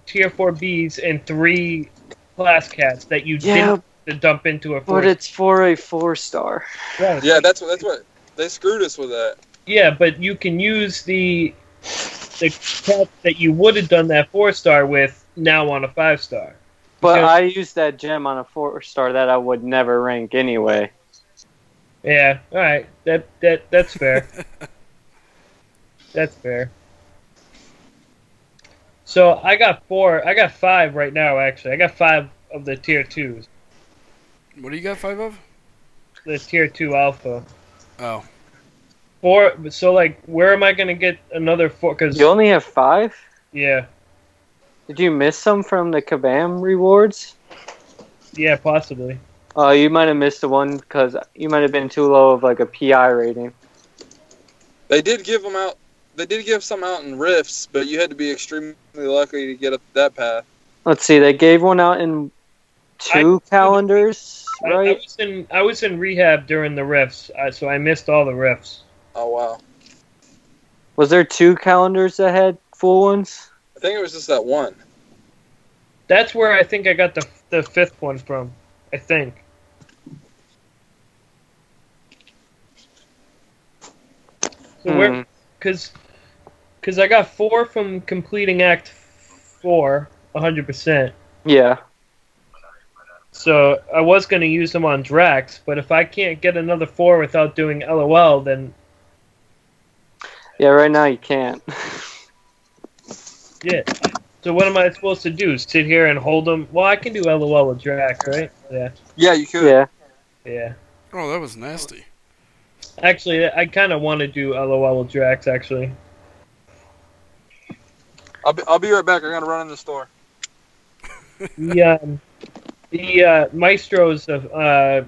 Speaker 4: tier 4Bs and 3 class cats that you didn't to dump into a 4.
Speaker 3: But it's for a 4-star.
Speaker 4: Right.
Speaker 7: Yeah, that's what they screwed us with that.
Speaker 4: Yeah, but you can use the cat that you would have done that 4-star with now on a 5-star.
Speaker 3: But I used that gem on a 4-star that I would never rank anyway.
Speaker 4: Yeah, all right. That's fair. That's fair. So I got 5 right now. Actually, I got 5 of the tier 2s.
Speaker 1: What do you got 5 of?
Speaker 4: The tier 2 alpha.
Speaker 1: Oh.
Speaker 4: 4. So like, where am I gonna get another 4? Because
Speaker 3: you only have 5.
Speaker 4: Yeah.
Speaker 3: Did you miss some from the Kabam rewards?
Speaker 4: Yeah, possibly.
Speaker 3: Oh, you might have missed the one because you might have been too low of like a PI rating.
Speaker 7: They did give them out. They did give some out in rifts, but you had to be extremely lucky to get up that path.
Speaker 3: Let's see, they gave one out in 2 calendars, right?
Speaker 4: I was in rehab during the rifts, so I missed all the rifts.
Speaker 7: Oh wow!
Speaker 3: Was there 2 calendars that had full ones?
Speaker 7: I think it was just that one.
Speaker 4: That's where I think I got the 5th one from. I think. So where? Because I got 4 from completing Act 4, 100%.
Speaker 3: Yeah.
Speaker 4: So I was going to use them on Drax, but if I can't get another 4 without doing LOL, then...
Speaker 3: Yeah, right now you can't.
Speaker 4: Yeah. So what am I supposed to do? Sit here and hold them? Well, I can do LOL with Drax, right? Yeah.
Speaker 7: Yeah, you could.
Speaker 3: Yeah.
Speaker 4: Yeah.
Speaker 1: Oh, that was nasty.
Speaker 4: Actually, I kind of want to do LOL with Drax, actually.
Speaker 7: I'll be right back. I gotta run in the store.
Speaker 4: The maestros of how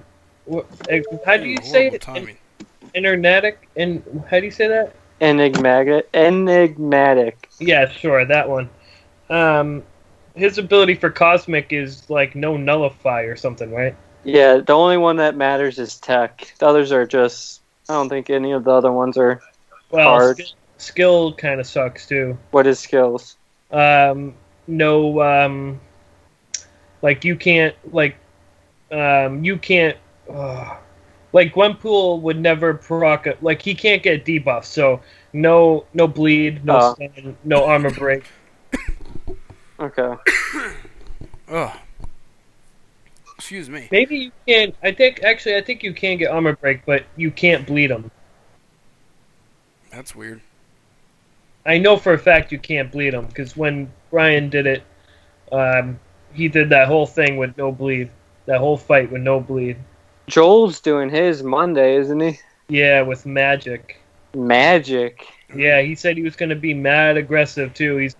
Speaker 4: do you say it? Internetic? And how do you say that? Enigmatic.
Speaker 3: Enigmatic.
Speaker 4: Yeah, sure, that one. his ability for Cosmic is like no nullify or something, right?
Speaker 3: Yeah, the only one that matters is tech. The others are just. I don't think any of the other ones are
Speaker 4: Well,
Speaker 3: hard.
Speaker 4: skill kind of sucks too.
Speaker 3: What is skills?
Speaker 4: No, like you can't you can't. Like Gwenpool would never proc. Like he can't get debuff, so no bleed, no stun, no armor break.
Speaker 3: Okay.
Speaker 1: Ugh. Excuse me.
Speaker 4: Maybe you can. I think you can get armor break, but you can't bleed him.
Speaker 1: That's weird.
Speaker 4: I know for a fact you can't bleed him because when Brian did it, he did that whole thing with no bleed. That whole fight with no bleed.
Speaker 3: Joel's doing his Monday, isn't he?
Speaker 4: Yeah, with magic.
Speaker 3: Magic.
Speaker 4: Yeah, he said he was gonna be mad aggressive too. He's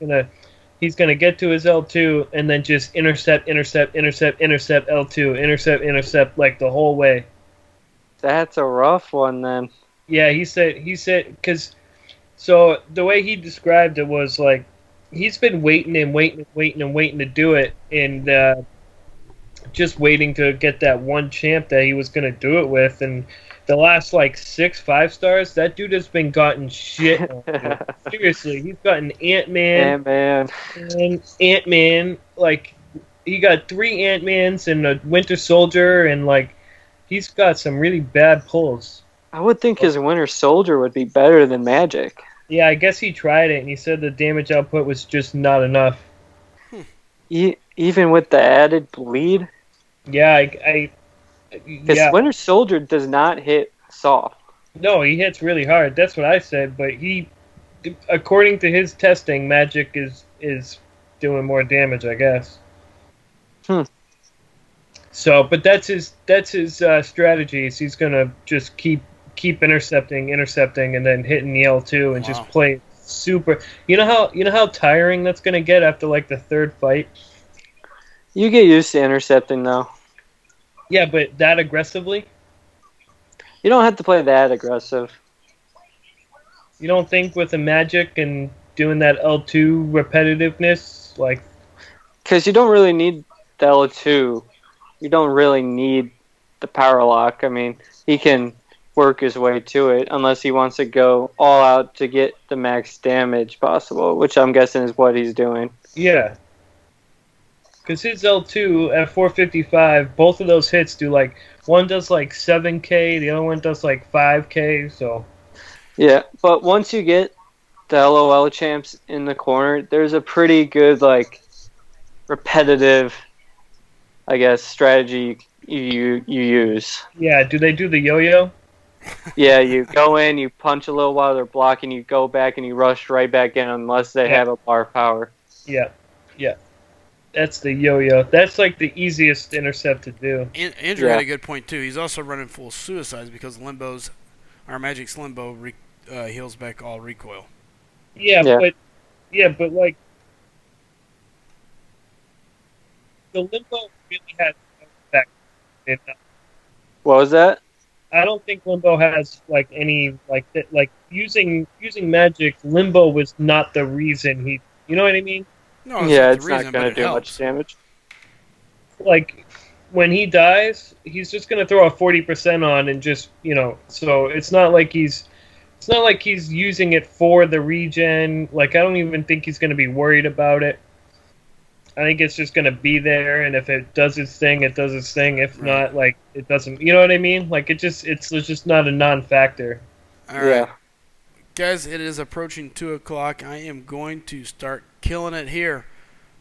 Speaker 4: gonna get to his L2 and then just intercept L2, intercept like the whole way.
Speaker 3: That's a rough one then.
Speaker 4: Yeah, he said because so the way he described it was like he's been waiting to do it and just waiting to get that one champ that he was gonna do it with, and the last like 6 5-stars, that dude has been gotten shit on. Seriously, he's gotten Ant-Man. Ant-Man. Like, he got 3 Ant-Mans and a Winter Soldier, and like, he's got some really bad pulls.
Speaker 3: I would think his Winter Soldier would be better than Magic.
Speaker 4: Yeah, I guess he tried it, and he said the damage output was just not enough.
Speaker 3: Even with the added bleed?
Speaker 4: Yeah,
Speaker 3: Because Winter Soldier does not hit soft.
Speaker 4: No, he hits really hard. That's what I said. But according to his testing, Magic is doing more damage, I guess. So, but that's his strategy. Is he's gonna just keep intercepting, and then hitting the L2 and just play super. You know how tiring that's gonna get after like the 3rd fight.
Speaker 3: You get used to intercepting though.
Speaker 4: Yeah, but that aggressively?
Speaker 3: You don't have to play that aggressive.
Speaker 4: You don't think with the Magic and doing that L2 repetitiveness, like...
Speaker 3: Because you don't really need the L2. You don't really need the power lock. I mean, he can work his way to it unless he wants to go all out to get the max damage possible, which I'm guessing is what he's doing.
Speaker 4: Yeah. Because his L2 at 455, both of those hits do like, one does like 7k, the other one does like 5k, so.
Speaker 3: Yeah, but once you get the LOL champs in the corner, there's a pretty good, like, repetitive, I guess, strategy you use.
Speaker 4: Yeah, do they do the yo-yo?
Speaker 3: Yeah, you go in, you punch a little while they're blocking, you go back and you rush right back in unless they have a bar power.
Speaker 4: Yeah. That's the yo-yo. That's like the easiest intercept to do.
Speaker 1: Andrew had a good point too. He's also running full suicides because our Magic's Limbo heals back all recoil.
Speaker 4: Yeah, but like the Limbo really has no effect.
Speaker 3: What was that?
Speaker 4: I don't think Limbo has like any like that. Like using Magic, Limbo was not the reason he. You know what I mean?
Speaker 1: No,
Speaker 3: it's not going to do much damage.
Speaker 4: Like, when he dies, he's just going to throw a 40% on and just, so it's not like he's using it for the regen. Like, I don't even think he's going to be worried about it. I think it's just going to be there, and if it does its thing, it does its thing. If not, like, it doesn't, you know what I mean? Like, it's just not a non-factor.
Speaker 1: All right. Guys, it is approaching 2 o'clock. I am going to start killing it here.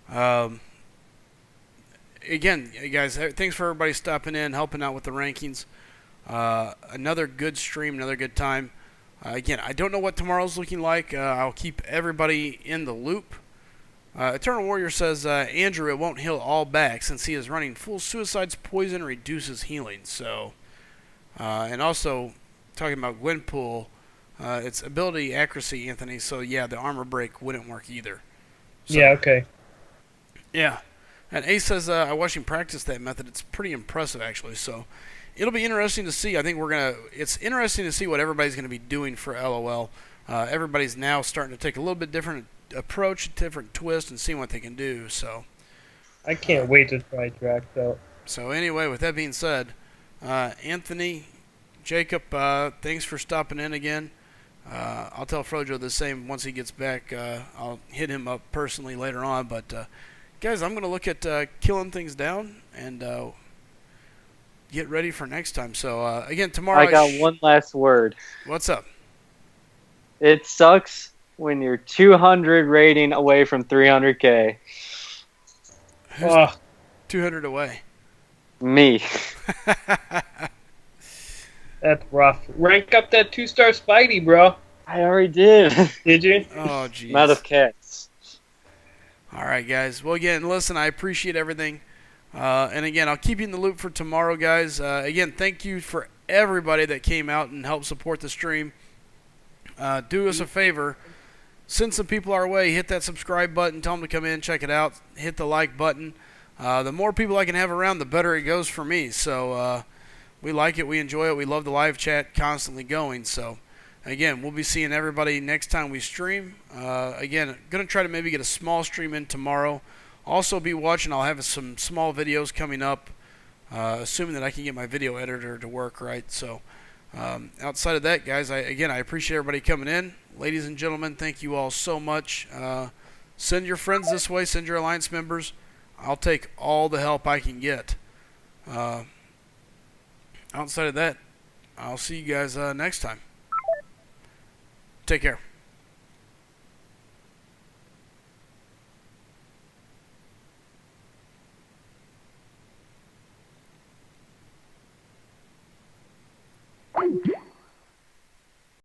Speaker 1: Again, guys, thanks for everybody stopping in, helping out with the rankings. Another good stream, another good time. Again, I don't know what tomorrow's looking like. I'll keep everybody in the loop. Eternal Warrior says, Andrew, it won't heal all back since he is running full suicides. Poison reduces healing. So, and also, talking about Gwenpool, it's ability accuracy, Anthony. So yeah, the armor break wouldn't work either. So,
Speaker 4: yeah. Okay.
Speaker 1: Yeah, and Ace says I watched him practice that method. It's pretty impressive actually. So it'll be interesting to see. I think it's interesting to see what everybody's gonna be doing for LOL. Everybody's now starting to take a little bit different approach, different twist, and see what they can do. So
Speaker 4: I can't wait to try Drax out.
Speaker 1: So anyway, with that being said, Anthony, Jacob, thanks for stopping in again. I'll tell Frojo the same once he gets back. I'll hit him up personally later on. But guys, I'm going to look at killing things down and get ready for next time. So again, tomorrow
Speaker 3: I got one last word.
Speaker 1: What's up?
Speaker 3: It sucks when you're 200 rating away from 300k.
Speaker 1: Who's
Speaker 4: Ugh.
Speaker 1: 200 away?
Speaker 3: Me.
Speaker 4: That's rough. Rank up that 2-star Spidey, bro.
Speaker 3: I already did.
Speaker 4: Did you?
Speaker 1: Oh, jeez.
Speaker 3: I'm out of cats.
Speaker 1: All right, guys. Well, again, listen, I appreciate everything. And again, I'll keep you in the loop for tomorrow, guys. Again, thank you for everybody that came out and helped support the stream. Do us a favor. Send some people our way. Hit that subscribe button. Tell them to come in, check it out. Hit the like button. The more people I can have around, the better it goes for me. So we like it. We enjoy it. We love the live chat constantly going. So, again, we'll be seeing everybody next time we stream. Again, going to try to maybe get a small stream in tomorrow. Also be watching. I'll have some small videos coming up, assuming that I can get my video editor to work right. So, outside of that, guys, I appreciate everybody coming in. Ladies and gentlemen, thank you all so much. Send your friends this way. Send your Alliance members. I'll take all the help I can get. Outside of that, I'll see you guys next time. Take care.